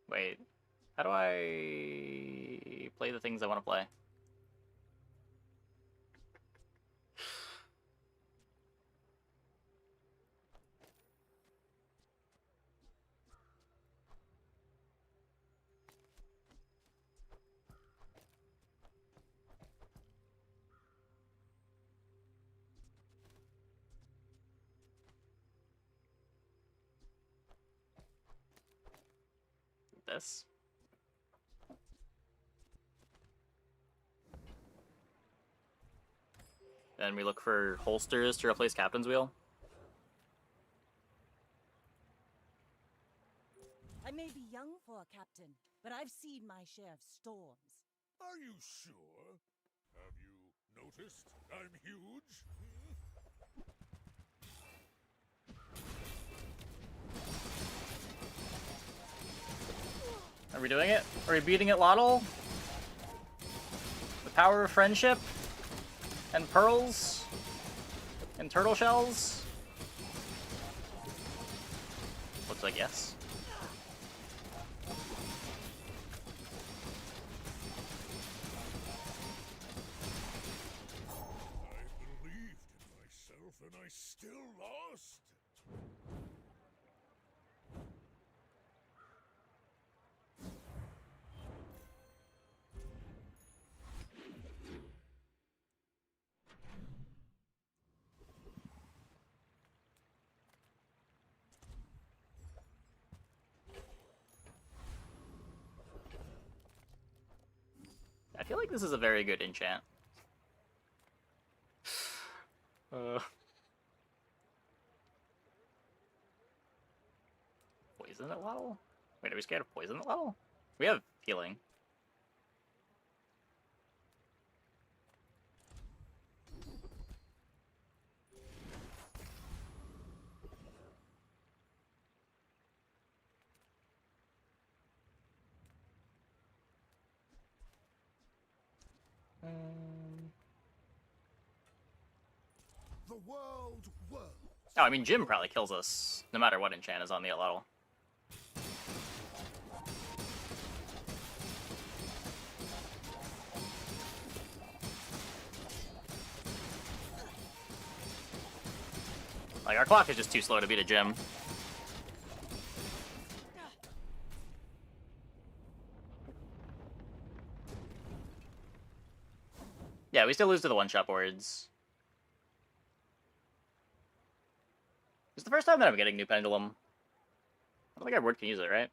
Wait. How do I play the things I want to play? This. Then we look for holsters to replace Captain's Wheel. I may be young for a captain, but I've seen my share of storms. Are you sure? Have you noticed I'm huge? Are we doing it? Are we beating it, Lottle? The power of friendship? And pearls? And turtle shells? Looks like yes. I believed in myself and I still lost. I feel like this is a very good enchant. Poison at Lottle? Wait, are we scared of poison at Lottle? We have healing. The world whirls. Oh, I mean, Jim probably kills us, no matter what enchant is on the Lottle. Like, our clock is just too slow to beat a Jim. Yeah, we still lose to the one-shot boards. It's the first time that I'm getting new Pendulum. I don't think our board can use it, right?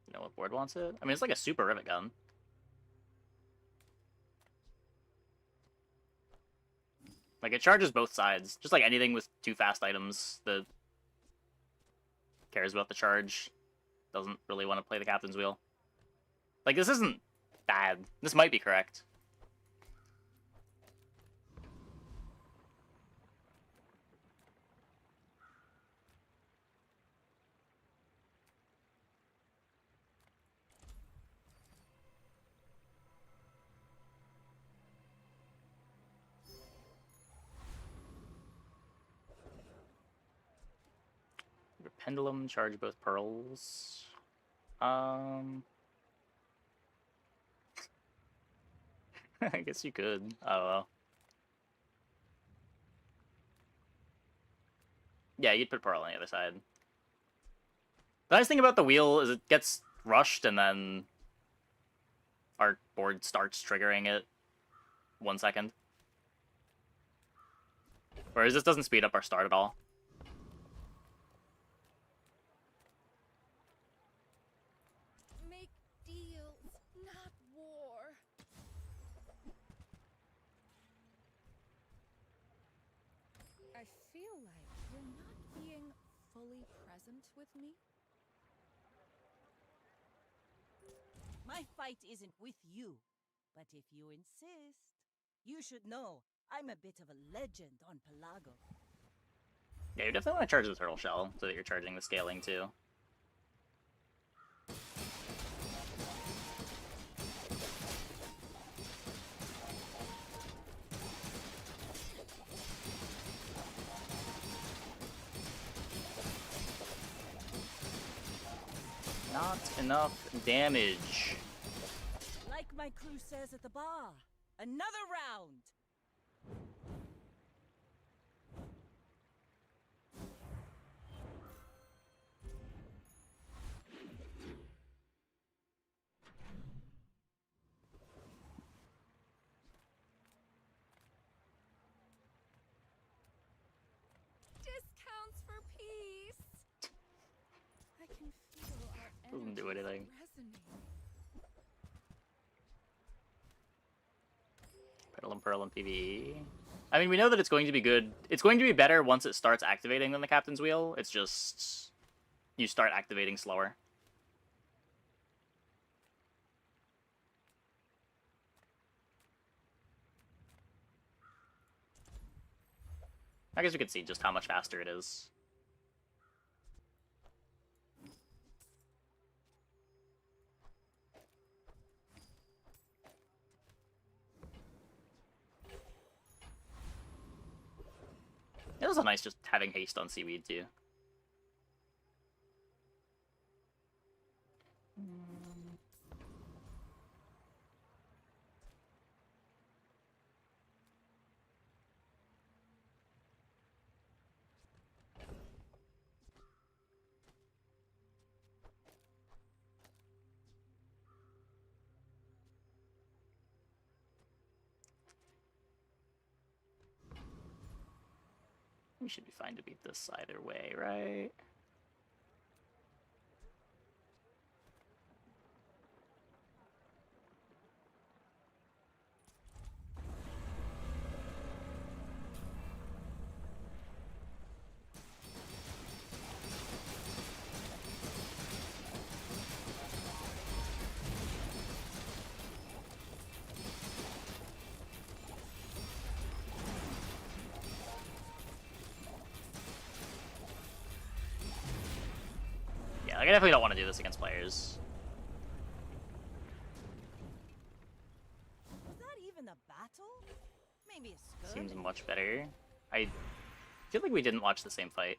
You know what board wants it? I mean, it's like a super rivet gun. Like, it charges both sides. Just like anything with 2 fast items that cares about the charge doesn't really want to play the captain's wheel. Like, this isn't bad. This might be correct. Pendulum, charge both pearls. I guess you could. I don't know. Yeah, you'd put pearl on the other side. The nice thing about the wheel is it gets rushed and then our board starts triggering it 1 second. Whereas this doesn't speed up our start at all. Make deals, not war. I feel like you're not being fully present with me. My fight isn't with you, but if you insist, you should know I'm a bit of a legend on Pelago. Yeah, you definitely want to charge the turtle shell so that you're charging the scaling too. Not enough damage. Like my crew says at the bar, another round! Discounts for peace. I can feel our Doesn't do anything. Petal and Pearl and PvE. I mean, we know that it's going to be good. It's going to be better once it starts activating than the Captain's Wheel. It's just you start activating slower. I guess we could see just how much faster it is. It was nice just having haste on seaweed too. We should be fine to beat this either way, right? Yeah, like I definitely don't want to do this against players. Was that even a battle? Maybe a skirmish? Seems much better. I feel like we didn't watch the same fight.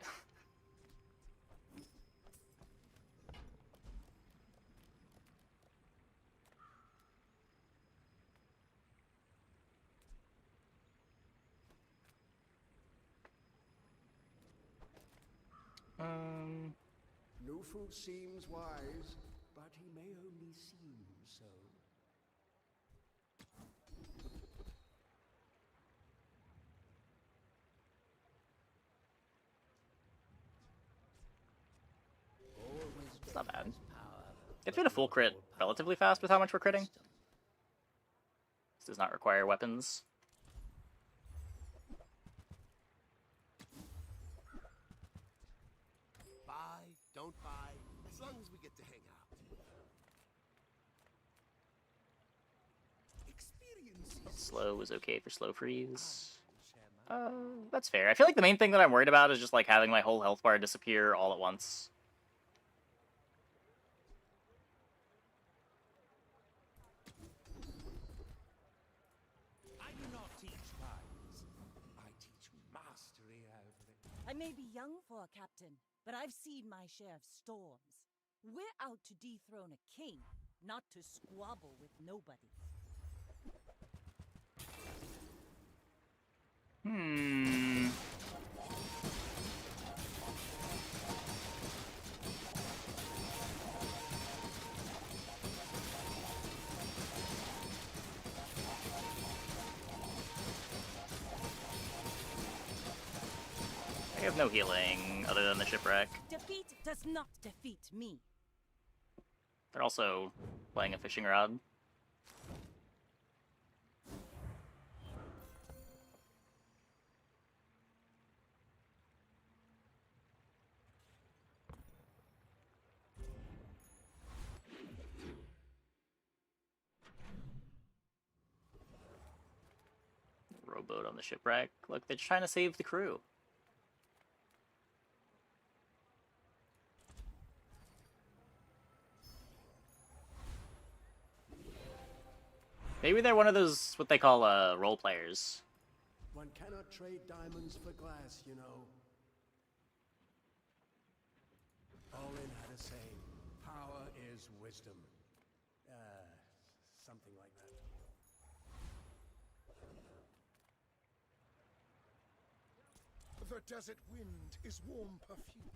Nufu seems wise, but he may only seem so. It's not bad. Get through the full crit relatively fast with how much we're critting. This does not require weapons. get to hang out. Slow was okay for slow freeze. That's fair. I feel like the main thing that I'm worried about is just like having my whole health bar disappear all at once. I do not teach guidance. I teach mastery over it. I may be young for a captain, but I've seen my share of storms. We're out to dethrone a king, not to squabble with nobody. I have no healing other than the shipwreck. Defeat does not defeat me. They're also playing a fishing rod. Rowboat on the shipwreck. Look, they're trying to save the crew. Maybe they're one of those, what they call, role players. One cannot trade diamonds for glass, you know. Olin had a saying, power is wisdom. Something like that. The desert wind is warm perfume.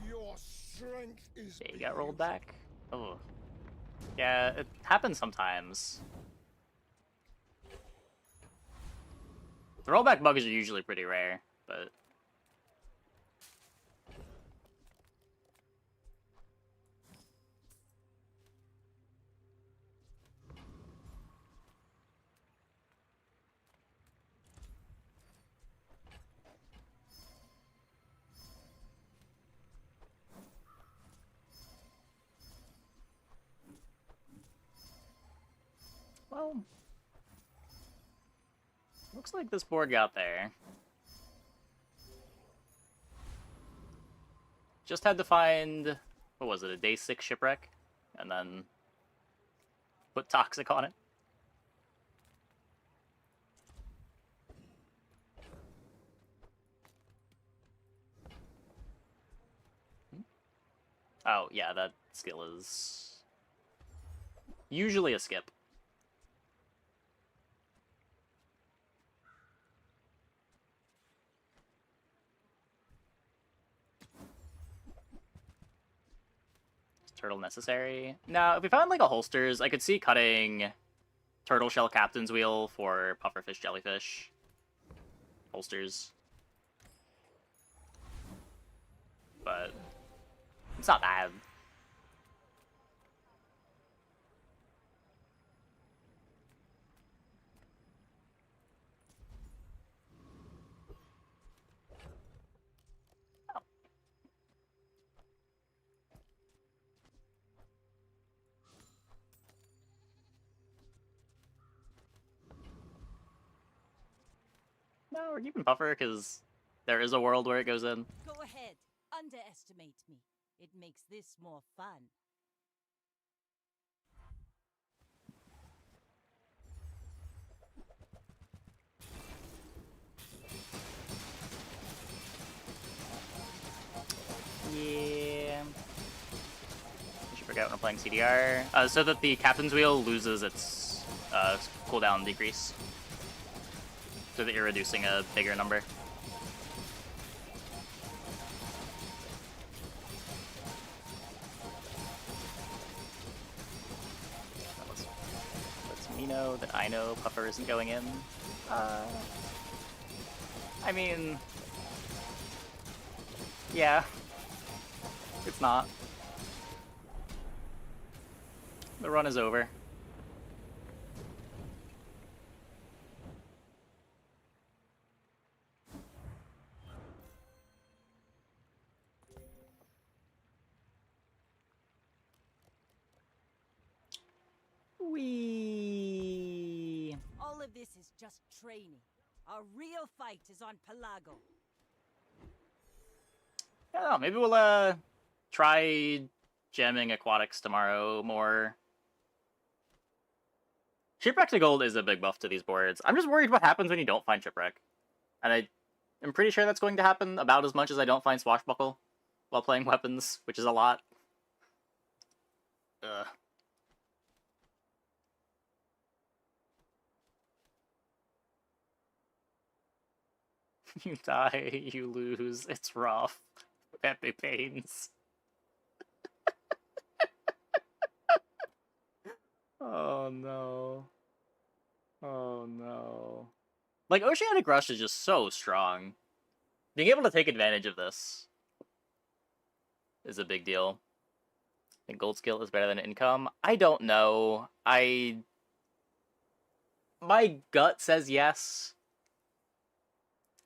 Your strength is. Yeah, you got rolled back? Oh. Yeah, it happens sometimes. The rollback bugs are usually pretty rare, but... Well... Looks like this board got there. Just had to find, what was it, a day 6 shipwreck? And then put toxic on it. Oh, yeah, that skill is usually a skip. Turtle necessary? No, if we found like a holsters, I could see cutting turtle shell captain's wheel for pufferfish jellyfish. Holsters. But it's not bad. No, we're keeping Puffer, because there is a world where it goes in. Go ahead, underestimate me. It makes this more fun. Yeah. I should forget when we're playing CDR. So that the captain's wheel loses its cooldown decrease. So that you're reducing a bigger number. Lets me know that I know Puffer isn't going in. I mean... Yeah. It's not. The run is over. Wee. All of this is just training. Our real fight is on Pelago. I don't know, maybe we'll try jamming aquatics tomorrow more. Shipwreck to gold is a big buff to these boards. I'm just worried what happens when you don't find Shipwreck. And I'm pretty sure that's going to happen about as much as I don't find Swashbuckle while playing weapons, which is a lot. Ugh. You die, you lose, it's rough. Pepe pains. Oh no. Oh no. Like, Oceanic Rush is just so strong. Being able to take advantage of this is a big deal. I think gold skill is better than income. I don't know. My gut says yes.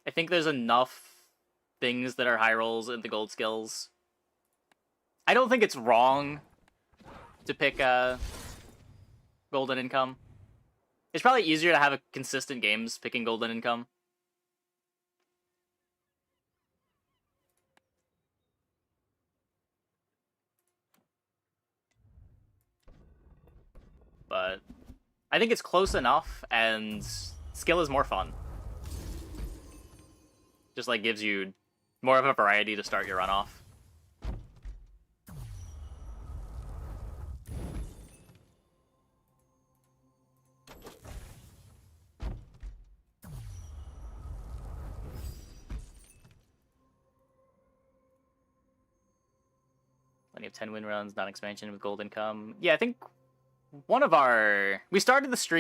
I think there's enough things that are high rolls in the gold skills. I don't think it's wrong to pick golden income. It's probably easier to have a consistent games picking golden income. But I think it's close enough, and skill is more fun. Just like gives you more of a variety to start your run off. Plenty of 10 win runs, non-expansion with gold income. Yeah, I think one of our... We started the stream